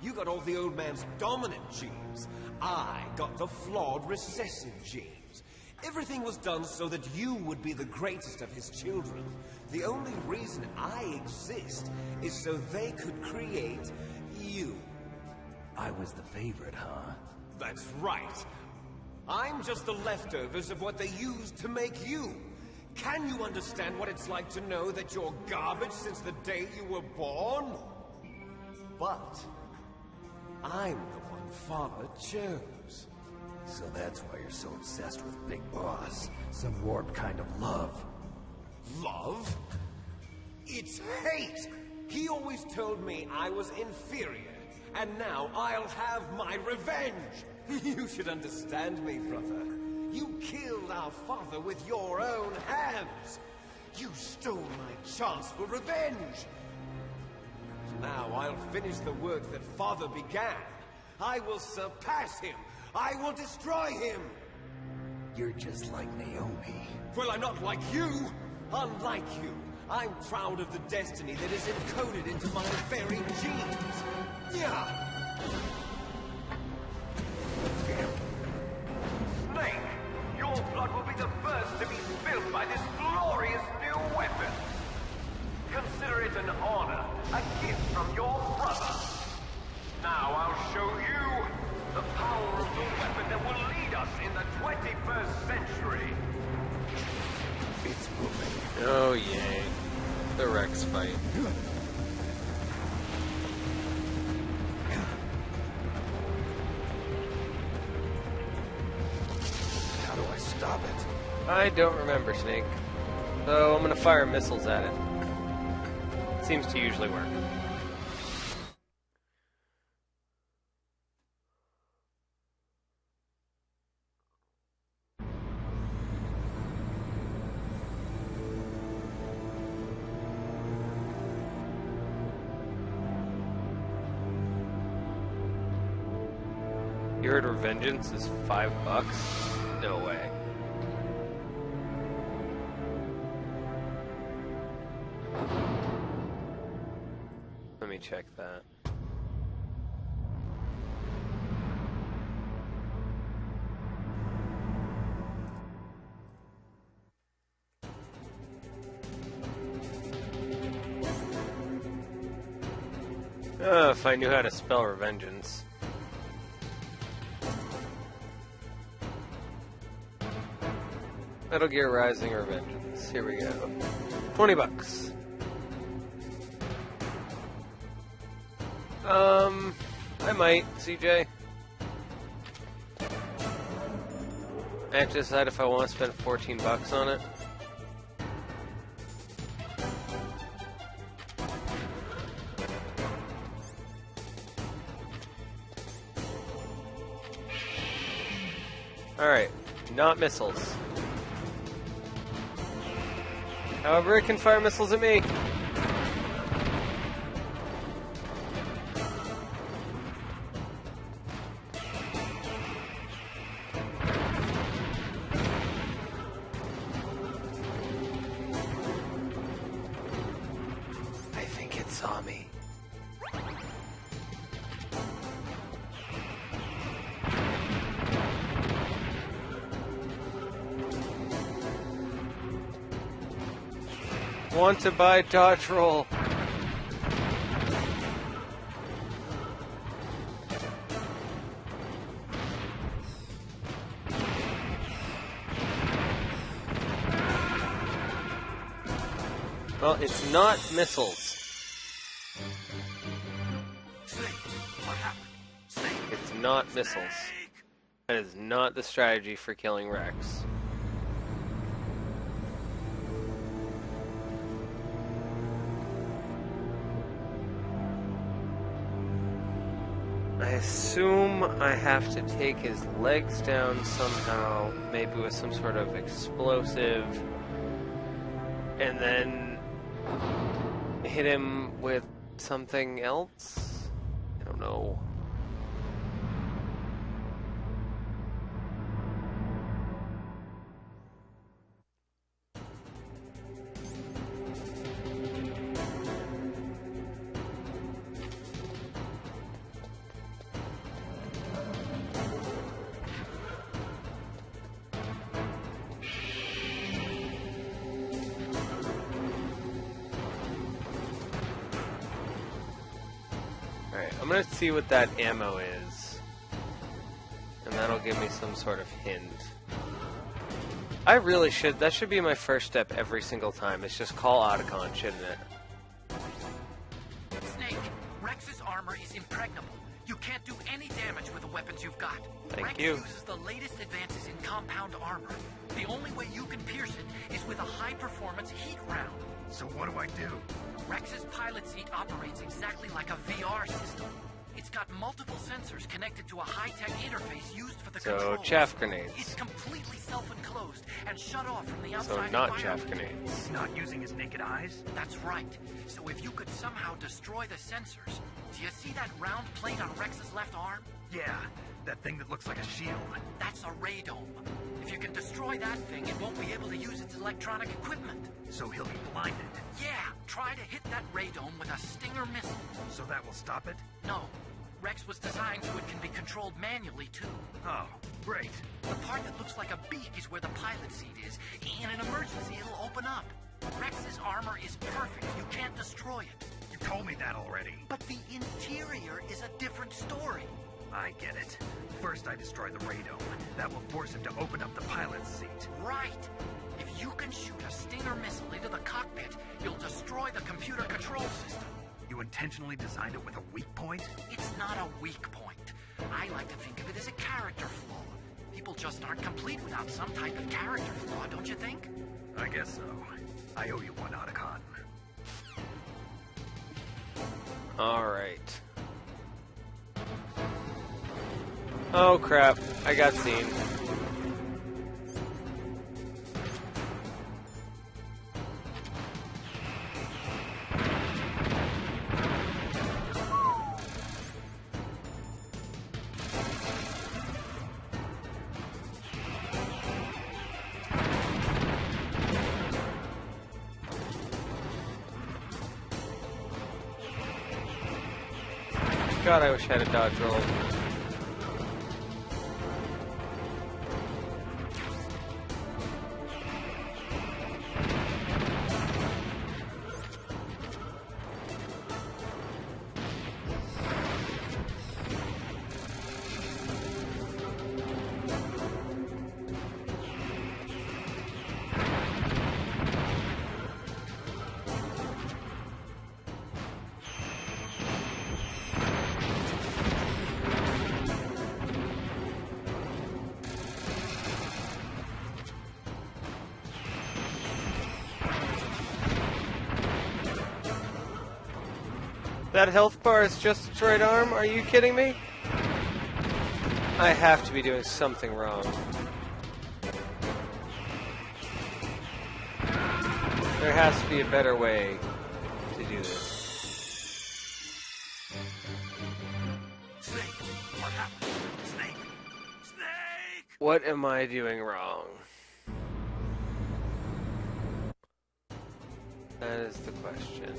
You got all the old man's dominant genes. I got the flawed recessive genes. Everything was done so that you would be the greatest of his children. The only reason I exist is so they could create you. I was the favorite, huh? That's right. I'm just the leftovers of what they used to make you. Can you understand what it's like to know that you're garbage since the day you were born? But I'm the one Father chose. So that's why you're so obsessed with Big Boss. Some warped kind of love. Love? It's hate! He always told me I was inferior, and now I'll have my revenge! You should understand me, brother. You killed our father with your own hands! You stole my chance for revenge! Now I'll finish the work that Father began. I will surpass him! I will destroy him! You're just like Naomi. Well, I'm not like you! Unlike you, I'm proud of the destiny that is encoded into my very genes! Yeah! Snake, your blood will be the first to be spilled by this glorious new weapon! Consider it an honor, a gift from your brother! Now I'll show you the power of the weapon that will lead us in the 21st century! It's moving. Oh, yay. The Rex fight. How do I stop it? I don't remember, Snake. So I'm gonna fire missiles at it. Seems to usually work. You heard Revengeance is $5? No way. Let me check that. If I knew how to spell Revengeance. Metal Gear Rising or Vengeance. Here we go. $20. I might, CJ. I have to decide if I want to spend $14 on it. Alright, not missiles. However, it can fire missiles at me. I think it saw me. Want to buy dodge roll. Well, it's not missiles. Snake, what happened? Snake. It's not missiles. That is not the strategy for killing Rex. I assume I have to take his legs down somehow, maybe with some sort of explosive, and then hit him with something else? I don't know. I'm gonna see what that ammo is, and that'll give me some sort of hint. I really should, that should be my first step every single time. It's just call Otacon, shouldn't it? Snake, Rex's armor is impregnable. You can't do any damage with the weapons you've got. Thank Rex you. uses the latest advances in compound armor. The only way you can pierce it is with a high-performance heat round. So what do I do? Rex's pilot seat operates exactly like a VR system. It's got multiple sensors connected to a high-tech interface used for the controls. So, chaff grenades. It's completely self-enclosed and shut off from the outside So, not environment. chaff grenades. Not using his naked eyes? That's right. So if you could somehow destroy the sensors, do you see that round plate on Rex's left arm? Yeah, that thing that looks like a shield. That's a radome. If you can destroy that thing, it won't be able to use its electronic equipment. So he'll be blinded. Yeah, try to hit that radome with a Stinger missile. So that will stop it? No. Rex was designed so it can be controlled manually, too. Oh, great. The part that looks like a beak is where the pilot seat is. In an emergency, it'll open up. Rex's armor is perfect. You can't destroy it. You told me that already. But the interior is a different story. I get it. First I destroy the radome. That will force him to open up the pilot's seat. Right. If you can shoot a Stinger missile into the cockpit, you'll destroy the computer control system. You intentionally designed it with a weak point? It's not a weak point. I like to think of it as a character flaw. People just aren't complete without some type of character flaw, don't you think? I guess so. I owe you one, Otacon. Alright. Oh crap, I got seen. God, I wish I had a dodge roll. That health bar is just its right arm? Are you kidding me? I have to be doing something wrong. There has to be a better way to do this. Snake! What happened? Snake! Snake! What am I doing wrong? That is the question.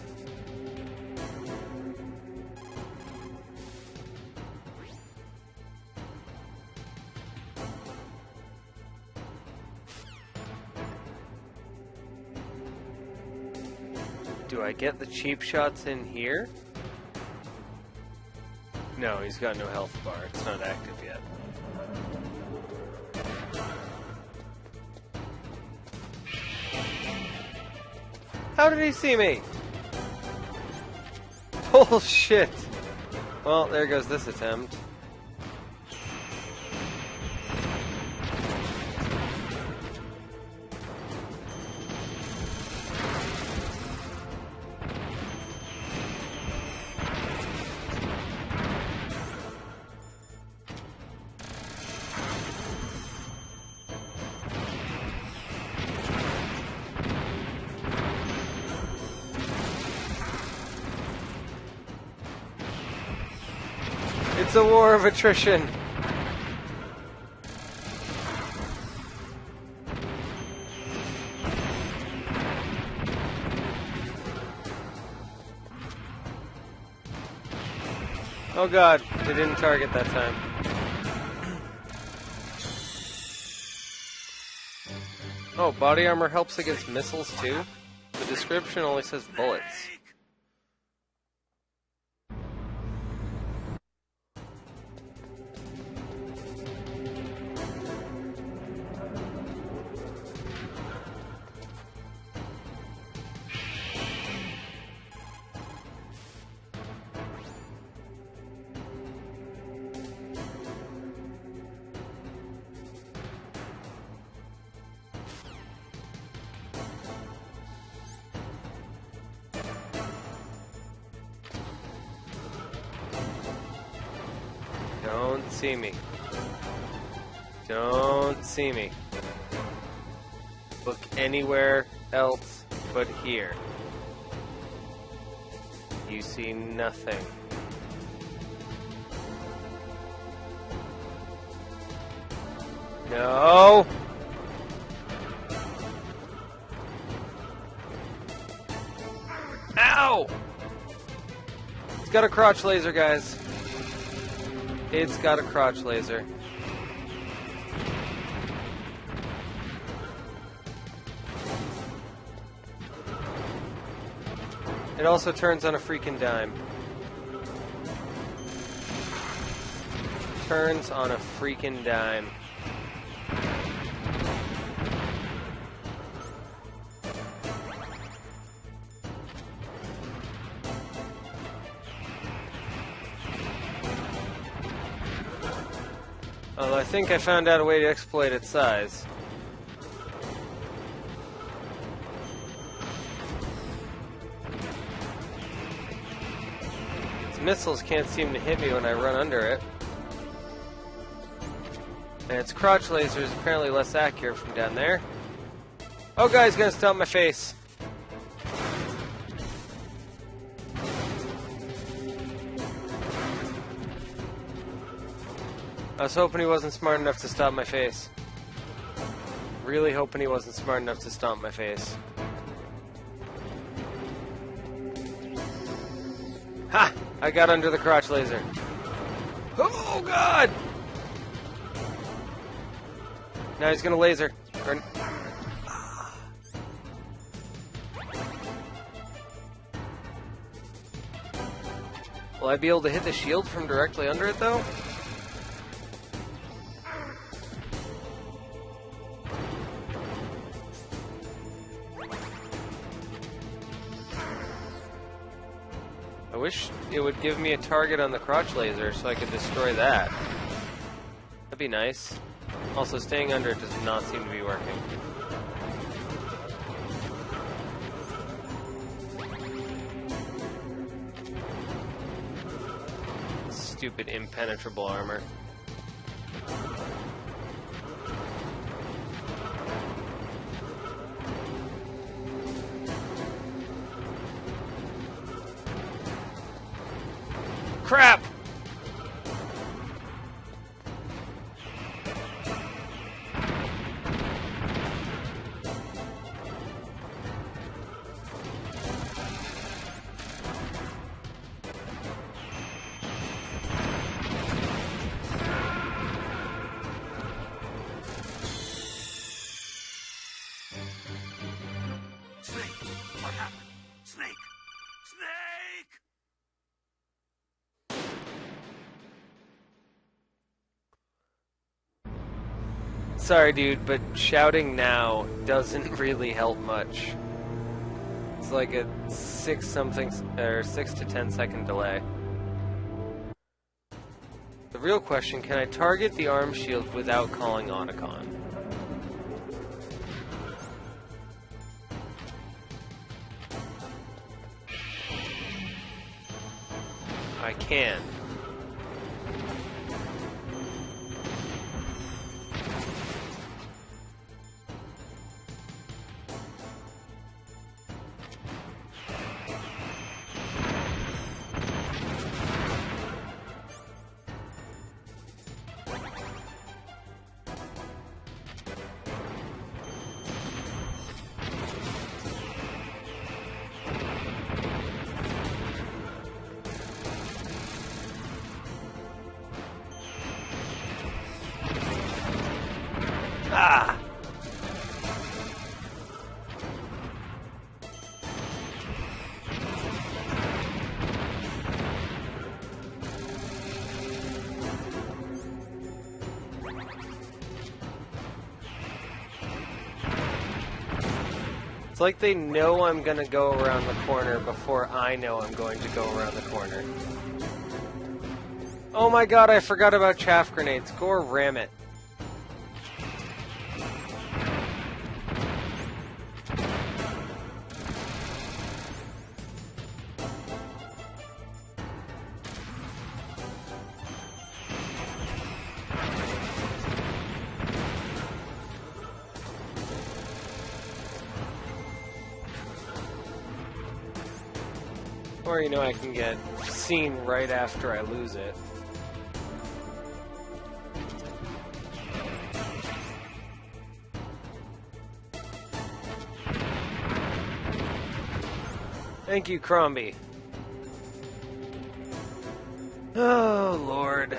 Do I get the cheap shots in here? No, he's got no health bar. It's not active yet. How did he see me? Bullshit. Well, there goes this attempt. It's a war of attrition. Oh god, they didn't target that time. Oh, body armor helps against missiles too? The description only says bullets. Don't see me. Don't see me. Look anywhere else but here. You see nothing. No! Ow! It's got a crotch laser, guys. It's got a crotch laser. It also turns on a freaking dime. Turns on a freaking dime. Although I think I found out a way to exploit its size. Its missiles can't seem to hit me when I run under it. And its crotch laser is apparently less accurate from down there. Oh, guy's gonna stomp my face. I was hoping he wasn't smart enough to stop my face. Really hoping he wasn't smart enough to stomp my face. Ha! I got under the crotch laser. Oh god! Now he's gonna laser. Will I be able to hit the shield from directly under it though? I wish it would give me a target on the crotch laser so I could destroy that. That'd be nice. Also, staying under it does not seem to be working. Stupid impenetrable armor. Crap! Snake! What happened? Snake! Snake! Sorry, dude, but shouting now doesn't really help much. It's like a 6 to 10 second delay. The real question, can I target the arm shield without calling Otacon? I can. Ah! It's like they know I'm gonna go around the corner before I know I'm going to go around the corner. Oh my god, I forgot about chaff grenades. Go ram it. Or, you know, I can get seen right after I lose it. Thank you, Crombie. Oh, Lord.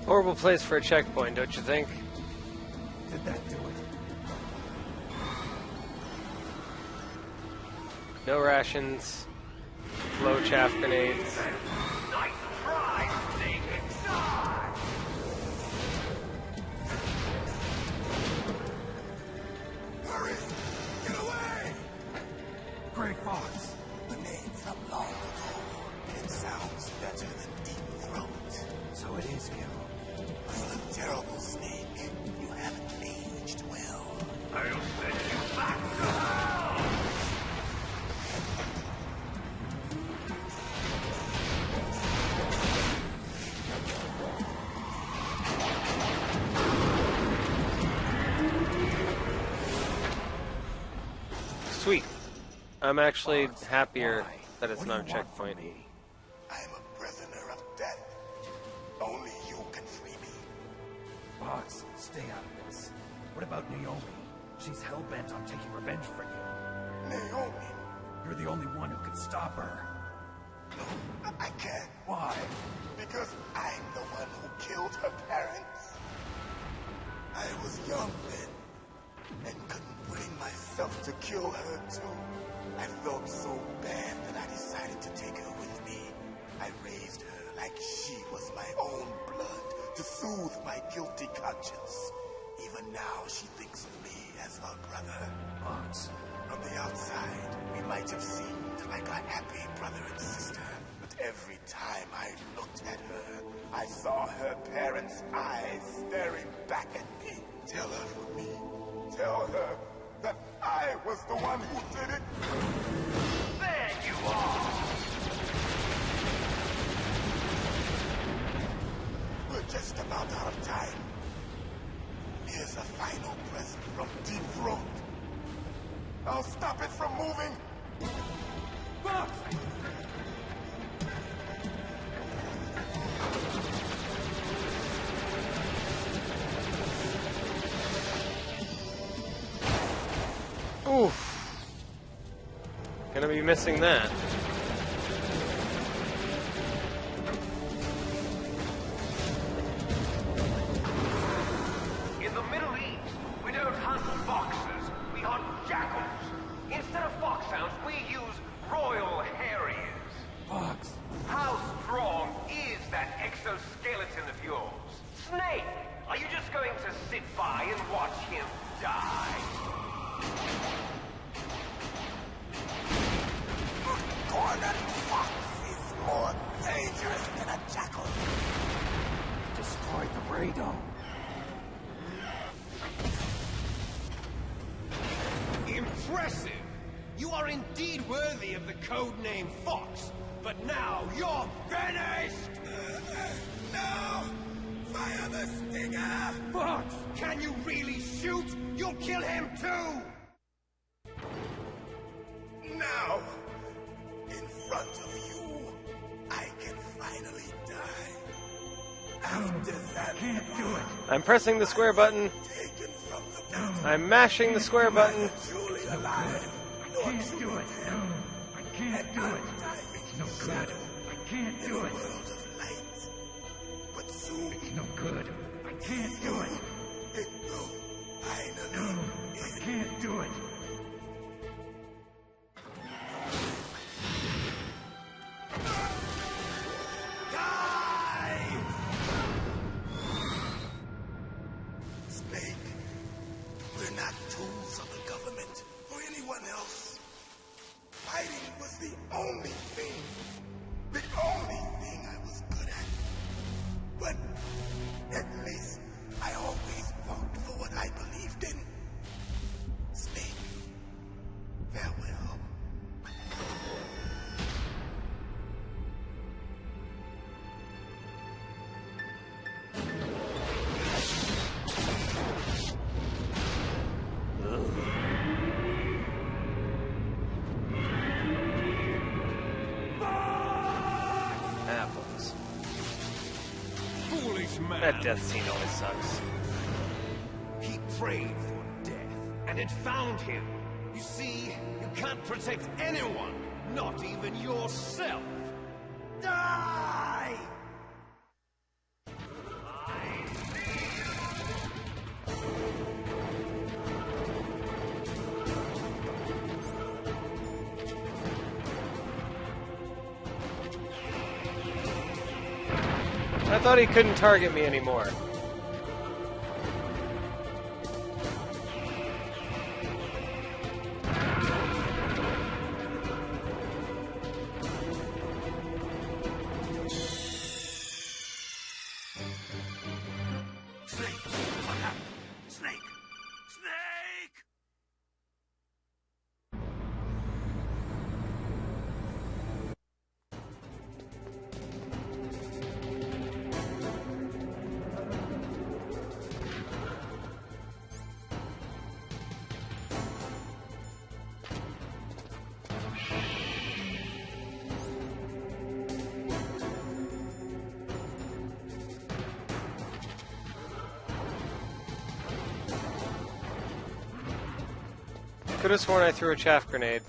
Horrible place for a checkpoint, don't you think? Did that do it? No rations. Low chaff grenades. Nice try, Snake! Die! Hurry! Get away! Gray Fox. The name from long ago. It sounds better than Deep Throat. So it is you. You look terrible, Snake. You haven't aged well. I'll send you back to hell! I'm actually Fox, happier why? that it's What not a do you want checkpoint. from me? I'm a prisoner of death. Only you can free me. Fox, stay out of this. What about Naomi? She's hell-bent on taking revenge for you. Naomi? You're the only one who can stop her. No, I can't. Why? Because I'm the one who killed her parents. I was young then, and couldn't bring myself to kill her too. I felt so bad that I decided to take her with me. I raised her like she was my own blood to soothe my guilty conscience. Even now, she thinks of me as her brother. Fox. From the outside, we might have seemed like a happy brother and sister. But every time I looked at her, I saw her parents' eyes staring back at me. Tell her for me. Tell her that I was the one who did it. There you are! We're just about out of time. Here's a final present from Deep Throat. I'll stop it from moving. Fox! Oof. Gonna be missing that. In the Middle East, we don't hunt foxes, we hunt jackals. Instead of foxhounds, we use royal harriers. Fox. How strong is that exoskeleton of yours? Snake, are you just going to sit by and watch him die? Cornered fox is more dangerous than a jackal. Destroyed the radome. Impressive! You are indeed worthy of the codename Fox, but now you're finished! No! Fire the stinger! Fox! Can you really shoot? You'll kill him too! Now, in front of you, I can finally die. After that, Can't do it. I'm pressing the square button. taken from the pit, I'm mashing the square button. truly alive. I can't do it. No, I can't do it. It's no good. I can't do it. World of light. But soon, It's no good. I can't do it. it will finally No, I can't do it. die! Snake, we're not tools of the government or anyone else. Fighting was the only thing I was good at. But at least I always fought for what I believed in. Snake, farewell. Apples. Foolish man! That death scene always sucks. He prayed for death, and it found him. You see, you can't protect anyone, not even yourself. Die! I thought he couldn't target me anymore. Snake, what happened? Snake! Snake! Could have sworn I threw a chaff grenade.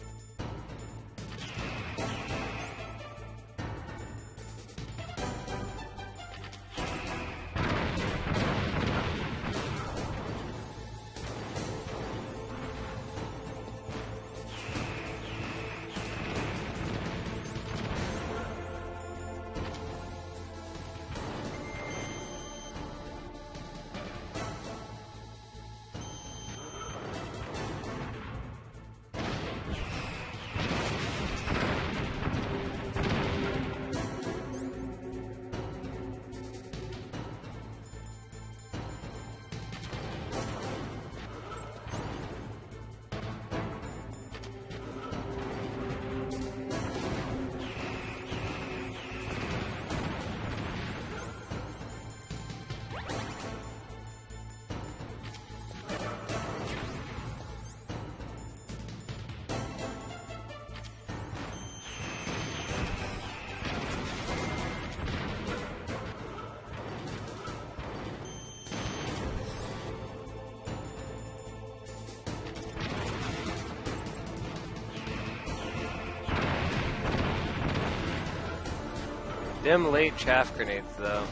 Them late chaff grenades, though.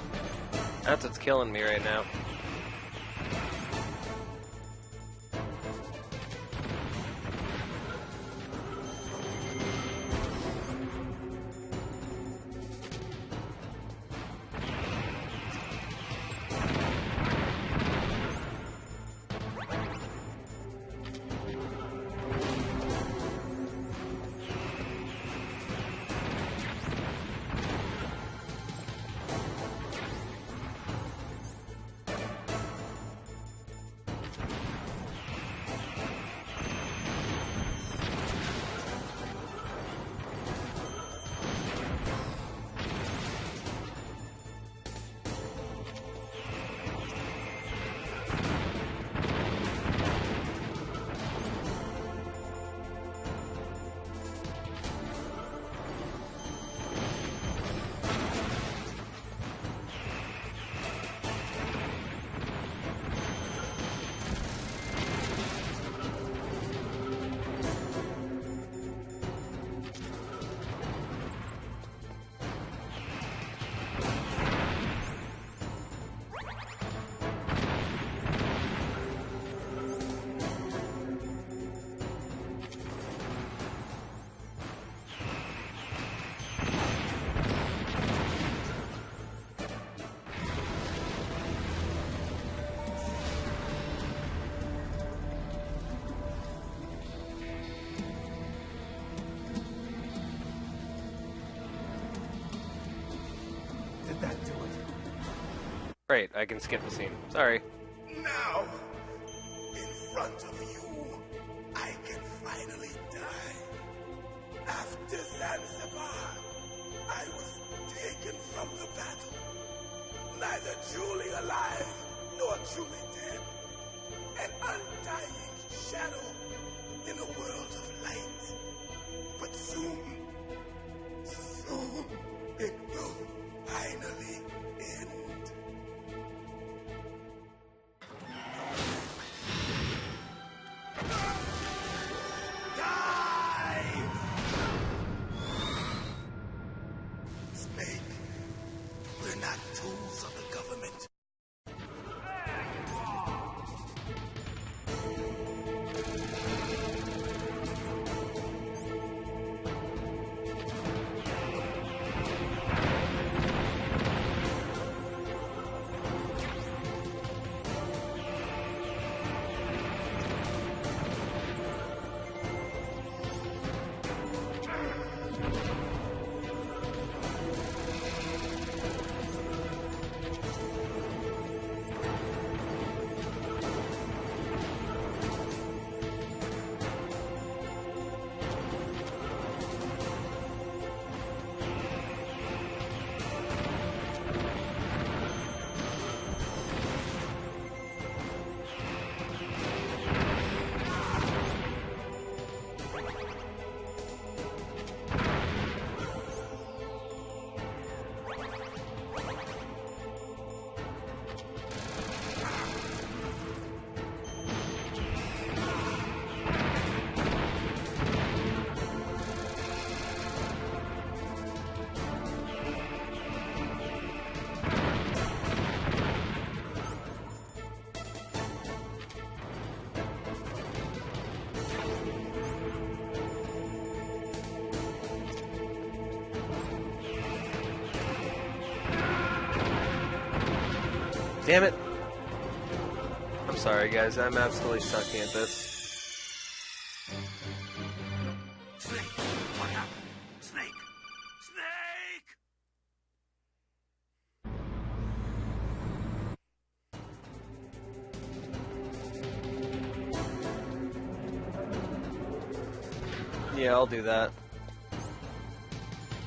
That's what's killing me right now. Great, I can skip the scene. Sorry. Now, in front of you, I can finally die. After Zanzibar, I was taken from the battle. Neither truly alive, nor truly dead. An undying shadow in a world of light. But soon it will finally end. Snake, we're not tools of the government. Damn it! I'm sorry, guys. I'm absolutely sucking at this. Snake! What happened? Snake! Snake! Yeah, I'll do that.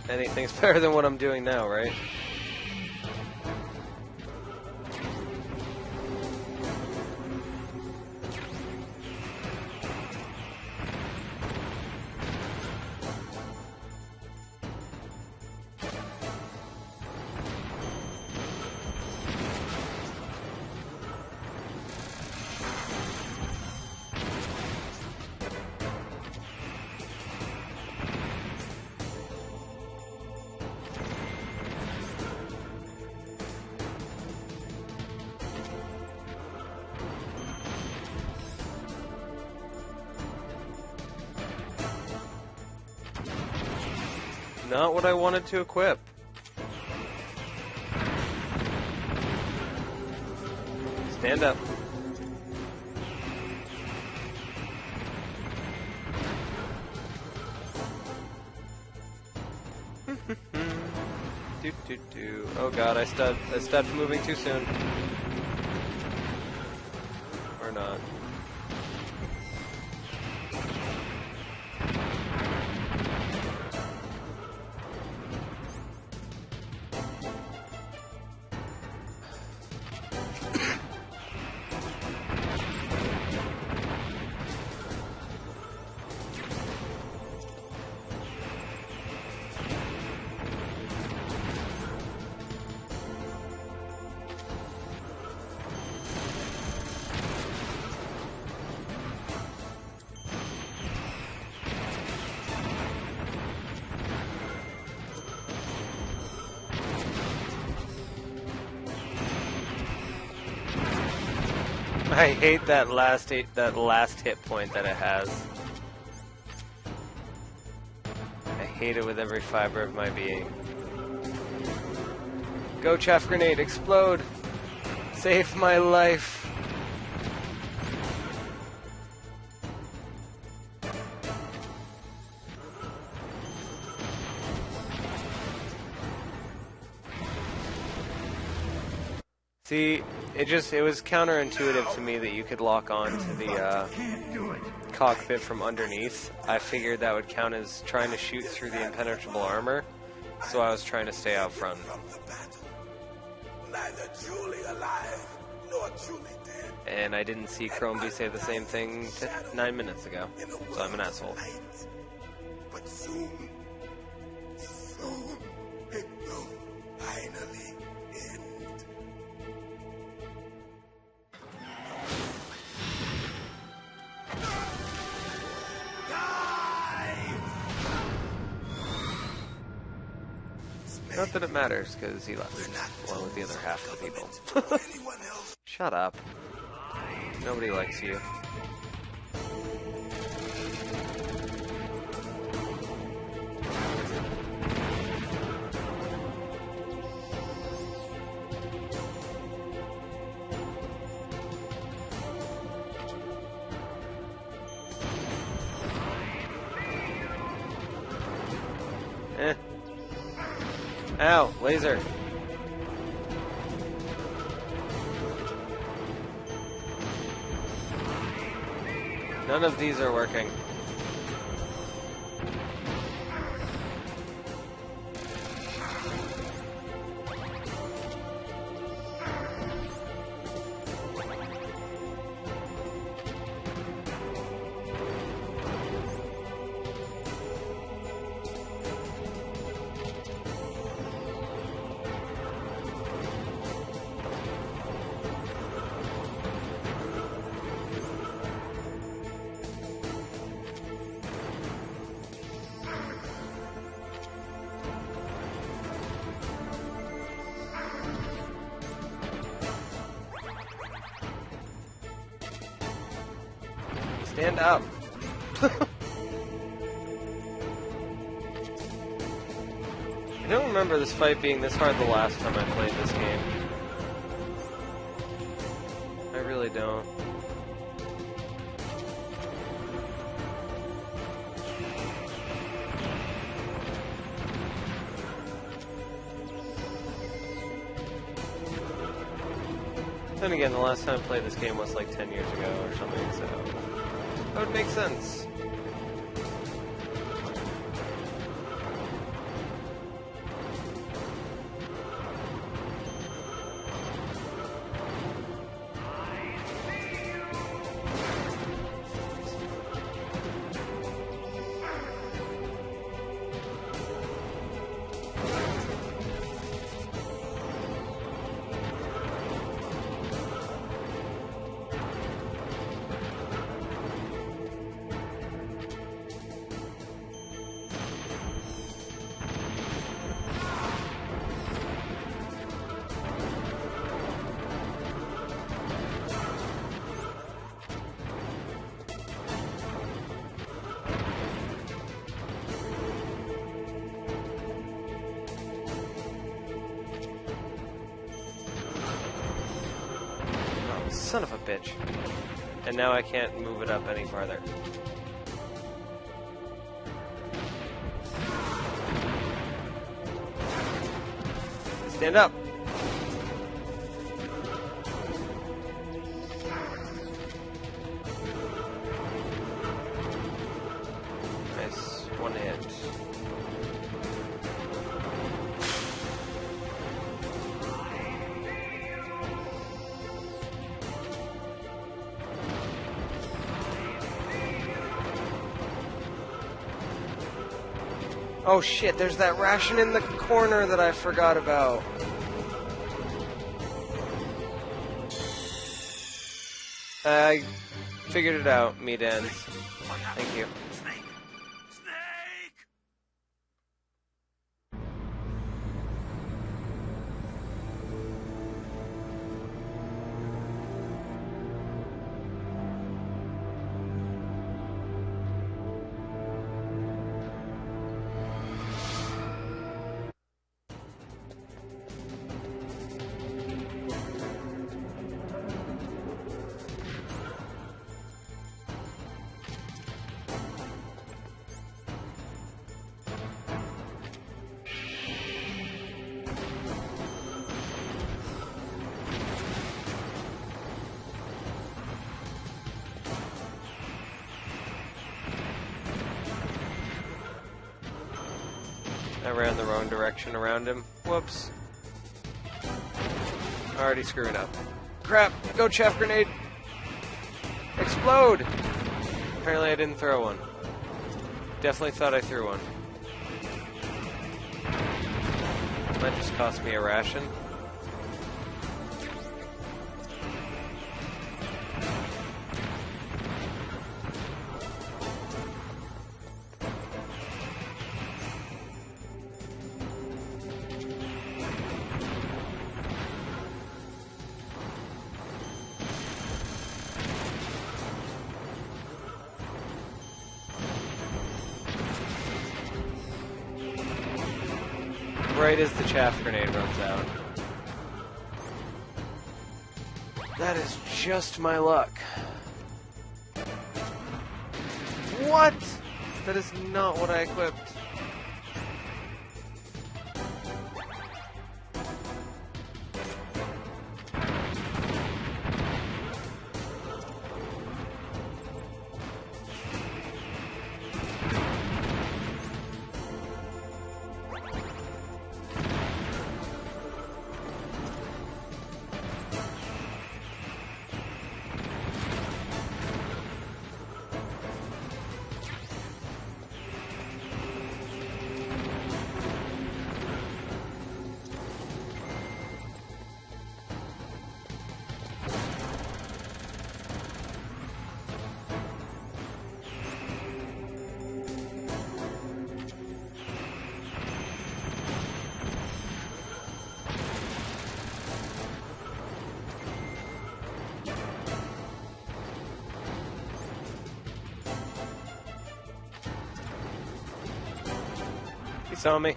Anything's better than what I'm doing now, right? Not what I wanted to equip. Stand up. Do. Oh god, I stopped moving too soon. Or not. I hate that last hit point that it has. I hate it with every fiber of my being. Go, chaff grenade, explode! Save my life! See, it was counterintuitive to me that you could lock on to the cockpit from underneath. I figured that would count as trying to shoot through the impenetrable armor, so I was trying to stay out front. Neither Julie alive nor Julie dead. And I didn't see Chromeby say the same thing 9 minutes ago, so I'm an asshole. But soon it will finally end. Not that it matters, because he left, along with the other half of the people. Shut up. Nobody likes you. Ow, laser. None of these are working. Stand up. I don't remember this fight being this hard the last time I played this game. really don't. Then again, the last time I played this game was like 10 years ago or something, so that would make sense. Son of a bitch. And now I can't move it up any farther. Stand up! Nice. One hit. Oh shit, there's that ration in the corner that I forgot about. I figured it out, meat ends. Thank you. I ran the wrong direction around him. Whoops. Already screwing up. Crap! Go chaff grenade! Explode! Apparently I didn't throw one. Definitely thought I threw one. Might just cost me a ration. Right as the chaff grenade runs out. That is just my luck. What? That is not what I equipped. He saw me.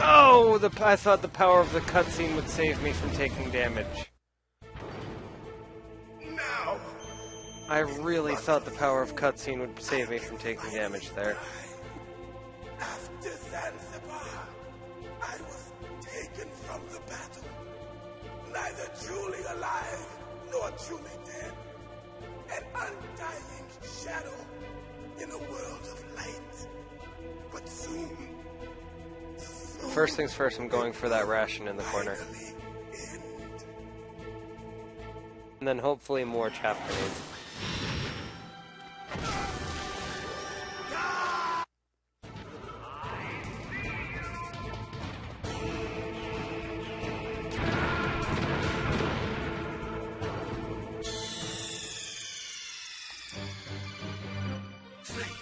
Oh, I thought the power of the cutscene would save me from taking damage. Now. I really thought the power of cutscene would save me from taking damage there. After Zanzibar, I was taken from the battle. Neither truly alive nor truly dead. An undying shadow in a world of light. But soon. First things first, I'm going for that ration in the corner. And then hopefully more chaff grenades.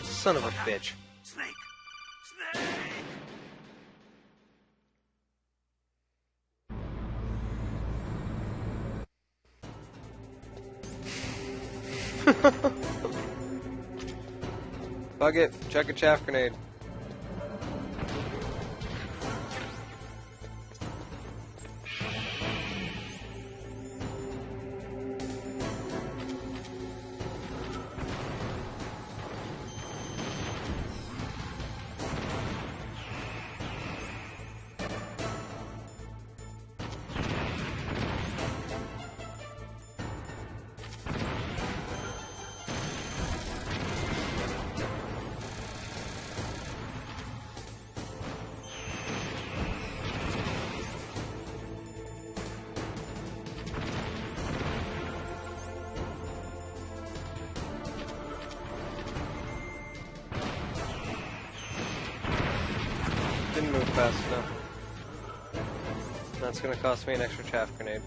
Son of a bitch. Snake! Bug it. Chuck a chaff grenade. Didn't move fast enough. That's gonna cost me an extra chaff grenade.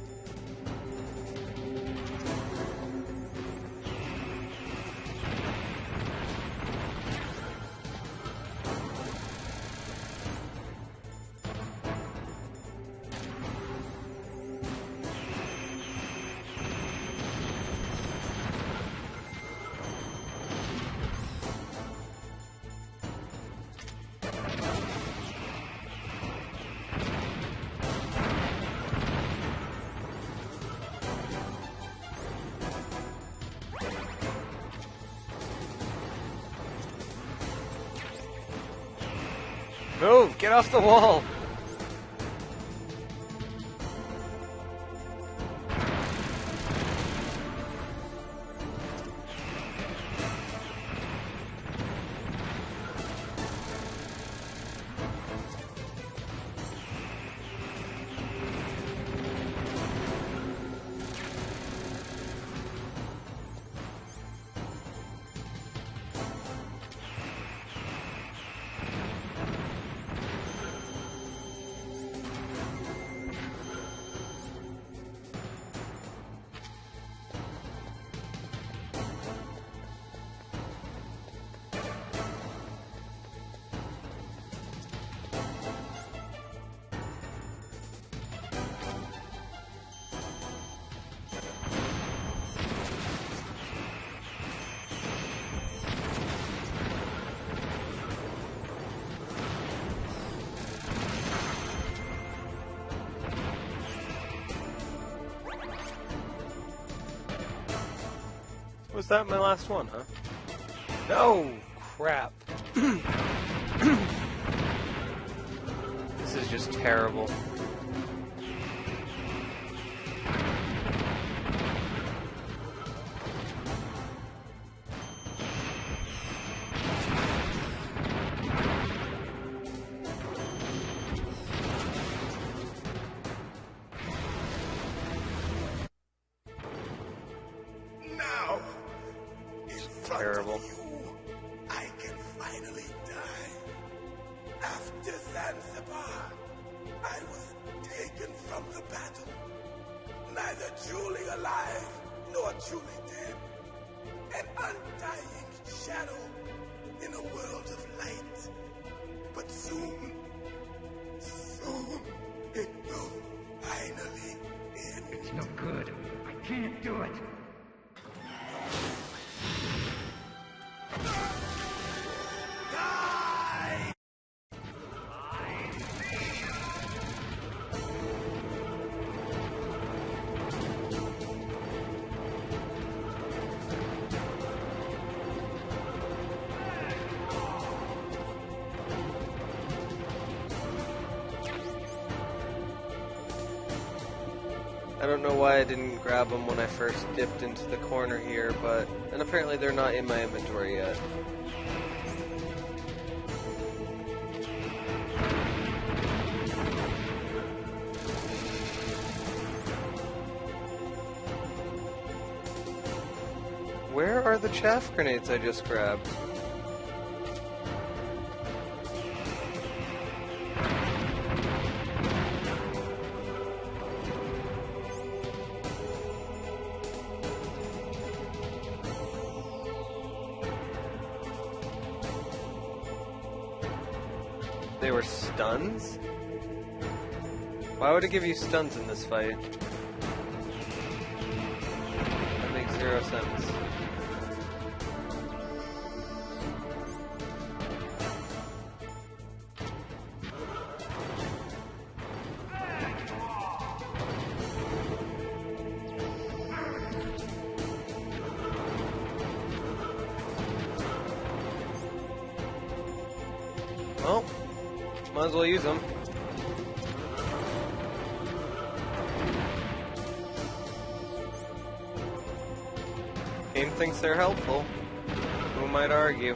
Move! Get off the wall! Was that my last one, huh? No! Crap. This is just terrible. Terrible. I can finally die. After Zanzibar, I was taken from the battle. Neither truly alive nor truly dead. An undying shadow in a world of light. But soon it will finally end. It's no good. I can't do it. I don't know why I didn't grab them when I first dipped into the corner here, and apparently they're not in my inventory yet. Where are the chaff grenades I just grabbed? They were stuns? Why would it give you stuns in this fight? That makes 0 sense. Well, might as well use them. Game thinks they're helpful. Who might argue?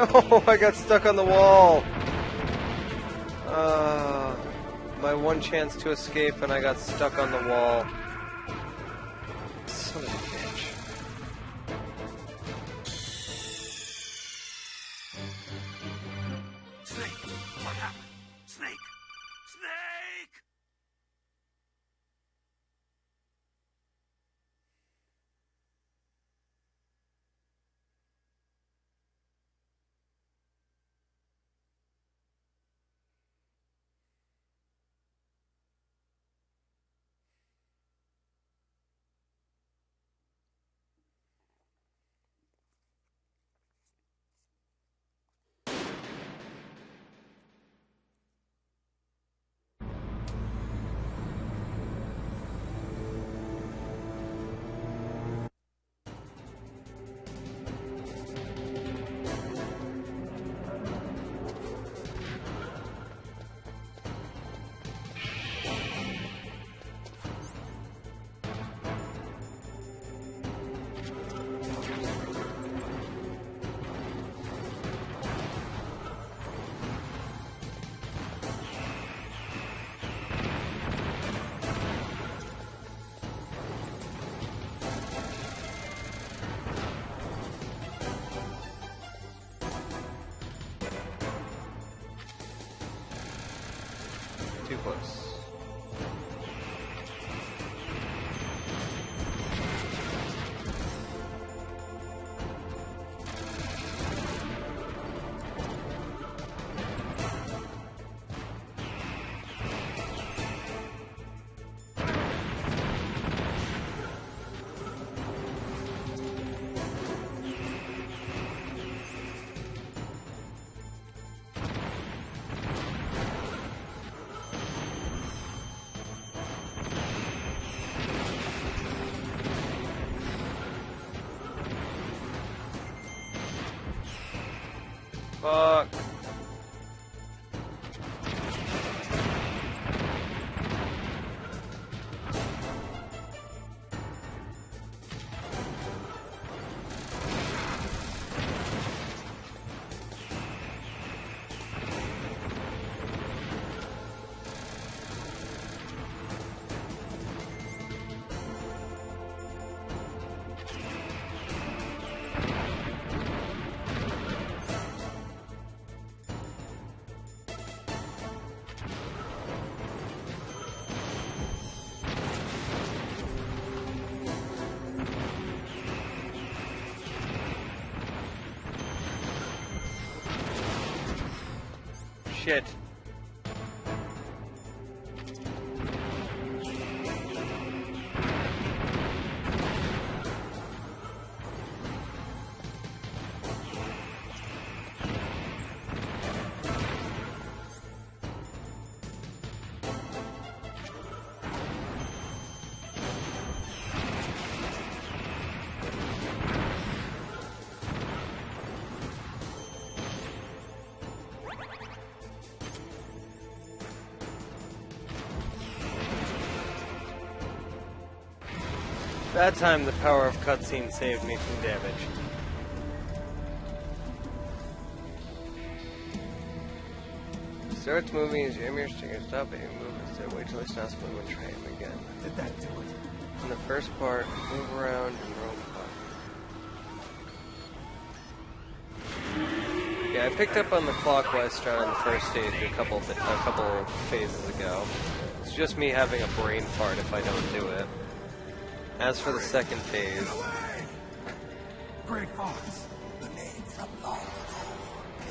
Oh, I got stuck on the wall. My one chance to escape and I got stuck on the wall. Son of a bitch. Snake! What happened? Snake! Snake! Shit. That time the power of cutscene saved me from damage. Starts moving as you aim your stinger, stop it, move instead, wait till it stops moving and try him again. Did that do it? In the first part, move around and roll the button. Yeah, I picked up on the clockwise strat on the first stage a couple phases ago. It's just me having a brain fart if I don't do it. As for the second phase... Great Fox. The name from long ago.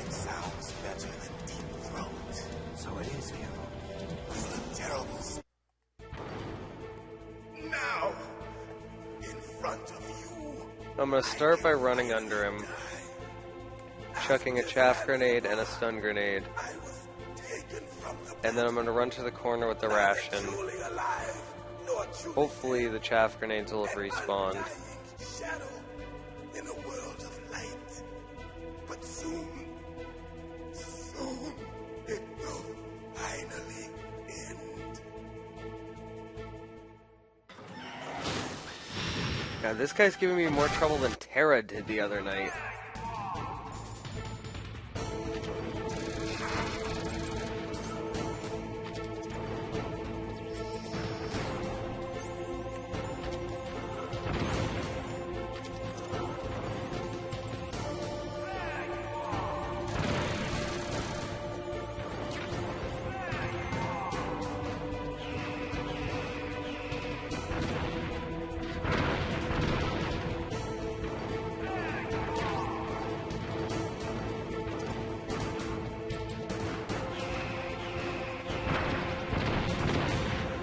It sounds better than Deep Throat. So it is you. You look terrible. Now, in front of you. I'm gonna start by running under him, chucking a chaff grenade and a stun grenade, and then I'm gonna run to the corner with the ration. Hopefully the chaff grenades will have respawned. In a world of light. But soon it will finally end. God, this guy's giving me more trouble than Terra did the other night.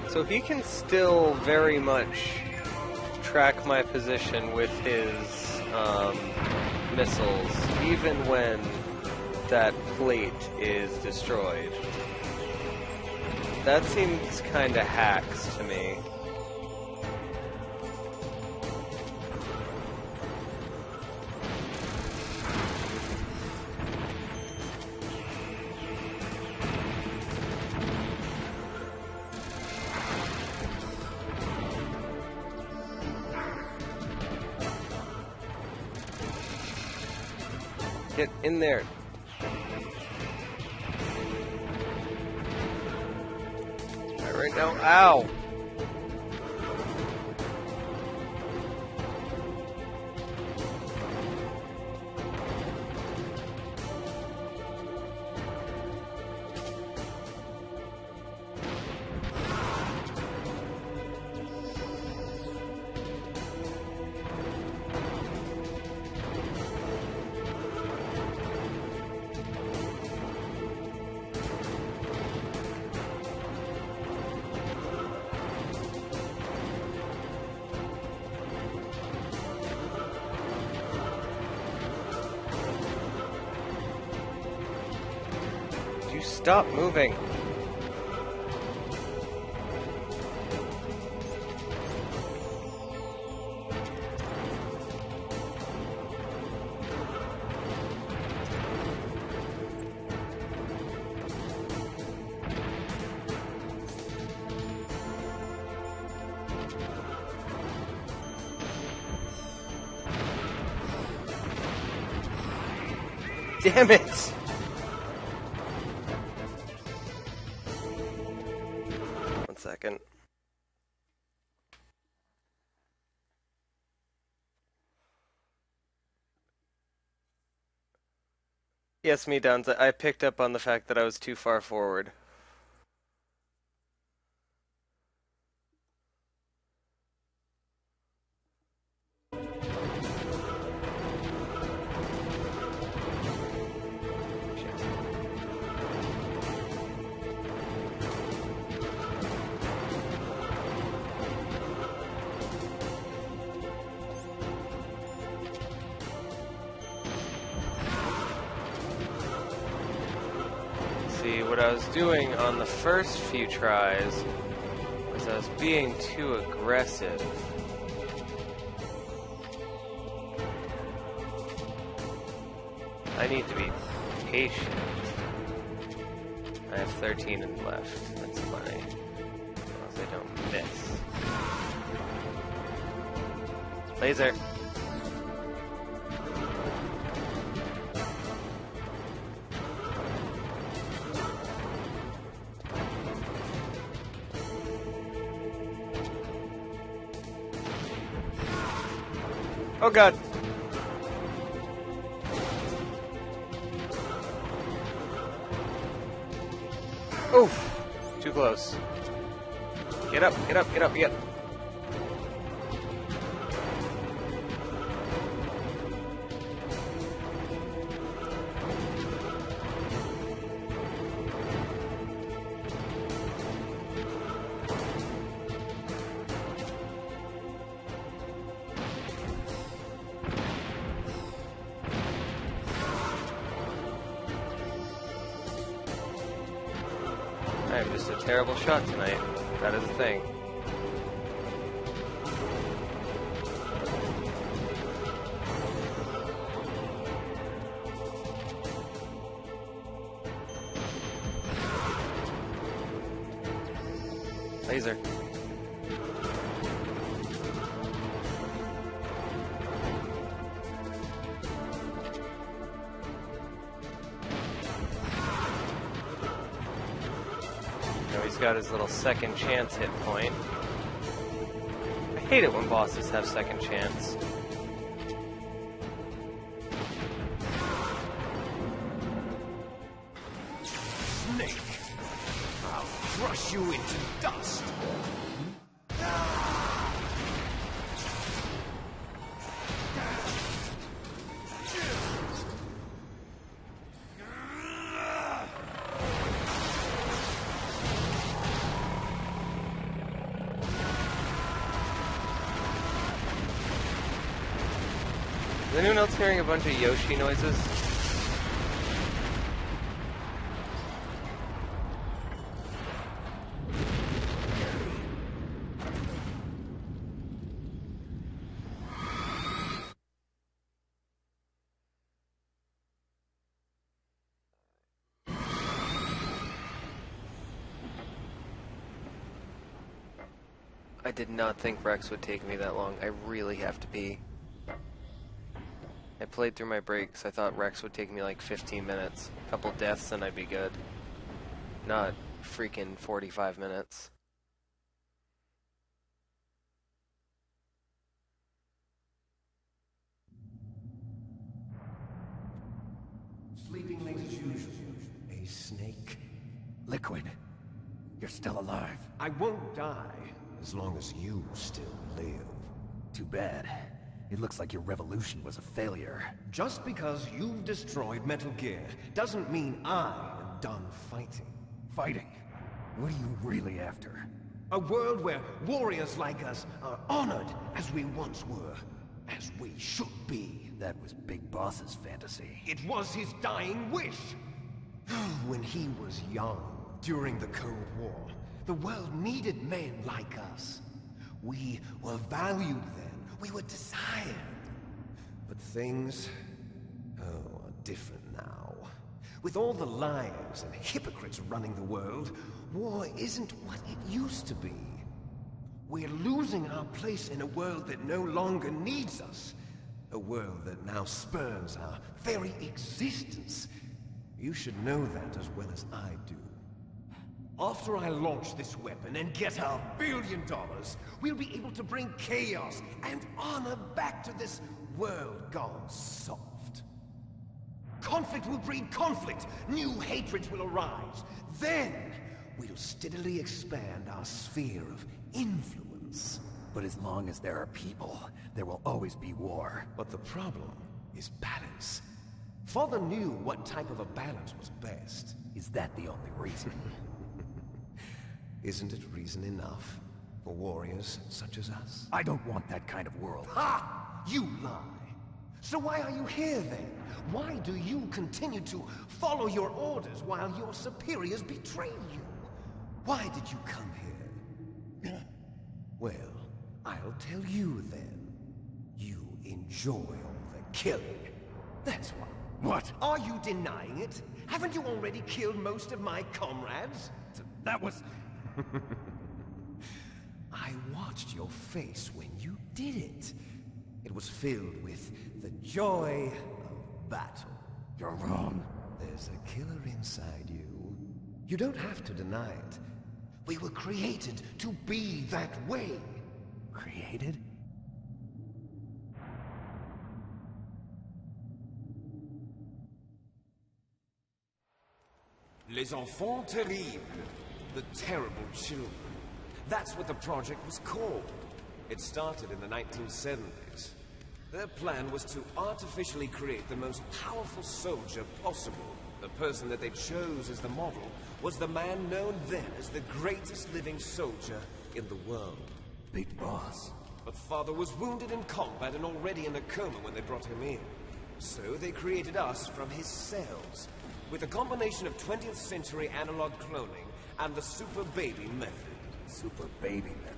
So he can still very much track my position with his missiles, even when that plate is destroyed. That seems kinda hacks to me. Get in there. Right now. Ow! Stop moving. Damn it! Second. Yes, me, Duns. I picked up on the fact that I was too far forward. what I was doing on the first few tries was I was being too aggressive. I need to be patient. I have 13 left. That's plenty. As long as I don't miss. Laser. Oh god. Oof. Too close. Get up, get up, get up, get up. I'm just a terrible shot tonight. That is a thing. Laser. He's got his little second chance hit point. I hate it when bosses have second chance. Snake! I'll crush you into dust! Is anyone else hearing a bunch of Yoshi noises? I did not think Rex would take me that long. I really have to pee. I played through my breaks. I thought Rex would take me like 15 minutes. A couple deaths and I'd be good. Not freaking 45 minutes. Sleeping late as usual. A snake. Liquid, you're still alive. I won't die as long as you still live. Too bad. It looks like your revolution was a failure. Just because you've destroyed Metal Gear doesn't mean I am done fighting. Fighting? What are you really after? A world where warriors like us are honored as we once were, as we should be. That was Big Boss's fantasy. It was his dying wish. When he was young, during the Cold War, the world needed men like us. We were valued then. We were desired. But things, are different now. With all the liars and hypocrites running the world, war isn't what it used to be. We're losing our place in a world that no longer needs us. A world that now spurns our very existence. You should know that as well as I do. After I launch this weapon and get our $1 billion, we'll be able to bring chaos and honor back to this world gone soft. Conflict will breed conflict. New hatreds will arise. Then, we'll steadily expand our sphere of influence. But as long as there are people, there will always be war. But the problem is balance. Father knew what type of a balance was best. Is that the only reason? Isn't it reason enough for warriors such as us? I don't want that kind of world. Ha! You lie! So why are you here then? Why do you continue to follow your orders while your superiors betray you? Why did you come here? Well, I'll tell you then. You enjoy all the killing. That's why. What? Are you denying it? Haven't you already killed most of my comrades? That was... I watched your face when you did it. It was filled with the joy of battle. You're wrong. There's a killer inside you. You don't have to deny it. We were created to be that way. Created? Les enfants terribles. The terrible children. That's what the project was called. It started in the 1970s. Their plan was to artificially create the most powerful soldier possible. The person that they chose as the model was the man known then as the greatest living soldier in the world. Big Boss. But Father was wounded in combat and already in a coma when they brought him in. So they created us from his cells, with a combination of 20th century analog cloning and the Super Baby method. Super Baby method.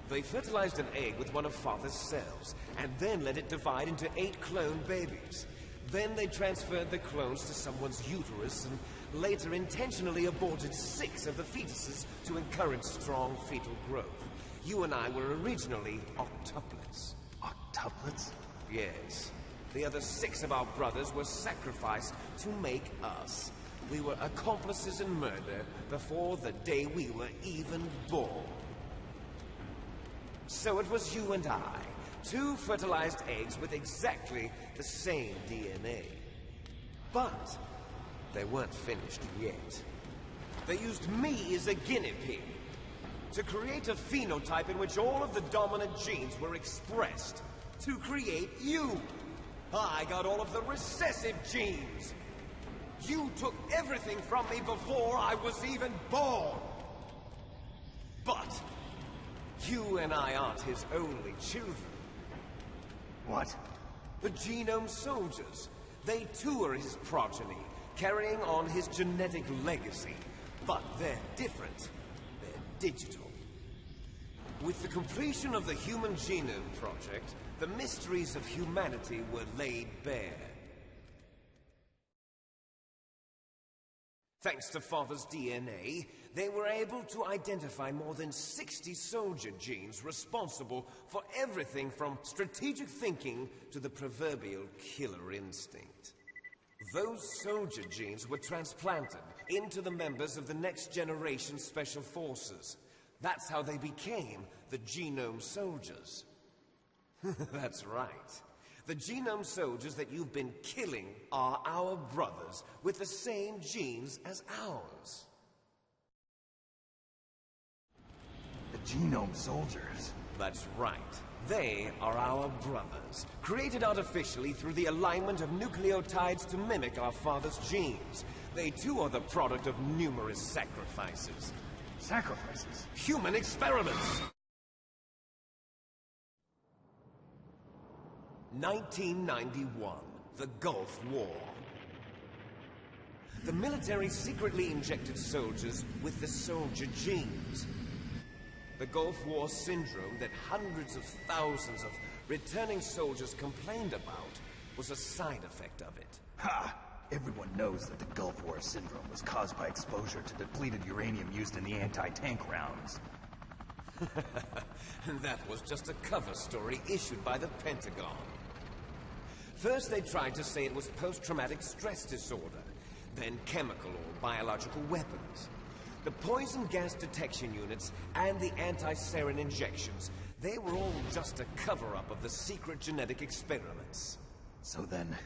They fertilized an egg with one of Father's cells, and then let it divide into 8 clone babies. Then they transferred the clones to someone's uterus, and later intentionally aborted 6 of the fetuses to encourage strong fetal growth. You and I were originally octuplets. Octuplets? Yes. The other 6 of our brothers were sacrificed to make us. We were accomplices in murder before the day we were even born. So it was you and I, 2 fertilized eggs with exactly the same DNA. But they weren't finished yet. They used me as a guinea pig to create a phenotype in which all of the dominant genes were expressed. To create you! I got all of the recessive genes! You took everything from me before I was even born! But you and I aren't his only children. What? The Genome Soldiers. They too are his progeny, carrying on his genetic legacy. But they're different. They're digital. With the completion of the Human Genome Project, the mysteries of humanity were laid bare. Thanks to Father's DNA, they were able to identify more than 60 soldier genes responsible for everything from strategic thinking to the proverbial killer instinct. Those soldier genes were transplanted into the members of the next generation Special Forces. That's how they became the Genome Soldiers. That's right. The Genome Soldiers that you've been killing are our brothers with the same genes as ours. The Genome Soldiers? That's right. They are our brothers, created artificially through the alignment of nucleotides to mimic our father's genes. They too are the product of numerous sacrifices. Sacrifices? Human experiments! 1991, the Gulf War. The military secretly injected soldiers with the soldier genes. The Gulf War syndrome that hundreds of thousands of returning soldiers complained about was a side effect of it. Ha! Everyone knows that the Gulf War syndrome was caused by exposure to depleted uranium used in the anti-tank rounds. That was just a cover story issued by the Pentagon. First they tried to say it was post-traumatic stress disorder, then chemical or biological weapons. The poison gas detection units and the anti-sarin injections, they were all just a cover-up of the secret genetic experiments. So then,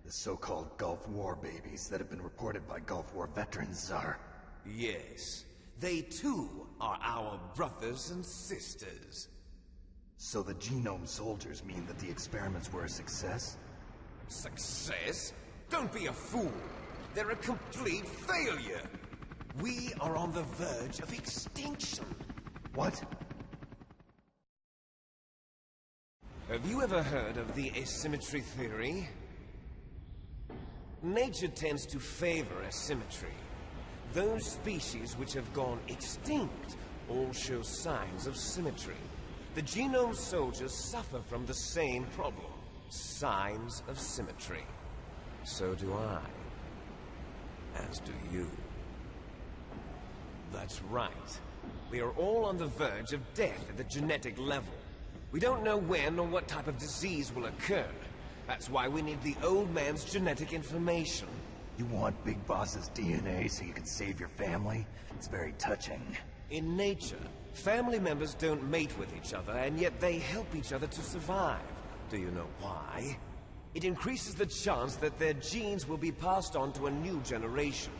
the so-called Gulf War babies that have been reported by Gulf War veterans are... Yes. They too are our brothers and sisters. So the Genome Soldiers mean that the experiments were a success? Success? Don't be a fool! They're a complete failure! We are on the verge of extinction. What? Have you ever heard of the asymmetry theory? Nature tends to favor asymmetry. Those species which have gone extinct all show signs of symmetry. The genome soldiers suffer from the same problem. Signs of symmetry. So do I. As do you. That's right. We are all on the verge of death at the genetic level. We don't know when or what type of disease will occur. That's why we need the old man's genetic information. You want Big Boss's DNA so you can save your family? It's very touching. In nature, family members don't mate with each other, and yet they help each other to survive. Do you know why? It increases the chance that their genes will be passed on to a new generation.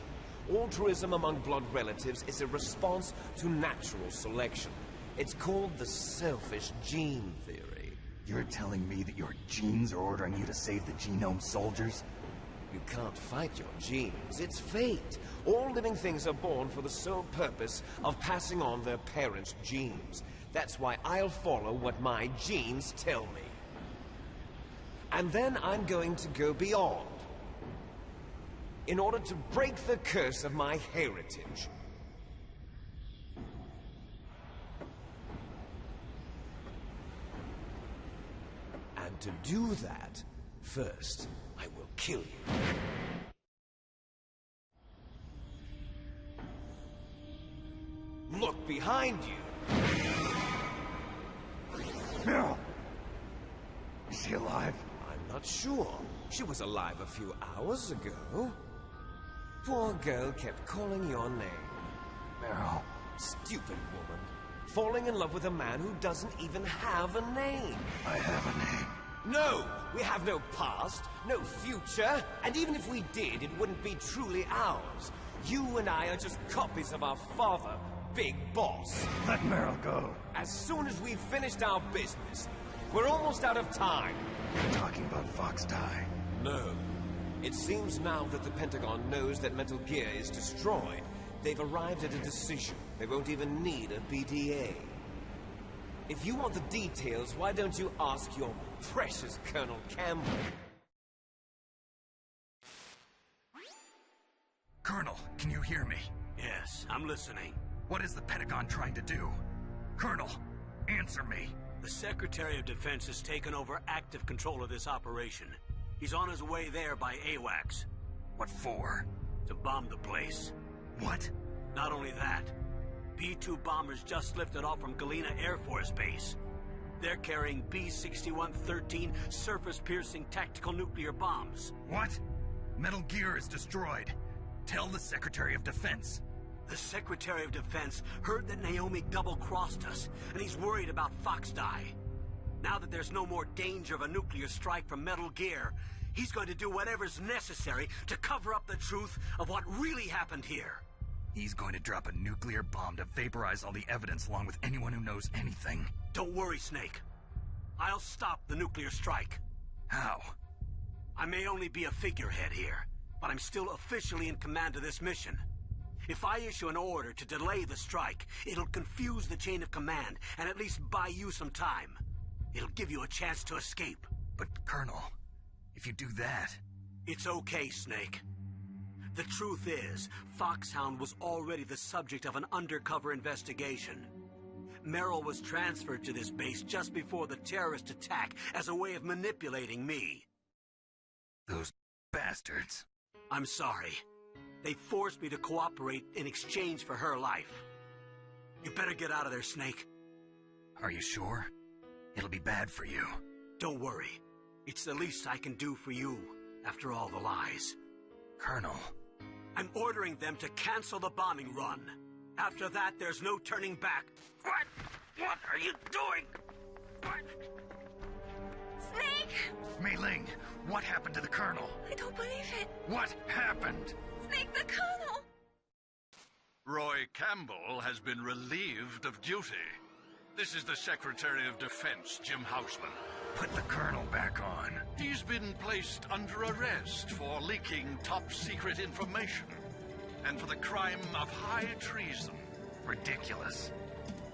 Altruism among blood relatives is a response to natural selection. It's called the selfish gene theory. You're telling me that your genes are ordering you to save the genome soldiers? You can't fight your genes. It's fate. All living things are born for the sole purpose of passing on their parents' genes. That's why I'll follow what my genes tell me. And then I'm going to go beyond. In order to break the curse of my heritage. And to do that, first, I will kill you. Look behind you! Meryl! Is she alive? I'm not sure. She was alive a few hours ago. Poor girl kept calling your name. Meryl. Stupid woman. Falling in love with a man who doesn't even have a name. I have a name. No! We have no past, no future, and even if we did, it wouldn't be truly ours. You and I are just copies of our father, Big Boss. Let Meryl go. As soon as we've finished our business, we're almost out of time. You're talking about Fox Die. No. It seems now that the Pentagon knows that Metal Gear is destroyed. They've arrived at a decision. They won't even need a BDA. If you want the details, why don't you ask your precious Colonel Campbell? Colonel, can you hear me? Yes, I'm listening. What is the Pentagon trying to do? Colonel, answer me. The Secretary of Defense has taken over active control of this operation. He's on his way there by AWACS. What for? To bomb the place. What? Not only that, B-2 bombers just lifted off from Galena Air Force Base. They're carrying B-6113 surface-piercing tactical nuclear bombs. What? Metal Gear is destroyed. Tell the Secretary of Defense. The Secretary of Defense heard that Naomi double-crossed us, and he's worried about Fox Die. Now that there's no more danger of a nuclear strike from Metal Gear, he's going to do whatever's necessary to cover up the truth of what really happened here. He's going to drop a nuclear bomb to vaporize all the evidence along with anyone who knows anything. Don't worry, Snake. I'll stop the nuclear strike. How? I may only be a figurehead here, but I'm still officially in command of this mission. If I issue an order to delay the strike, it'll confuse the chain of command and at least buy you some time. It'll give you a chance to escape. But, Colonel, if you do that... It's okay, Snake. The truth is, Foxhound was already the subject of an undercover investigation. Meryl was transferred to this base just before the terrorist attack as a way of manipulating me. Those bastards. I'm sorry. They forced me to cooperate in exchange for her life. You better get out of there, Snake. Are you sure? It'll be bad for you. Don't worry. It's the least I can do for you, after all the lies. Colonel. I'm ordering them to cancel the bombing run. After that, there's no turning back. What? What are you doing? What? Snake! Mei Ling, what happened to the Colonel? I don't believe it. What happened? Snake, the Colonel! Roy Campbell has been relieved of duty. This is the Secretary of Defense, Jim Houseman. Put the Colonel back on. He's been placed under arrest for leaking top-secret information and for the crime of high treason. Ridiculous.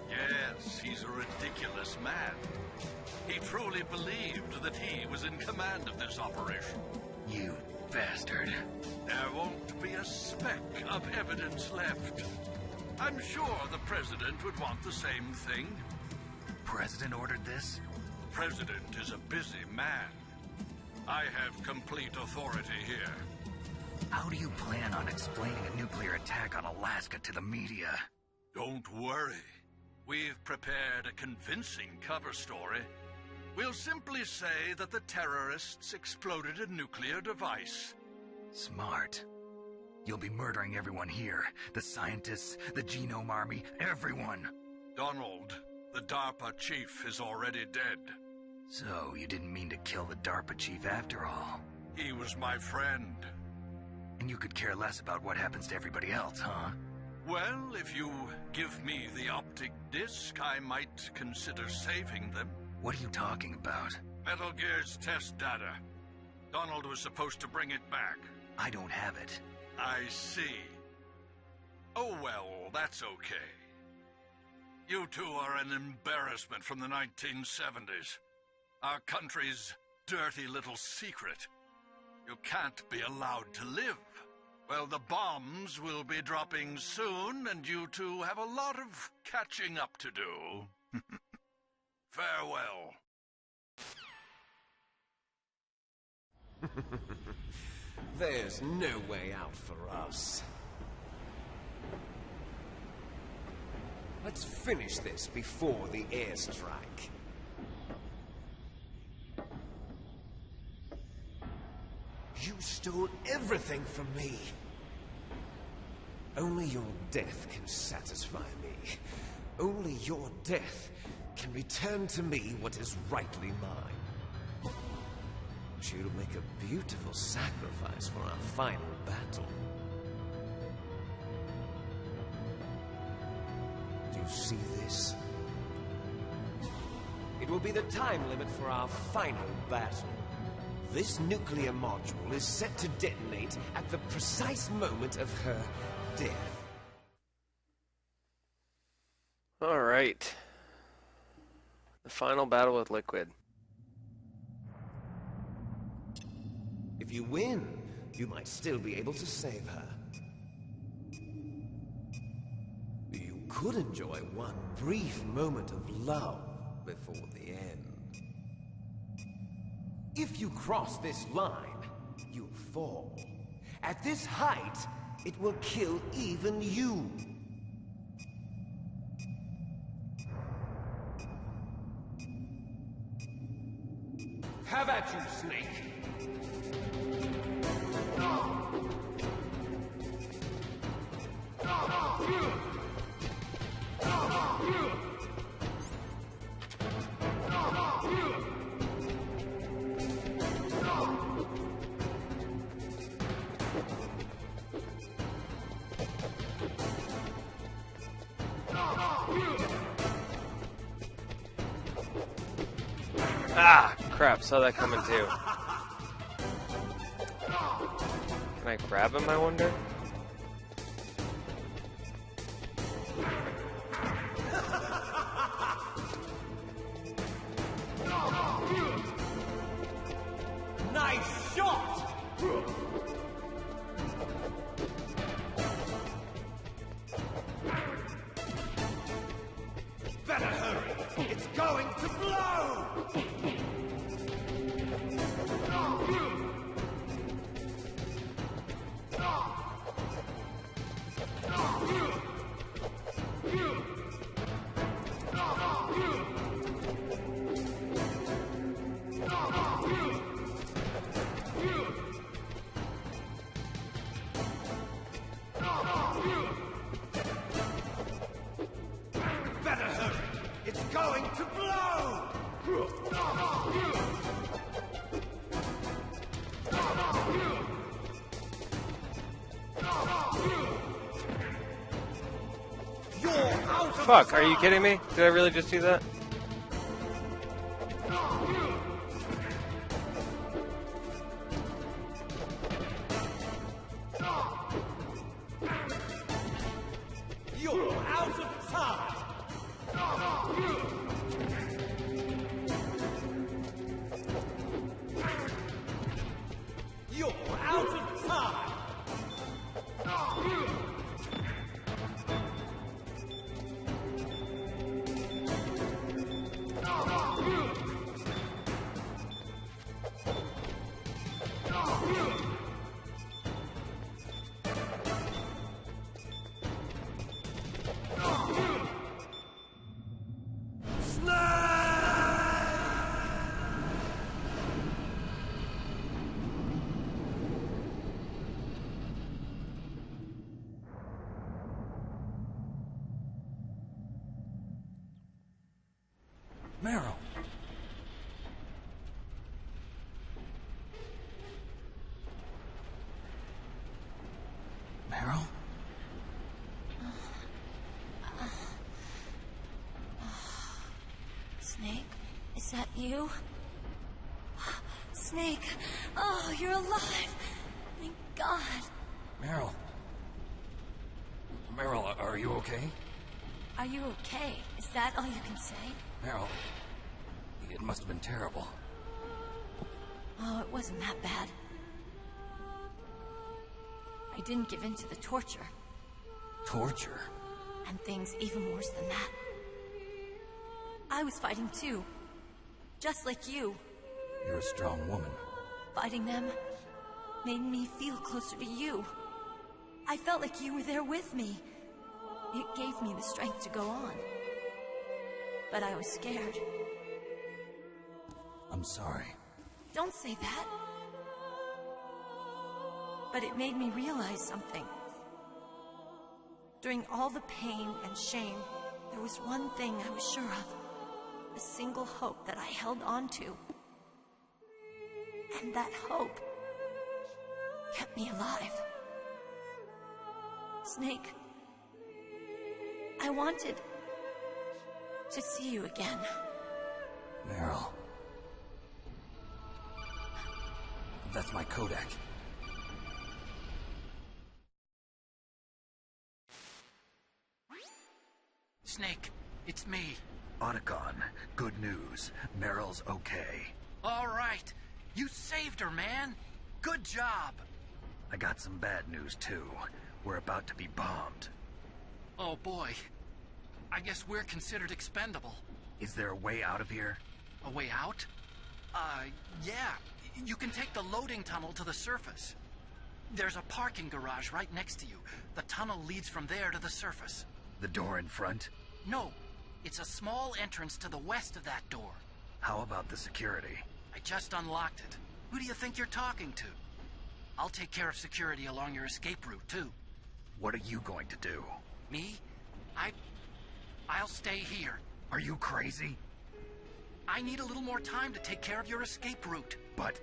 Yes, he's a ridiculous man. He truly believed that he was in command of this operation. You bastard. There won't be a speck of evidence left. I'm sure the President would want the same thing. President ordered this? President is a busy man. I have complete authority here. How do you plan on explaining a nuclear attack on Alaska to the media? Don't worry. We've prepared a convincing cover story. We'll simply say that the terrorists exploded a nuclear device. Smart. You'll be murdering everyone here. The scientists, the Genome Army, everyone. Donald, the DARPA chief, is already dead. So, you didn't mean to kill the DARPA chief after all? He was my friend. And you could care less about what happens to everybody else, huh? Well, if you give me the optic disc, I might consider saving them. What are you talking about? Metal Gear's test data. Donald was supposed to bring it back. I don't have it. I see. Oh well, that's okay. You two are an embarrassment from the 1970s. Our country's dirty little secret. You can't be allowed to live. Well, the bombs will be dropping soon, and you two have a lot of catching up to do. Farewell. There's no way out for us. Let's finish this before the airstrike. You stole everything from me. Only your death can satisfy me. Only your death can return to me what is rightly mine. She'll make a beautiful sacrifice for our final battle. Do you see this? It will be the time limit for our final battle. This nuclear module is set to detonate at the precise moment of her death. All right. The final battle with Liquid. If you win, you might still be able to save her. You could enjoy one brief moment of love before the end. If you cross this line, you'll fall. At this height, it will kill even you. Have at you, Snake! Ah, crap, saw that coming too. Can I grab him, I wonder? Nice shot! Better hurry! It's going to blow! Better hurry! It's going to blow! Fuck, are you kidding me? Did I really just do that? You're out of time! Snake, is that you? Snake, oh, you're alive! Thank God. Meryl. Meryl, are you okay? Are you okay? Is that all you can say? Meryl, it must have been terrible. Oh, it wasn't that bad. I didn't give in to the torture. Torture? And things even worse than that. I was fighting too. Just like you. You're a strong woman. Fighting them made me feel closer to you. I felt like you were there with me. It gave me the strength to go on. But I was scared. I'm sorry. Don't say that. But it made me realize something. During all the pain and shame, there was one thing I was sure of. A single hope that I held on to. And that hope kept me alive. Snake, I wanted to see you again. Meryl. That's my Kodak. Snake, it's me. Otacon, good news. Meryl's okay. All right. You saved her, man. Good job. I got some bad news, too. We're about to be bombed. Oh, boy. I guess we're considered expendable. Is there a way out of here? A way out? Yeah. You can take the loading tunnel to the surface. There's a parking garage right next to you. The tunnel leads from there to the surface. The door in front? No. It's a small entrance to the west of that door. How about the security? I just unlocked it. Who do you think you're talking to? I'll take care of security along your escape route, too. What are you going to do? Me? I'll stay here. Are you crazy? I need a little more time to take care of your escape route. But...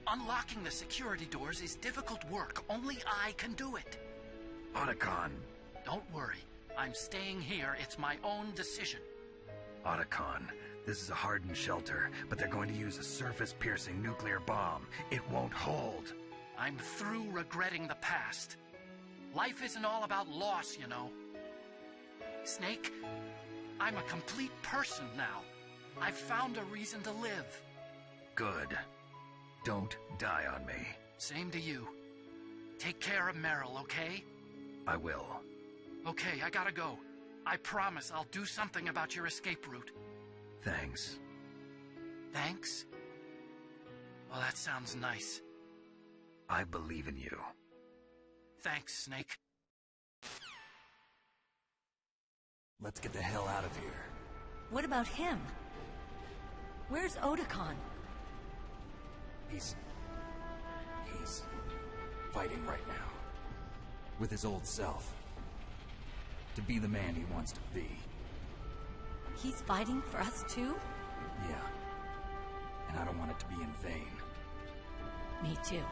unlocking the security doors is difficult work. Only I can do it. Otacon. Don't worry. I'm staying here. It's my own decision. Otacon, this is a hardened shelter, but they're going to use a surface-piercing nuclear bomb. It won't hold. I'm through regretting the past. Life isn't all about loss, you know. Snake, I'm a complete person now. I've found a reason to live. Good. Don't die on me. Same to you. Take care of Meryl, okay? I will. Okay, I gotta go. I promise I'll do something about your escape route. Thanks. Thanks? Well, that sounds nice. I believe in you. Thanks, Snake. Let's get the hell out of here. What about him? Where's Otacon? He's fighting right now. With his old self. To be the man he wants to be. He's fighting for us too? Yeah. And I don't want it to be in vain. Me too.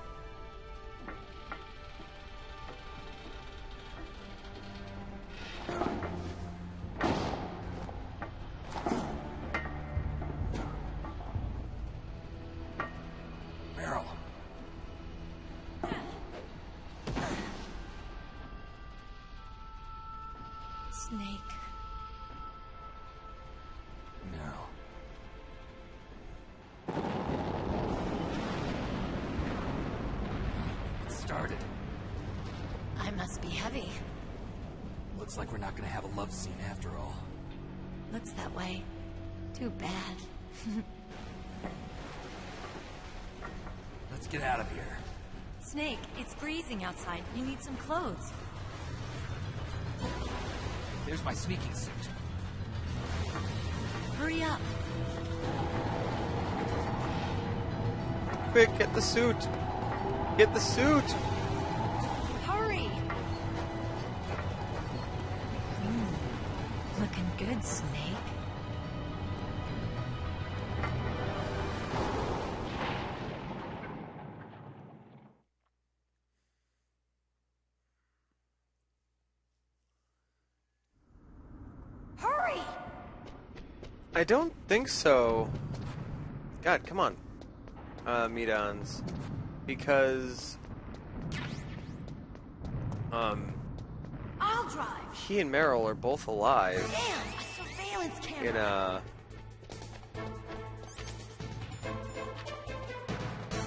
Meryl. Snake. Meryl. It started. I must be heavy. Looks like we're not gonna have a love scene after all. Looks that way. Too bad. Let's get out of here. Snake, it's freezing outside. You need some clothes. There's my sneaking suit. Hurry up. Quick, get the suit. Get the suit. Hurry. Looking good, Snake. I don't think so. God, come on. Medons. Because... I'll drive. he and Meryl are both alive. Damn, a surveillance camera.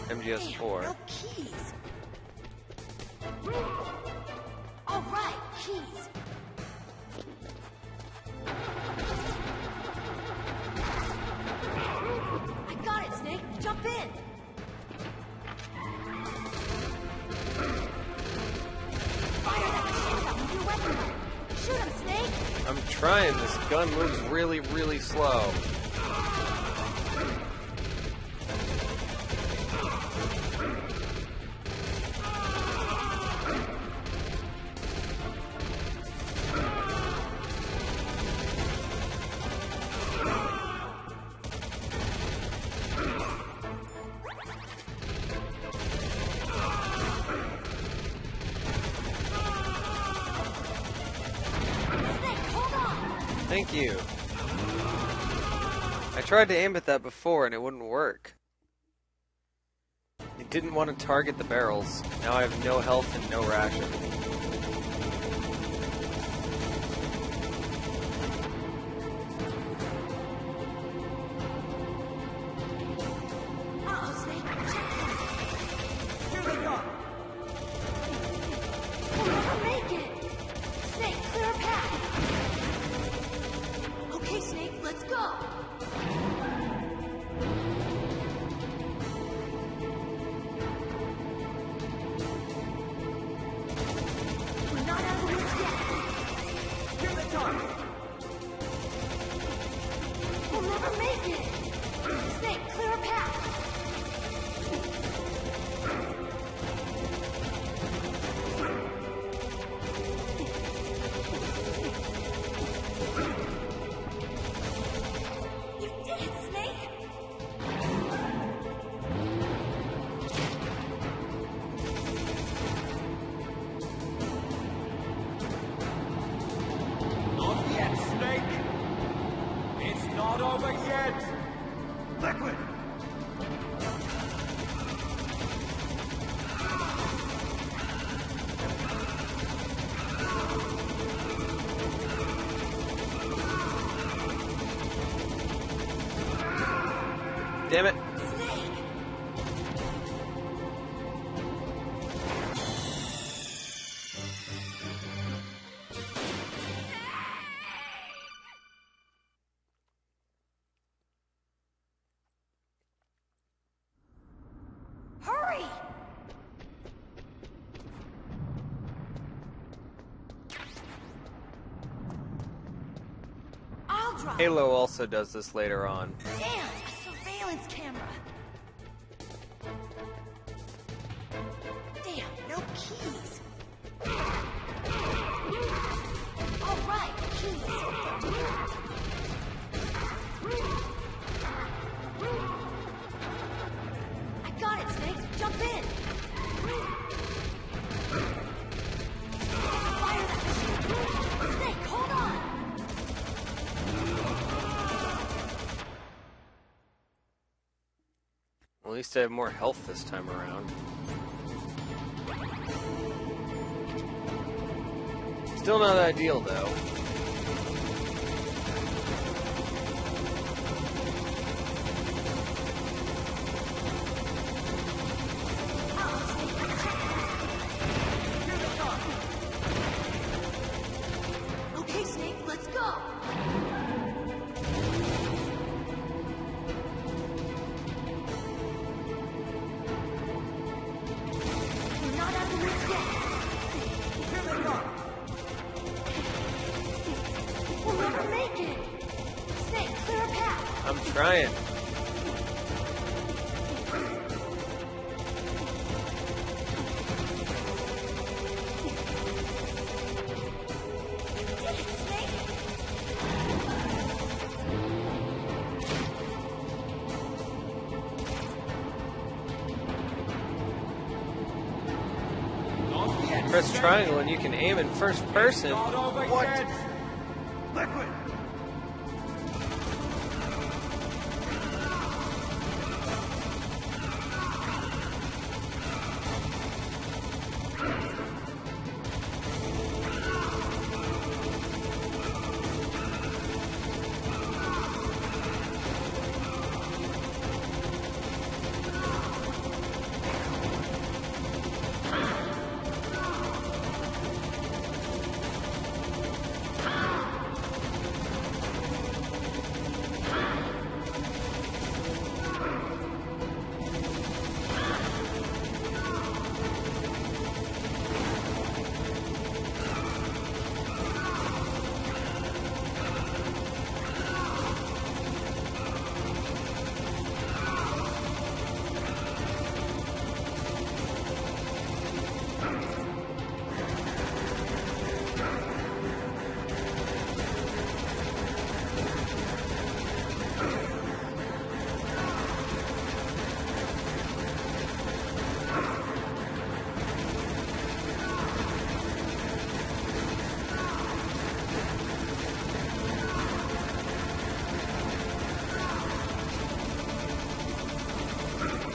In MGS4. No keys. All right, keys. I got it, Snake. Jump in. Fire that machine gun with your weapon. Shoot him, Snake. I'm trying. This gun moves really, really slow. Thank you. I tried to aim at that before and it wouldn't work. It didn't want to target the barrels. Now I have no health and no ration. Uh-oh, Snake. Here we go. We'll never make it. Snake, clear a path. Okay, Snake, let's go. We're not out of the woods yet. Here they come. We'll never make it. Snake, clear a path. You did it, Snake! Not yet, Snake! It's not over yet! Liquid! Damn it. Hurry! I'll drive. Halo also does this later on. Damn, a surveillance camera. Damn, no keys. All right, keys. I got it, Snake. Jump in. Fire that machine. Snake, hold on. At least I have more health this time around. Still not ideal, though. Okay, Snake, let's go. We're not out of the woods yet. Here they come. We'll never make it. Snake, clear a path. I'm trying. You did it, Snake. Not yet, Press Snake. triangle and you can aim in first person. Not over What? yet. Liquid!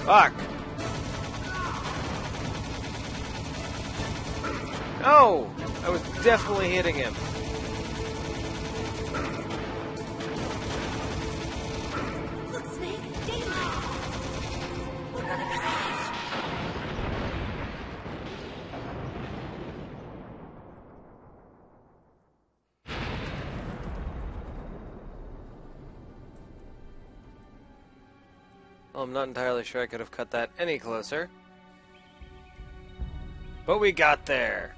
Fuck! No! I was definitely hitting him. Look, Snake! Danger! We're gonna crash! Well, I'm not entirely sure I could have cut that any closer. But we got there!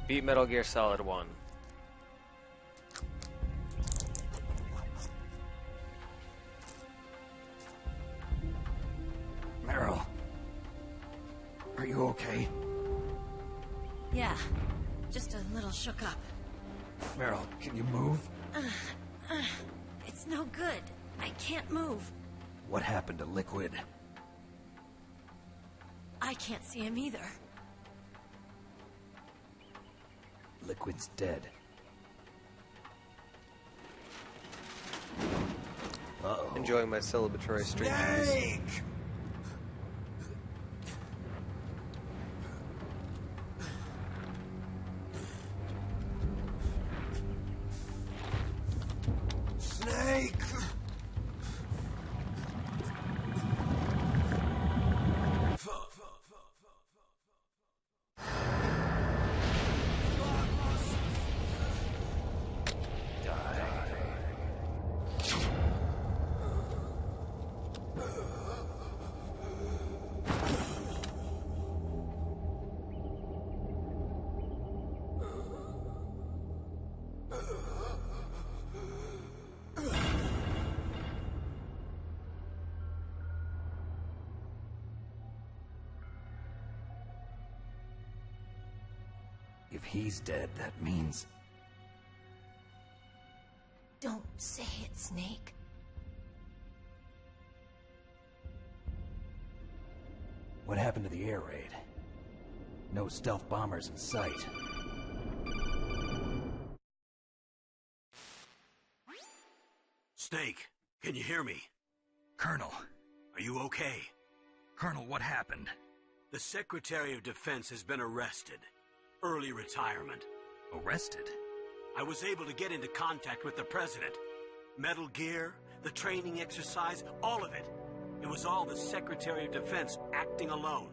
Beat Metal Gear Solid 1. Meryl. Are you okay? Yeah, just a little shook up. Meryl, can you move? It's no good. I can't move. What happened to Liquid? I can't see him either. Liquid's dead. Uh-oh. Enjoying my celebratory stream. Snake! Snake! If he's dead, that means... Don't say it, Snake. What happened to the air raid? No stealth bombers in sight. Snake, can you hear me? Colonel. Are you okay? Colonel, what happened? The Secretary of Defense has been arrested. Early retirement. Arrested? I was able to get into contact with the President. Metal Gear, the training exercise, all of it. It was all the Secretary of Defense acting alone.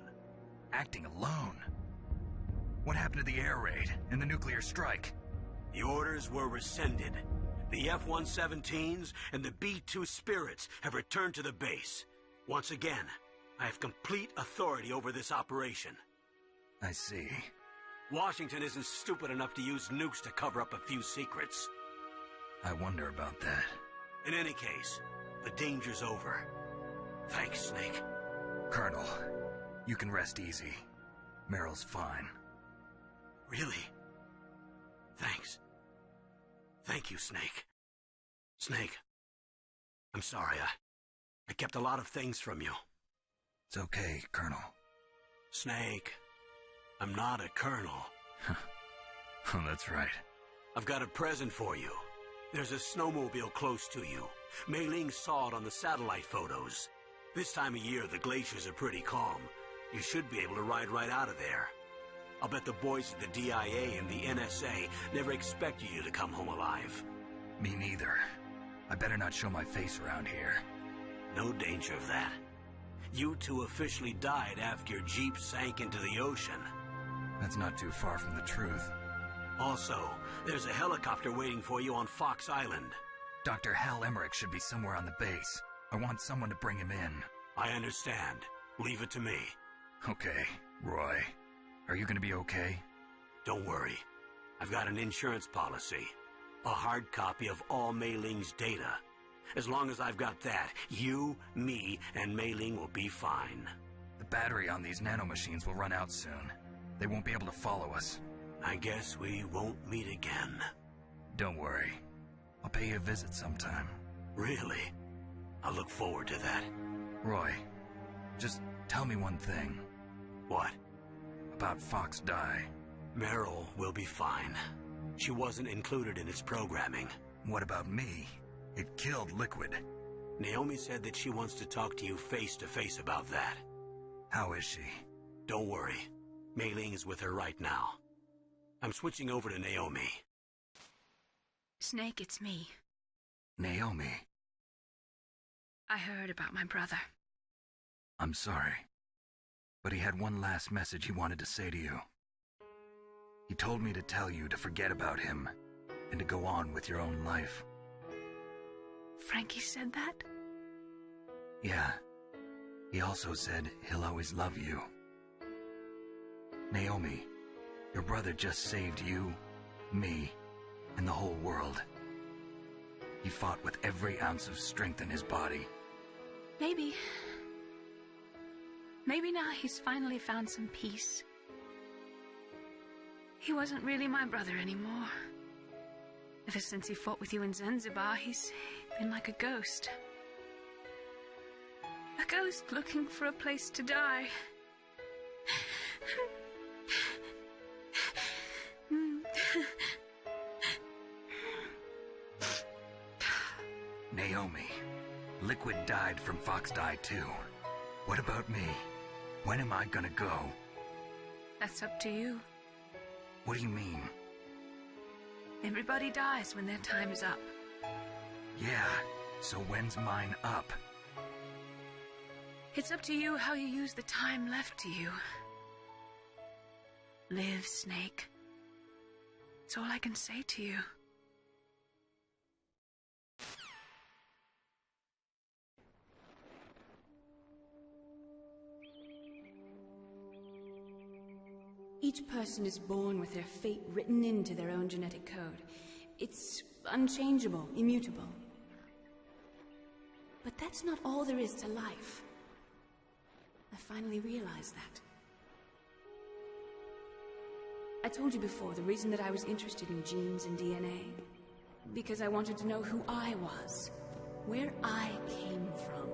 Acting alone? What happened to the air raid and the nuclear strike? The orders were rescinded. The F-117s and the B-2 Spirits have returned to the base. Once again, I have complete authority over this operation. I see. Washington isn't stupid enough to use nukes to cover up a few secrets. I wonder about that. In any case, the danger's over. Thanks, Snake. Colonel, you can rest easy. Meryl's fine. Really? Thanks. Thank you, Snake. Snake, I'm sorry. I kept a lot of things from you. It's okay, Colonel. Snake, I'm not a colonel. Oh, that's right. I've got a present for you. There's a snowmobile close to you. Mei Ling saw it on the satellite photos. This time of year, the glaciers are pretty calm. You should be able to ride right out of there. I'll bet the boys at the DIA and the NSA never expected you to come home alive. Me neither. I better not show my face around here. No danger of that. You two officially died after your Jeep sank into the ocean. That's not too far from the truth. Also, there's a helicopter waiting for you on Fox Island. Dr. Hal Emmerich should be somewhere on the base. I want someone to bring him in. I understand. Leave it to me. Okay, Roy. Are you gonna be okay? Don't worry. I've got an insurance policy. A hard copy of all Mei Ling's data. As long as I've got that, you, me, and Mei Ling will be fine. The battery on these nanomachines will run out soon. They won't be able to follow us. I guess we won't meet again. Don't worry. I'll pay you a visit sometime. Really? I look forward to that. Roy, just tell me one thing. What? About Fox Die. Meryl will be fine. She wasn't included in its programming. What about me? It killed Liquid. Naomi said that she wants to talk to you face to face about that. How is she? Don't worry. Mei Ling is with her right now. I'm switching over to Naomi. Snake, it's me. Naomi. I heard about my brother. I'm sorry. But he had one last message he wanted to say to you. He told me to tell you to forget about him and to go on with your own life. Frankie said that? Yeah. He also said he'll always love you. Naomi, your brother just saved you, me, and the whole world. He fought with every ounce of strength in his body. Maybe now he's finally found some peace. He wasn't really my brother anymore. Ever since he fought with you in Zanzibar, he's been like a ghost. A ghost looking for a place to die. Naomi, Liquid died from Fox Die too. What about me? When am I gonna go? That's up to you. What do you mean? Everybody dies when their time is up. Yeah, so when's mine up? It's up to you how you use the time left to you. Live, Snake. That's all I can say to you. Each person is born with their fate written into their own genetic code. It's unchangeable, immutable. But that's not all there is to life. I finally realized that. I told you before the reason that I was interested in genes and DNA. Because I wanted to know who I was, where I came from.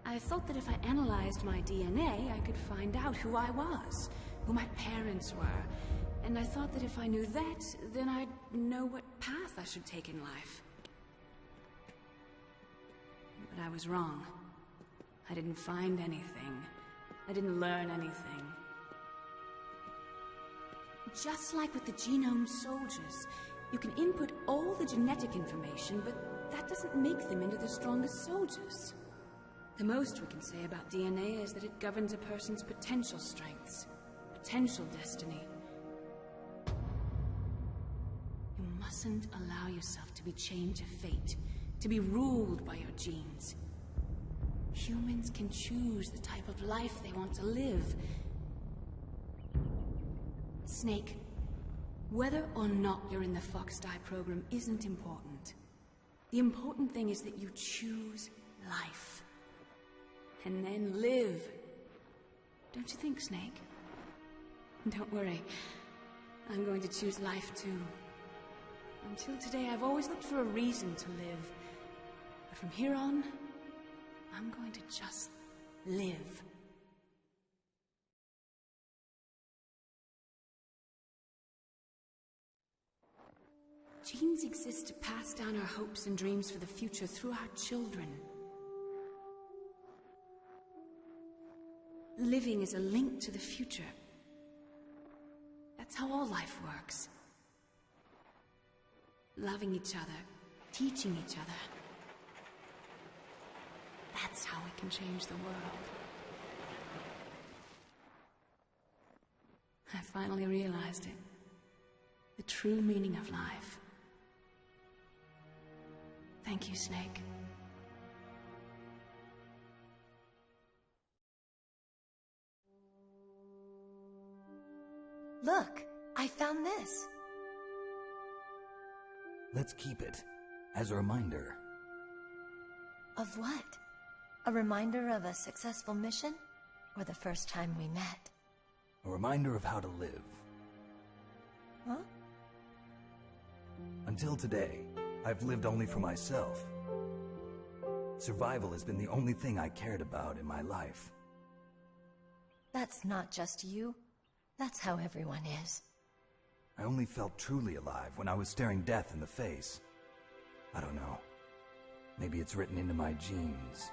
I thought that if I analyzed my DNA, I could find out who I was, who my parents were. And I thought that if I knew that, then I'd know what path I should take in life. But I was wrong. I didn't find anything. I didn't learn anything. Just like with the genome soldiers, you can input all the genetic information, but that doesn't make them into the strongest soldiers. The most we can say about DNA is that it governs a person's potential strengths, potential destiny. You mustn't allow yourself to be chained to fate, to be ruled by your genes. Humans can choose the type of life they want to live. Snake, whether or not you're in the Fox Die program isn't important. The important thing is that you choose life. And then live. Don't you think, Snake? Don't worry. I'm going to choose life too. Until today, I've always looked for a reason to live. But from here on, I'm going to just live. Genes exist to pass down our hopes and dreams for the future through our children. Living is a link to the future. That's how all life works. Loving each other, teaching each other. That's how we can change the world. I finally realized it. The true meaning of life. Thank you, Snake. Look, I found this. Let's keep it as a reminder. Of what? A reminder of a successful mission? Or the first time we met? A reminder of how to live. Huh? Until today, I've lived only for myself. Survival has been the only thing I cared about in my life. That's not just you. That's how everyone is. I only felt truly alive when I was staring death in the face. I don't know. Maybe it's written into my genes.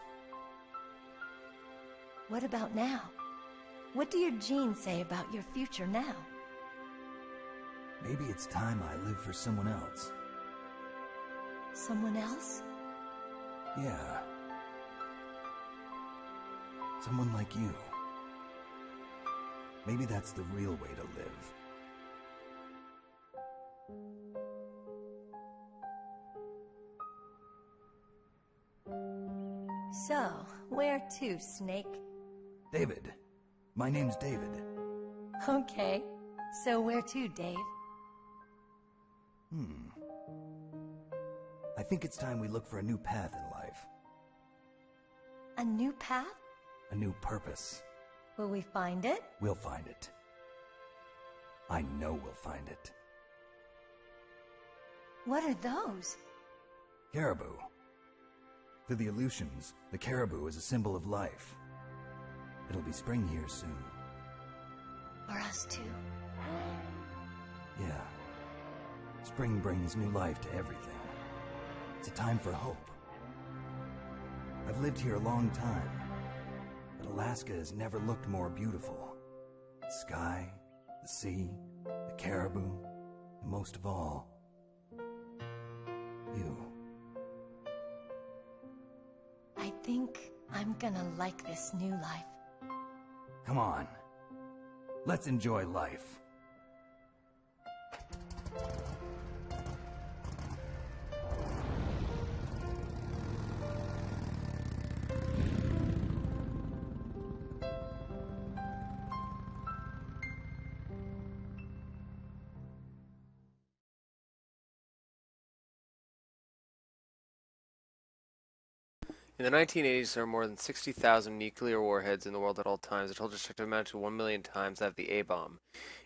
What about now? What do your genes say about your future now? Maybe it's time I live for someone else. Someone else? Yeah. Someone like you. Maybe that's the real way to live. So, where to, Snake? David. My name's David. Okay. So where to, Dave? I think it's time we look for a new path in life. A new path? A new purpose. Will we find it? We'll find it. I know we'll find it. What are those? Caribou. To the Aleutians, the caribou is a symbol of life. It'll be spring here soon. For us too. Yeah. Spring brings new life to everything. It's a time for hope. I've lived here a long time, but Alaska has never looked more beautiful. The sky, the sea, the caribou, and most of all, you. I think I'm gonna like this new life. Come on. Let's enjoy life. In the 1980s, there were more than 60,000 nuclear warheads in the world at all times. The total destructive amount to 1 million times that of the A-bomb.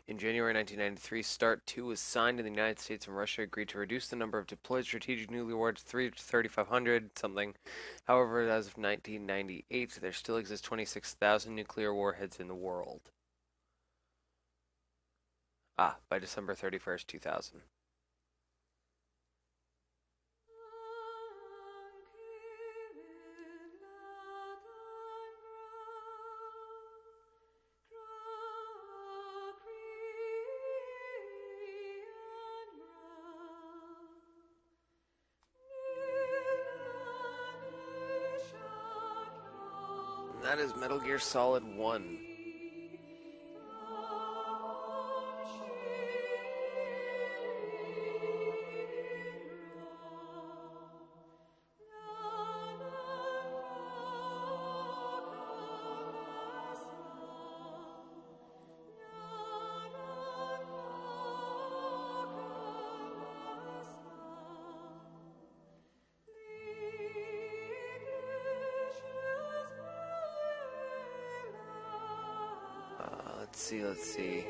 In January 1993, START 2 was signed, and the United States and Russia agreed to reduce the number of deployed strategic nuclear warheads to 3,500 something. However, as of 1998, there still exist 26,000 nuclear warheads in the world. By December 31st, 2000. That is Metal Gear Solid 1. Let's see.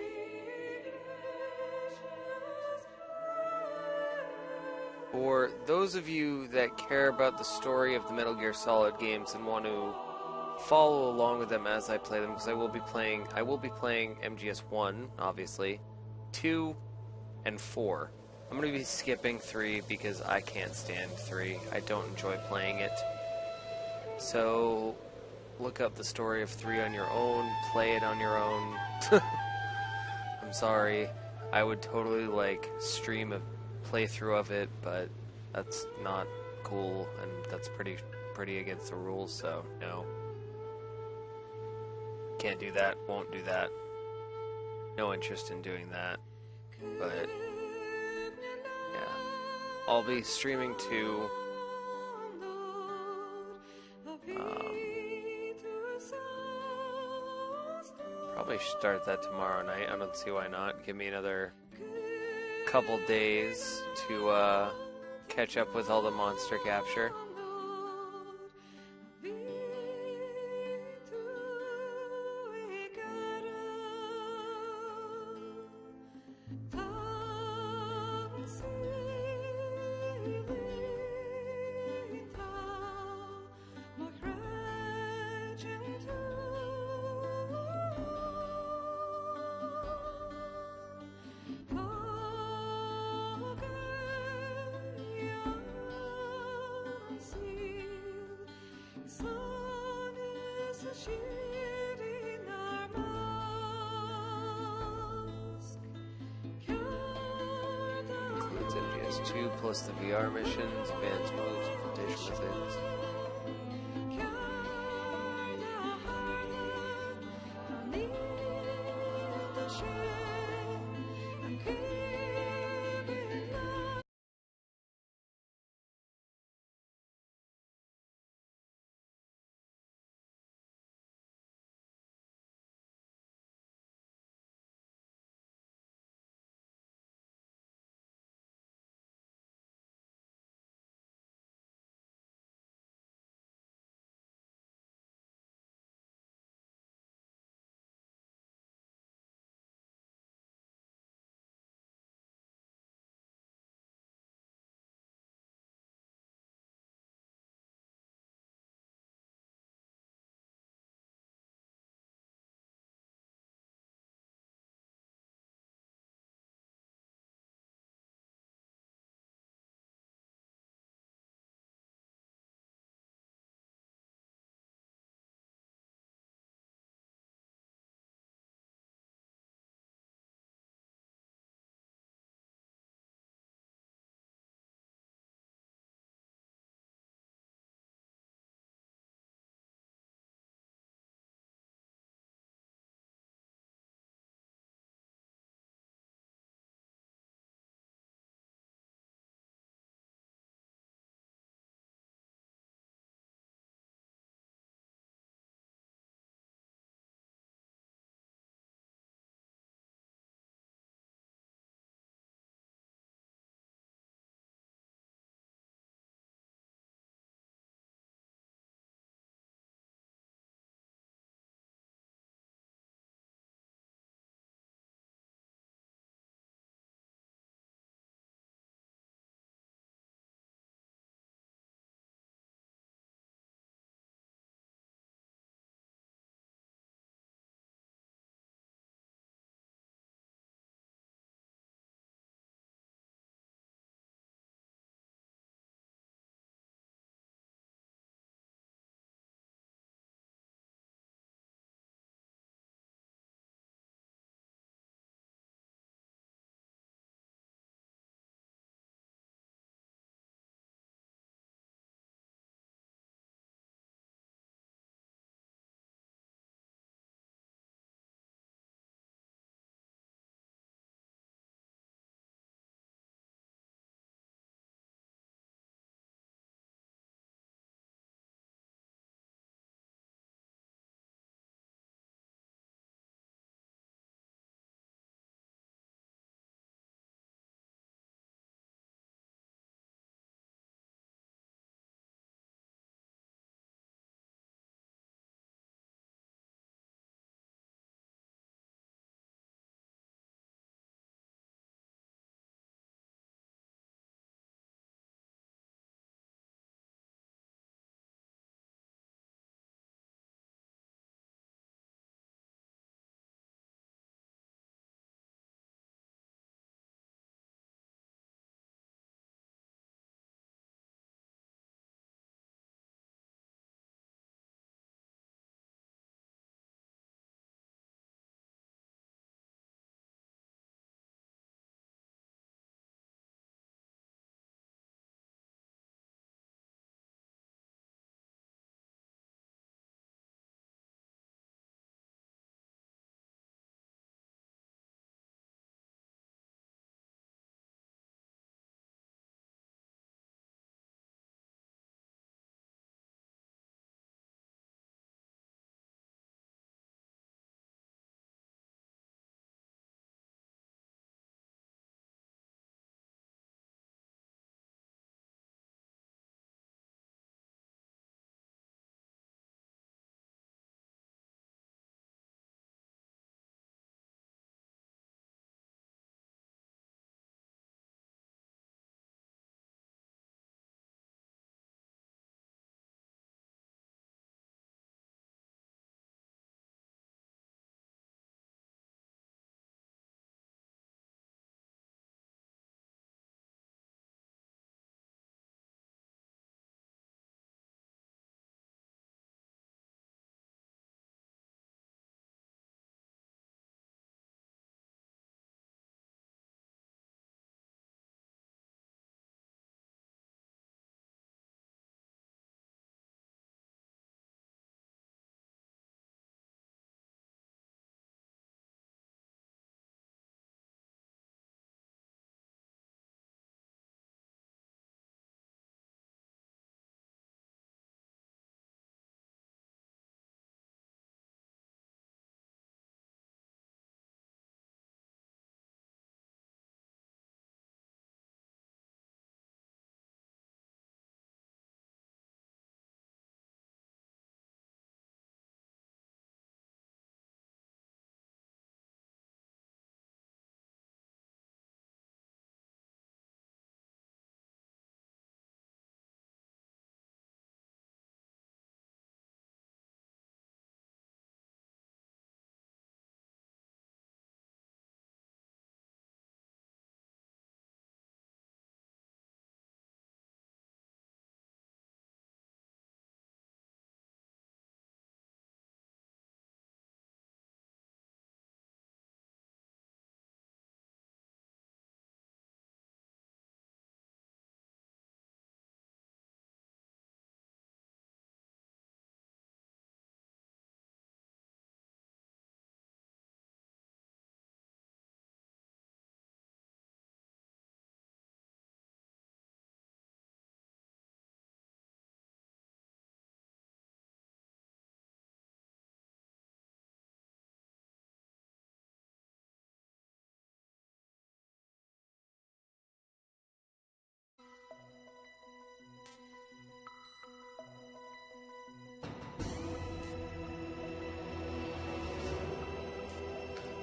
For those of you that care about the story of the Metal Gear Solid games and want to follow along with them as I play them, because I will be playing MGS1, obviously, 2, and 4. I'm going to be skipping 3 because I can't stand 3. I don't enjoy playing it. So look up the story of 3 on your own, play it on your own. I'm sorry, I would totally stream a playthrough of it, but that's not cool, and that's pretty against the rules, so no. Can't do that, won't do that. No interest in doing that, but yeah. I'll be streaming 2. Probably start that tomorrow night. I don't see why not. Give me another couple days to catch up with all the monster capture. Includes MGS2 plus the VR missions, advanced moves, and flotation methods.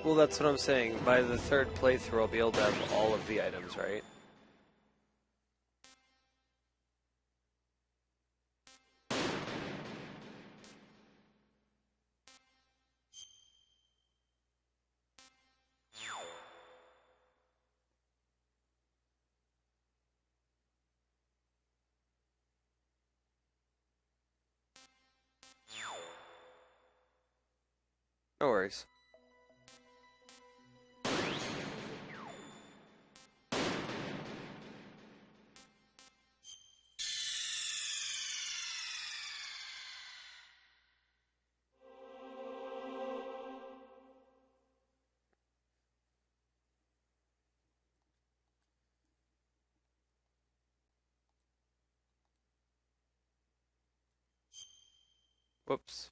Well, that's what I'm saying. By the third playthrough, I'll be able to have all of the items, right? No worries. Whoops.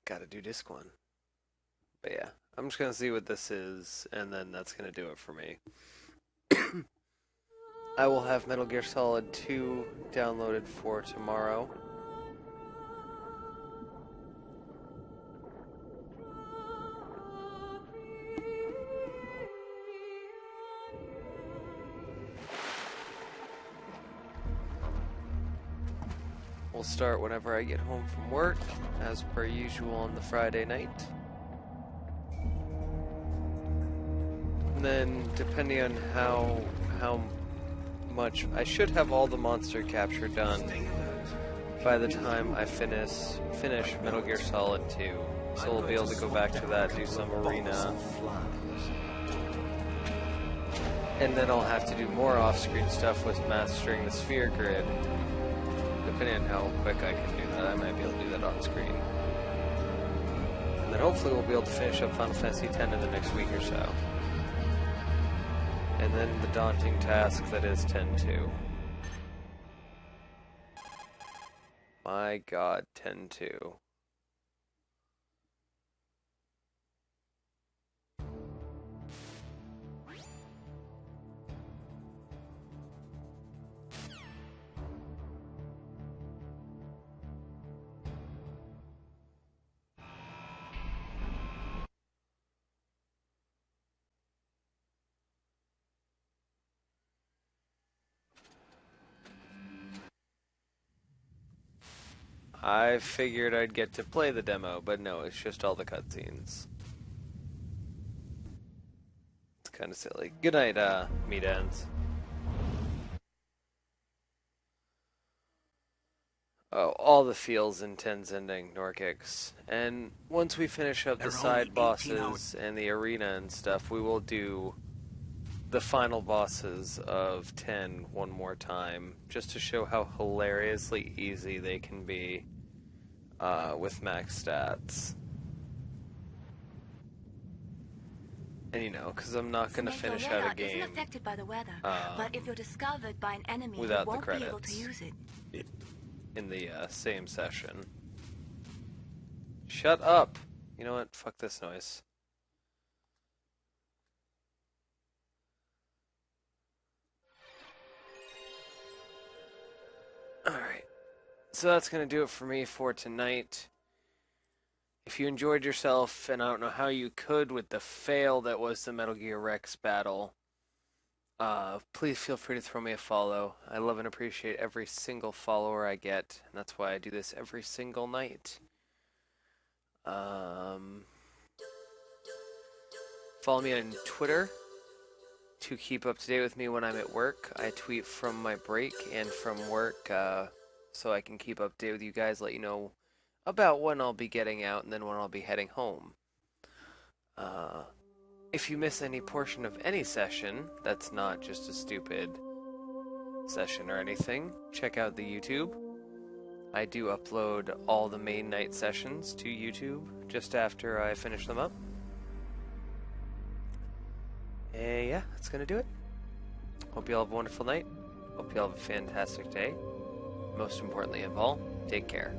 Gotta do disc one. But yeah, I'm just gonna see what this is, and then that's gonna do it for me. I will have Metal Gear Solid 2 downloaded for tomorrow. We'll start whenever I get home from work, as per usual on the Friday night. And then, depending on how much, I should have all the monster capture done by the time I finish Metal Gear Solid 2. So we'll be able to go back to that, do some arena. And then I'll have to do more off-screen stuff with mastering the sphere grid. Depending on how quick I can do that, I might be able to do that on screen. And then hopefully we'll be able to finish up Final Fantasy X in the next week or so. And then the daunting task that is 10-2. My god, 10-2. I figured I'd get to play the demo, but no, it's just all the cutscenes. It's kind of silly. Good night, meat ends. Oh, all the feels in 10's ending, Norkix. And once we finish up the side bosses and the arena and stuff, we will do the final bosses of 10 one more time, just to show how hilariously easy they can be with max stats. And you know, because I'm not going to finish out a game isn't affected by the weather, but if you're discovered by an enemy, without you won't the credits be able to use it. In the same session. Shut up! You know what? Fuck this noise. Alright, so that's going to do it for me for tonight. If you enjoyed yourself, and I don't know how you could with the fail that was the Metal Gear Rex battle, please feel free to throw me a follow. I love and appreciate every single follower I get, and that's why I do this every single night. Follow me on Twitter to keep up to date with me when I'm at work. I tweet from my break and from work, so I can keep up to date with you guys, let you know about when I'll be getting out and then when I'll be heading home. If you miss any portion of any session, that's not just a stupid session or anything, check out the YouTube. I do upload all the main night sessions to YouTube just after I finish them up. And yeah, that's gonna do it. Hope you all have a wonderful night. Hope you all have a fantastic day. Most importantly of all, take care.